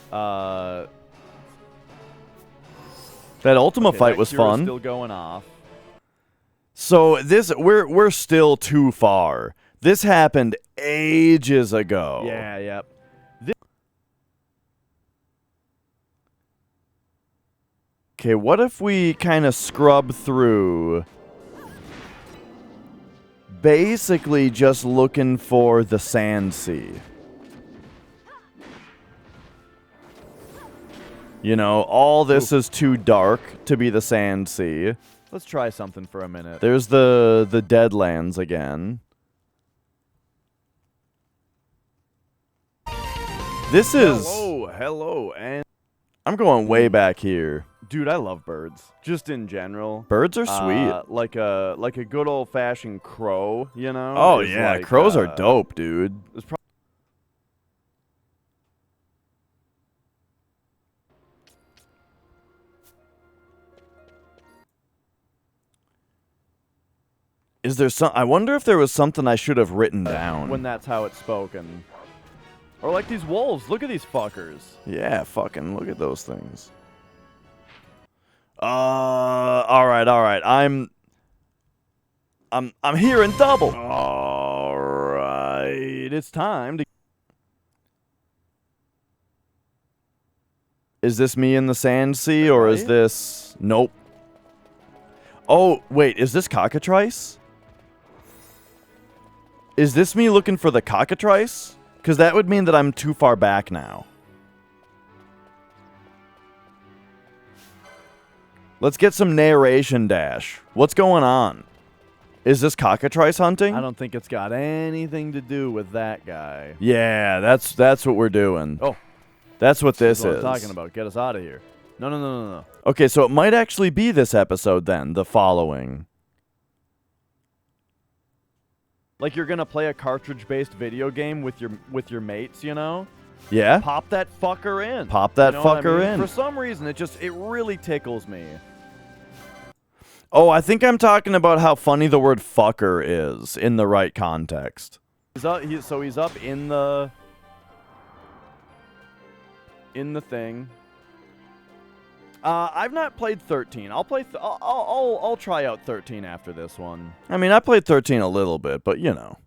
That Ultima fight was fun. Still going off. So this we're still too far. This happened ages ago. Yeah, yep. Okay, what if we kind of scrub through basically just looking for the Sand Sea? You know, all this is too dark to be the Sand Sea. Let's try something for a minute. There's the Deadlands again. This is... Hello, and... I'm going way back here. Dude, I love birds. Just in general. Birds are sweet. Like a good old-fashioned crow, you know? Oh, yeah, like, crows are dope, dude. Is there some... I wonder if there was something I should have written down. When that's how it's spoken. Or like these wolves. Look at these fuckers. Yeah, fucking look at those things. Alright. I'm hearing double. Alright. It's time to... Is this me in the Sand Sea, or is this... Nope. Oh, wait, is this cockatrice? Is this me looking for the cockatrice? Because that would mean that I'm too far back now. Let's get some narration dash. What's going on? Is this cockatrice hunting? I don't think it's got anything to do with that guy. Yeah, that's what we're doing. Oh. That's what this is. I'm talking about. Get us out of here. No. Okay, so it might actually be this episode then, the following. Like you're gonna play a cartridge-based video game with your mates, you know? Yeah. Pop that fucker in. Pop that fucker in. For some reason, it really tickles me. Oh, I think I'm talking about how funny the word fucker is in the right context. He's up in the thing. I've not played 13. I'll try out 13 after this one. I mean, I played 13 a little bit, but you know.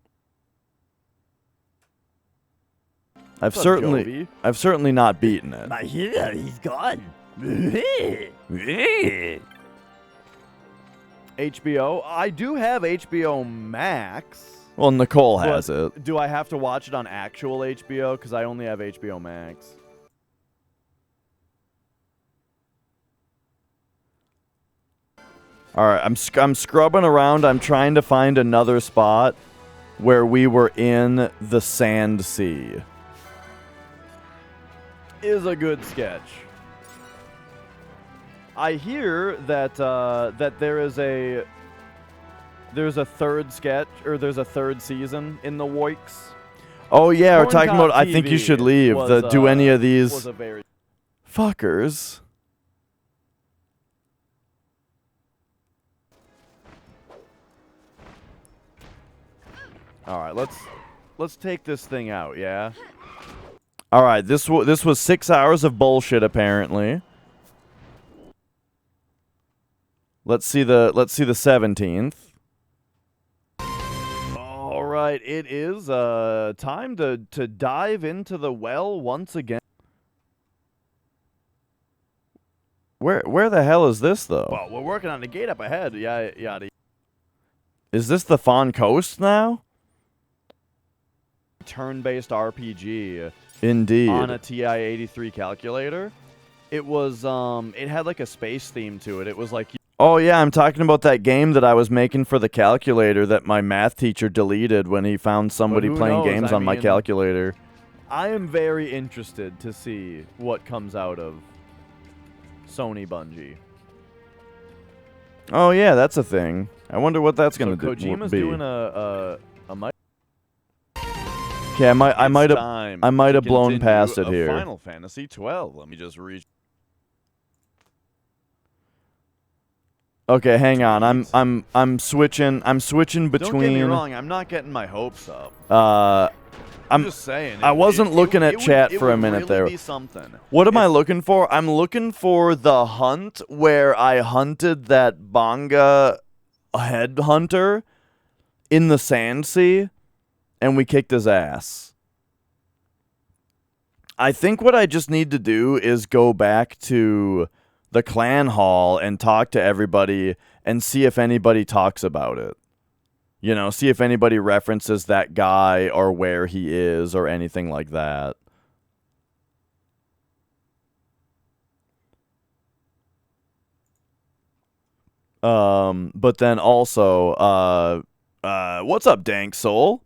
I've What's up, certainly not beaten it. My hero, he's gone. HBO. I do have HBO Max. Well, Nicole but has it. Do I have to watch it on actual HBO? Because I only have HBO Max. All right, I'm scrubbing around. I'm trying to find another spot where we were in the Sand Sea. Is a good sketch. I hear that that there's a third sketch, or there's a third season in the works. Oh yeah, we're Corn talking Cob about. I think you TV should leave. was, Do any of was these a very fuckers? All right, let's take this thing out, yeah? All right, this was 6 hours of bullshit apparently. Let's see the 17th. All right, it is time to dive into the well once again. Where the hell is this though? Well, we're working on the gate up ahead. Yeah, yada. Is this the Fawn Coast now? Turn-based RPG Indeed. on a TI-83 calculator. It was it had like a space theme to it. It was like, Oh yeah, I'm talking about that game that I was making for the calculator that my math teacher deleted when he found somebody who playing knows? games I on my mean- calculator. I am very interested to see what comes out of Sony Bungie. Oh yeah, that's a thing. I wonder what that's gonna So do. Kojima's be. doing a mic. Okay, I might have Time I might to have blown continue past it a here. Final Fantasy 12. Let me just reach. Okay, hang on. I'm switching between. Don't get me wrong. I'm not getting my hopes up. I'm I'm just saying. I wasn't looking at would- chat it for a would minute really there. Be something. What am I looking for? I'm looking for the hunt where I hunted that Banga headhunter in the Sand Sea, and we kicked his ass. I think what I just need to do is go back to the clan hall and talk to everybody and see if anybody talks about it. You know, see if anybody references that guy or where he is or anything like that. But then also, what's up, Dank Soul?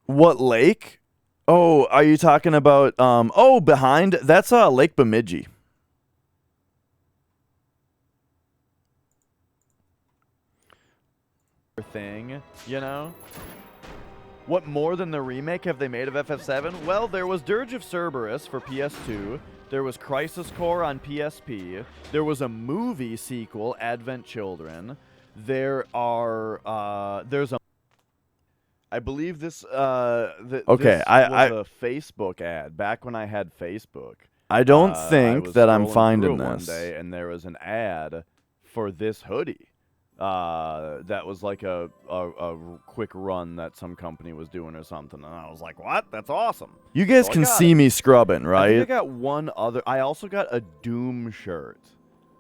What lake? Oh, are you talking about, oh, behind? That's, Lake Bemidji. Thing, you know? What more than the remake have they made of FF7? Well, there was Dirge of Cerberus for PS2. There was Crisis Core on PSP. There was a movie sequel, Advent Children. There's a. I believe this. Okay, this I was a Facebook ad back when I had Facebook. I don't I think was that I'm scrolling finding through it this. one day, and there was an ad for this hoodie. That was like a quick run that some company was doing or something, and I was like, "What? That's awesome!" You guys So I can got see it. me scrubbing, I think I right? got one other. I also got a Doom shirt.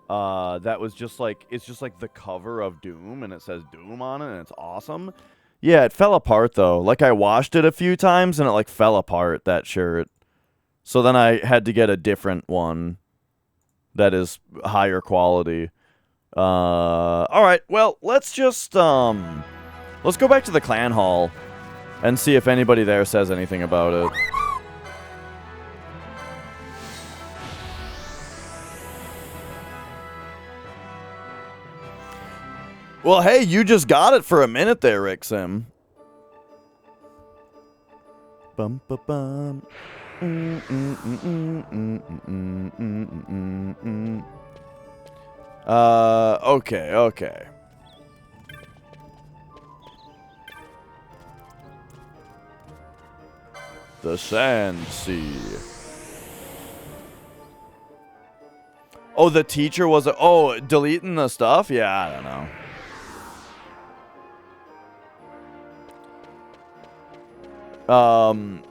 That was just like it's just like the cover of Doom, and it says Doom on it, and it's awesome. Yeah, it fell apart though. Like I washed it a few times and it like fell apart, that shirt. So then I had to get a different one that is higher quality. All right. Well, let's just let's go back to the clan hall and see if anybody there says anything about it. Well, hey, you just got it for a minute there, Rixim. Bum ba bum. Okay. The Sand Sea. Oh, the teacher was deleting the stuff? Yeah, I don't know. when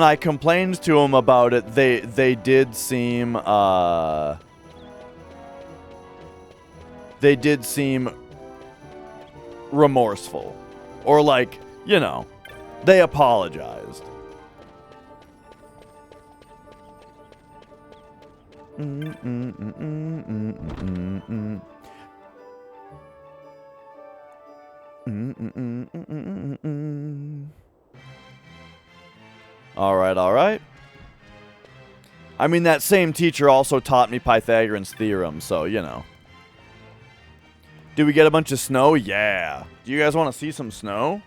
I complained to them about it, they did seem remorseful, or like, you know, they apologized. All right. I mean, that same teacher also taught me Pythagorean's theorem, so, you know. Did we get a bunch of snow? Yeah. Do you guys want to see some snow?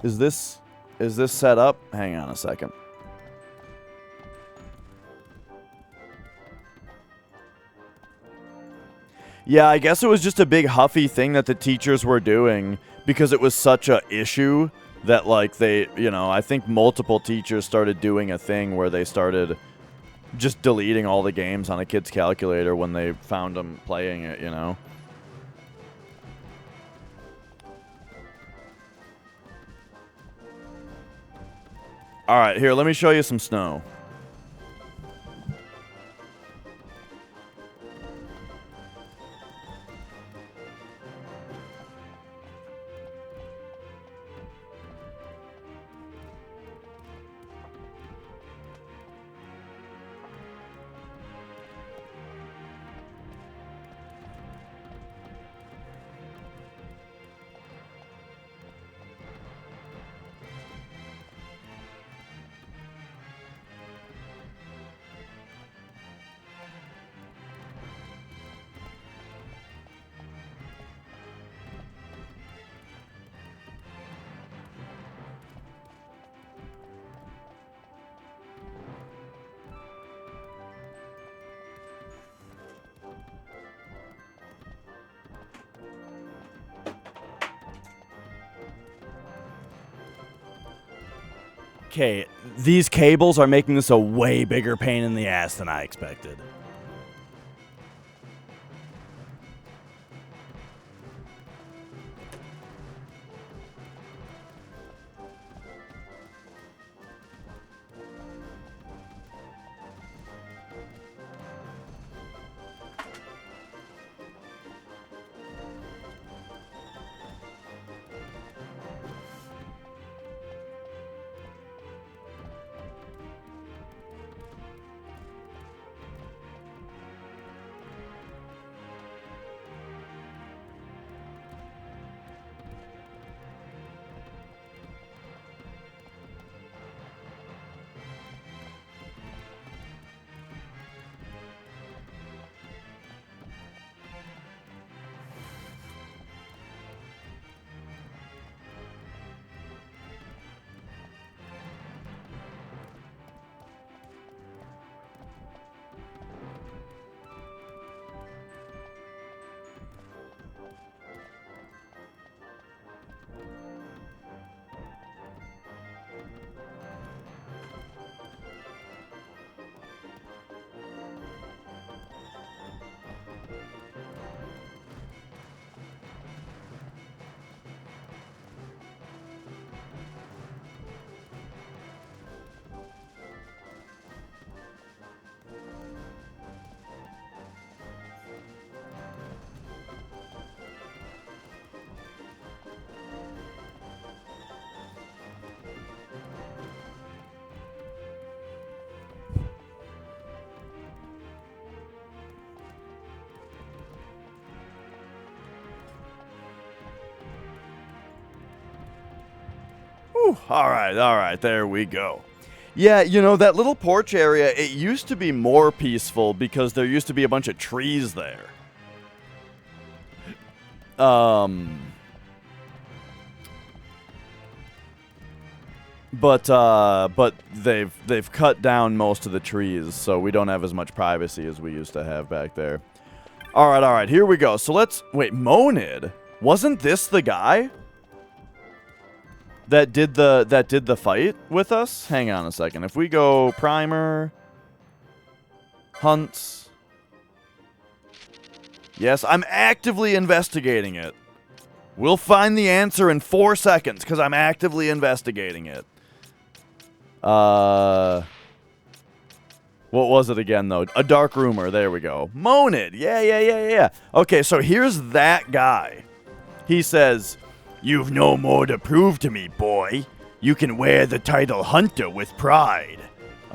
Is this set up? Hang on a second. Yeah, I guess it was just a big huffy thing that the teachers were doing because it was such a issue that, like, they, you know, I think multiple teachers started doing a thing where they started just deleting all the games on a kid's calculator when they found them playing it, you know? Alright, here, let me show you some snow. Okay, these cables are making this a way bigger pain in the ass than I expected. All right, there we go. Yeah, you know, that little porch area, it used to be more peaceful because there used to be a bunch of trees there. But they've cut down most of the trees, so we don't have as much privacy as we used to have back there. All right, here we go. So let's wait. Monid, wasn't this the guy that did the fight with us? Hang on a second. If we go primer, hunts, Yes, I'm actively investigating it. We'll find the answer in 4 seconds, because I'm actively investigating it. What was it again, though? A dark rumor. There we go. Monid. Yeah. Okay, so here's that guy. He says, "You've no more to prove to me, boy. You can wear the title Hunter with pride."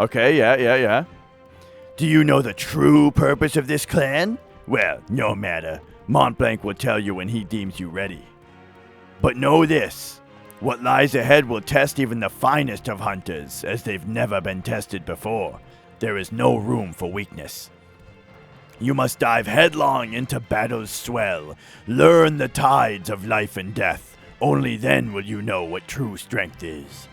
Okay, yeah. "Do you know the true purpose of this clan? Well, no matter. Montblanc will tell you when he deems you ready. But know this. What lies ahead will test even the finest of hunters, as they've never been tested before. There is no room for weakness. You must dive headlong into battle's swell. Learn the tides of life and death. Only then will you know what true strength is."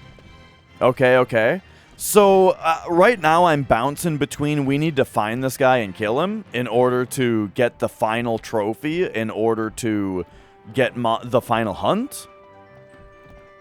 Okay. So, right now I'm bouncing between we need to find this guy and kill him in order to get the final trophy, in order to get the final hunt.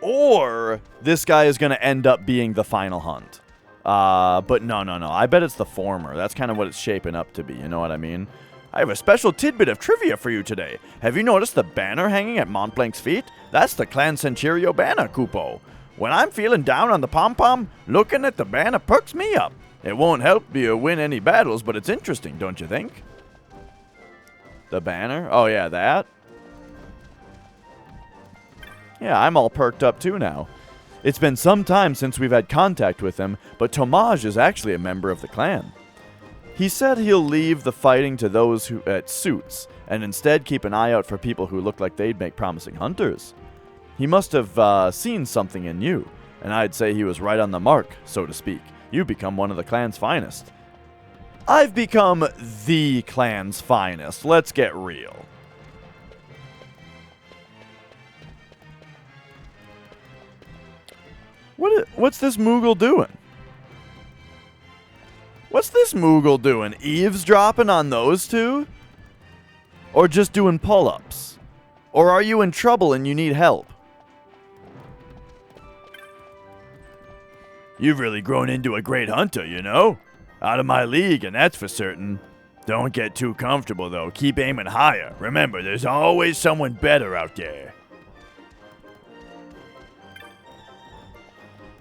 Or this guy is going to end up being the final hunt. But no. I bet it's the former. That's kind of what it's shaping up to be, you know what I mean? "I have a special tidbit of trivia for you today. Have you noticed the banner hanging at Montblanc's feet? That's the Clan Centurio banner, Kupo. When I'm feeling down on the pom-pom, looking at the banner perks me up. It won't help you win any battles, but it's interesting, don't you think?" The banner? Oh yeah, that? Yeah, I'm all perked up too now. It's been some time since we've had contact with him, but Tomaj is actually a member of the clan. He said he'll leave the fighting to those who it suits, and instead keep an eye out for people who look like they'd make promising hunters. He must have seen something in you, and I'd say he was right on the mark, so to speak. You've become one of the clan's finest. I've become the clan's finest. Let's get real. What's this Moogle doing? What's this Moogle doing? Eavesdropping on those two? Or just doing pull-ups? Or are you in trouble and you need help? "You've really grown into a great hunter, you know? Out of my league, and that's for certain. Don't get too comfortable, though. Keep aiming higher. Remember, there's always someone better out there."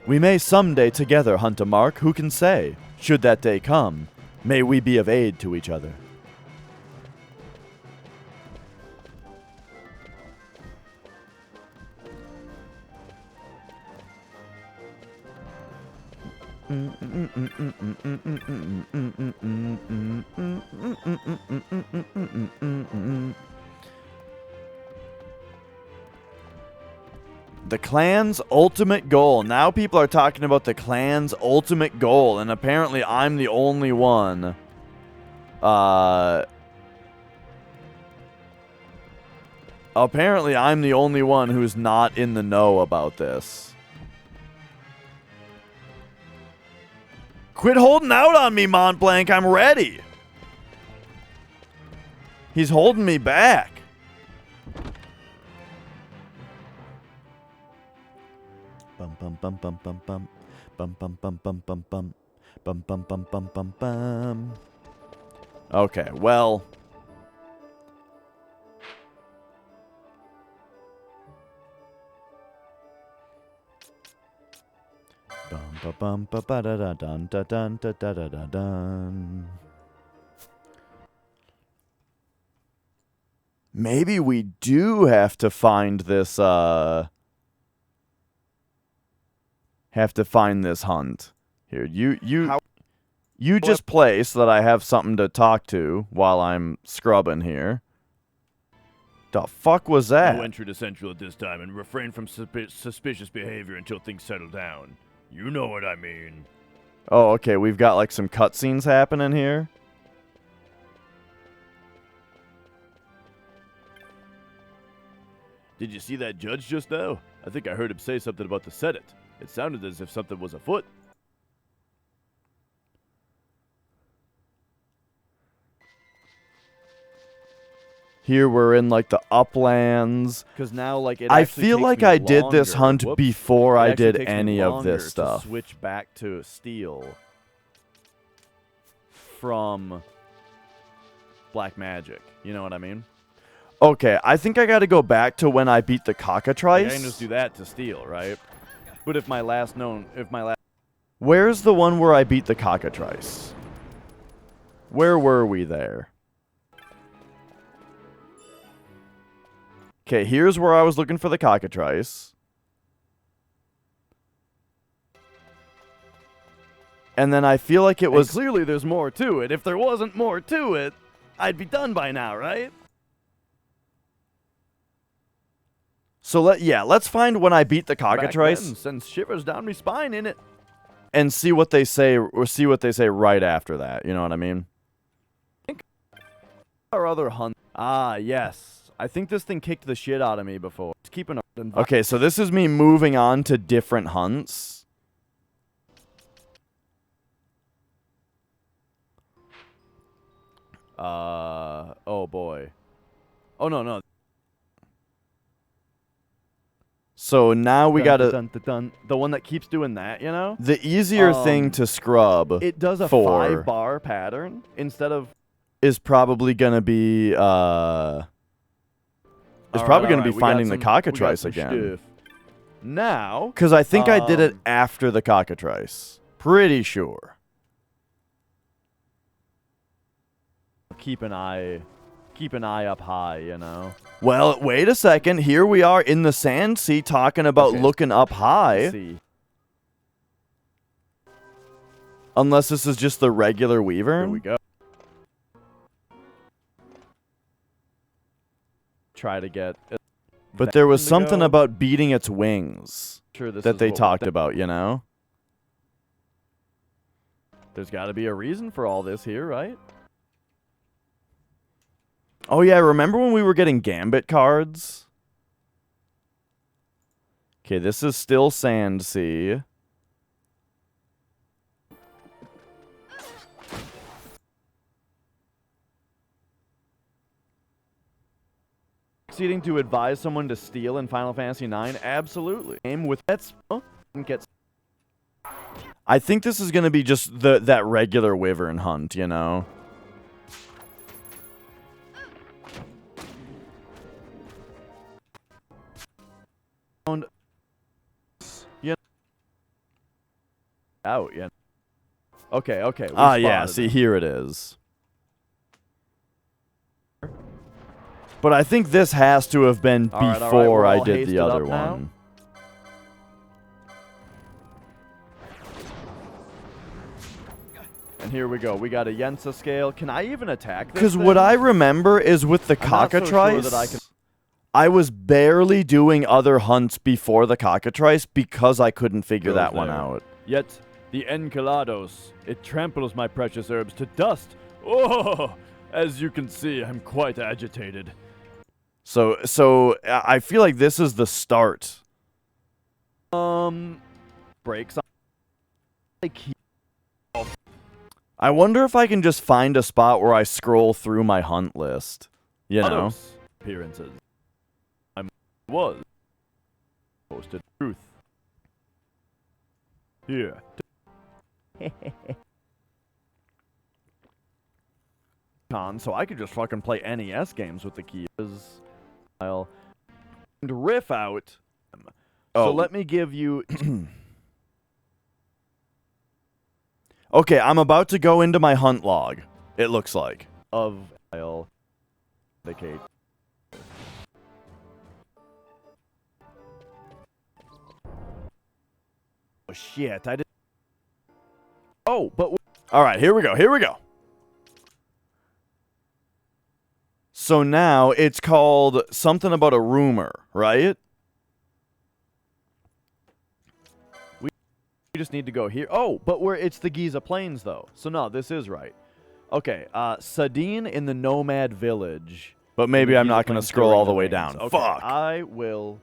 "We may someday together hunt a mark, who can say? Should that day come, may we be of aid to each other." The clan's ultimate goal. Now people are talking about the clan's ultimate goal, and apparently I'm the only one. Apparently I'm the only one who's not in the know about this. Quit holding out on me, Montblanc. I'm ready. He's holding me back. Bum bum bum bum bum bum bum bum bum bum bum bum bum bum bum bum bum bum. Okay, well. Bum ba bum ba ba da da dun da dun da da da da dun. Maybe we do have to find this hunt. Here, you just play so that I have something to talk to while I'm scrubbing here. The fuck was that? No entry to Central at this time, and refrain from suspicious behavior until things settle down. You know what I mean. Oh, okay, we've got like some cutscenes happening here. Did you see that judge just now? I think I heard him say something about the Senate. It sounded as if something was afoot. Here we're in like the uplands. Because now, like, I feel like I did this hunt before I did any of this stuff. Switch back to steel from black magic. You know what I mean? Okay, I think I got to go back to when I beat the cockatrice. I can just do that to steal, right? But if my last... Where's the one where I beat the cockatrice? Where were we there? Okay, here's where I was looking for the cockatrice. And then I feel like it was... clearly there's more to it. If there wasn't more to it, I'd be done by now, right? So let's find when I beat the Back cockatrice then, sends shivers down my spine in it. and see what they say, or see what they say right after that. You know what I mean? Our other hunt. Ah, yes. I think this thing kicked the shit out of me before. It's keeping Okay, so this is me moving on to different hunts. Oh boy. Oh no. So now we gotta... The one that keeps doing that, you know? The easier thing to scrub It does a for 5-bar pattern instead of... is probably gonna be finding the cockatrice again. Now, Because I think I did it after the cockatrice. Pretty sure. keep an eye up high, you know. Well, wait a second. Here we are in the sand sea talking about looking up high. See. Unless this is just the regular weaver. Here we go. Try to get... But there was something about beating its wings Sure, this that is they what talked about, you know? There's got to be a reason for all this here, right? Oh, yeah. Remember when we were getting Gambit cards? Okay, this is still Sand Sea. Succeeding to advise someone to steal in Final Fantasy IX? Absolutely. Aim with that gets... I think this is going to be just that regular wyvern hunt, you know? Out, yeah. Okay. Ah, yeah, see, here it is. But I think this has to have been before I did the other one. And here we go. We got a Yensa scale. Can I even attack this Because thing? what I remember is with the I'm not so sure cockatrice, that I can... I was barely doing other hunts before the cockatrice because I couldn't figure that one out. Yet, the Enceladus, it tramples my precious herbs to dust. Oh, as you can see, I'm quite agitated. So I feel like this is the start. Breaks on... I wonder if I can just find a spot where I scroll through my hunt list. You know? Appearances. I was posted truth. Here. So I could just fucking play NES games with the keys. I'll riff out. So let me give you... Okay, I'm about to go into my hunt log, it looks like. I'll indicate. Oh shit, I did. Oh, but all right, here we go. So now it's called something about a rumor, right? we just need to go here. Oh, but it's the Giza Plains though. So no, this is right. Okay, Sadine in the Nomad Village. But maybe I'm not going to scroll all the way down. Okay, Fuck. I will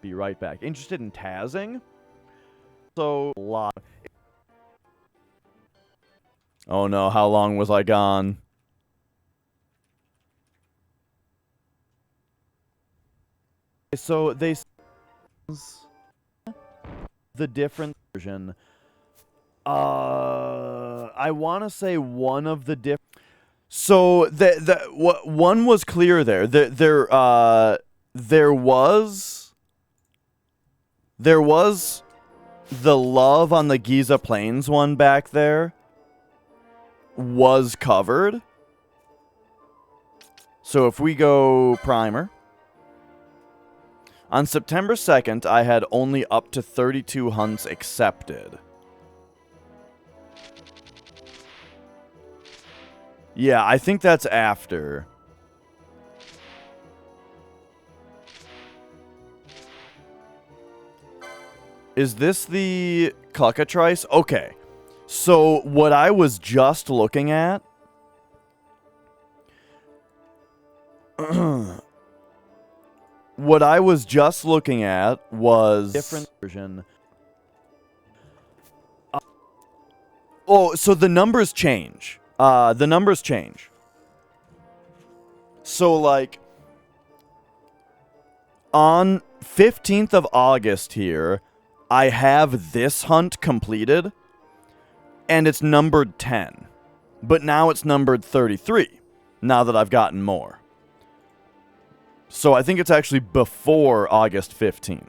be right back. Interested in Tazzing? So, a lot. Oh no, how long was I gone? So, they... The different version. I want to say one of the different... So one was clear there. There was the love on the Giza Plains one back there was covered. So if we go primer, on September 2nd, I had only up to 32 hunts accepted. Yeah, I think that's after. Is this the Cluckatrice? Okay. So what I was just looking at was different version. Oh, so the numbers change. So, like, on 15th of August here, I have this hunt completed, and it's numbered 10. But now it's numbered 33, now that I've gotten more. So I think it's actually before August 15th.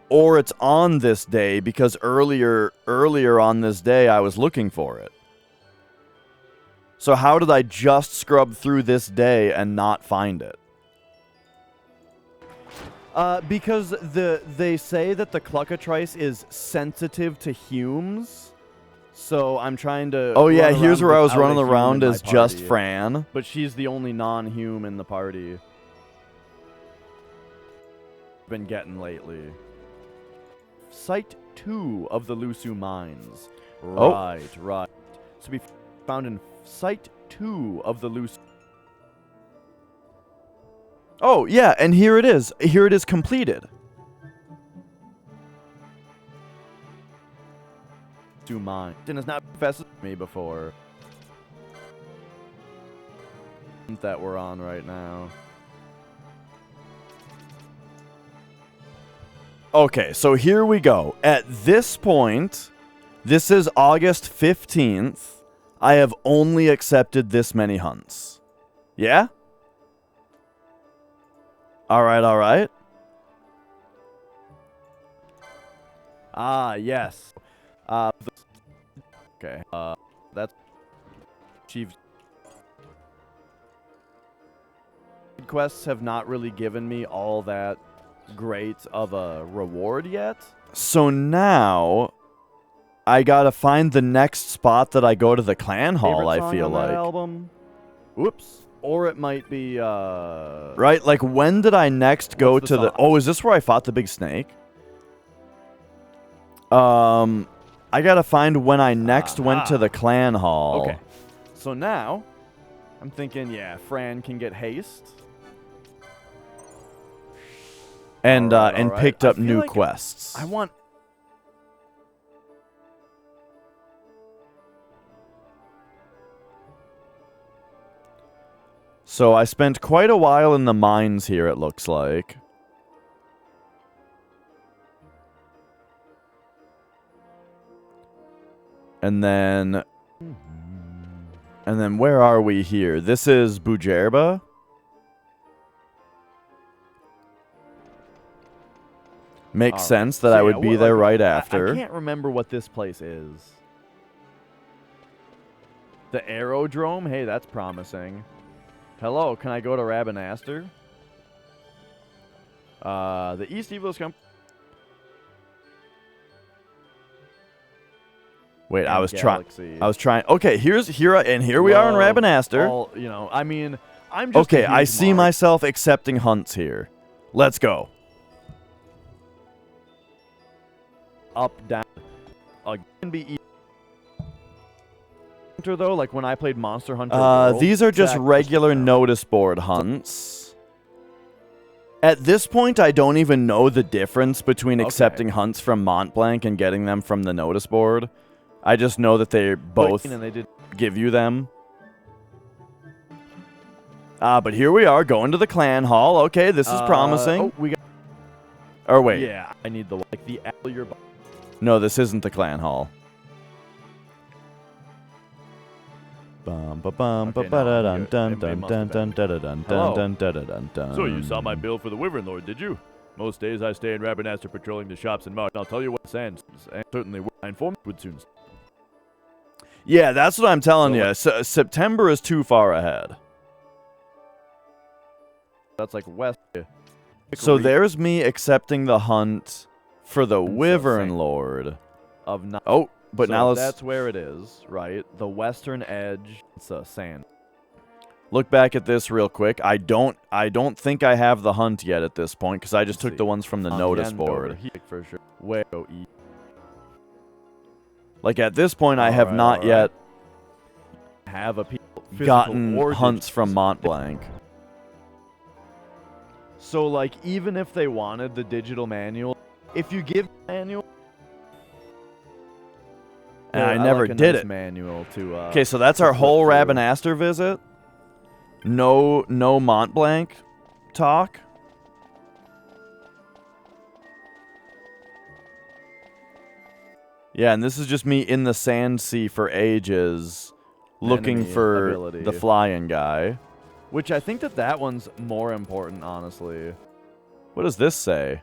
Or it's on this day, because earlier on this day, I was looking for it. So how did I just scrub through this day and not find it? Because they say that the Cluckatrice is sensitive to Humes. So I'm trying to... Oh yeah, here's where I was running around as just Fran. But she's the only non-Hume in the party. Been getting lately. Site 2 of the Lusu Mines. Right. So we found in Site 2 of the Lusu... Oh, yeah, and here it is. Here it is completed. To mine. And it's not professed me before. That we're on right now. Okay, so here we go. At this point, this is August 15th. I have only accepted this many hunts. Yeah? Alright. Ah, yes. Okay, that's achieved. Quests have not really given me all that great of a reward yet. So now I gotta find the next spot that I go to the clan hall, I feel like. Album? Whoops. Or it might be, right, like, when did I next go to the... Oh, is this where I fought the big snake? I gotta find when I next went to the clan hall. Okay. So now, I'm thinking, yeah, Fran can get haste. And, and picked up new quests. I want... So I spent quite a while in the mines here, it looks like. And then where are we here? This is Bujerba. Makes sense that I would be there right after. I can't remember what this place is. The aerodrome? Hey, that's promising. Hello, can I go to Rabanaster? The East Evil Scum. Wait, I was trying. Okay, here we are in Rabanaster. You know, I mean, I'm just okay. I see myself accepting hunts here. Let's go. Up, down. Can be Hunter though, like when I played Monster Hunter World, these are just regular notice board hunts. At this point, I don't even know the difference between accepting hunts from Montblanc and getting them from the notice board. I just know that they both give you them. But here we are, going to the clan hall. Okay, this is promising. Oh, we got... Or wait. Yeah, I need the Allier... No, this isn't the clan hall. Bum ba bum Okay, ba ba da now I'm dun good. dun It must dun have dun been. dun dun Hello. dun dun dun dun dun. So you saw my bill for the Wyvern Lord, did you? Most days I stay in Rabbinaster patrolling the shops in March. I'll tell you what, Sands, and certainly my informant would soon. Yeah, that's what I'm telling So you. September is too far ahead. That's like west. So there's me accepting the hunt for the so Wyvern same. Lord. Of not. Oh, but so now let's that's where it is, right? The western edge. It's sand. look back at this real quick. I don't think I have the hunt yet at this point because I just took the ones from the notice end over board. here for sure. Where go east. Like at this point, I have Alright, not alright. yet Have a physical gotten or hunts digital. from Mont Blanc. So like even if they wanted the digital manual, if you give manual, And I never did it. Manual to. Okay, so that's to our flip whole through. Rabbinaster visit. No Mont Blanc talk. Yeah, and this is just me in the sand sea for ages, looking Enemy for ability. the flying guy. Which I think that one's more important, honestly. What does this say?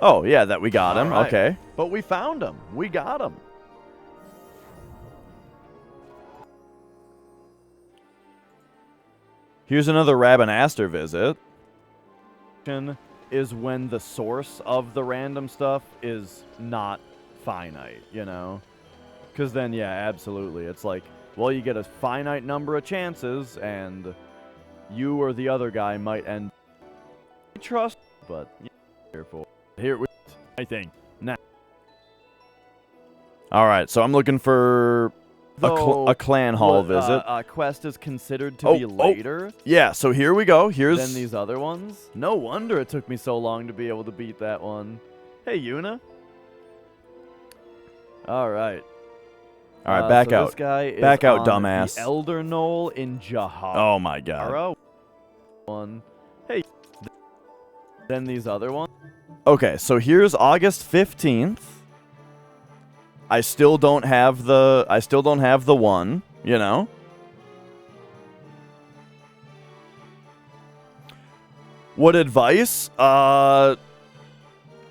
Oh, yeah, that we got him. Alright. Okay. But we found him. We got him. Here's another Rabbinaster visit. Is when the source of the random stuff is not finite, you know? Because then, yeah, absolutely. It's like, well, you get a finite number of chances, and you or the other guy might end. Trust, but yeah, careful. Here we, I think. Now, All right, so I'm looking for a clan hall visit. quest is considered to Oh, be oh. later Yeah, so here we go. Here's than these other ones. No wonder it took me so long to be able to beat that one. Hey, Yuna. All right. All right, back so out. This guy is Back out, on dumbass. The Elder Knoll in Jahar. Oh my god. One. Hey. Then these other ones. Okay, so here's August 15th. I still don't have the one, you know? What advice?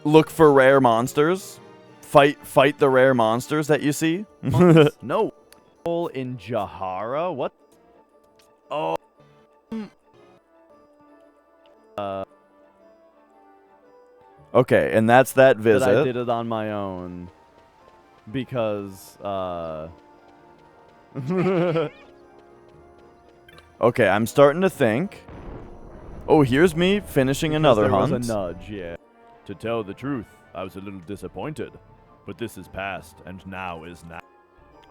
Look for rare monsters. Fight the rare monsters that you see. No. In Jahara. What? Oh. Okay, and that's that That I visit. did it on my own. Because, Okay, I'm starting to think. Oh, here's me finishing another there hunt. was a nudge, yeah. To tell the truth, I was a little disappointed. But this is past, and now is now.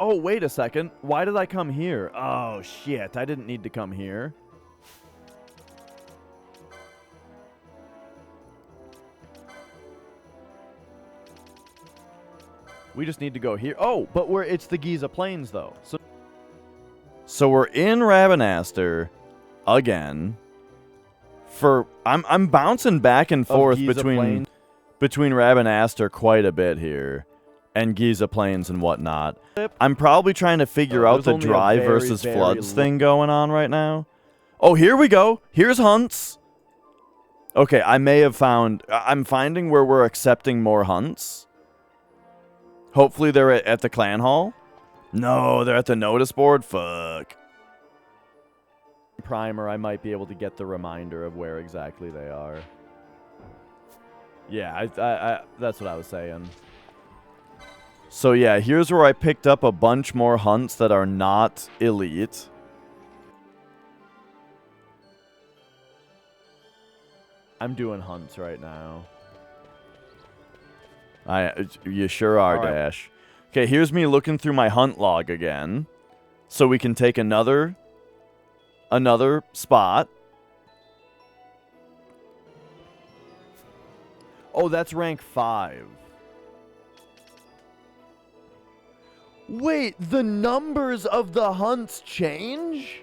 Oh, wait a second. Why did I come here? Oh, shit. I didn't need to come here. We just need to go here. Oh, but it's the Giza Plains, though. So we're in Rabbinaster again. I'm bouncing back and forth Giza Plains. between Rabbinaster quite a bit here, and Giza Plains and whatnot. I'm probably trying to figure out There's the only a dry very, versus very floods thing going on right now. Oh, here we go. Here's hunts. Okay, I'm finding where we're accepting more hunts. Hopefully they're at the clan hall. No, they're at the notice board. Fuck. Primer, I might be able to get the reminder of where exactly they are. Yeah, I that's what I was saying. So yeah, here's where I picked up a bunch more hunts that are not elite. I'm doing hunts right now. You sure are, All right. Dash. Okay, here's me looking through my hunt log again, so we can take another spot. Oh, that's rank 5. Wait, the numbers of the hunts change?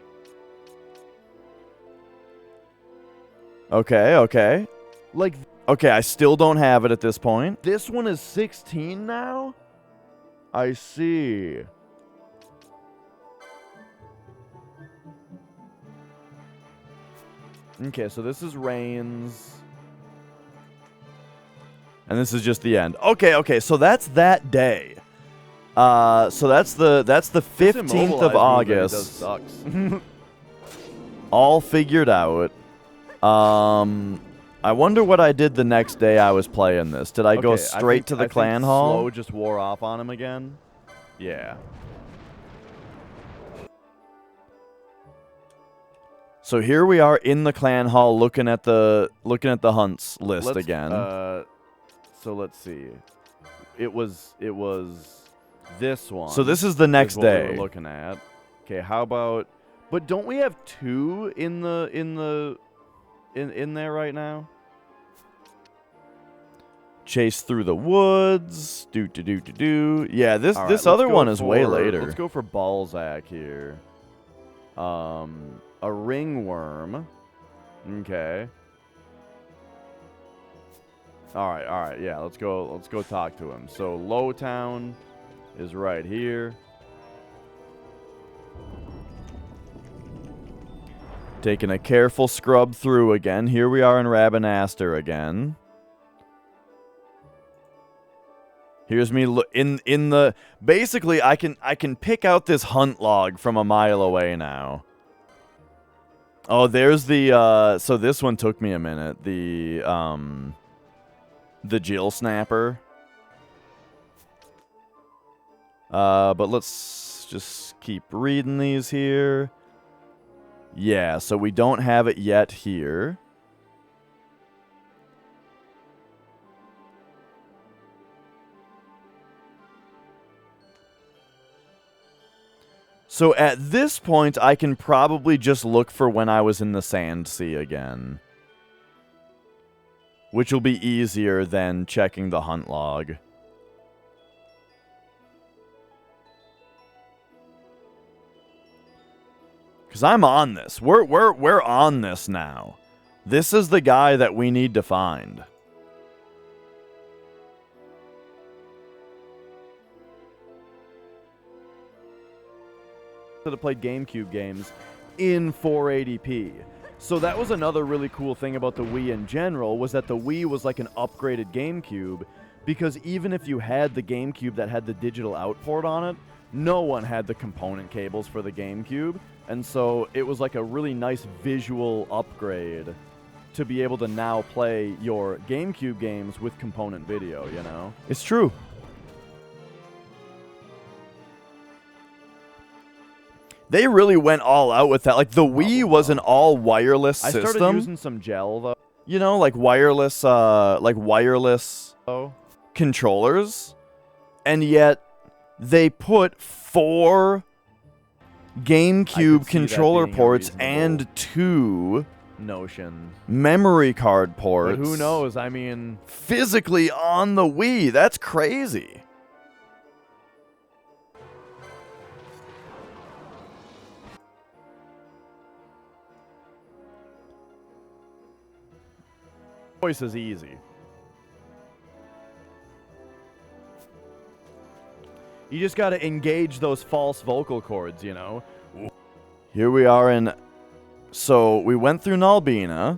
Okay. Like, Okay, I still don't have it at this point. this one is 16 now? I see. Okay, so this is Reigns. And this is just the end. Okay, so that's that day. So that's the 15th of August. Sucks. All figured out. I wonder what I did the next day I was playing this. Did I go straight to the clan hall? Slow just wore off on him again. Yeah. So here we are in the clan hall looking at the hunts list again. So let's see. It was this one. So this is the next what we day. were looking at. Okay, how about? But don't we have two in there right now? Chase through the woods. Do. Yeah, this All right, this let's other go one is way for- later. Let's go for Balzac here. A ringworm. Okay. All right. Yeah, let's go talk to him. So Lowtown is right here. Taking a careful scrub through again. Here we are in Rabanastre again. Here's me in the basically I can pick out this hunt log from a mile away now. Oh, there's the so this one took me a minute. The Jill Snapper. But let's just keep reading these here. Yeah, so we don't have it yet here. So at this point, I can probably just look for when I was in the Sand Sea again. Which will be easier than checking the hunt log. Because I'm on this. We're on this now. This is the guy that we need to find. That have played GameCube games in 480p. So that was another really cool thing about the Wii in general, was that the Wii was like an upgraded GameCube, because even if you had the GameCube that had the digital out port on it, no one had the component cables for the GameCube, and so it was like a really nice visual upgrade to be able to now play your GameCube games with component video, you know? It's true. They really went all out with that. Like, the Wii was an all-wireless system. I started using some gel, though. You know, like wireless controllers. And yet, they put 4 GameCube controller being a ports reasonable and 2 notion. memory card ports. But who knows? I mean, Physically on the Wii. That's crazy. choice is easy. You just got to engage those false vocal cords, you know? Here we are in... So, we went through Nalbina.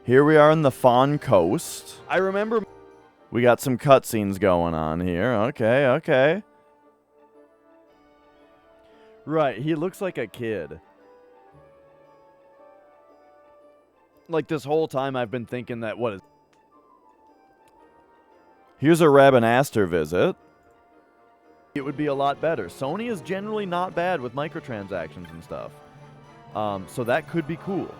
Here we are in the Fawn Coast. I remember... We got some cutscenes going on here. Okay. Right, he looks like a kid. Like, this whole time I've been thinking that, what is... Here's a Rabanastre visit. It would be a lot better. Sony is generally not bad with microtransactions and stuff. So that could be cool.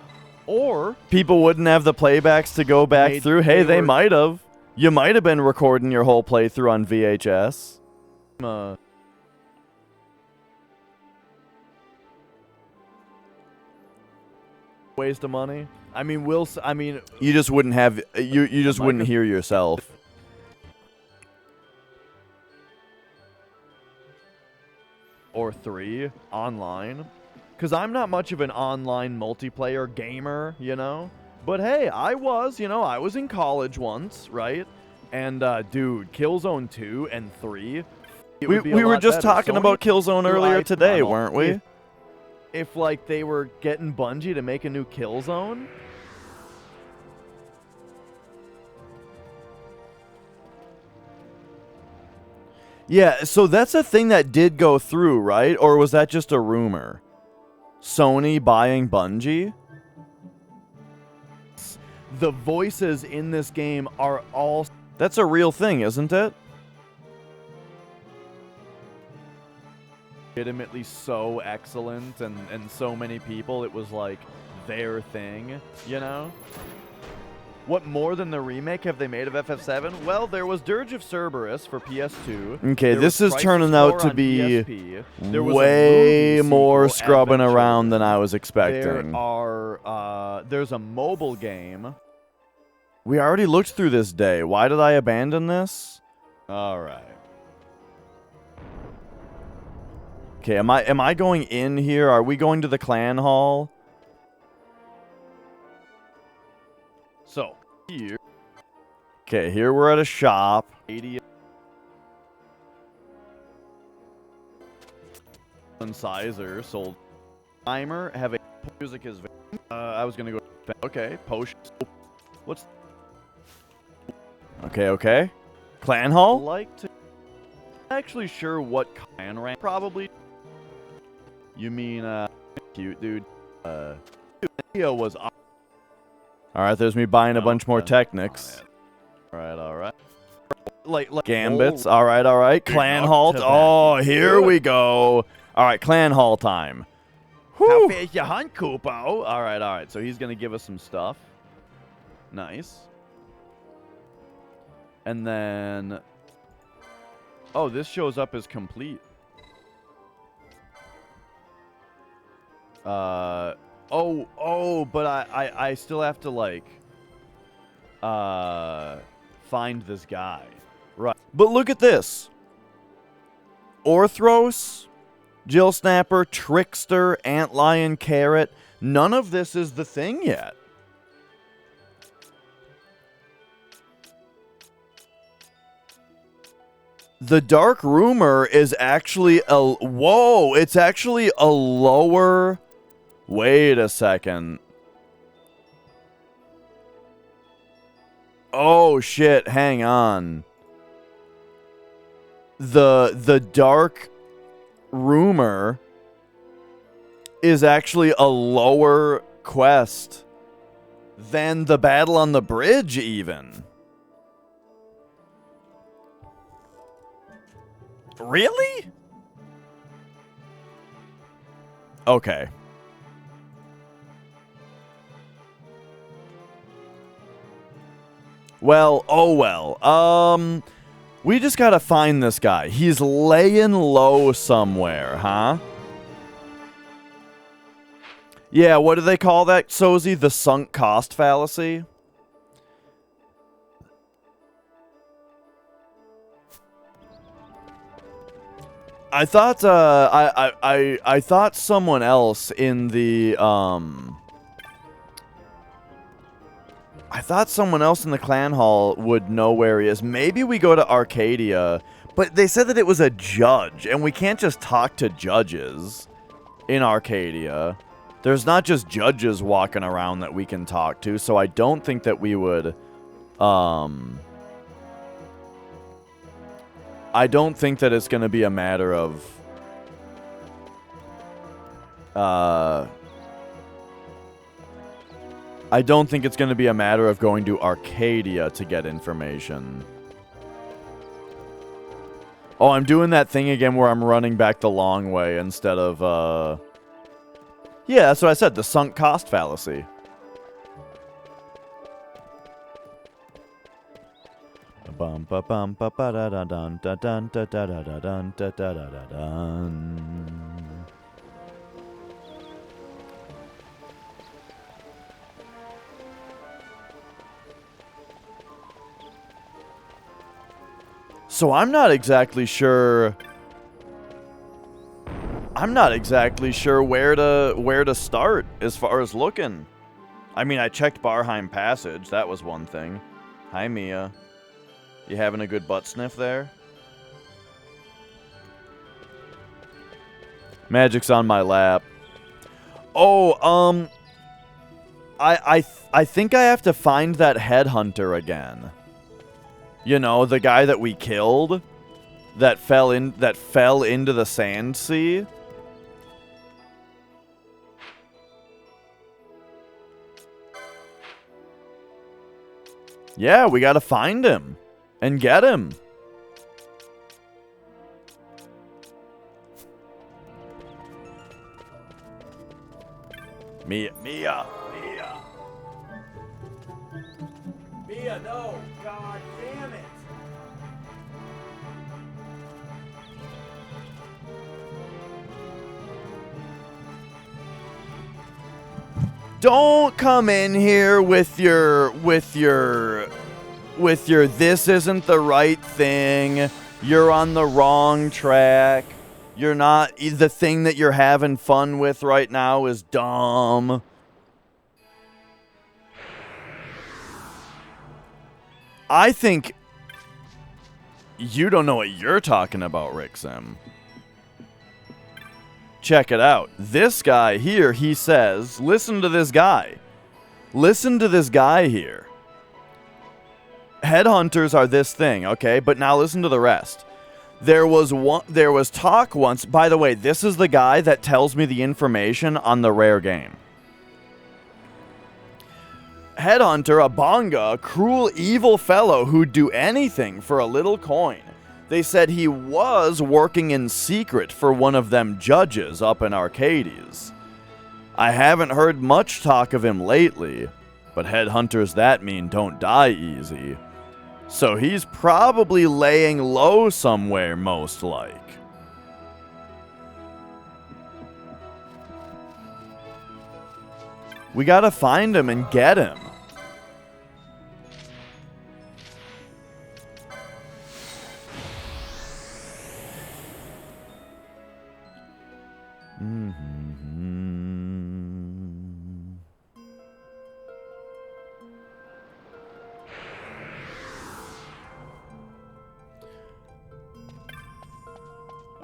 Or... People wouldn't have the playbacks to go back through. Hey, they might have. You might have been recording your whole playthrough on VHS. Waste of money. I mean, You just wouldn't have... You just wouldn't hear yourself. or 3 online. Because I'm not much of an online multiplayer gamer, you know? But hey, I was in college once, right? And, dude, Killzone 2 and 3 it We would be a we were lot just better. talking Sony, about Killzone do earlier I today, tunnel weren't we? If like they were getting Bungie to make a new Killzone. Yeah, so that's a thing that did go through, right? Or was that just a rumor? Sony buying Bungie? The voices in this game are all That's a real thing, isn't it? legitimately so excellent, and so many people, it was like their thing, you know? What more than the remake have they made of FF7? Well, there was Dirge of Cerberus for PS2. Okay, There this was is Crisis turning out Core to on be PSP. There was a way movie more sequel, scrubbing Advent around than Children. I was expecting. There's a mobile game. We already looked through this day. Why did I abandon this? All right. Okay, am I going in here? Are we going to the clan hall? So, here, Okay, here we're at a shop. 80 Sizer sold. Timer have a music is. I was gonna go. Okay, potions. What's Okay. Clan hall? like to? Actually, sure what clan rank. Probably. You mean cute dude? Leo was. Alright, there's me buying a bunch more Technics. All right. Like Gambits. Alright. Clan not halt. tobacco. Oh, here we go. Alright, clan hall time. How Whew. fares your hunt, Kupo? All right. So he's gonna give us some stuff. Nice. And then, oh, this shows up as complete. But I still have to like, find this guy. Right. But look at this. Orthros, Jill Snapper, Trickster, Antlion, Carrot. None of this is the thing yet. The Dark Rumor is actually a... Whoa, it's actually a lower... Wait a second. Oh, shit, hang on. The Dark Rumor is actually a lower quest than the Battle on the Bridge, even. Really? Okay. Well, oh well. We just gotta find this guy. He's laying low somewhere, huh? Yeah, what do they call that, Sozy? The sunk cost fallacy? I thought I thought someone else in the I thought someone else in the clan hall would know where he is. Maybe we go to Arcadia, but they said that it was a judge, and we can't just talk to judges in Arcadia. There's not just judges walking around that we can talk to, so I don't think that we would I don't think that it's going to be a matter of I don't think it's going to be a matter of going to Arcadia to get information. Oh, I'm doing that thing again where I'm running back the long way instead of, yeah, that's what I said, the sunk cost fallacy. Bum ba bum ba ba da da dun da dun da da da da dun da da da da dun. So I'm not exactly sure where to start as far as looking. I mean, I checked Barheim Passage. That was one thing. Hi, Mia. You having a good butt sniff there? Magic's on my lap. Oh, I think I have to find that headhunter again. You know, the guy that we killed that fell into the sand sea. Yeah, we got to find him and get him. Mia, no! God damn it! Don't come in here with your this isn't the right thing. You're on the wrong track. You're not, the thing that you're having fun with right now is dumb. I think you don't know what you're talking about, Rixim. Check it out. This guy here, he says, listen to this guy. Listen to this guy here. Headhunters are this thing, okay? But now listen to the rest. There was talk once. By the way, this is the guy that tells me the information on the rare game. Headhunter, a bonga, a cruel, evil fellow who'd do anything for a little coin. They said he was working in secret for one of them judges up in Arcades. I haven't heard much talk of him lately, but headhunters that mean don't die easy. So he's probably laying low somewhere, most like. We gotta find him and get him.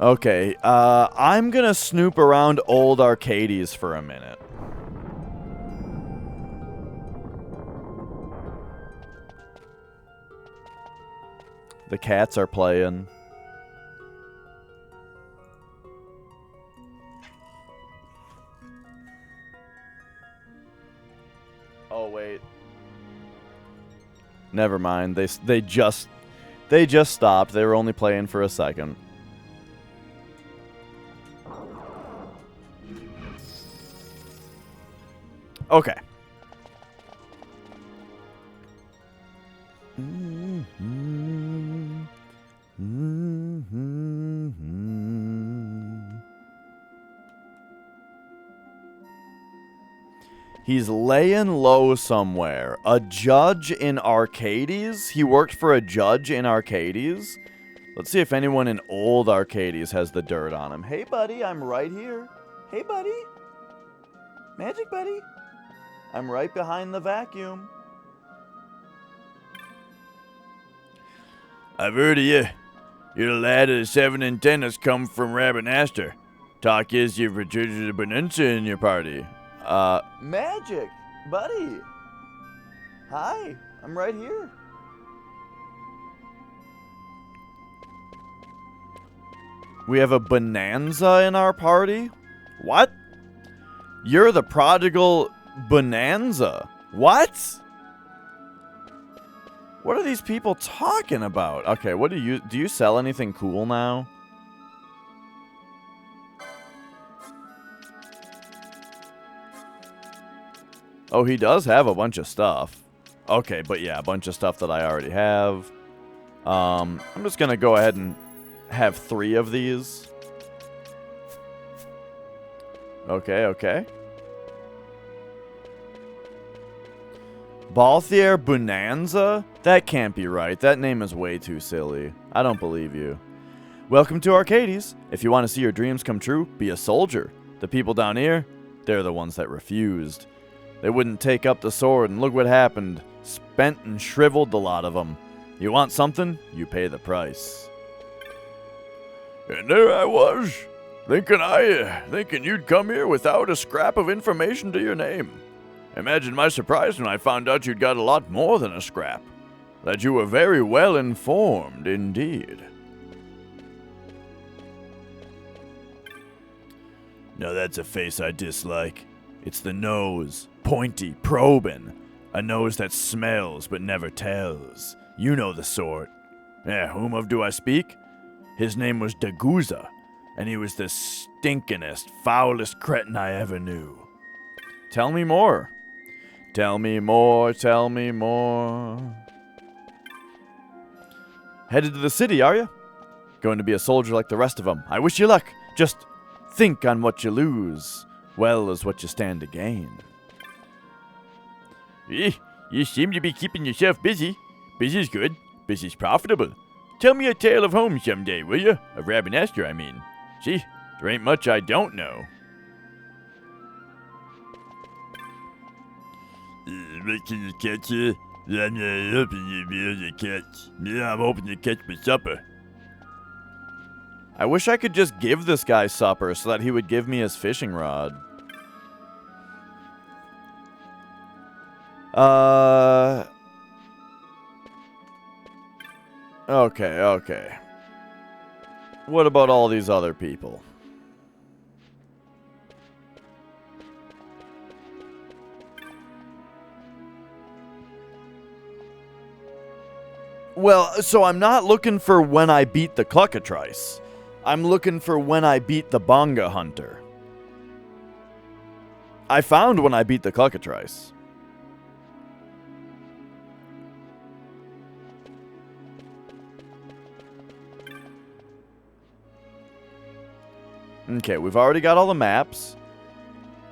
Okay, I'm gonna snoop around old Arcades for a minute. The cats are playing. Oh wait. Never mind. They just stopped. They were only playing for a second. Okay. He's laying low somewhere. A judge in Arcades? He worked for a judge in Arcades? Let's see if anyone in old Arcades has the dirt on him. Hey, buddy, I'm right here. Hey, buddy. Magic buddy. I'm right behind the vacuum. I've heard of you. You're the lad of the 7 and 10 that's come from Rabbit Aster. Talk is you've retreated a bonanza in your party. Magic buddy. Hi, I'm right here. We have a bonanza in our party? What? You're the prodigal bonanza. What? What are these people talking about? Okay, what do you sell anything cool now? Oh, he does have a bunch of stuff. Okay, but yeah, a bunch of stuff that I already have. I'm just gonna go ahead and have 3 of these. Okay. Balthier Bonanza? That can't be right. That name is way too silly. I don't believe you. Welcome to Arcades. If you want to see your dreams come true, be a soldier. The people down here, they're the ones that refused. They wouldn't take up the sword, and look what happened. Spent and shriveled, the lot of them. You want something? You pay the price. And there I was, Thinking you'd come here without a scrap of information to your name. Imagine my surprise when I found out you'd got a lot more than a scrap. That you were very well informed indeed. Now that's a face I dislike. It's the nose, pointy, probing. A nose that smells but never tells. You know the sort. Whom of do I speak? His name was Daguza, and he was the stinkingest, foulest cretin I ever knew. Tell me more. Tell me more, tell me more. Headed to the city, are you? Going to be a soldier like the rest of them. I wish you luck. Just think on what you lose, well as what you stand to gain. You seem to be keeping yourself busy. Busy's good. Busy's profitable. Tell me a tale of home someday, will you? Of Rabanastre, I mean. See, there ain't much I don't know. What can you catch here? I'm not hoping you'll be able to catch. Yeah, I'm hoping to catch my supper. I wish I could just give this guy supper so that he would give me his fishing rod. Okay. What about all these other people? Well, so I'm not looking for when I beat the Cluckatrice. I'm looking for when I beat the Bonga Hunter. I found when I beat the Cluckatrice. Okay, we've already got all the maps.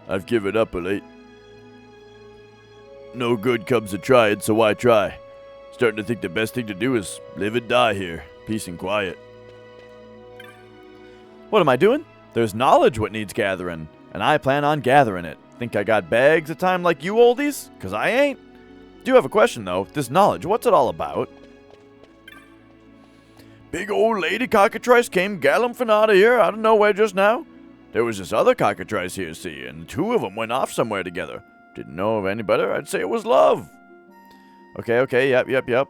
I've given up late. No good comes of trying, so why try? Starting to think the best thing to do is live and die here. Peace and quiet. What am I doing? There's knowledge what needs gathering, and I plan on gathering it. Think I got bags of time like you oldies? 'Cause I ain't. Do have a question, though. This knowledge, what's it all about? Big old lady cockatrice came galumphing out of here out of nowhere just now. There was this other cockatrice here, see, and the two of them went off somewhere together. Didn't know of any better. I'd say it was love. Okay, yep.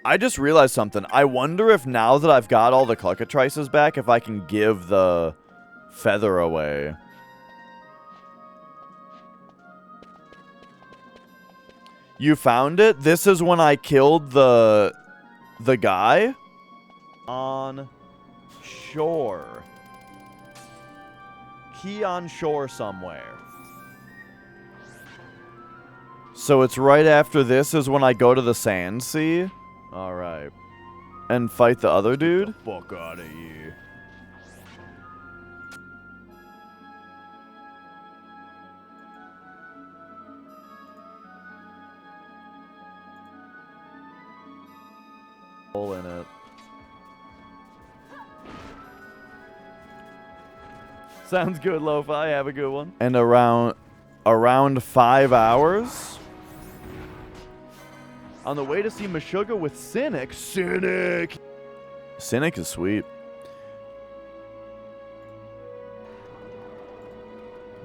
I just realized something. I wonder if now that I've got all the Cluckatrices back, if I can give the feather away. You found it? This is when I killed the guy? On shore. Key on shore somewhere. So it's right after this is when I go to the Sand Sea? Alright. And fight the other dude? Get the fuck out of here. Hole in it. Sounds good, Lo-Fi. Have a good one. And around 5 hours? On the way to see Meshuggah with Cynic. Cynic is sweet.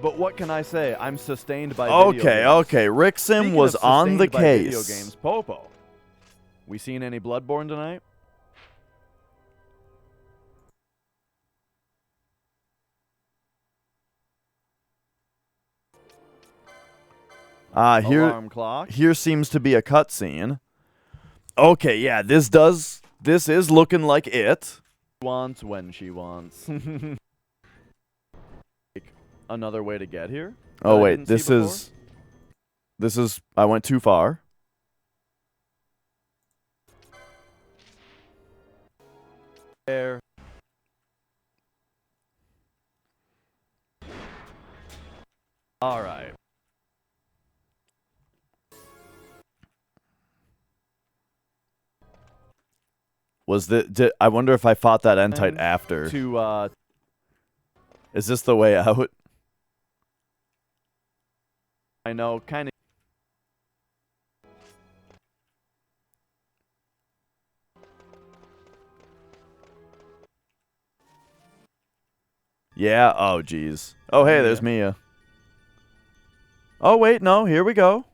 But what can I say? I'm sustained by video games. Okay. Rixim Speaking was of on the sustained by video case. games, Popo. We seen any Bloodborne tonight? Alarm clock. Here seems to be a cutscene. Okay, yeah, this is looking like it. Wants when she wants. Another way to get here? Oh that I wait, didn't see this is I went too far. There. All right. I wonder if I fought that Entite after. To Is this the way out? I know, kind of. Yeah. Oh, jeez. Oh, hey, there's Mia. Oh, wait, no. Here we go.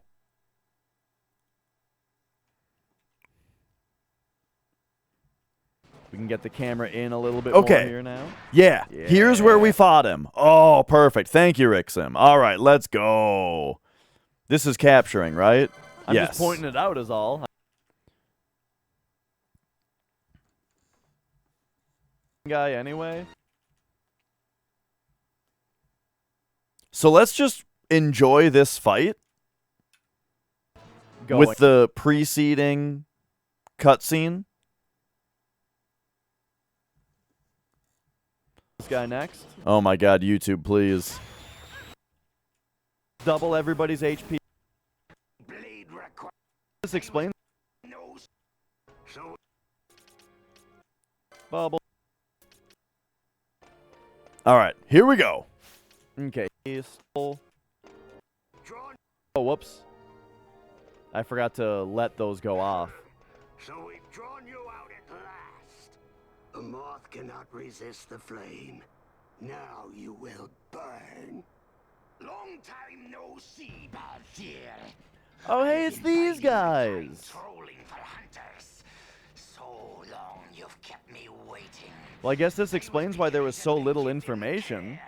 We can get the camera in a little bit Okay. more here now. Yeah. Here's where we fought him. Oh, perfect. Thank you, Rixim. All right, let's go. This is capturing, right? I'm yes. just pointing it out is all. Guy anyway. So let's just enjoy this fight with the preceding cutscene. This guy next. Oh my god, YouTube, please. Double everybody's HP. Just explain. Bubble. All right, here we go. Okay. Oh, whoops. I forgot to let those go off. So we've drawn you out at last. The moth cannot resist the flame. Now you will burn. Long time no see, Baltier. Oh, hey, it's these guys. Trolling for hunters. So long you've kept me waiting. Well, I guess this explains why there was so little information.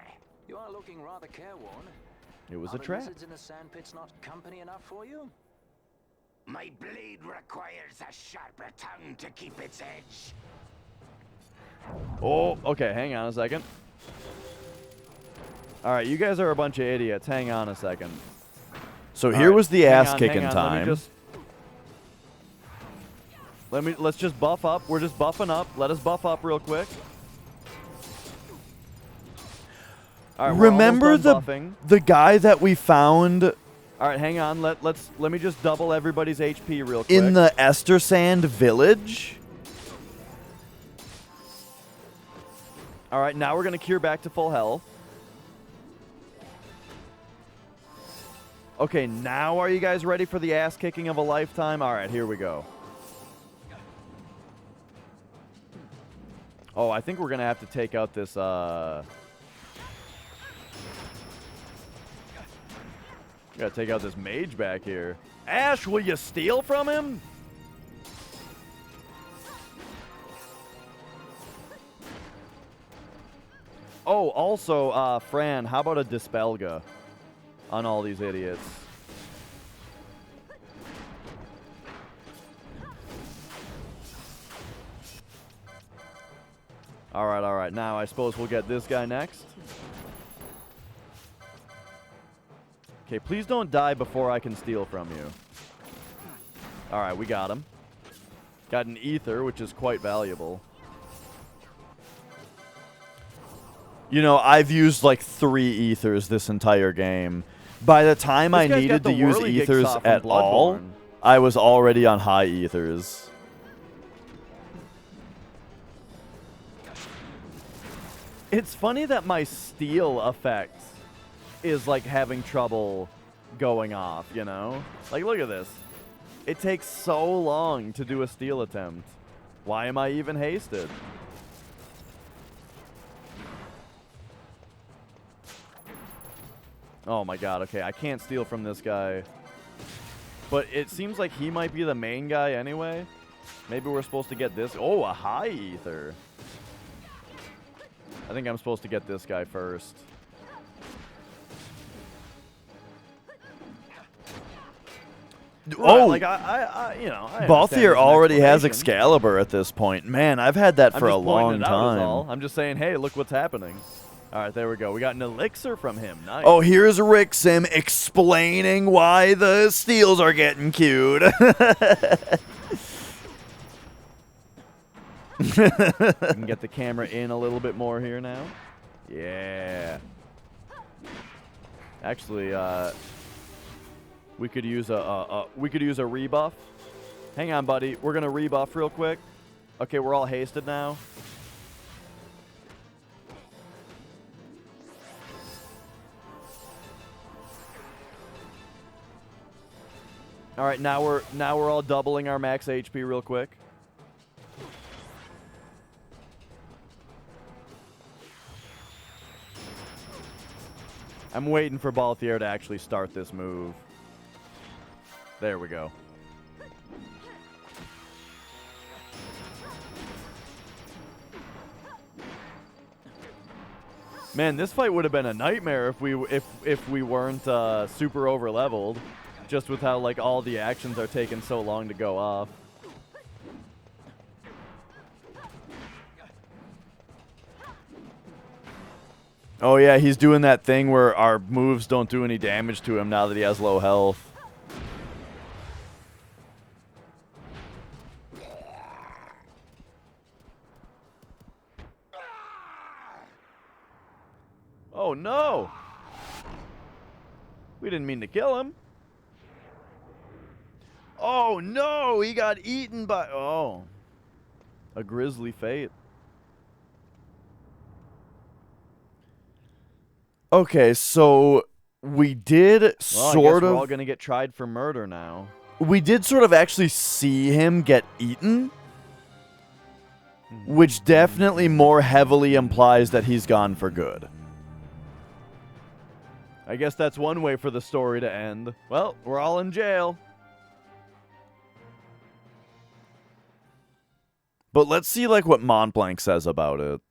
You are looking rather careworn. It was Are a the trap. lizards in the sandpits not company enough for you? My blade requires a sharper tongue to keep its edge. Oh, okay, hang on a second. All right, you guys are a bunch of idiots. Hang on a second. So All here right, was the hang ass on, kicking hang on. time. Let's just buff up. We're just buffing up. Let us buff up real quick. All right, we're Remember almost done buffing. the guy that we found All right, hang on. Let me just double everybody's HP real quick. in the Estersand village? All right, now we're gonna cure back to full health. Okay, now are you guys ready for the ass kicking of a lifetime? All right, here we go. Oh, I think we're gonna have to take out this. Gotta take out this mage back here. Ash, will you steal from him? Oh, also, Fran, how about a Dispelga on all these idiots? All right. Now I suppose we'll get this guy next. Okay, please don't die before I can steal from you. All right, we got him. Got an ether, which is quite valuable. You know, I've used like 3 ethers this entire game. By the time I This guy's needed got to the use whirligig ethers saw from at all, Bloodborne. I was already on high ethers. It's funny that my steal effect is like having trouble going off, you know? Like, look at this. It takes so long to do a steal attempt. Why am I even hasted? Oh my god, okay, I can't steal from this guy. But it seems like he might be the main guy anyway. Maybe we're supposed to get this. Oh, a high ether. I think I'm supposed to get this guy first. Oh, like I you know, I understand Balthier there's an already has explanation. Excalibur at this point. Man, I've had that I'm for a just pointing long it out is all. time. I'm just saying, hey, look what's happening. All right, there we go. We got an elixir from him. Nice. Oh, here's Rixim explaining why the steals are getting queued. We can get the camera in a little bit more here now. Yeah. Actually, we could use a rebuff. Hang on, buddy. We're gonna rebuff real quick. Okay, we're all hasted now. All right, now we're all doubling our max HP real quick. I'm waiting for Balthier to actually start this move. There we go. Man, this fight would have been a nightmare if we weren't super over leveled, just with how like all the actions are taking so long to go off. Oh yeah, he's doing that thing where our moves don't do any damage to him now that he has low health. Oh no! We didn't mean to kill him. Oh no! He got eaten by... Oh. A grisly fate. Okay, so we did Well, I sort guess of... we're all gonna get tried for murder now. We did sort of actually see him get eaten, which definitely more heavily implies that he's gone for good. I guess that's one way for the story to end. Well, we're all in jail. But let's see like what Montblanc says about it.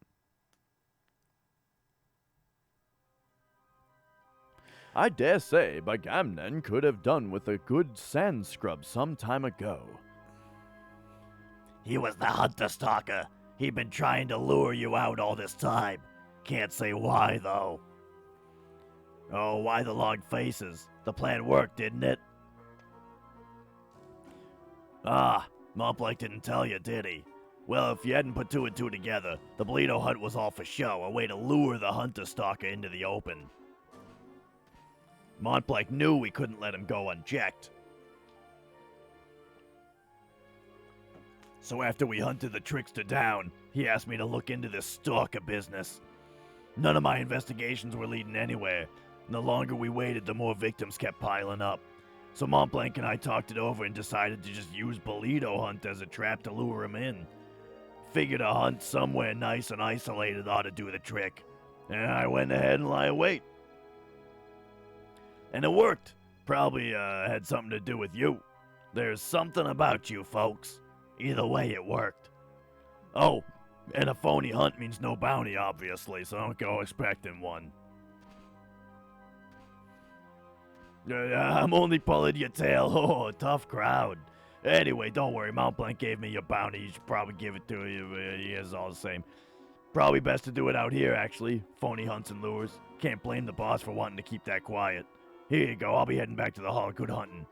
I dare say Bagamnan could have done with a good sand scrub some time ago. He was the hunter stalker. He'd been trying to lure you out all this time. Can't say why, though. Oh, why the long faces? The plan worked, didn't it? Ah, Montblanc didn't tell you, did he? Well, if you hadn't put two and two together, the Bolito hunt was all for show, a way to lure the hunter stalker into the open. Montblanc knew we couldn't let him go unchecked. So after we hunted the trickster down, he asked me to look into this stalker business. None of my investigations were leading anywhere, and the longer we waited, the more victims kept piling up. So Montblanc and I talked it over and decided to just use Bolito hunt as a trap to lure him in. Figured a hunt somewhere nice and isolated ought to do the trick. And I went ahead and lie in wait. And it worked. Probably had something to do with you. There's something about you folks. Either way, it worked. Oh, and a phony hunt means no bounty, obviously, so don't go expecting one. I'm only pulling your tail. Oh, tough crowd. Anyway, don't worry. Montblanc gave me your bounty. You should probably give it to you. He is all the same. Probably best to do it out here, actually. Phony hunts and lures. Can't blame the boss for wanting to keep that quiet. Here you go. I'll be heading back to the hall. Good hunting.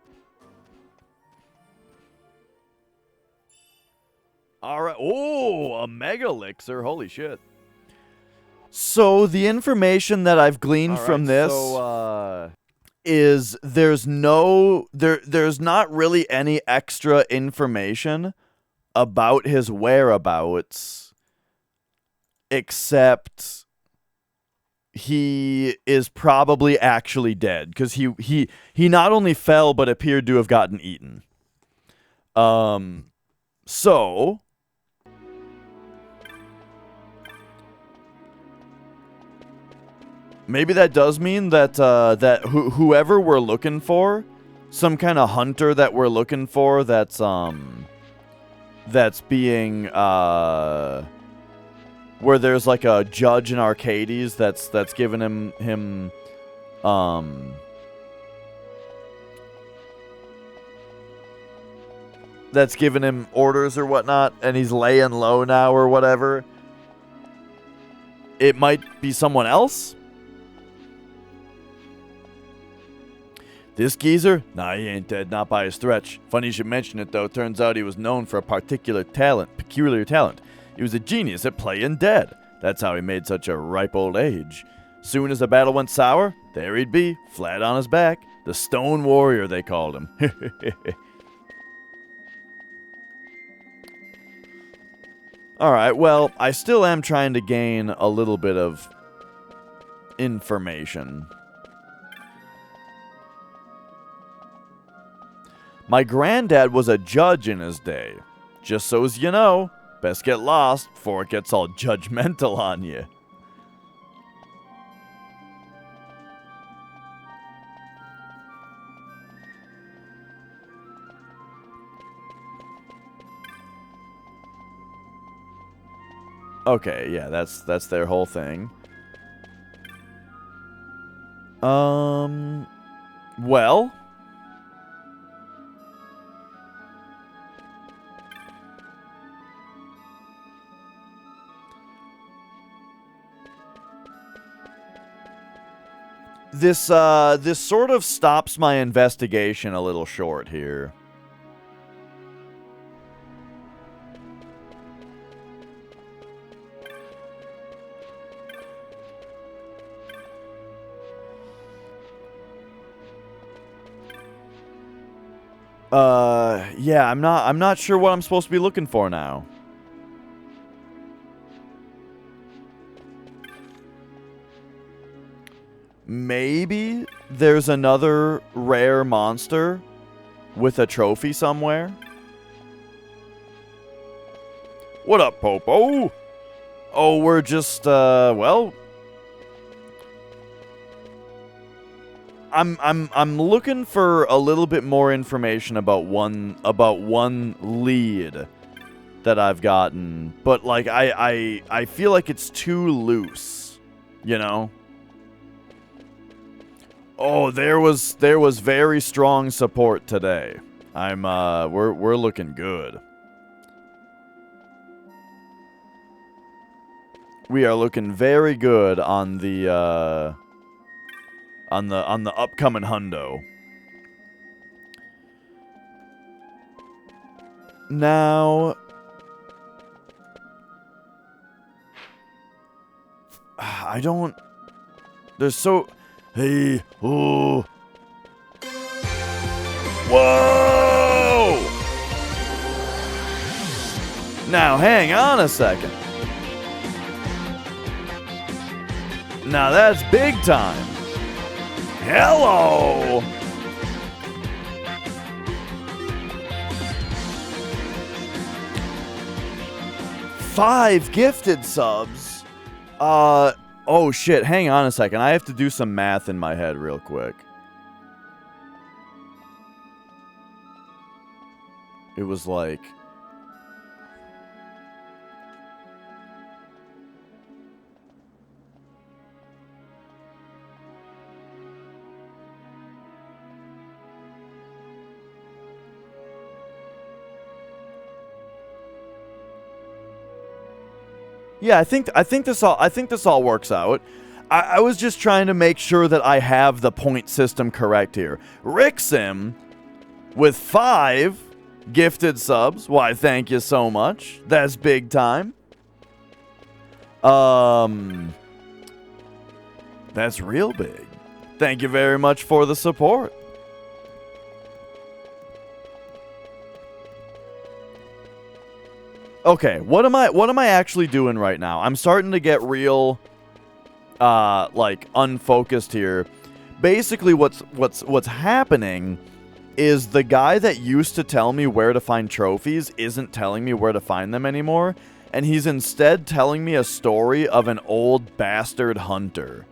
All right. Oh, a mega elixir. Holy shit. So the information that I've gleaned All from right, this So, is there's not really any extra information about his whereabouts except he is probably actually dead because he not only fell but appeared to have gotten eaten. So maybe that does mean that whoever we're looking for, some kind of hunter that we're looking for, that's being where there's like a judge in Arcades that's giving him that's giving him orders or whatnot, and he's laying low now or whatever. It might be someone else. This geezer? Nah, he ain't dead, not by a stretch. Funny you should mention it, though. Turns out he was known for a peculiar talent. He was a genius at playing dead. That's how he made such a ripe old age. Soon as the battle went sour, there he'd be, flat on his back. The Stone Warrior, they called him. Alright, well, I still am trying to gain a little bit of information. My granddad was a judge in his day. Just so's you know, best get lost before it gets all judgmental on you. Okay, yeah, that's their whole thing. Well, this sort of stops my investigation a little short here. Yeah, I'm not sure what I'm supposed to be looking for now. Maybe there's another rare monster with a trophy somewhere. What up, Popo? Oh, we're just well, I'm looking for a little bit more information about one lead that I've gotten, but like I feel like it's too loose, you know? Oh, there was very strong support today. We're looking good. We are looking very good on the upcoming hundo. Now, I don't. There's so. Hey, oh. Whoa! Now, hang on a second. Now that's big time. Hello! Five gifted subs? Oh shit, hang on a second. I have to do some math in my head real quick. It was like... Yeah, I think this all works out. I was just trying to make sure that I have the point system correct here. Rixim with 5 gifted subs. Why, thank you so much. That's big time. That's real big. Thank you very much for the support. Okay, what am I actually doing right now? I'm starting to get real like unfocused here. Basically what's happening is the guy that used to tell me where to find trophies isn't telling me where to find them anymore, and he's instead telling me a story of an old bastard hunter.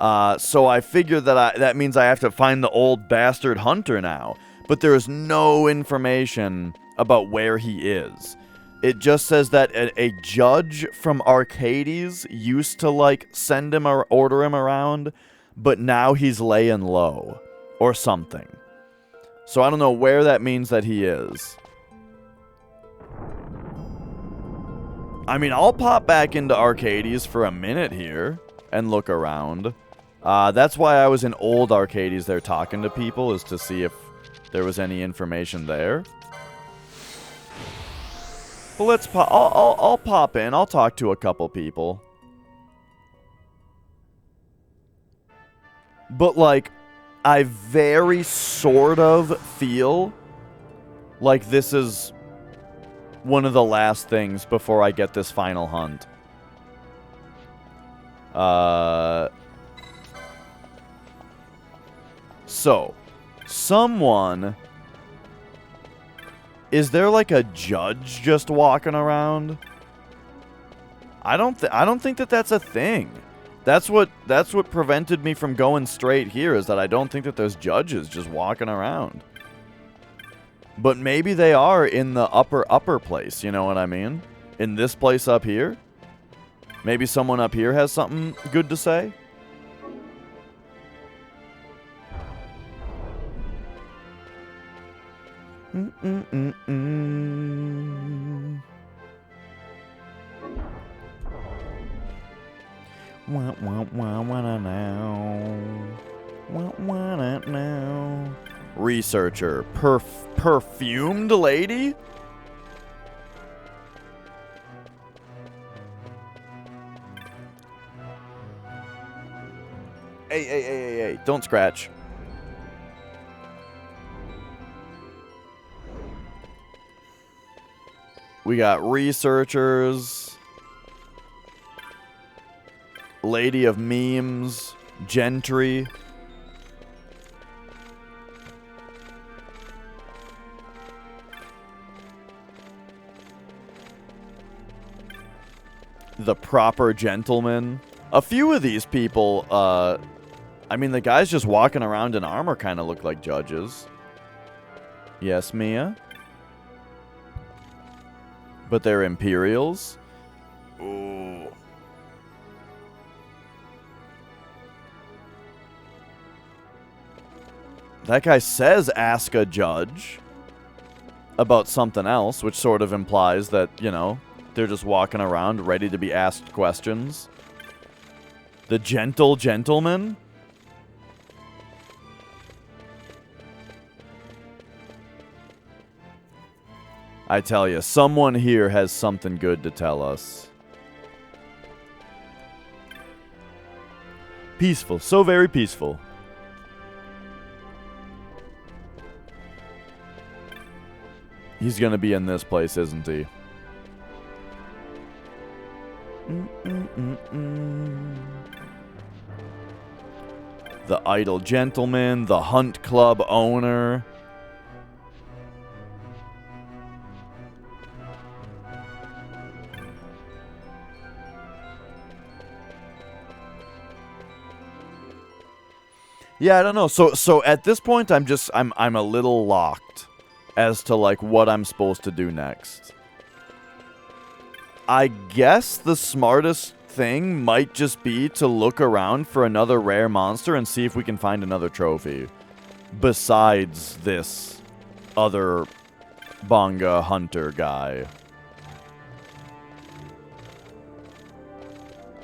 So I figure that that means I have to find the old bastard hunter now, but there is no information about where he is. It just says that a judge from Arcades used to, like, send him or order him around, but now he's laying low. Or something. So I don't know where that means that he is. I mean, I'll pop back into Arcades for a minute here and look around. That's why I was in old Arcades there talking to people, is to see if there was any information there. Well, let's pop. I'll pop in. I'll talk to a couple people. But like, I very sort of feel like this is one of the last things before I get this final hunt. So, someone... Is there like a judge just walking around? I don't think that that's a thing. That's what prevented me from going straight here, is that I don't think that there's judges just walking around. But maybe they are in the upper place, you know what I mean? In this place up here? Maybe someone up here has something good to say? Researcher. Perfumed lady? Hey, don't scratch. We got researchers, lady of memes, gentry. The proper gentleman. A few of these people, I mean, the guys just walking around in armor kind of look like judges. Yes, Mia? But they're Imperials? Ooh. That guy says ask a judge about something else, which sort of implies that, you know, they're just walking around ready to be asked questions. The gentle gentleman? I tell you, someone here has something good to tell us. Peaceful, so very peaceful. He's gonna be in this place, isn't he? The idle gentleman, the hunt club owner. Yeah, I don't know. So at this point, I'm a little locked as to like what I'm supposed to do next. I guess the smartest thing might just be to look around for another rare monster and see if we can find another trophy besides this other Bonga hunter guy.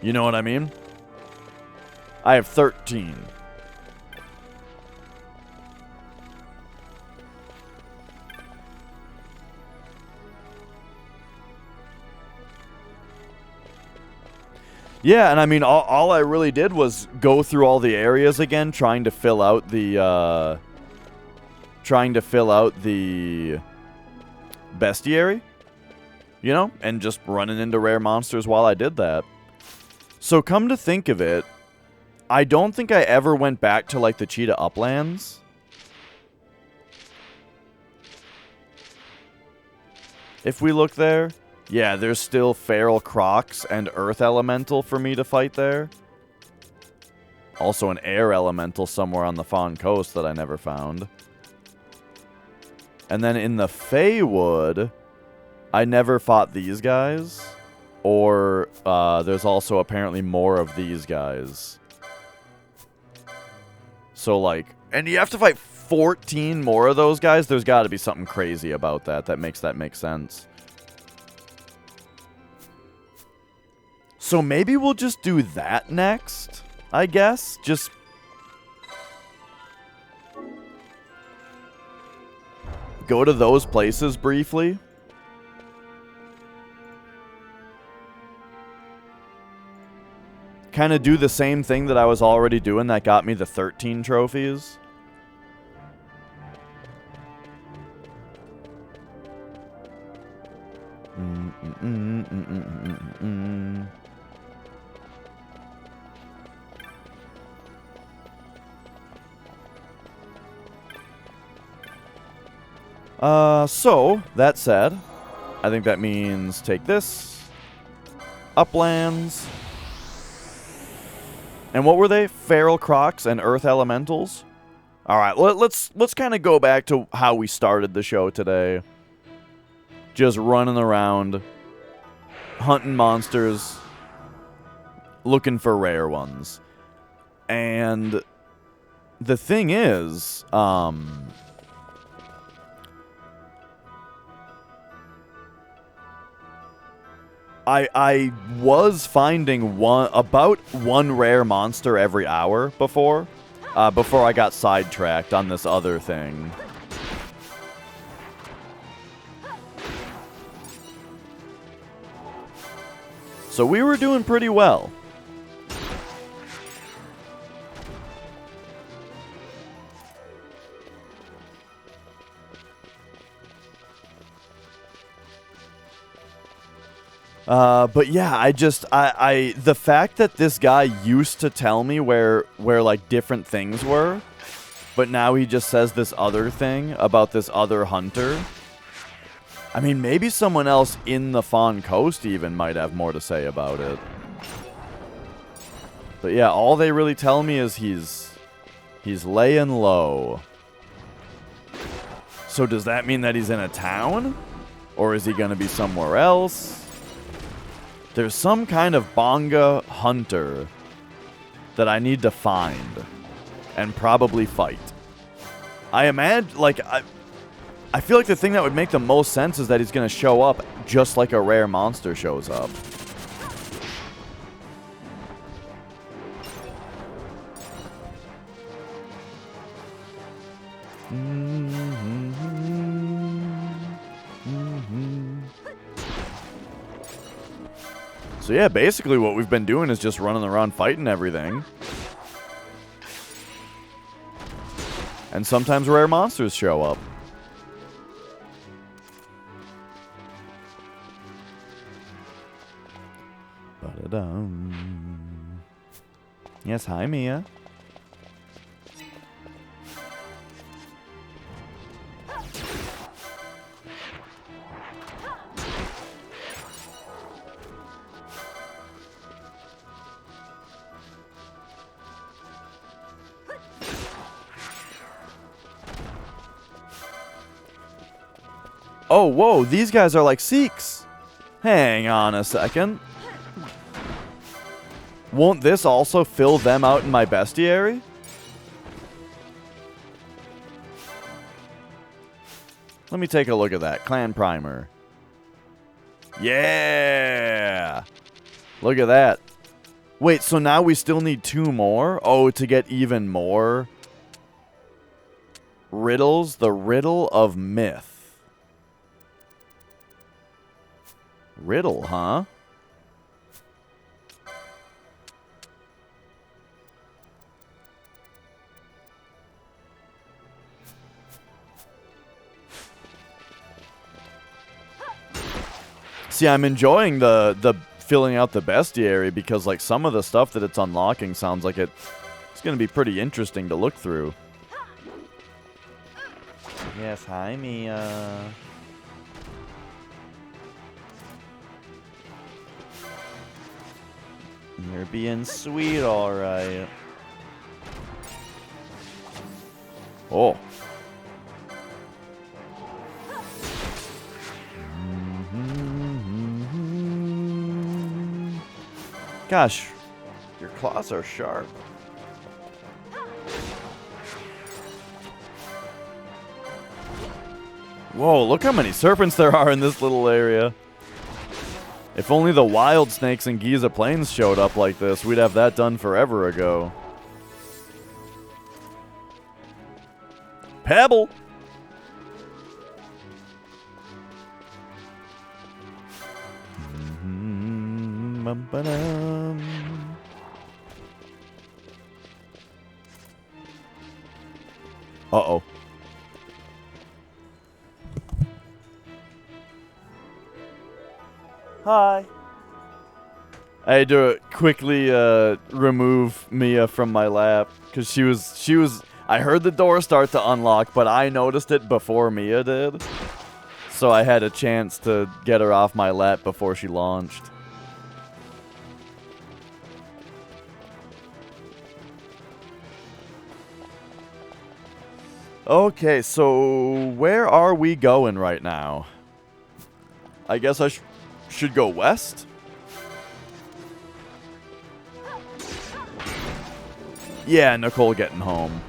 You know what I mean? I have 13. Yeah, and I mean, all I really did was go through all the areas again, trying to fill out the bestiary, you know, and just running into rare monsters while I did that. So come to think of it, I don't think I ever went back to like the Cheetah Uplands. If we look there. Yeah, there's still Feral Crocs and Earth Elemental for me to fight there. Also an Air Elemental somewhere on the Fawn Coast that I never found. And then in the Feywood, I never fought these guys. Or there's also apparently more of these guys. So like, and you have to fight 14 more of those guys? There's got to be something crazy about that that makes sense. So maybe we'll just do that next, I guess. Just go to those places briefly. Kind of do the same thing that I was already doing that got me the 13 trophies. So, that said, I think that means take this. Uplands. And what were they? Feral Crocs and Earth Elementals? Alright, let's kind of go back to how we started the show today. Just running around, hunting monsters, looking for rare ones. And the thing is, I was finding about one rare monster every hour before I got sidetracked on this other thing. So we were doing pretty well. But yeah, the fact that this guy used to tell me where like different things were, but now he just says this other thing about this other hunter. I mean, maybe someone else in the Fawn Coast even might have more to say about it. But yeah, all they really tell me is he's laying low. So does that mean that he's in a town? Or is he going to be somewhere else? There's some kind of Bonga hunter that I need to find and probably fight. I imagine, like, I feel like the thing that would make the most sense is that he's going to show up just like a rare monster shows up. So yeah, basically what we've been doing is just running around fighting everything. And sometimes rare monsters show up. Ba-da-dum. Yes, hi Mia. Oh, whoa, these guys are like Sikhs. Hang on a second. Won't this also fill them out in my bestiary? Let me take a look at that. Clan Primer. Yeah! Look at that. Wait, so now we still need 2 more? Oh, to get even more riddles? The Riddle of Myth. Riddle, huh? See, I'm enjoying the filling out the bestiary because, like, some of the stuff that it's unlocking sounds like it's going to be pretty interesting to look through. Yes, hi, Mia. You're being sweet, alright. Oh. Gosh, your claws are sharp. Whoa, look how many serpents there are in this little area. If only the wild snakes in Giza Plains showed up like this, we'd have that done forever ago. Pebble! Uh-oh. Hi. I had to quickly remove Mia from my lap because she was. I heard the door start to unlock, but I noticed it before Mia did, so I had a chance to get her off my lap before she launched. Okay, so where are we going right now? I guess I should go west? Yeah, Nicole getting home.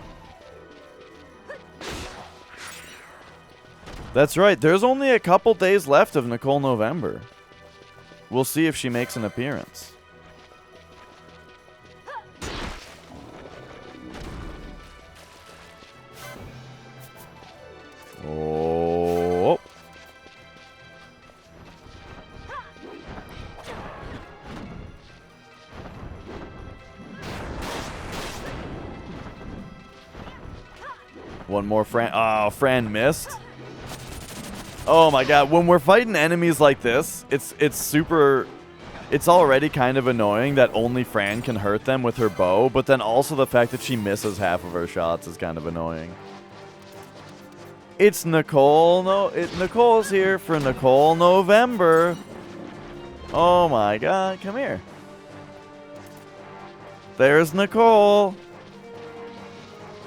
That's right. There's only a couple days left of Nicole November. We'll see if she makes an appearance. Oh. One more Fran. Oh, Fran missed. Oh my god, when we're fighting enemies like this, it's super... It's already kind of annoying that only Fran can hurt them with her bow, but then also the fact that she misses half of her shots is kind of annoying. It's Nicole. Nicole's here for Nicole November. Oh my god, come here. There's Nicole.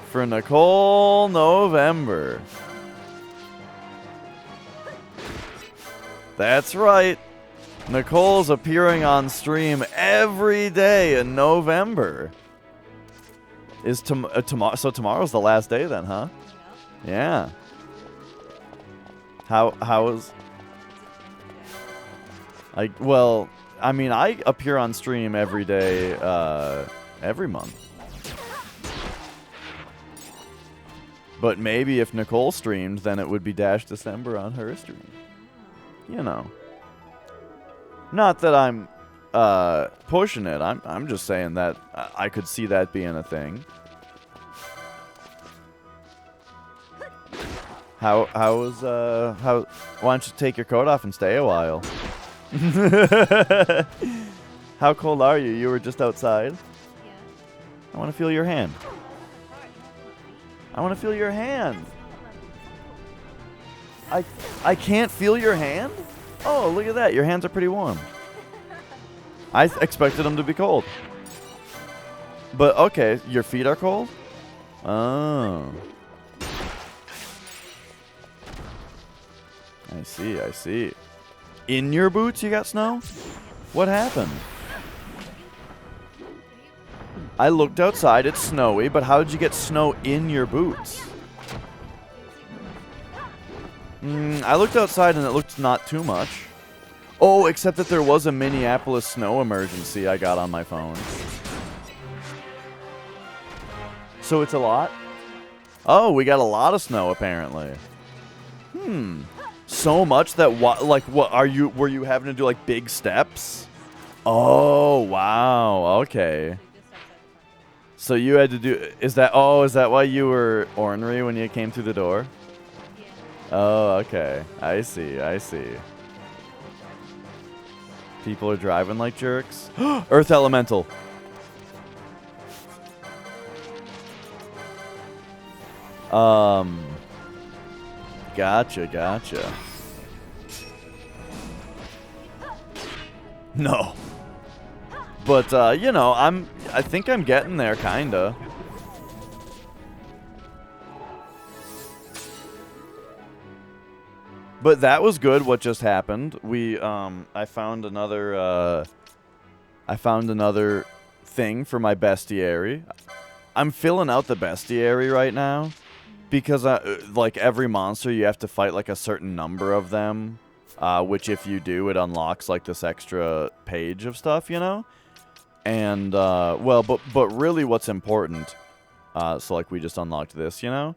For Nicole November. That's right. Nicole's appearing on stream every day in November. Is tomorrow? So tomorrow's the last day then, huh? Yeah. How is? Well, I mean, I appear on stream every day, every month. But maybe if Nicole streamed, then it would be Dash December on her stream. You know. Not that I'm pushing it. I'm just saying that I could see that being a thing. Why don't you take your coat off and stay a while? How cold are you? You were just outside? Yeah. I want to feel your hand. I want to feel your hand. I can't feel your hand? Oh, look at that. Your hands are pretty warm. I expected them to be cold. But, okay, your feet are cold? Oh. I see, I see. In your boots you got snow? What happened? I looked outside, it's snowy, but how did you get snow in your boots? I looked outside and it looked not too much. Oh, except that there was a Minneapolis snow emergency I got on my phone. So it's a lot? Oh, we got a lot of snow apparently. So much that were you having to do like big steps? Oh, wow. Okay. So you had to do, is that why you were ornery when you came through the door? Yeah. Oh, okay. I see, I see. People are driving like jerks. Earth Elemental. Gotcha. No. But, you know, I think I'm getting there, kinda. But that was good, what just happened. I found another thing for my bestiary. I'm filling out the bestiary right now. Because, like, every monster, you have to fight, like, a certain number of them. Which, if you do, it unlocks, like, this extra page of stuff, you know? And, well, but really what's important, so, like, we just unlocked this, you know?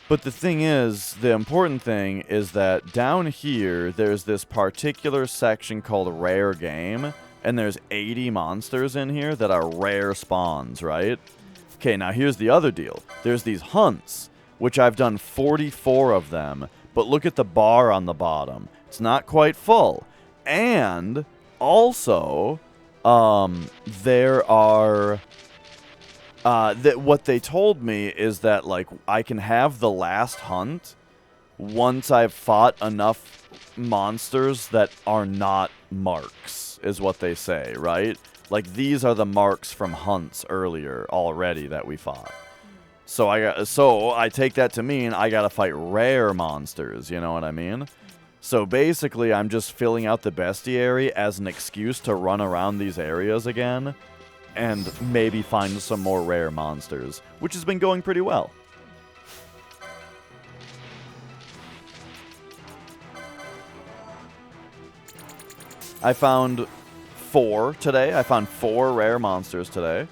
But the thing is, the important thing is that down here, there's this particular section called Rare Game, and there's 80 monsters in here that are rare spawns, right? Okay, now here's the other deal. There's these hunts, which I've done 44 of them, but look at the bar on the bottom. It's not quite full. And also, there are... what they told me is that, like, I can have the last hunt once I've fought enough monsters that are not marks, is what they say, right? Like, these are the marks from hunts earlier already that we fought. So I take that to mean I gotta fight rare monsters, you know what I mean? So basically, I'm just filling out the bestiary as an excuse to run around these areas again. and maybe find some more rare monsters, which has been going pretty well. I found 4 today. I found 4 rare monsters today.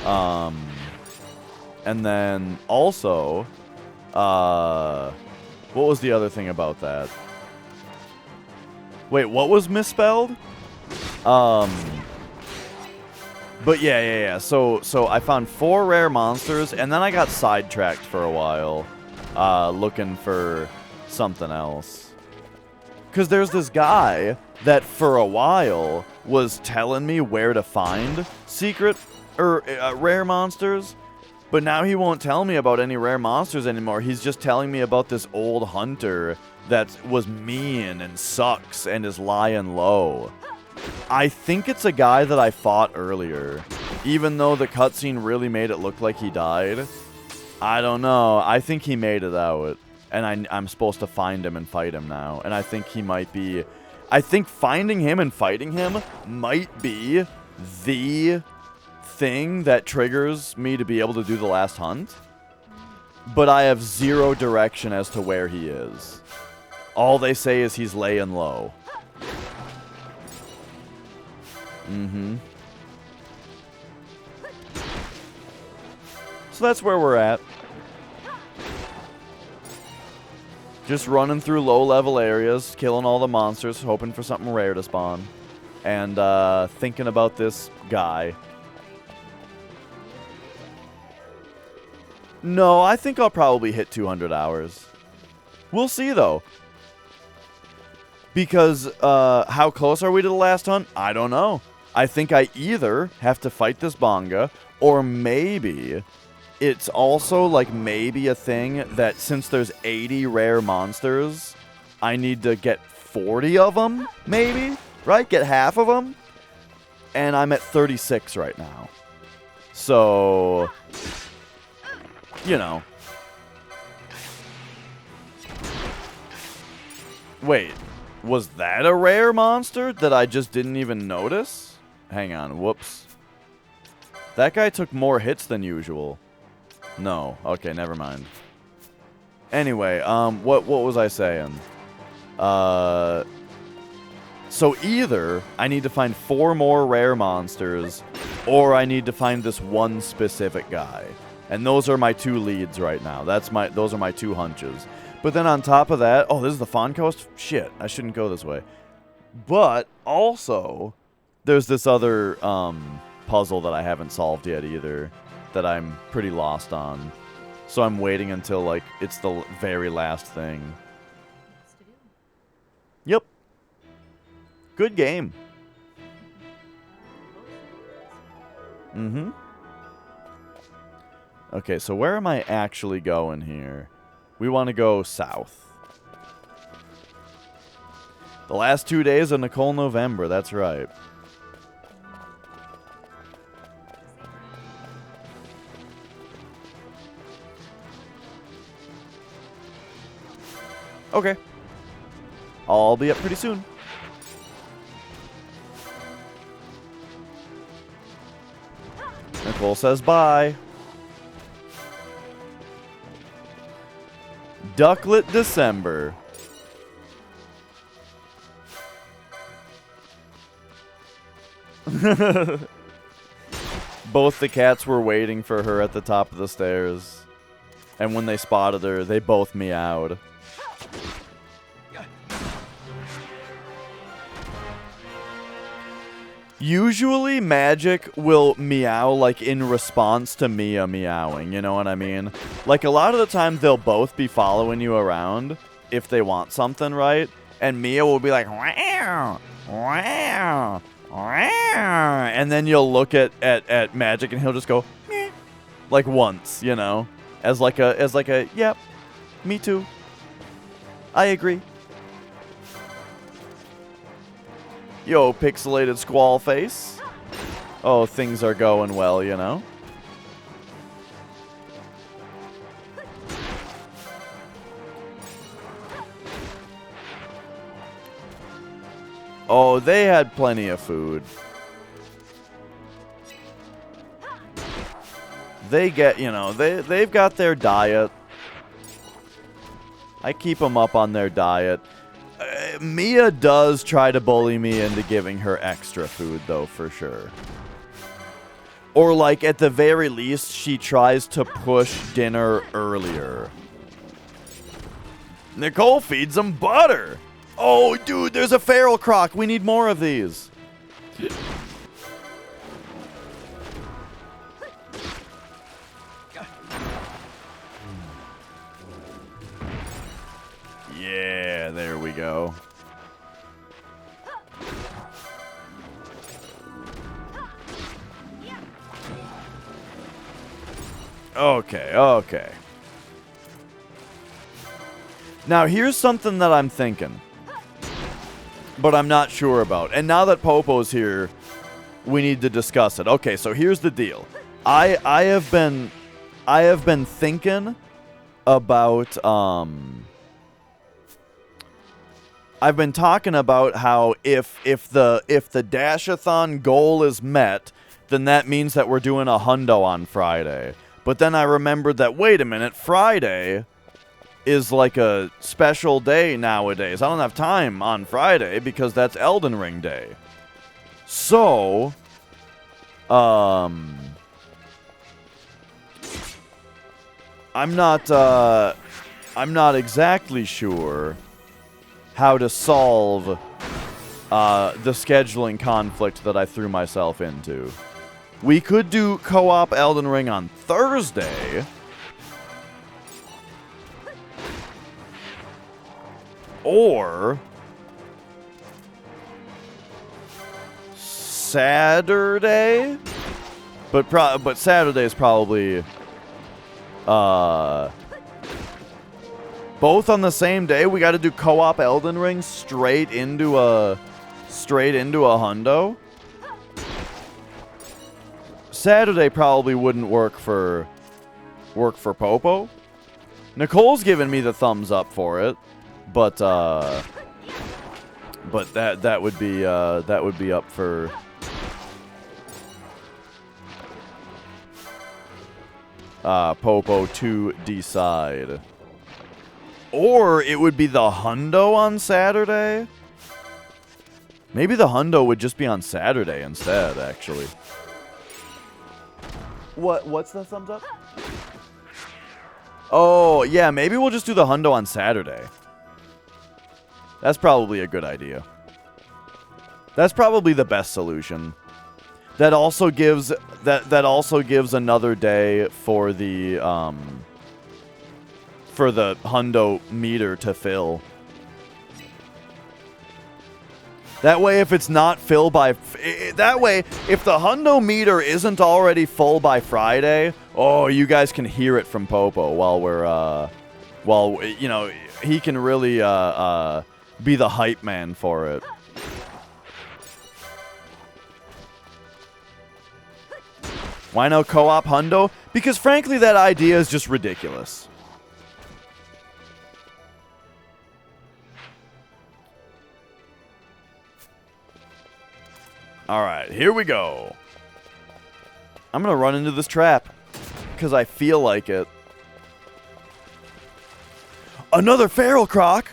And then also, what was the other thing about that? Wait, what was misspelled? But yeah. So I found 4 rare monsters, and then I got sidetracked for a while, looking for something else. Because there's this guy that for a while was telling me where to find secret or rare monsters, but now he won't tell me about any rare monsters anymore. He's just telling me about this old hunter that was mean and sucks and is lying low. I think it's a guy that I fought earlier, even though the cutscene really made it look like he died. I don't know. I think he made it out, and I'm supposed to find him and fight him now. And I think he might be... I think finding him and fighting him might be the thing that triggers me to be able to do the last hunt. But I have zero direction as to where he is. All they say is he's laying low. So that's where we're at. Just running through low-level areas, killing all the monsters, hoping for something rare to spawn. And thinking about this guy. No, I think I'll probably hit 200 hours. We'll see, though. Because how close are we to the last hunt? I don't know. I think I either have to fight this Bonga, or maybe it's also like maybe a thing that since there's 80 rare monsters, I need to get 40 of them, maybe? Right? Get half of them? And I'm at 36 right now. So, you know. Wait, was that a rare monster that I just didn't even notice? Hang on, whoops. That guy took more hits than usual. No, okay, never mind. Anyway, what was I saying? So either I need to find 4 more rare monsters, or I need to find this one specific guy. And those are my 2 leads right now. Those are my 2 hunches. But then on top of that, oh, this is the Fawn Coast? Shit, I shouldn't go this way. But also, there's this other puzzle that I haven't solved yet either, that I'm pretty lost on. So I'm waiting until, like, it's the very last thing. Yep. Good game. Okay, so where am I actually going here? We want to go south. The last 2 days of Nicole November, that's right. Okay. I'll be up pretty soon. Nicole says bye. Ducklet December. Both the cats were waiting for her at the top of the stairs. And when they spotted her, they both meowed. Usually, Magic will meow, like, in response to Mia meowing, you know what I mean? Like, a lot of the time, they'll both be following you around if they want something, right? And Mia will be like, wow, wow, wow. And then you'll look at Magic and he'll just go, meh, like once, you know? As like a, yep, me too. I agree. Yo, pixelated squall face. Oh, things are going well, you know? Oh, they had plenty of food. they get, you know, they've got their diet. I keep them up on their diet. Mia does try to bully me into giving her extra food, though, for sure. Or, like, at the very least, she tries to push dinner earlier. Nicole feeds them butter. Oh, dude, there's a feral croc. We need more of these. Yeah, there we go. Okay, okay. Now, here's something that I'm thinking, but I'm not sure about. And now that Popo's here, we need to discuss it. Okay, so here's the deal. I have been thinking about I've been talking about how if the Dashathon goal is met, then that means that we're doing a hundo on Friday. But then I remembered that, wait a minute, Friday is like a special day nowadays. I don't have time on Friday because that's Elden Ring Day. So, I'm not exactly sure how to solve the scheduling conflict that I threw myself into. We could do co-op Elden Ring on Thursday. Or Saturday? But Saturday is probably both on the same day. We got to do co-op Elden Ring straight into a hundo. Saturday probably wouldn't work for Popo. Nicole's giving me the thumbs up for it, but that would be up for Popo to decide. Or it would be the hundo on Saturday. Maybe the hundo would just be on Saturday instead, actually. What's the thumbs up? Oh, yeah, maybe we'll just do the hundo on Saturday. That's probably a good idea. That's probably the best solution. That also gives another day for the hundo meter to fill. That way, if it's not filled by... That way, if the hundo meter isn't already full by Friday, oh, you guys can hear it from Popo while we're... you know, he can really be the hype man for it. Why no co-op hundo? Because frankly, that idea is just ridiculous. Alright, here we go. I'm gonna run into this trap. Because I feel like it. Another feral croc!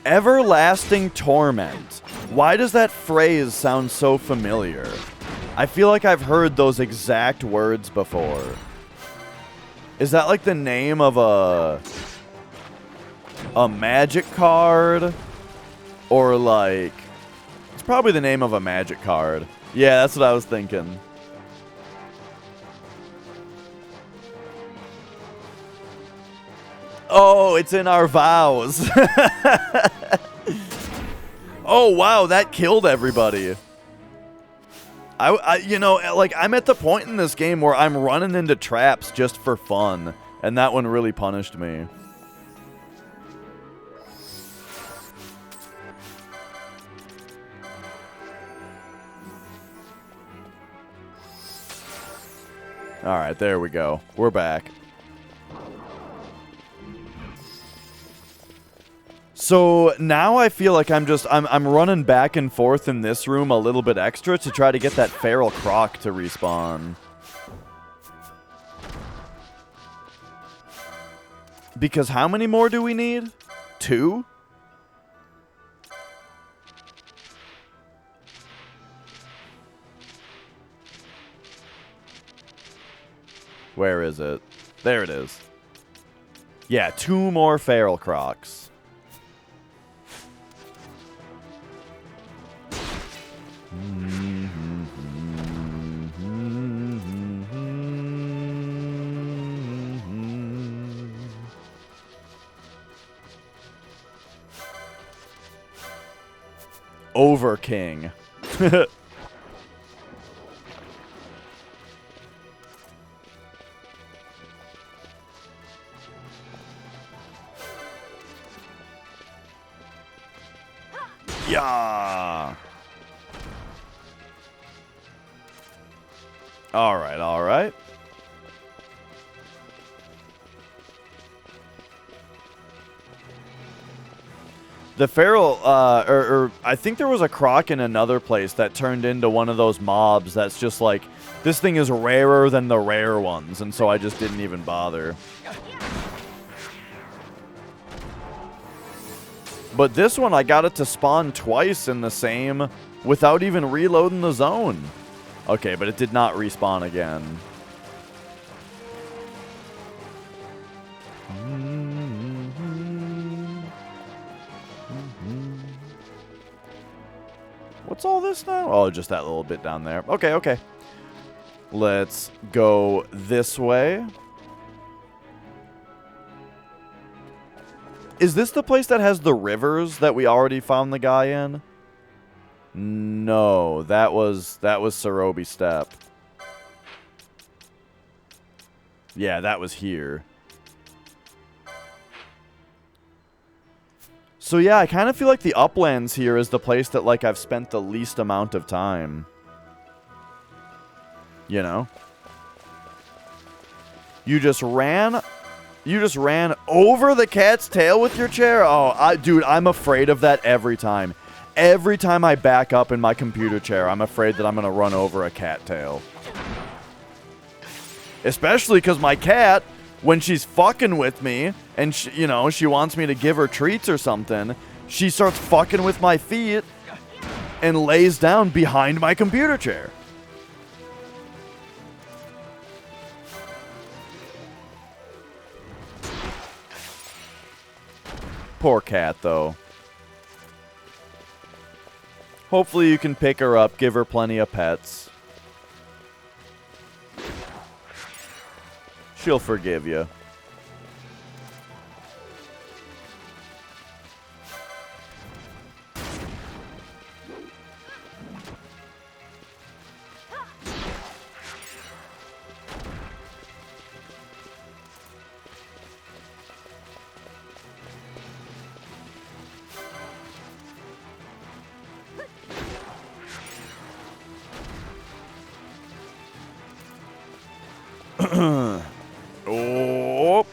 Everlasting torment. Why does that phrase sound so familiar? I feel like I've heard those exact words before. Is that like the name of a magic card? Or like... It's probably the name of a magic card. Yeah, that's what I was thinking. Oh, it's in our vows. Oh, wow, that killed everybody. You know, like, I'm at the point in this game where I'm running into traps just for fun. And that one really punished me. Alright, there we go. We're back. So now I feel like I'm running back and forth in this room a little bit extra to try to get that feral croc to respawn. Because how many more do we need? 2? Where is it? There it is. Yeah, 2 more feral crocs. Over King. Yeah. All right, all right. The feral, or I think there was a croc in another place that turned into one of those mobs that's just like, this thing is rarer than the rare ones, and so I just didn't even bother. But this one, I got it to spawn twice in the same, without even reloading the zone. Okay, but it did not respawn again. What's all this now? Oh, just that little bit down there. Okay, okay. Let's go this way. Is this the place that has the rivers that we already found the guy in? No, that was Sarobi Steppe. Yeah, that was here. So yeah, I kind of feel like the uplands here is the place that like I've spent the least amount of time. You know? You just ran over the cat's tail with your chair? Oh, dude, I'm afraid of that every time. Every time I back up in my computer chair, I'm afraid that I'm going to run over a cattail. Especially because my cat, when she's fucking with me, and she wants me to give her treats or something, she starts fucking with my feet and lays down behind my computer chair. Poor cat, though. Hopefully you can pick her up, give her plenty of pets. She'll forgive you. Oh.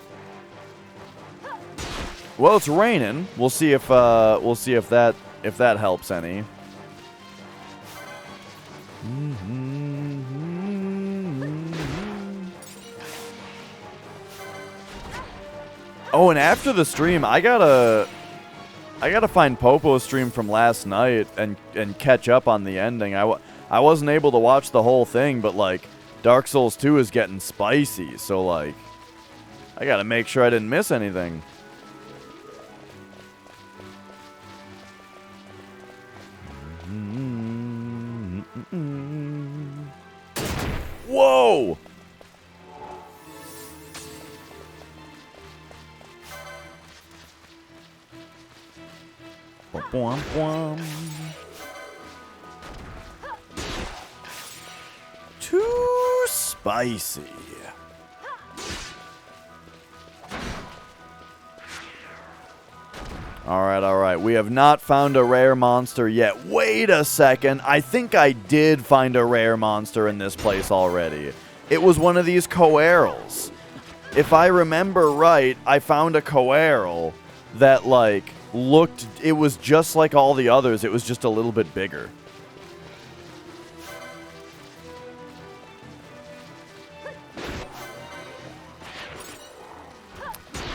Well, it's raining. We'll see if that helps any. Oh, and after the stream, I gotta find Popo's stream from last night and catch up on the ending. I wasn't able to watch the whole thing, but like Dark Souls 2 is getting spicy, so like I gotta make sure I didn't miss anything. Whoa! Bwom, bwom. Too spicy. Alright. We have not found a rare monster yet. Wait a second. I think I did find a rare monster in this place already. It was one of these coerals. If I remember right, I found a coeral that, like, looked, it was just like all the others, it was just a little bit bigger.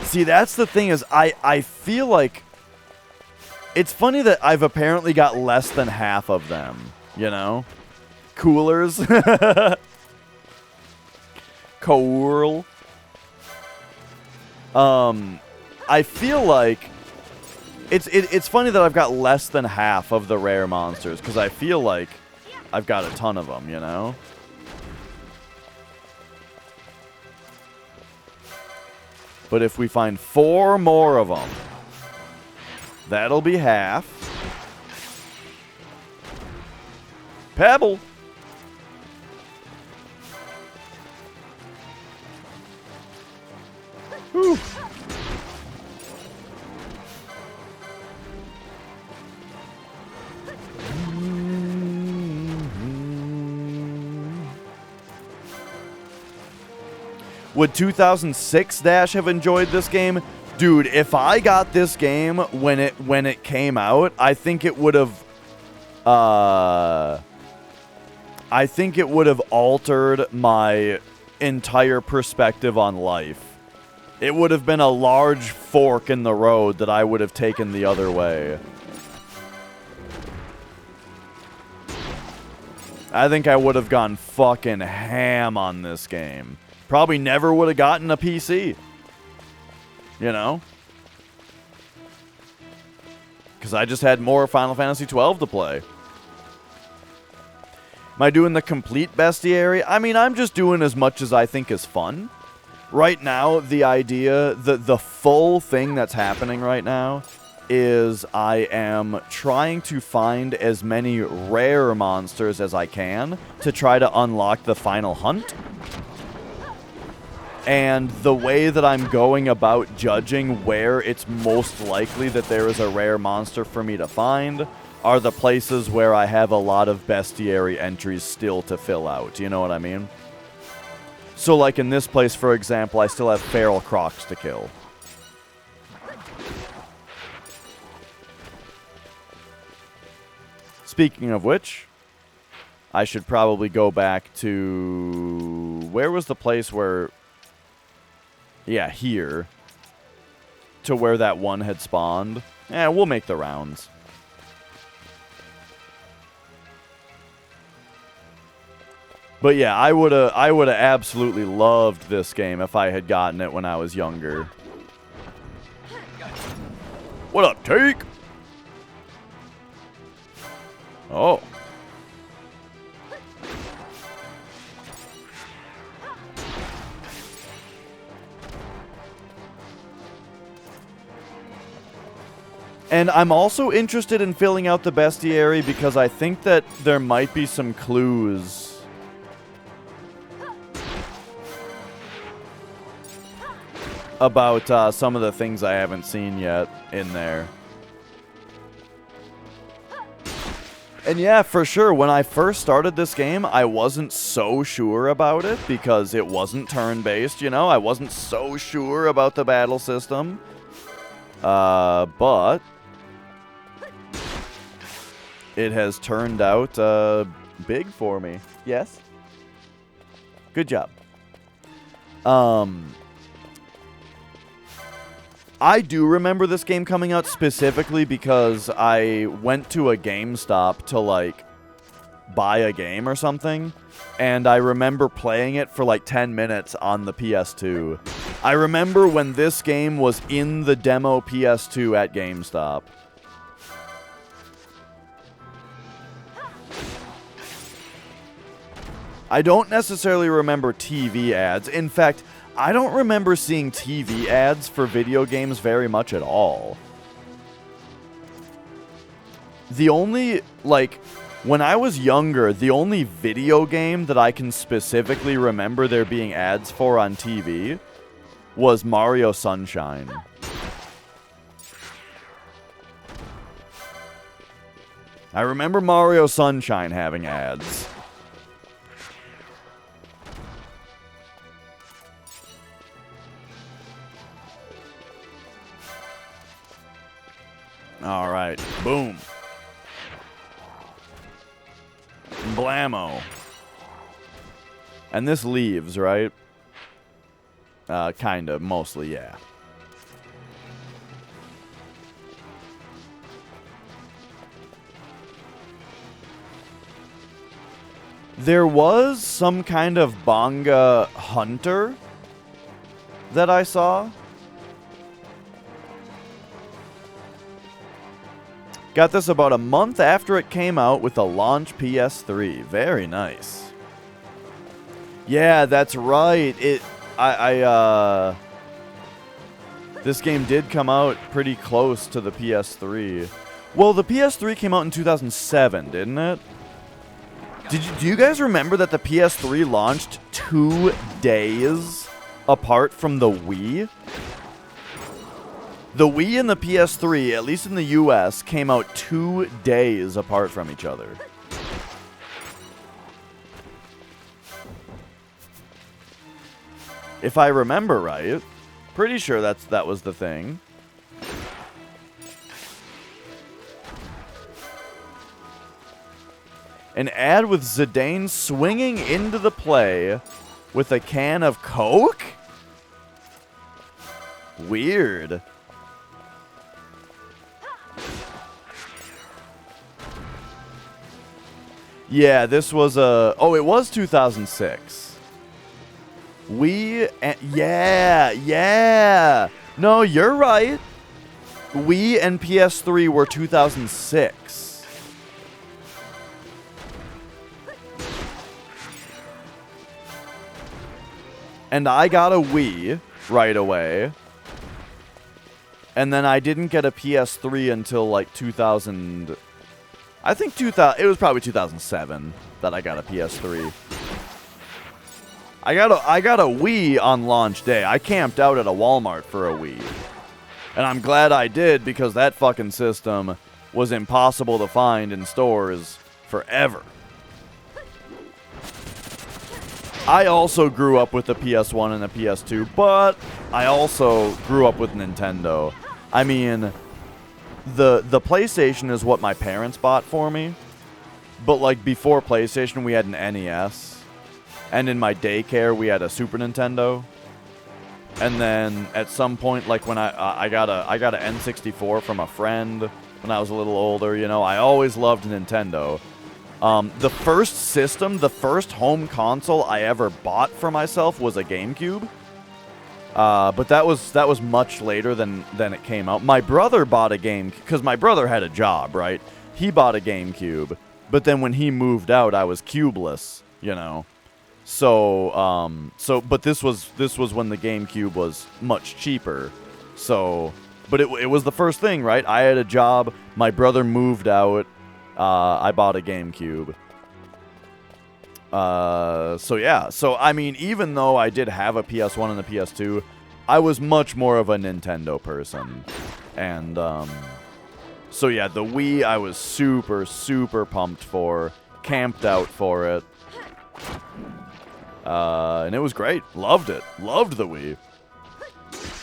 See, that's the thing is, I feel like it's funny that I've apparently got less than half of them, you know? Coolers. Cool. I feel like it's funny that I've got less than half of the rare monsters, because I feel like I've got a ton of them, you know? But if we find 4 more of them, that'll be half. Pebble. Whew. Would 2006 Dash have enjoyed this game? Dude, if I got this game when it came out, I think it would have altered my entire perspective on life. It would have been a large fork in the road that I would have taken the other way. I think I would have gone fucking ham on this game. Probably never would have gotten a PC. You know? Because I just had more Final Fantasy XII to play. Am I doing the complete bestiary? I mean, I'm just doing as much as I think is fun. Right now, the idea, the full thing that's happening right now is I am trying to find as many rare monsters as I can to try to unlock the final hunt. And the way that I'm going about judging where it's most likely that there is a rare monster for me to find are the places where I have a lot of bestiary entries still to fill out. You know what I mean? So like in this place, for example, I still have feral crocs to kill. Speaking of which, I should probably go back to... Where was the place where... Yeah, here. To where that one had spawned. Yeah, we'll make the rounds. But yeah, I would have absolutely loved this game if I had gotten it when I was younger. What up, Take? Oh. And I'm also interested in filling out the bestiary because I think that there might be some clues about some of the things I haven't seen yet in there. And yeah, for sure, when I first started this game, I wasn't so sure about it because it wasn't turn-based, you know? I wasn't so sure about the battle system. But it has turned out big for me. Yes? Good job. I do remember this game coming out specifically because I went to a GameStop to, like, buy a game or something, and I remember playing it for, like, 10 minutes on the PS2. I remember when this game was in the demo PS2 at GameStop. I don't necessarily remember TV ads. In fact, I don't remember seeing TV ads for video games very much at all. The only, like, when I was younger, the only video game that I can specifically remember there being ads for on TV was Mario Sunshine. I remember Mario Sunshine having ads. All right. Boom. Blammo. And this leaves, right? Kind of. Mostly, yeah. There was some kind of Bonga hunter that I saw. Got this about a month after it came out with a launch PS3. Very nice. Yeah, that's right. This game did come out pretty close to the PS3. Well, the PS3 came out in 2007, didn't it? Do you guys remember that the PS3 launched 2 days apart from the Wii? The Wii and the PS3, at least in the US, came out 2 days apart from each other. If I remember right. Pretty sure that was the thing. An ad with Zidane swinging into the play with a can of Coke? Weird. Yeah, this was a... Oh, it was 2006. Yeah. No, you're right. Wii and PS3 were 2006. And I got a Wii right away. And then I didn't get a PS3 until like 2000... I think it was probably 2007 that I got a PS3. I got a Wii on launch day. I camped out at a Walmart for a Wii. And I'm glad I did, because that fucking system was impossible to find in stores forever. I also grew up with the PS1 and the PS2, but I also grew up with Nintendo. I mean, the PlayStation is what my parents bought for me. But like before PlayStation, we had an NES. And in my daycare, we had a Super Nintendo. And then at some point, like when I got an N64 from a friend when I was a little older, you know, I always loved Nintendo. The first system, the first home console I ever bought for myself was a GameCube. But that was much later than it came out. My brother bought a game, because my brother had a job, right? He bought a GameCube. But then when he moved out, I was cubeless, you know. But this was when the GameCube was much cheaper. So, but it was the first thing, right? I had a job. My brother moved out. I bought a GameCube. So yeah. So, I mean, even though I did have a PS1 and a PS2, I was much more of a Nintendo person. And, so yeah, the Wii I was super, super pumped for. Camped out for it. And it was great. Loved it. Loved the Wii.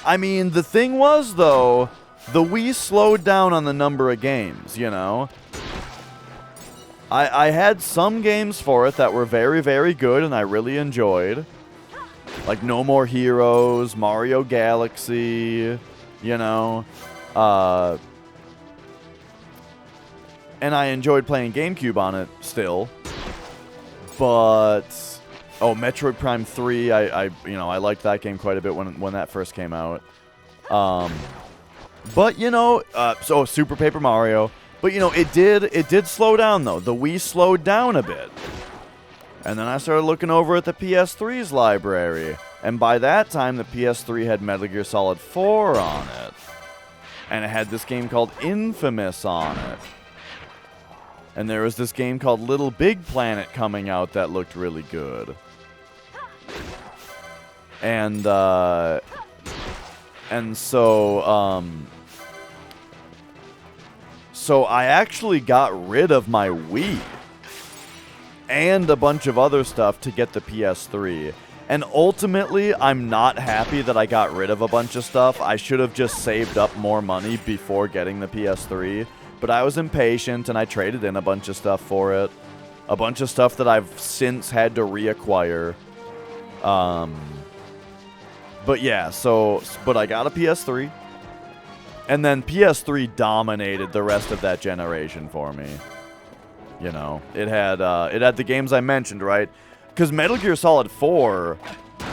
I mean, the thing was, though, the Wii slowed down on the number of games, you know? I had some games for it that were very, very good and I really enjoyed. Like No More Heroes, Mario Galaxy, you know? And I enjoyed playing GameCube on it still. But... Oh, Metroid Prime 3, I liked that game quite a bit when that first came out. But, you know, so Super Paper Mario. But, you know, it did slow down, though. The Wii slowed down a bit. And then I started looking over at the PS3's library. And by that time, the PS3 had Metal Gear Solid 4 on it. And it had this game called Infamous on it. And there was this game called Little Big Planet coming out that looked really good. And so I actually got rid of my Wii and a bunch of other stuff to get the PS3. And ultimately, I'm not happy that I got rid of a bunch of stuff. I should have just saved up more money before getting the PS3. But I was impatient, and I traded in a bunch of stuff for it. A bunch of stuff that I've since had to reacquire. But yeah, but I got a PS3. And then PS3 dominated the rest of that generation for me. You know, it had the games I mentioned, right? Because Metal Gear Solid 4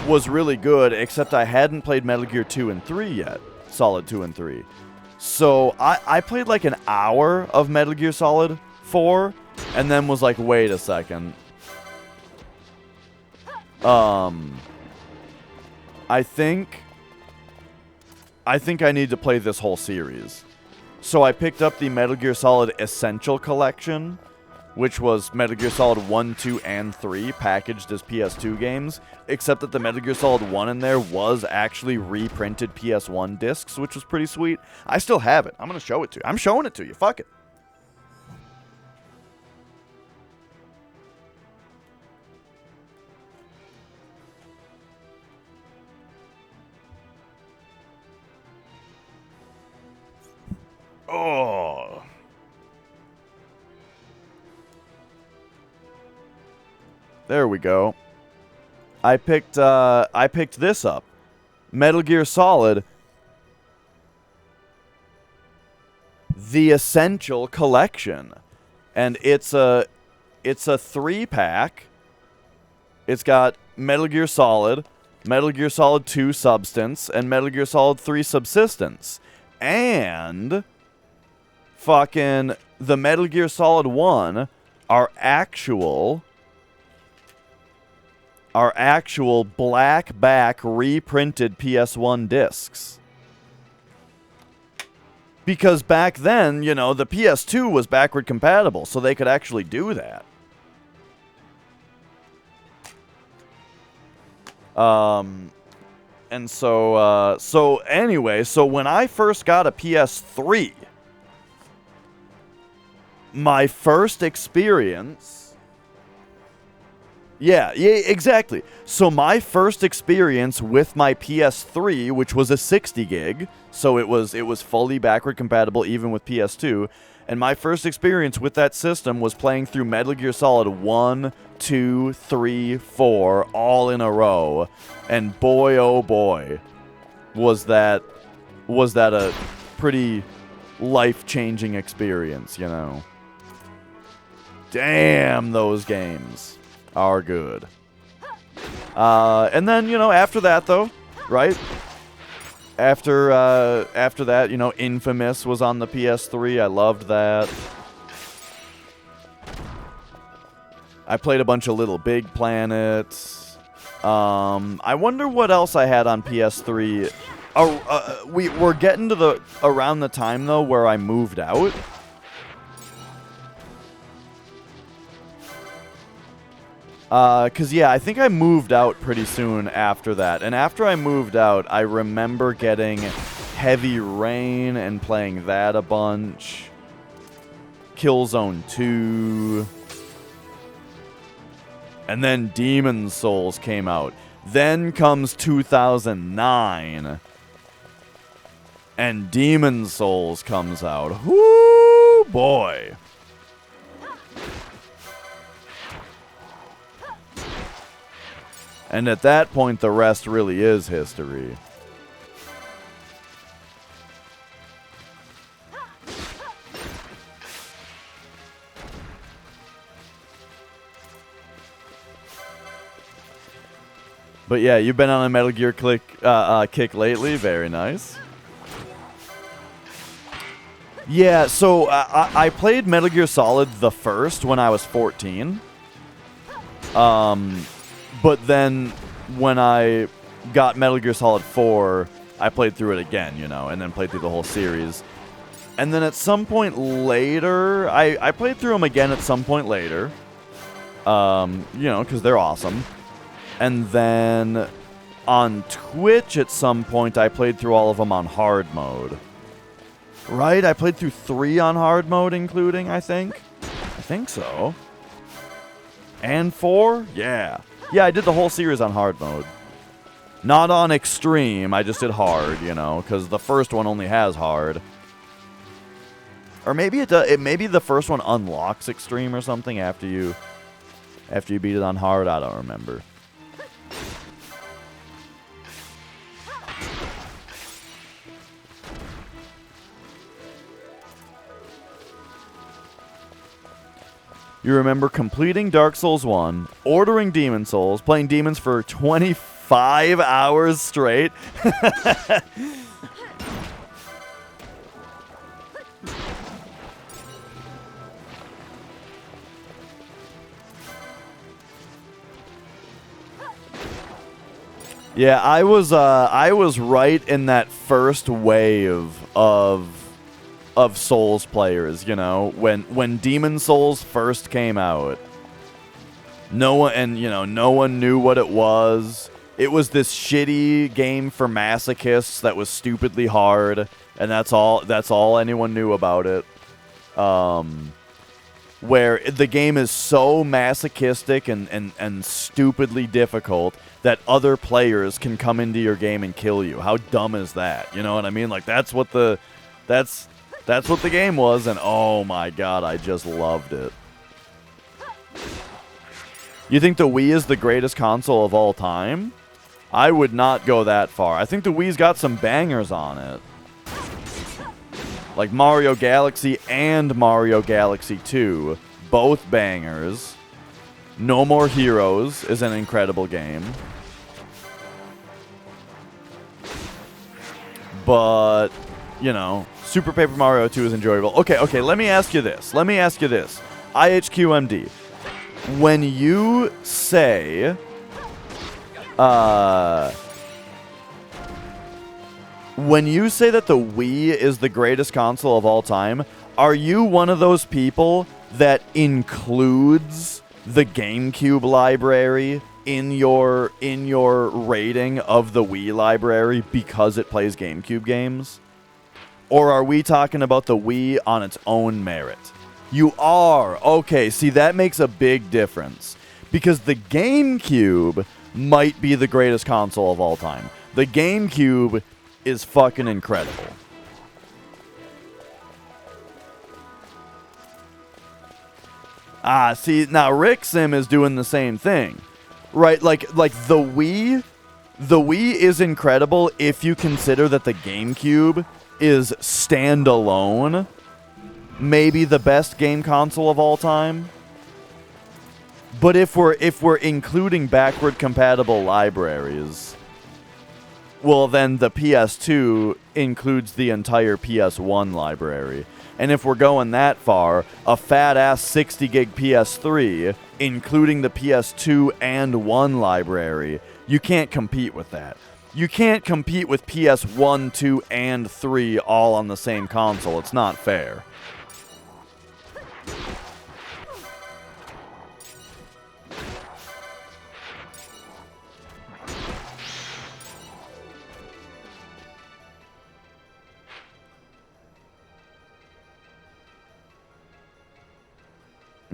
was really good, except I hadn't played Metal Gear 2 and 3 yet. Solid 2 and 3. So I played like an hour of Metal Gear Solid 4, and then was like, wait a second. I think I need to play this whole series. So I picked up the Metal Gear Solid Essential Collection, which was Metal Gear Solid 1, 2, and 3 packaged as PS2 games, except that the Metal Gear Solid 1 in there was actually reprinted PS1 discs, which was pretty sweet. I still have it. I'm going to show it to you. I'm showing it to you. Fuck it. Oh. There we go. I picked this up. Metal Gear Solid The Essential Collection. And it's a 3-pack. It's got Metal Gear Solid 2 Substance, and Metal Gear Solid 3 Subsistence. And fucking the Metal Gear Solid 1 are actual black back reprinted PS1 discs. Because back then, you know, the PS2 was backward compatible, so they could actually do that. And so anyway, so when I first got a PS3, my first experience... Yeah, exactly. So my first experience with my PS3, which was a 60 gig, so it was fully backward compatible even with PS2, and my first experience with that system was playing through Metal Gear Solid 1, 2, 3, 4, all in a row. And boy, oh boy, was that a pretty life-changing experience, you know. Damn, those games are good. And then, you know, after that, though, right? After that, you know, Infamous was on the PS3. I loved that. I played a bunch of Little Big Planets. I wonder what else I had on PS3. We're getting to around the time, though, where I moved out. Because, yeah, I think I moved out pretty soon after that. And after I moved out, I remember getting Heavy Rain and playing that a bunch. Killzone 2. And then Demon's Souls came out. Then comes 2009. And Demon's Souls comes out. Whoo, boy. And at that point, the rest really is history. But yeah, you've been on a Metal Gear kick lately. Very nice. Yeah, so I played Metal Gear Solid the first when I was 14. But then when I got Metal Gear Solid 4, I played through it again, you know, and then played through the whole series. And then at some point later, I played through them again at some point later. You know, because they're awesome. And then on Twitch at some point, I played through all of them on hard mode. Right? I played through 3 on hard mode, including, I think. I think so. And 4? Yeah. Yeah, I did the whole series on hard mode. Not on extreme, I just did hard, you know, because the first one only has hard. Or maybe maybe the first one unlocks extreme or something after you beat it on hard. I don't remember. You remember completing Dark Souls 1, ordering Demon Souls, playing demons for 25 hours straight. Yeah, I was right in that first wave of Souls players, you know, when Demon Souls first came out. No one knew what it was. It was this shitty game for masochists that was stupidly hard, and that's all anyone knew about it. Where the game is so masochistic and stupidly difficult that other players can come into your game and kill you. How dumb is that? You know what I mean? Like that's what the game was, and oh my god, I just loved it. You think the Wii is the greatest console of all time? I would not go that far. I think the Wii's got some bangers on it. Like Mario Galaxy and Mario Galaxy 2, both bangers. No More Heroes is an incredible game. But, you know, Super Paper Mario 2 is enjoyable. Okay, let me ask you this. IHQMD. When you say... when you say that the Wii is the greatest console of all time, are you one of those people that includes the GameCube library in your rating of the Wii library because it plays GameCube games? Or are we talking about the Wii on its own merit? You are. Okay, see, that makes a big difference. Because the GameCube might be the greatest console of all time. The GameCube is fucking incredible. See, now Rick Sim is doing the same thing. Right, like the Wii is incredible if you consider that the GameCube is standalone, maybe the best game console of all time. But if we're including backward compatible libraries, well then the PS2 includes the entire PS1 library. And if we're going that far, a fat-ass 60-gig PS3, including the PS2 and 1 library, you can't compete with that. You can't compete with PS1, 2, and 3 all on the same console. It's not fair.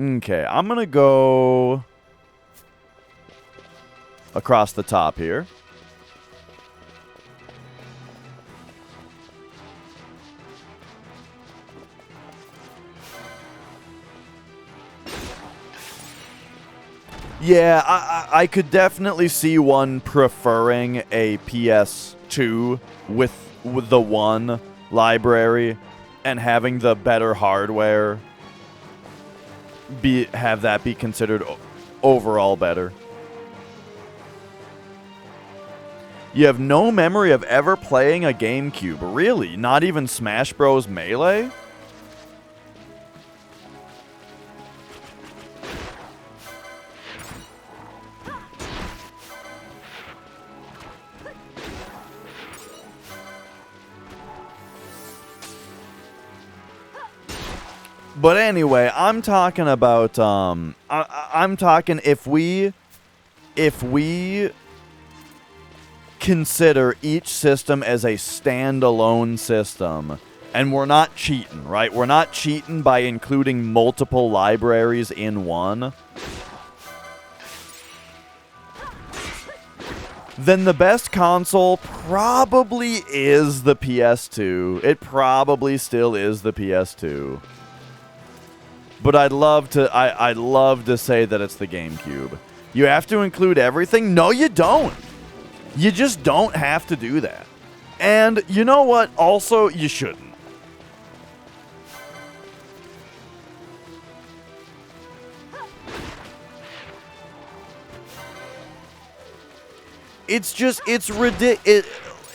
Okay, I'm gonna go across the top here. Yeah, I could definitely see one preferring a PS2 with the 1 library and having the better hardware have that be considered overall better. You have no memory of ever playing a GameCube. Really? Not even Smash Bros. Melee? But anyway, I'm talking about I'm talking if we consider each system as a standalone system, and we're not cheating, right? We're not cheating by including multiple libraries in one. then the best console probably is the PS2. It probably still is the PS2. But I'd love to say that it's the GameCube. You have to include everything? No, you don't. You just don't have to do that. And you know what? Also, you shouldn't. It's just, it's ridiculous.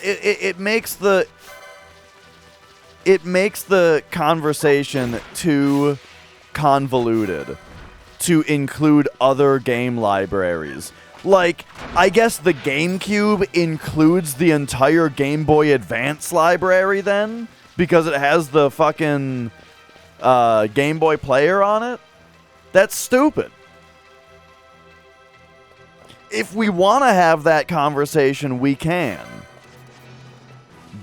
It makes the conversation too convoluted to include other game libraries. Like, I guess the GameCube includes the entire Game Boy Advance library then, because it has the fucking Game Boy player on it? That's stupid. If we want to have that conversation, we can.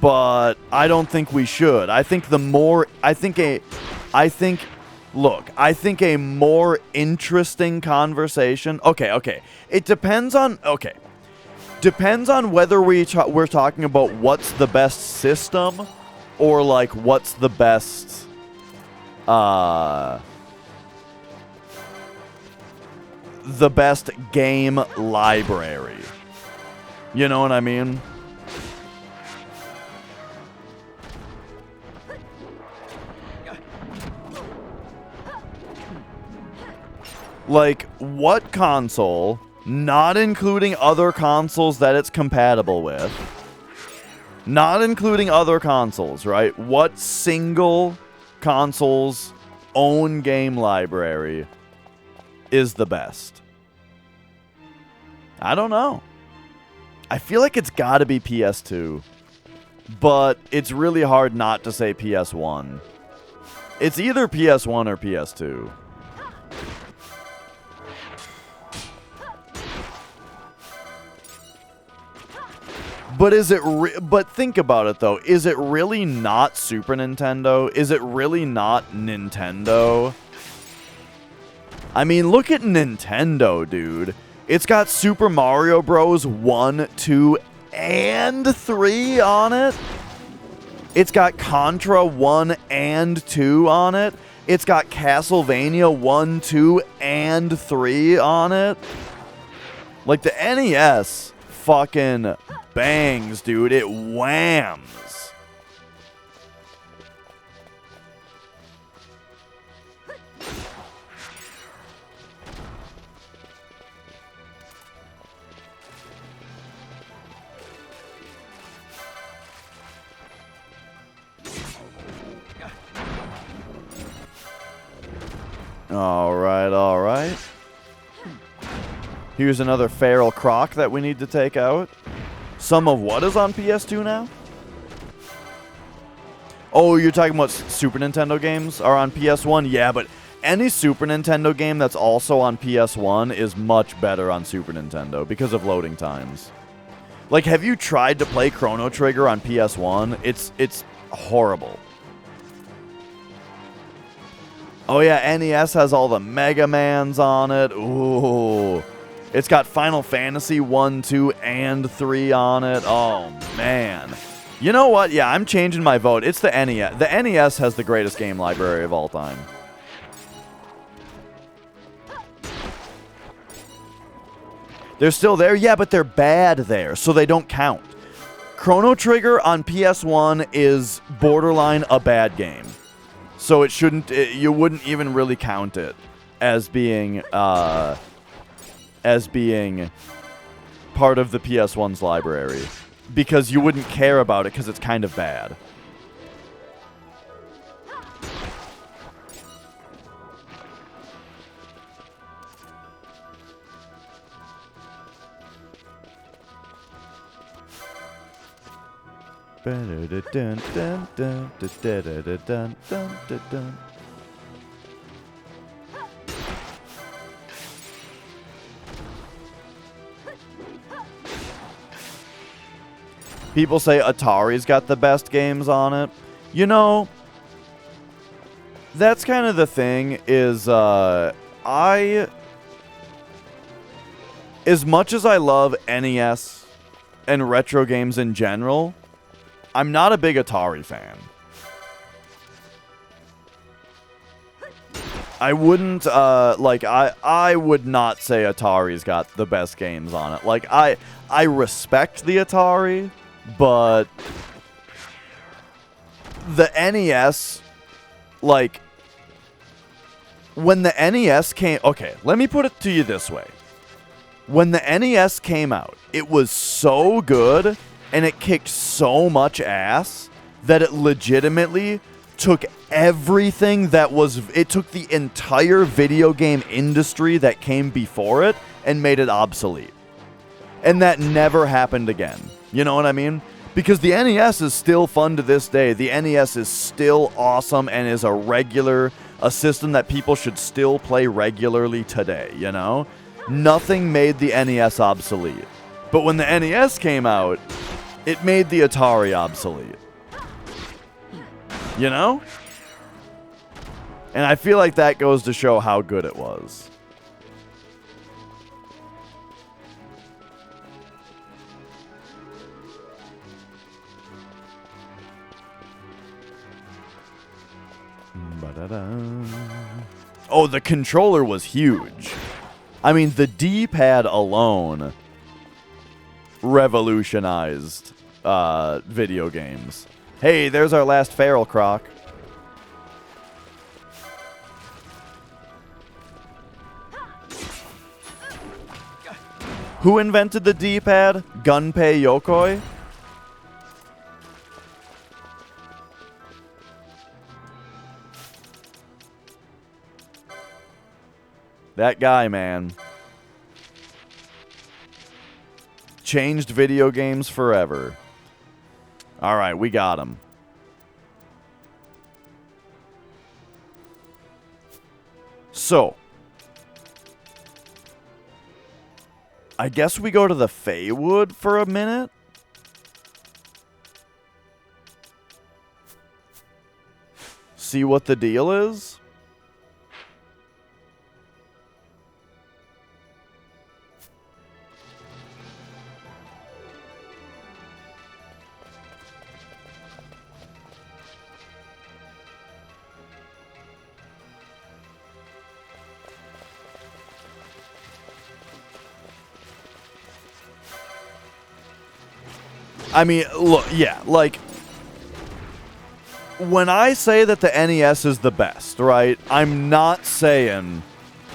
But I don't think we should. I think a more interesting conversation. Okay. It depends on whether we're talking about what's the best system or like what's the best game library. You know what I mean? Like, what console, not including other consoles that it's compatible with, not including other consoles, right? What single console's own game library is the best? I don't know. I feel like it's got to be PS2, but it's really hard not to say PS1. It's either PS1 or PS2. But but think about it though. Is it really not Super Nintendo? Is it really not Nintendo? I mean, look at Nintendo, dude. It's got Super Mario Bros. 1, 2, and 3 on it. It's got Contra 1 and 2 on it. It's got Castlevania 1, 2, and 3 on it. Like, the NES fucking bangs, dude. It whams. All right. Here's another feral croc that we need to take out. Some of what is on PS2 now? Oh, you're talking about Super Nintendo games are on PS1? Yeah, but any Super Nintendo game that's also on PS1 is much better on Super Nintendo because of loading times. Like, have you tried to play Chrono Trigger on PS1? It's horrible. Oh yeah, NES has all the Mega Mans on it. Ooh. It's got Final Fantasy 1, 2, and 3 on it. Oh, man. You know what? Yeah, I'm changing my vote. It's the NES. The NES has the greatest game library of all time. They're still there? Yeah, but they're bad there, so they don't count. Chrono Trigger on PS1 is borderline a bad game. So it shouldn't... you wouldn't even really count it as being part of the PS1's library, because you wouldn't care about it because it's kind of bad. People say Atari's got the best games on it. You know, that's kind of the thing is, as much as I love NES and retro games in general, I'm not a big Atari fan. I wouldn't, I would not say Atari's got the best games on it. Like, I respect the Atari, but the NES, like, when the NES came, okay, let me put it to you this way. When the NES came out, it was so good, and it kicked so much ass, that it legitimately took everything that was, it took the entire video game industry that came before it and made it obsolete. And that never happened again. You know what I mean? Because the NES is still fun to this day. The NES is still awesome and is a system that people should still play regularly today, you know? Nothing made the NES obsolete. But when the NES came out, it made the Atari obsolete. You know? And I feel like that goes to show how good it was. Oh, the controller was huge. I mean, the D-pad alone revolutionized video games. Hey, there's our last feral croc. Who invented the D-pad? Gunpei Yokoi? That guy, man. Changed video games forever. Alright, we got him. So, I guess we go to the Feywood for a minute. See what the deal is. I mean, look, yeah, like, when I say that the NES is the best, right, I'm not saying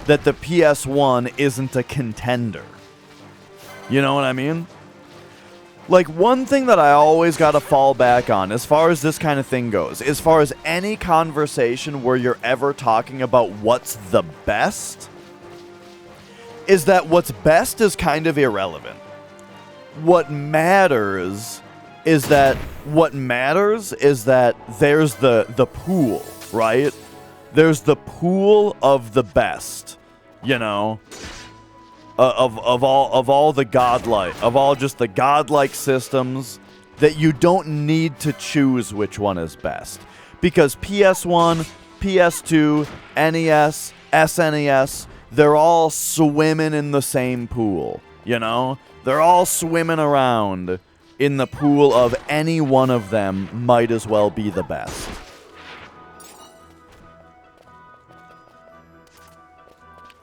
that the PS1 isn't a contender. You know what I mean? Like, one thing that I always gotta fall back on, as far as this kind of thing goes, as far as any conversation where you're ever talking about what's the best, is that what's best is kind of irrelevant. What matters is that there's the pool, right? There's the pool of the best, you know, of all the godlike systems that you don't need to choose which one is best, because PS1, PS2, NES, SNES, they're all swimming in the same pool, you know? They're all swimming around in the pool of any one of them might as well be the best.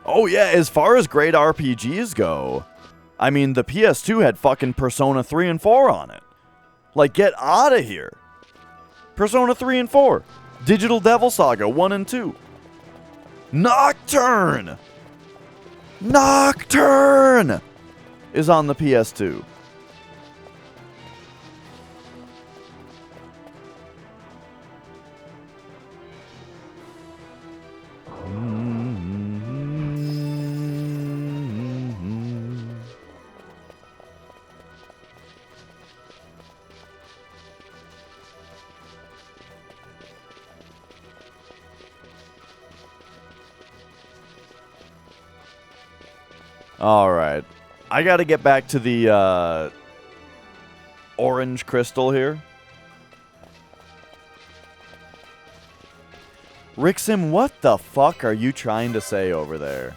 Oh yeah, as far as great RPGs go, I mean, the PS2 had fucking Persona 3 and 4 on it. Like, get out of here. Persona 3 and 4. Digital Devil Saga 1 and 2. Nocturne! Nocturne! Is on the PS2. All right. I got to get back to the orange crystal here. Rixim, what the fuck are you trying to say over there?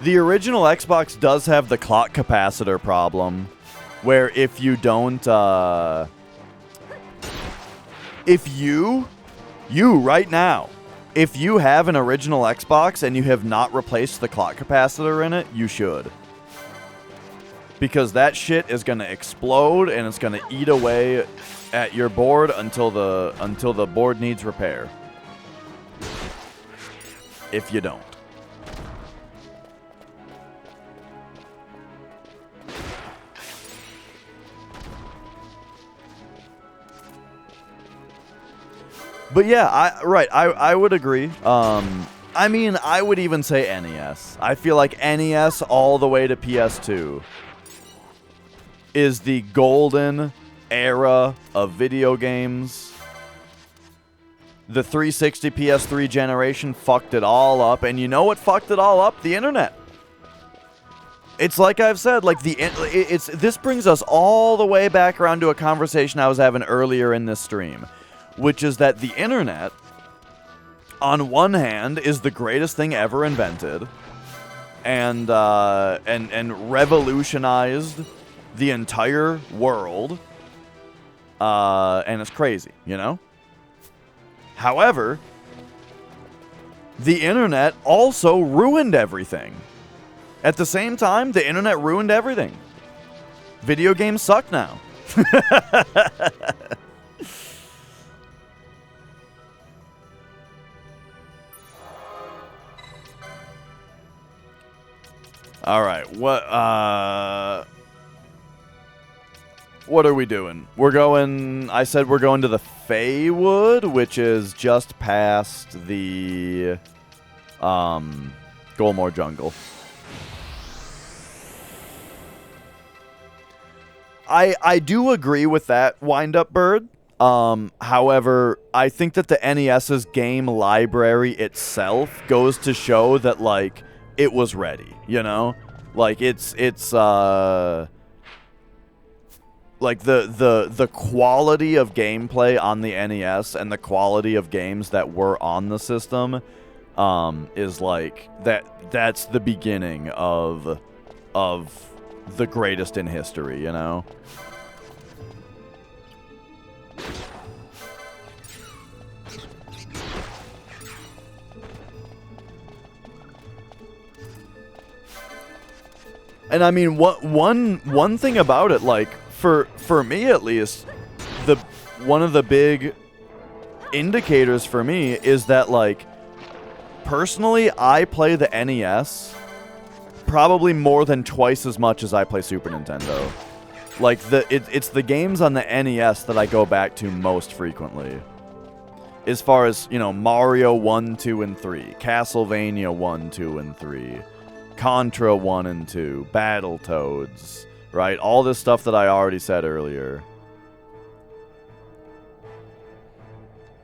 The original Xbox does have the clock capacitor problem, where if you don't, if you right now, if you have an original Xbox and you have not replaced the clock capacitor in it, you should. Because that shit is going to explode and it's going to eat away at your board until the board needs repair. If you don't. But yeah, I would agree. I mean, I would even say NES. I feel like NES all the way to PS2 is the golden era of video games. The 360 PS3 generation fucked it all up, and you know what fucked it all up? The internet. It's like I've said, like this brings us all the way back around to a conversation I was having earlier in this stream, which is that the internet, on one hand, is the greatest thing ever invented, and revolutionized the entire world, and it's crazy, you know? However, the internet also ruined everything. At the same time, the internet ruined everything. Video games suck now. All right, what are we doing? We're going, I said we're going to the Feywood, which is just past the Golmore Jungle. I do agree with that wind-up bird. However, I think that the NES's game library itself goes to show that, like, it was ready, you know? Like, it's like the quality of gameplay on the NES and the quality of games that were on the system is like that's the beginning of the greatest in history, you know? And I mean, one thing about it, like, for me at least, one of the big indicators for me is that, like, personally, I play the NES probably more than twice as much as I play Super Nintendo. Like, it's the games on the NES that I go back to most frequently. As far as, you know, Mario 1, 2, and 3, Castlevania 1, 2, and 3, Contra 1 and 2, Battletoads, right? All this stuff that I already said earlier.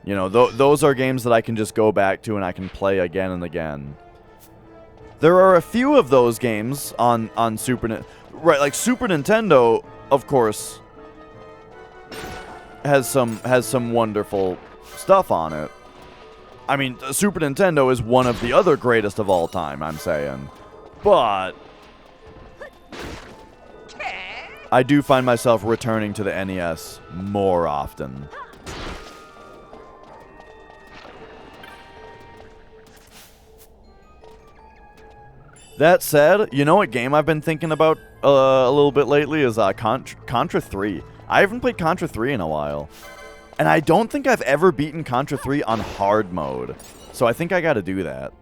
You know, those are games that I can just go back to and I can play again and again. There are a few of those games on Super Nintendo. Right, like Super Nintendo, of course, has some wonderful stuff on it. I mean, Super Nintendo is one of the other greatest of all time, I'm saying. But I do find myself returning to the NES more often. That said, you know what game I've been thinking about a little bit lately is Contra 3. I haven't played Contra 3 in a while. And I don't think I've ever beaten Contra 3 on hard mode. So I think I gotta do that.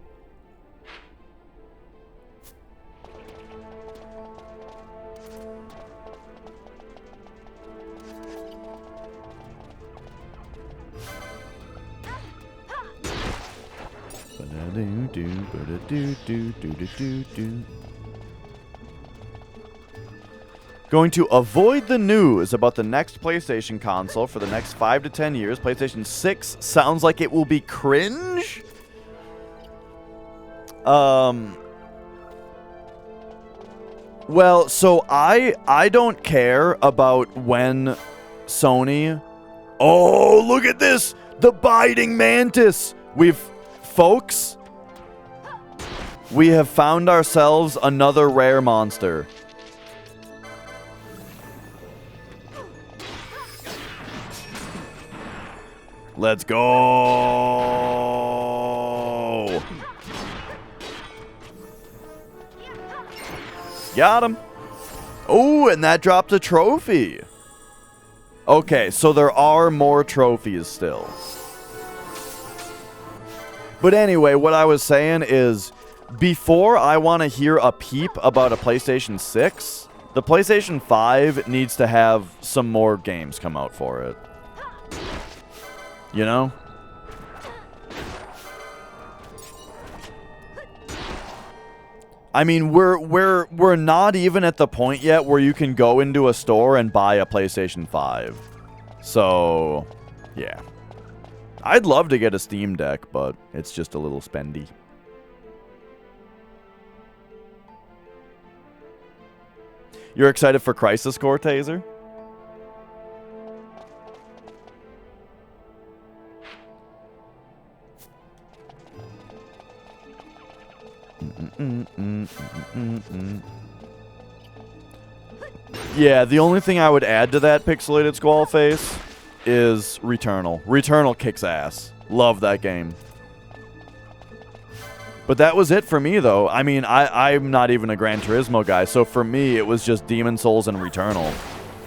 Going to avoid the news about the next PlayStation console for the next 5 to 10 years. PlayStation 6 sounds like it will be cringe. Well, so I don't care about when Sony... Oh, look at this! The biting mantis! Folks, We have found ourselves another rare monster. Let's go. Got him. Oh, and that dropped a trophy. Okay, so there are more trophies still. But anyway, what I was saying is, before I want to hear a peep about a PlayStation 6, the PlayStation 5 needs to have some more games come out for it. You know? I mean, we're not even at the point yet where you can go into a store and buy a PlayStation 5. So, yeah. I'd love to get a Steam Deck, but it's just a little spendy. You're excited for Crisis Core, Taser? Yeah, the only thing I would add to that pixelated squall face is Returnal. Returnal kicks ass. Love that game. But that was it for me, though. I mean, I'm not even a Gran Turismo guy, so for me, it was just Demon Souls and Returnal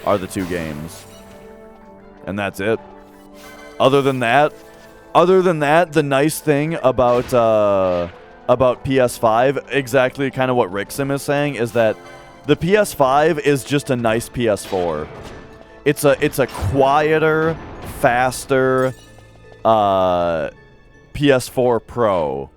are the two games. And that's it. Other than that, the nice thing about PS5, exactly kind of what Rixim is saying, is that the PS5 is just a nice PS4. It's a quieter, faster PS4 Pro.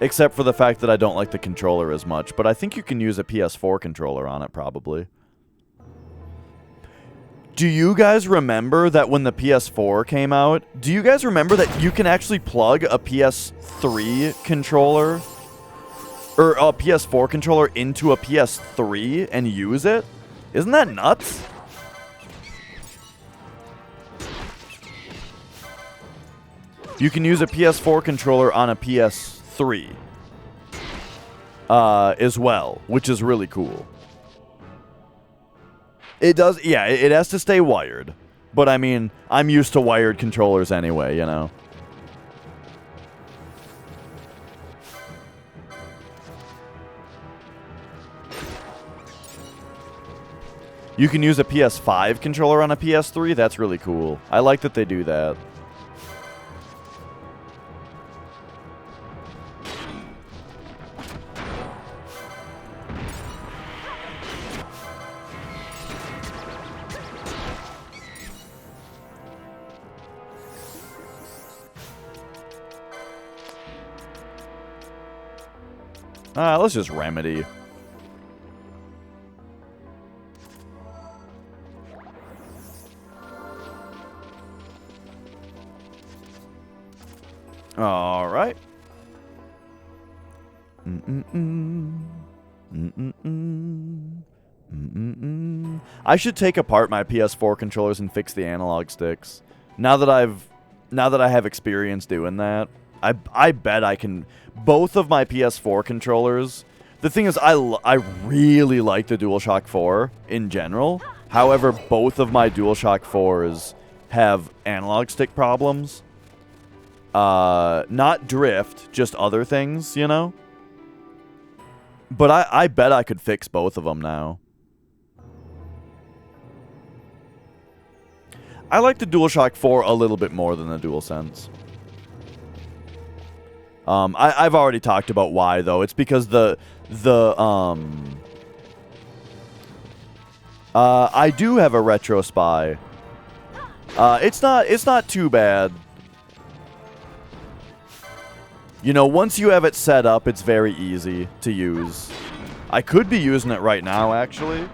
Except for the fact that I don't like the controller as much, but I think you can use a PS4 controller on it probably. Do you guys remember that when the PS4 came out, do you guys remember that you can actually plug a PS3 controller or a PS4 controller into a PS3 and use it? Isn't that nuts? You can use a PS4 controller on a PS3 as well, which is really cool. It does, yeah, it has to stay wired. But I mean, I'm used to wired controllers anyway, you know. You can use a PS5 controller on a PS3? That's really cool. I like that they do that. Let's just remedy. All right. I should take apart my PS4 controllers and fix the analog sticks. Now that I have experience doing that, I bet I can. Both of my PS4 controllers. The thing is, I really like the DualShock 4 in general. However, both of my DualShock 4s have analog stick problems. Not drift, just other things, you know? But I bet I could fix both of them now. I like the DualShock 4 a little bit more than the DualSense. I've already talked about why, though. It's because I do have a Retro Spy. It's not too bad. You know, once you have it set up, it's very easy to use. I could be using it right now, actually.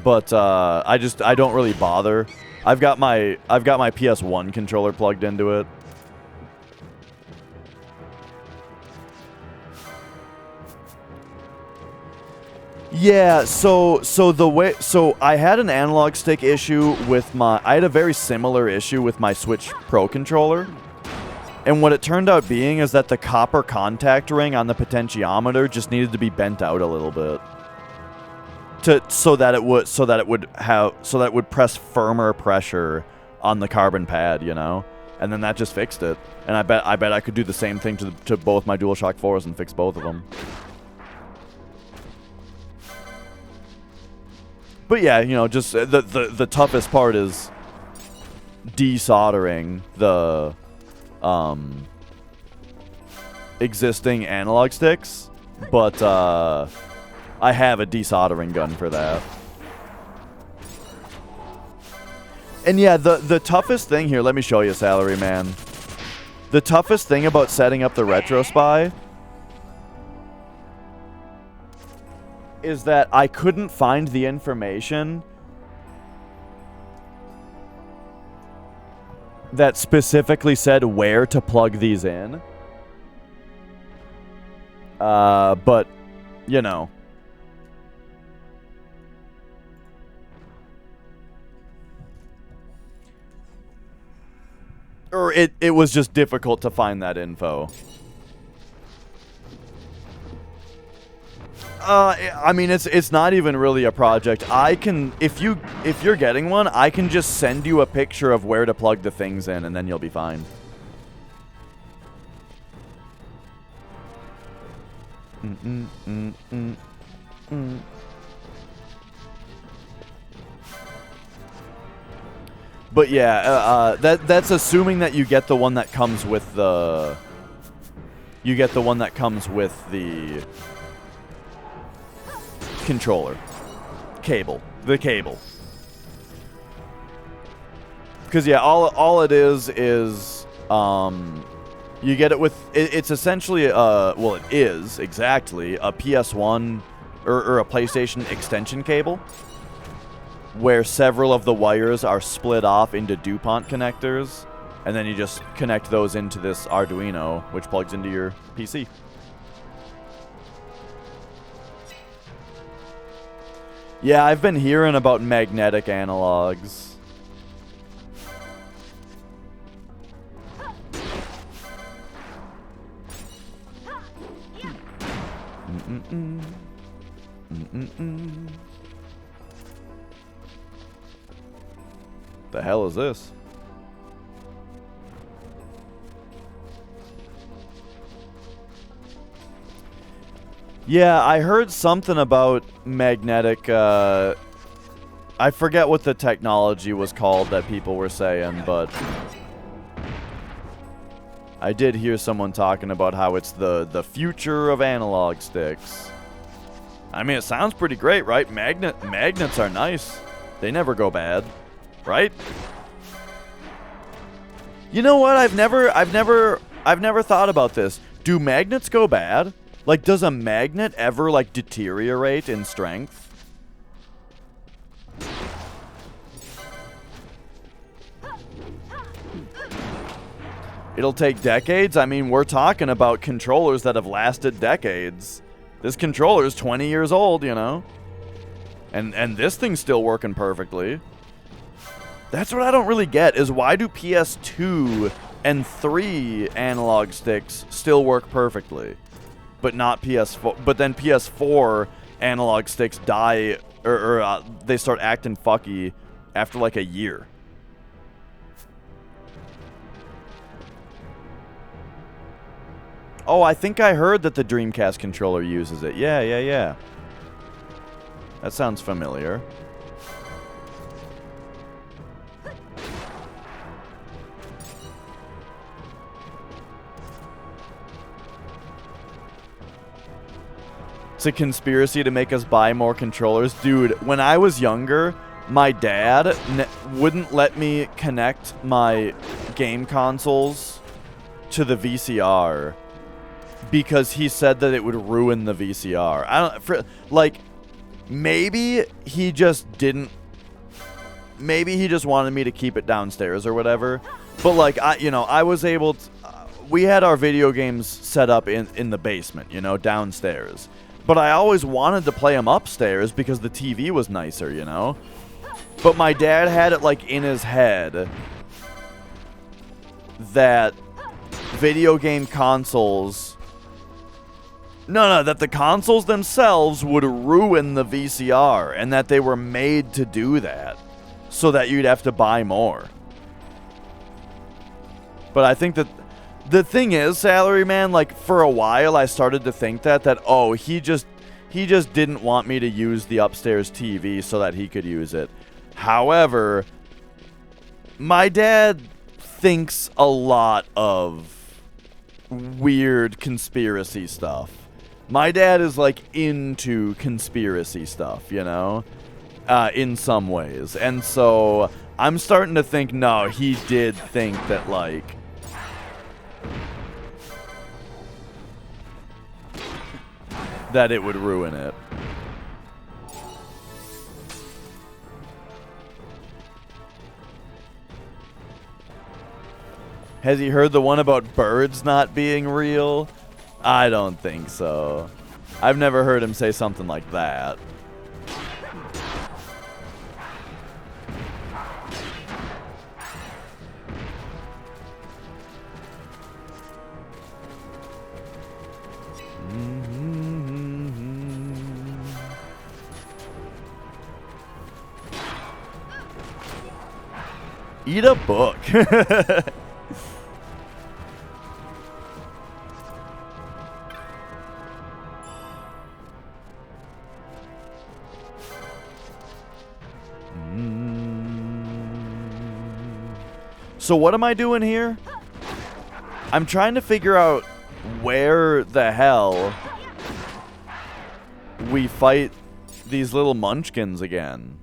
But I don't really bother. I've got my PS1 controller plugged into it. Yeah, so I had an analog stick issue with I had a very similar issue with my Switch Pro controller. And what it turned out being is that the copper contact ring on the potentiometer just needed to be bent out a little bit. So that it would press firmer pressure on the carbon pad, you know? And then that just fixed it. And I bet I could do the same thing to both my DualShock 4s and fix both of them. But yeah, you know, just the toughest part is desoldering the existing analog sticks, but I have a desoldering gun for that. And yeah, the toughest thing here, let me show you, Salary Man. The toughest thing about setting up the Retro Spy is that I couldn't find the information that specifically said where to plug these in. But, you know. Or it was just difficult to find that info. I mean, it's not even really a project. I can, if you're getting one, I can just send you a picture of where to plug the things in, and then you'll be fine. But yeah, that's assuming that you get the one that comes with the. You get the one that comes with the controller. The cable. Because yeah, all it is you get it with it's essentially well, it is exactly a PS1 or a PlayStation extension cable where several of the wires are split off into DuPont connectors, and then you just connect those into this Arduino, which plugs into your PC. Yeah, I've been hearing about magnetic analogs. The hell is this? Yeah, I heard something about magnetic, I forget what the technology was called that people were saying, but I did hear someone talking about how it's the future of analog sticks. I mean, it sounds pretty great, right? Magnets are nice. They never go bad, right? You know what? I've never thought about this. Do magnets go bad? Like, does a magnet ever, like, deteriorate in strength? It'll take decades? I mean, we're talking about controllers that have lasted decades. This controller's 20 years old, you know? And this thing's still working perfectly. That's what I don't really get, is why do PS2 and 3 analog sticks still work perfectly? But not PS4. But then PS4 analog sticks die, or they start acting fucky after like a year. Oh, I think I heard that the Dreamcast controller uses it. Yeah. That sounds familiar. It's a conspiracy to make us buy more controllers. Dude, when I was younger, my dad wouldn't let me connect my game consoles to the VCR because he said that it would ruin the VCR. Maybe he just didn't. Maybe he just wanted me to keep it downstairs or whatever. But like I was able to. We had our video games set up in the basement, downstairs. But I always wanted to play them upstairs because the TV was nicer, you know? But my dad had it, like, in his head that video game consoles... No, that the consoles themselves would ruin the VCR, and that they were made to do that, so that you'd have to buy more. But I think that the thing is, Salaryman, like, for a while I started to think that oh, he just didn't want me to use the upstairs TV so that he could use it. However, my dad thinks a lot of weird conspiracy stuff. My dad is, like, into conspiracy stuff, you know? In some ways. And so I'm starting to think, no, he did think that, like... that it would ruin it. Has he heard the one about birds not being real? I don't think so. I've never heard him say something like that. Eat a book. So what am I doing here? I'm trying to figure out where the hell we fight these little munchkins again.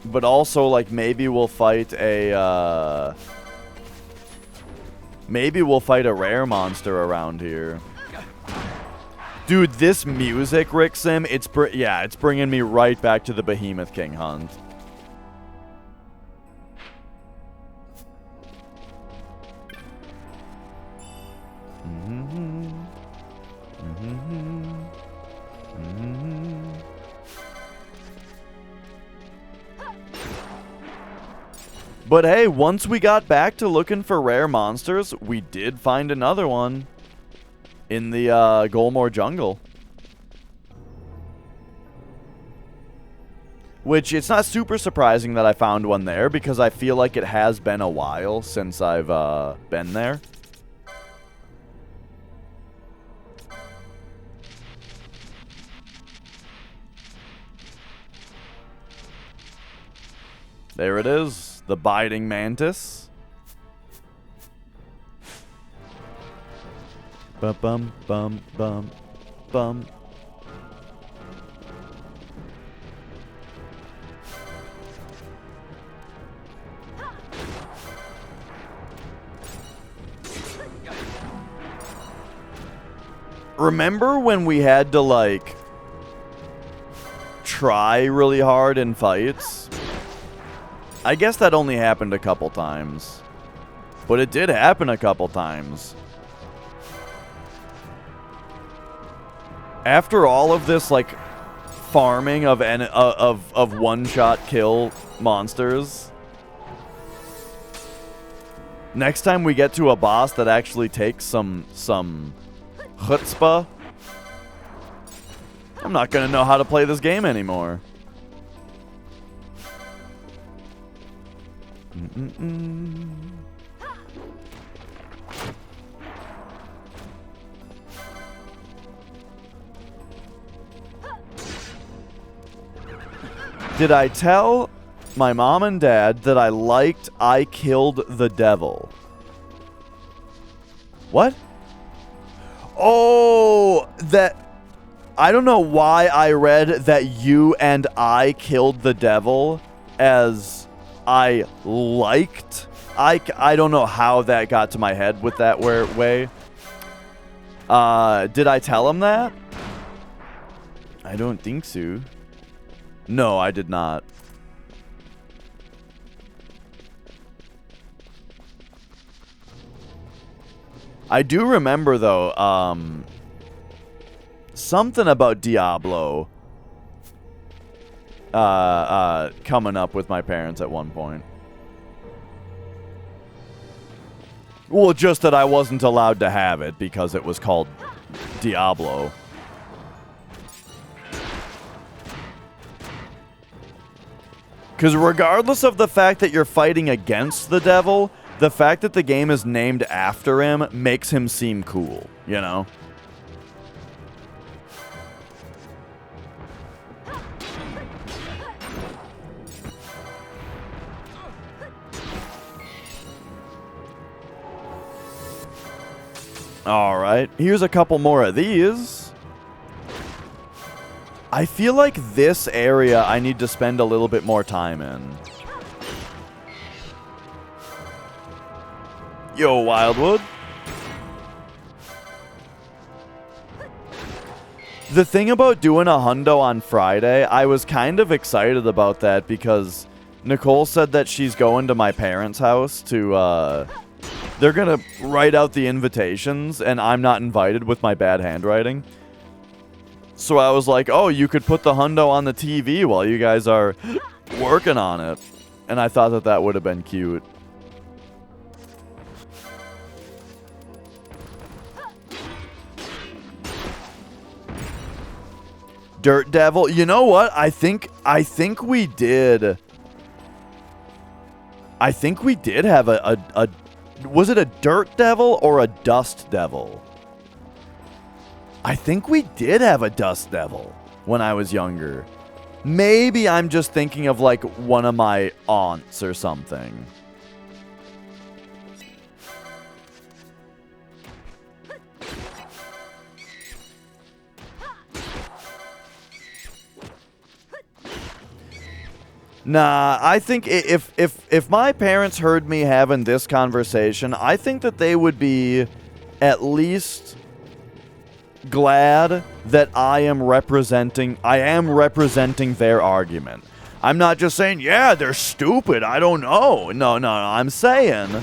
But also, like, maybe we'll fight a rare monster around here. Dude, this music, Rixim, it's bringing me right back to the Behemoth King hunt. But hey, once we got back to looking for rare monsters, we did find another one in the Golmore jungle. Which, it's not super surprising that I found one there, because I feel like it has been a while since I've been there. There it is, the biting mantis. Bum bum bum bum bum. Remember when we had to, like, try really hard in fights? I guess that only happened a couple times. But it did happen a couple times. After all of this, like, farming of one-shot kill monsters, next time we get to a boss that actually takes some chutzpah, I'm not gonna know how to play this game anymore. Did I tell my mom and dad that I liked I Killed the Devil? What? Oh, that... I don't know why I read that you and I killed the devil as I liked. I don't know how that got to my head with that way. Did I tell him that? I don't think so. No, I did not. I do remember, though, something about Diablo coming up with my parents at one point. Well, just that I wasn't allowed to have it because it was called Diablo. Because regardless of the fact that you're fighting against the devil, the fact that the game is named after him makes him seem cool, you know? Alright, here's a couple more of these. I feel like this area I need to spend a little bit more time in. Yo, Wildwood. The thing about doing a hundo on Friday, I was kind of excited about that because Nicole said that she's going to my parents' house to, they're gonna write out the invitations and I'm not invited with my bad handwriting. So I was like, oh, you could put the hundo on the TV while you guys are working on it. And I thought that that would have been cute. Dirt Devil. You know what? I think we did. I think we did have a was it a Dirt Devil or a Dust Devil? I think we did have a Dust Devil when I was younger. Maybe I'm just thinking of like one of my aunts or something. Nah, I think if my parents heard me having this conversation, I think that they would be at least glad that I am representing their argument. I'm not just saying, yeah, they're stupid, I don't know. No, I'm saying,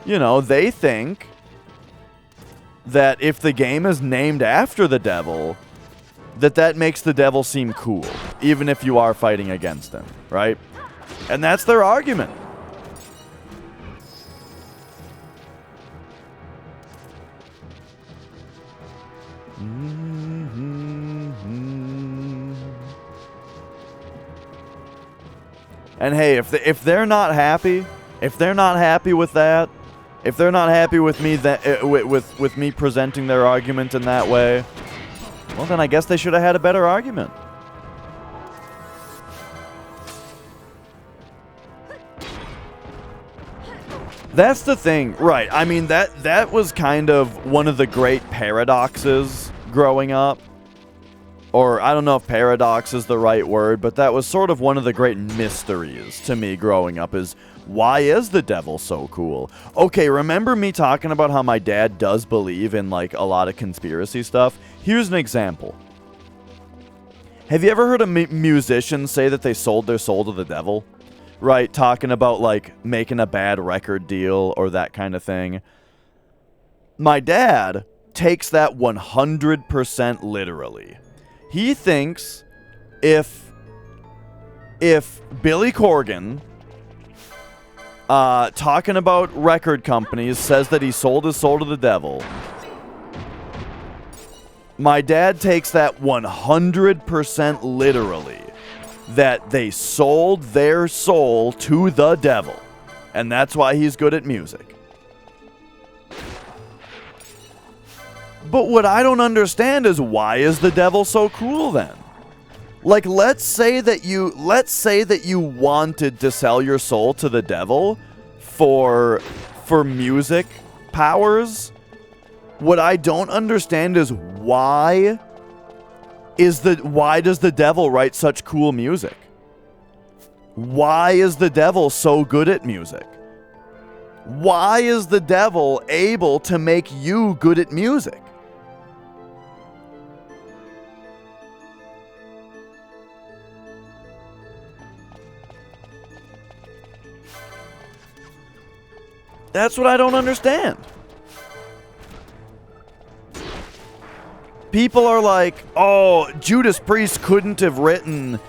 you know, they think that if the game is named after the devil, that makes the devil seem cool, even if you are fighting against him, right? And that's their argument. And hey, if they're not happy with that, if they're not happy with me with me presenting their argument in that way, well, then I guess they should have had a better argument. That's the thing, right? I mean, that was kind of one of the great paradoxes growing up. Or I don't know if paradox is the right word, but that was sort of one of the great mysteries to me growing up is, why is the devil so cool? Okay, remember me talking about how my dad does believe in, like, a lot of conspiracy stuff? Here's an example. Have you ever heard a musician say that they sold their soul to the devil? Right, talking about, like, making a bad record deal or that kind of thing. My dad takes that 100% literally. He thinks if Billy Corgan talking about record companies says that he sold his soul to the devil, my dad takes that 100% literally, that they sold their soul to the devil, and that's why he's good at music. But what I don't understand is, why is the devil so cool then? Like, let's say that you wanted to sell your soul to the devil for music powers. What I don't understand is, why does the devil write such cool music? Why is the devil so good at music? Why is the devil able to make you good at music? That's what I don't understand. people are like, oh, Judas Priest couldn't have written.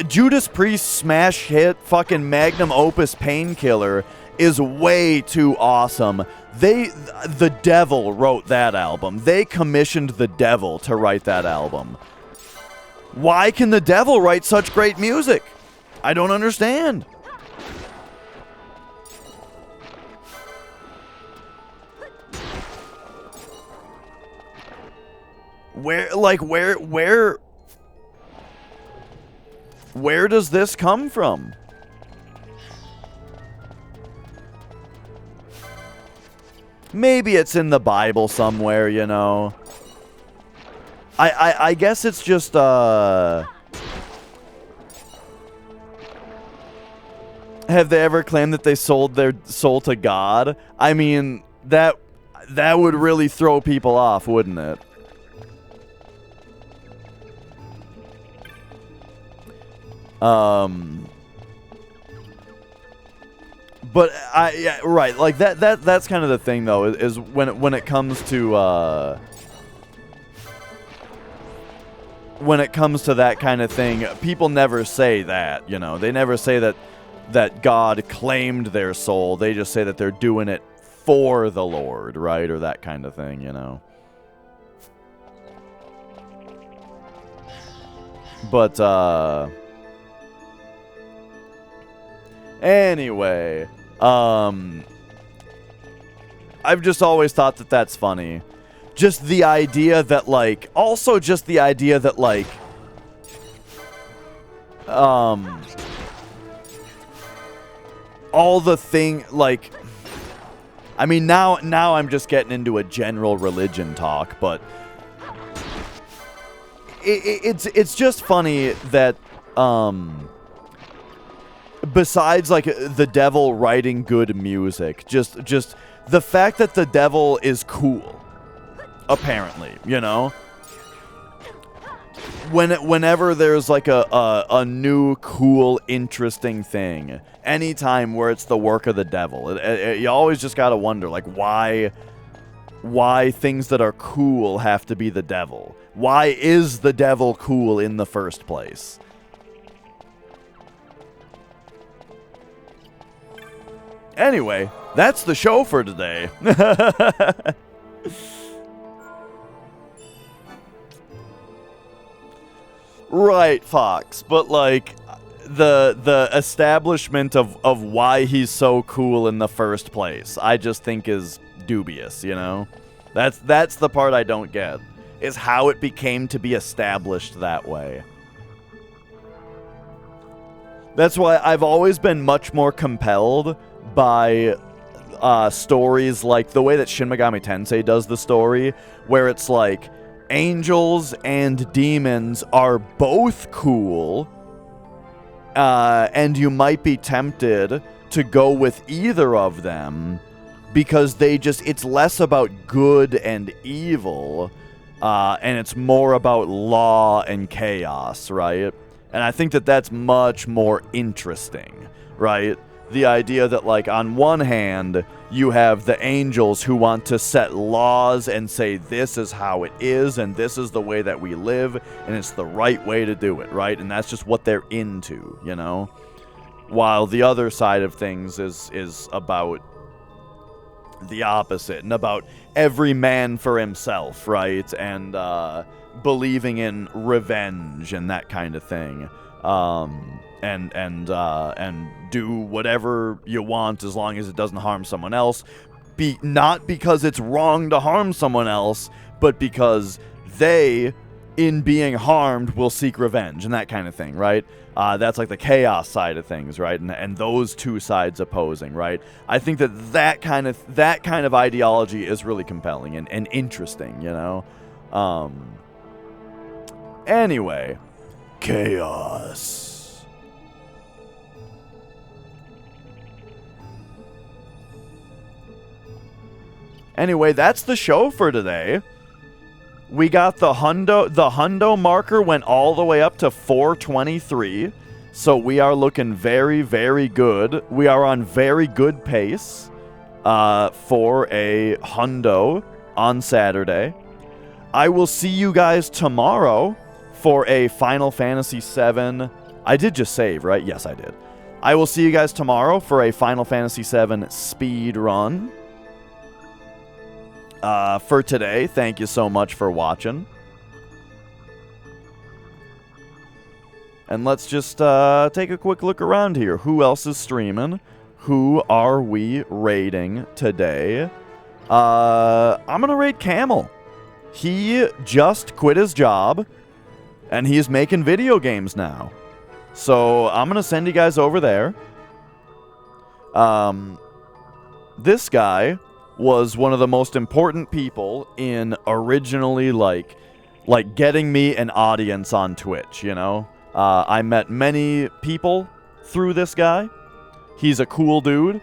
Judas Priest's smash hit fucking magnum opus Painkiller is way too awesome. The Devil wrote that album. They commissioned the Devil to write that album. Why can the Devil write such great music? I don't understand. Where does this come from? Maybe it's in the Bible somewhere, you know. I guess it's just have they ever claimed that they sold their soul to God? I mean, that would really throw people off, wouldn't it? But yeah, right, like that's kind of the thing though, is when it comes to that kind of thing, people never say that, you know. They never say that God claimed their soul. They just say that they're doing it for the Lord, right? Or that kind of thing, you know. But anyway, I've just always thought that that's funny. Just the idea that, like, also just the idea that, like, all the thing, like, I mean, now I'm just getting into a general religion talk, but it's just funny that, besides, like, the Devil writing good music, just the fact that the Devil is cool, apparently, you know? Whenever there's, like, a new, cool, interesting thing, anytime where it's the work of the Devil, you always just gotta wonder, like, why things that are cool have to be the Devil? Why is the Devil cool in the first place? Anyway, that's the show for today. Right, Fox, but, like, the establishment of why he's so cool in the first place, I just think is dubious, you know? That's the part I don't get, is how it became to be established that way. That's why I've always been much more compelled by stories like the way that Shin Megami Tensei does the story, where it's like, angels and demons are both cool, and you might be tempted to go with either of them, because it's less about good and evil, and it's more about law and chaos, right? And I think that that's much more interesting, right? The idea that, like, on one hand, you have the angels who want to set laws and say this is how it is and this is the way that we live and it's the right way to do it, right? And that's just what they're into, you know? While the other side of things is about the opposite and about every man for himself, right? And believing in revenge and that kind of thing. And do whatever you want as long as it doesn't harm someone else. Not because it's wrong to harm someone else, but because they, in being harmed, will seek revenge and that kind of thing, right? That's like the chaos side of things, right? And those two sides opposing, right? I think that kind of ideology is really compelling and interesting, you know? Anyway, chaos. Anyway, that's the show for today. We got the hundo marker went all the way up to 423. So we are looking very, very good. We are on very good pace for a hundo on Saturday. I will see you guys tomorrow for a Final Fantasy VII. I did just save, right? Yes, I did. I will see you guys tomorrow for a Final Fantasy VII speed run. For today, thank you so much for watching. And let's just take a quick look around here. Who else is streaming? Who are we raiding today? I'm going to raid Camel. He just quit his job, and he's making video games now. So I'm going to send you guys over there. This guy was one of the most important people in originally, like getting me an audience on Twitch, you know? I met many people through this guy. He's a cool dude,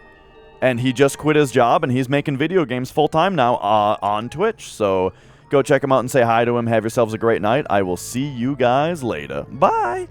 and he just quit his job, and he's making video games full-time now on Twitch. So go check him out and say hi to him. Have yourselves a great night. I will see you guys later. Bye!